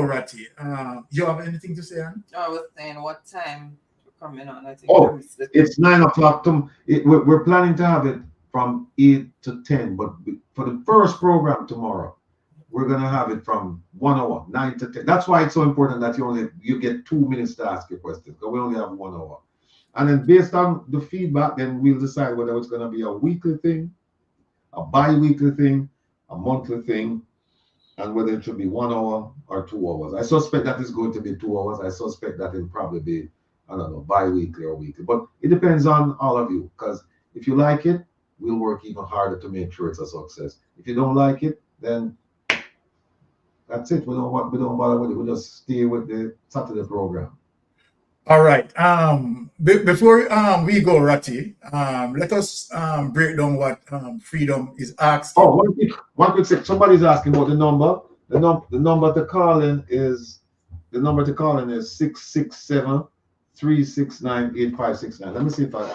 Ratty, you have anything to say, Anne? I was saying what time you're coming on. I think It's 9 o'clock. We're planning to have it from 8 to 10, but for the first program tomorrow, we're going to have it from 1 hour, 9 to 10. That's why it's so important that you get 2 minutes to ask your questions, because we only have 1 hour. And then based on the feedback, then we'll decide whether it's going to be a weekly thing, a bi-weekly thing, a monthly thing, and whether it should be 1 hour or 2 hours. I suspect that it's going to be 2 hours. I suspect that it'll probably be, I don't know, bi-weekly or weekly. But it depends on all of you, because if you like it, we'll work even harder to make sure it's a success. If you don't like it, then that's it. We don't bother with it. We just stay with the Saturday program. All right. Before we go, Ratty, let us break down what Freedom is asking. Oh, one quick sec. Somebody's asking about the number. The number to call in is the number to call in is 667-369-8569. Let me see if I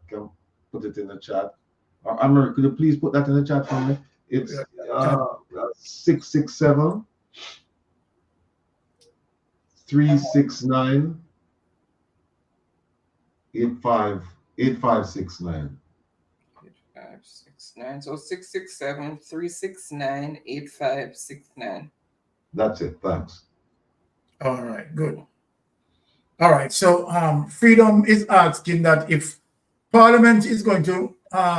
can put it in the chat. Anne-Marie, could you please put that in the chat for me? It's 667-369-8569. 8569. So 667-369-8569. That's it. Thanks. All right, good. All right, so Freedom is asking that if Parliament is going to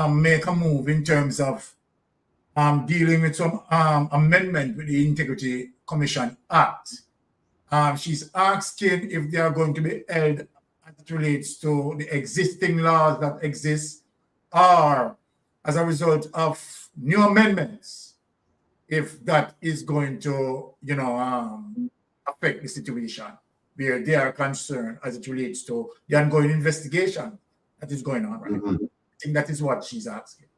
make a move in terms of dealing with some amendment with the Integrity Commission Act. She's asking if they are going to be held as it relates to the existing laws that exist, or as a result of new amendments, if that is going to, affect the situation where they are concerned as it relates to the ongoing investigation that is going on right now. I think that is what she's asking.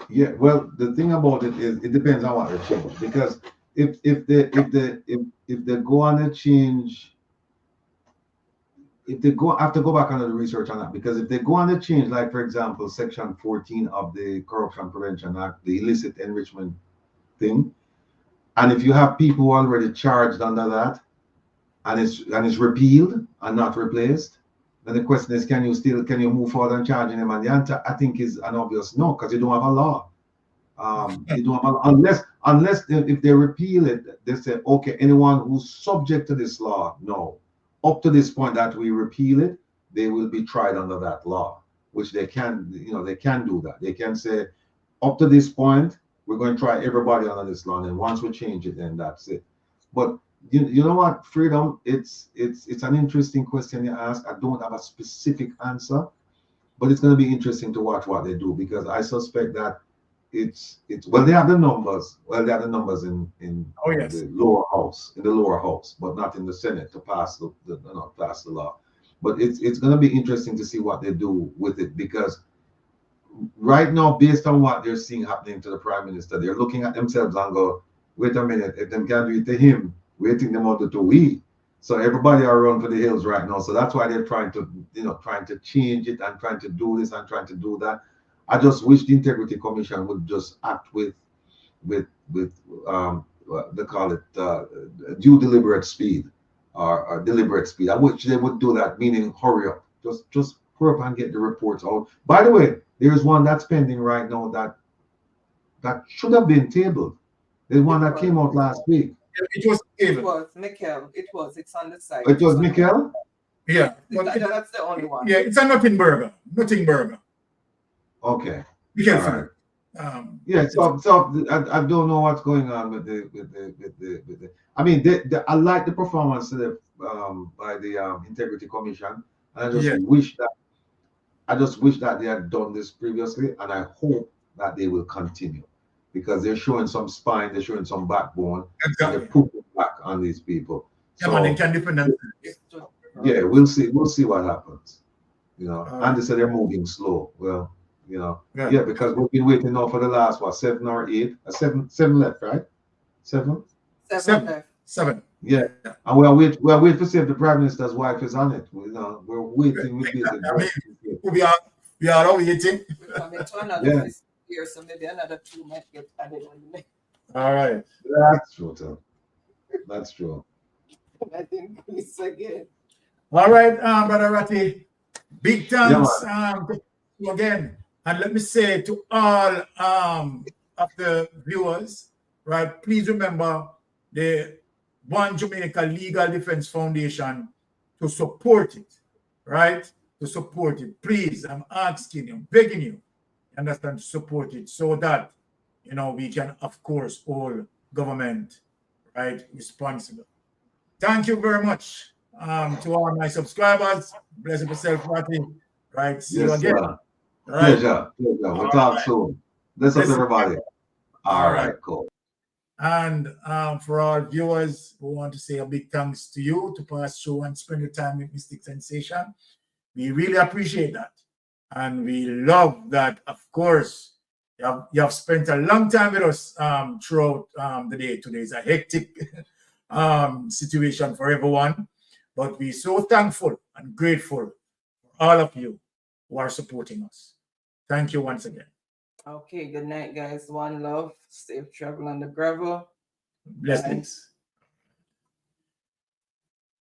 Yeah, well, the thing about it is it depends on what they change, because if they go on a change, if they go, I have to go back on the research on that, because if they go on a change, like for example, Section 14 of the Corruption Prevention Act, the illicit enrichment thing, and if you have people already charged under that, and it's repealed and not replaced, then the question is, can you move forward and charging them? And the answer, I think, is an obvious no, because you don't have a law. You don't have unless if they repeal it, they say, okay, anyone who's subject to this law, no. Up to this point that we repeal it, they will be tried under that law, which they can, they can do that. They can say, up to this point, we're going to try everybody under this law, and once we change it, then that's it. But you know what, Freedom, it's an interesting question you ask. I don't have a specific answer, but it's going to be interesting to watch what they do, because I suspect that it's well, they have the numbers. Well, they have the numbers in the lower house, but not in the Senate to pass the law. But it's going to be interesting to see what they do with it, because right now, based on what they're seeing happening to the Prime Minister, they're looking at themselves and go, wait a minute, if them can't do it to him, we're taking them out to we. So everybody are run for the hills right now. So that's why they're trying to change it and trying to do this and trying to do that. I just wish the Integrity Commission would just act with they call it due deliberate speed or deliberate speed. I wish they would do that, meaning hurry up. Just hurry up and get the reports out. By the way, there's one that's pending right now that should have been tabled. There's one that came out last week. It was Mikkel. It's on the site. It was Mikkel? Yeah. That's the only one. Yeah, it's a nothing burger. Okay. All right. Yeah, so I don't know what's going on with the I mean, I like the performance by the Integrity Commission. And I just wish that they had done this previously, and I hope that they will continue, because they're showing some spine, they're showing some backbone, and they're putting back on these people. Yeah, so, they can depend on yeah, we'll see what happens. And they said they're moving slow. Well, yeah, because we've been waiting now for the last 7 or 8, 7 left, right? 7 left. Yeah, and we are waiting to see if the Prime Minister's wife is on it. We're waiting. We are waiting. Another year, so maybe another 2 might get added on the next. All right, that's true, too. That's true. I think it's again. All right, Brother Ratty, big thanks to you again, and let me say to all of the viewers, right? Please remember the One Jamaica Legal Defense Foundation to support it, right? To support it. Please, I'm asking you, begging you, understand, to support it so that, we can, of course, hold government, right, responsible. Thank you very much to all my subscribers. Bless yourself, Ratty. Right, see you again. Sir. Pleasure. We'll talk soon. Bless up, everybody. All right, cool. And for our viewers, we want to say a big thanks to you to pass through and spend your time with Mystic Sensation. We really appreciate that. And we love that, of course, you have spent a long time with us throughout the day. Today is a hectic situation for everyone, but we're so thankful and grateful for all of you who are supporting us. Thank you once again. Okay, good night, guys. One love. Safe travel on the gravel. Blessings.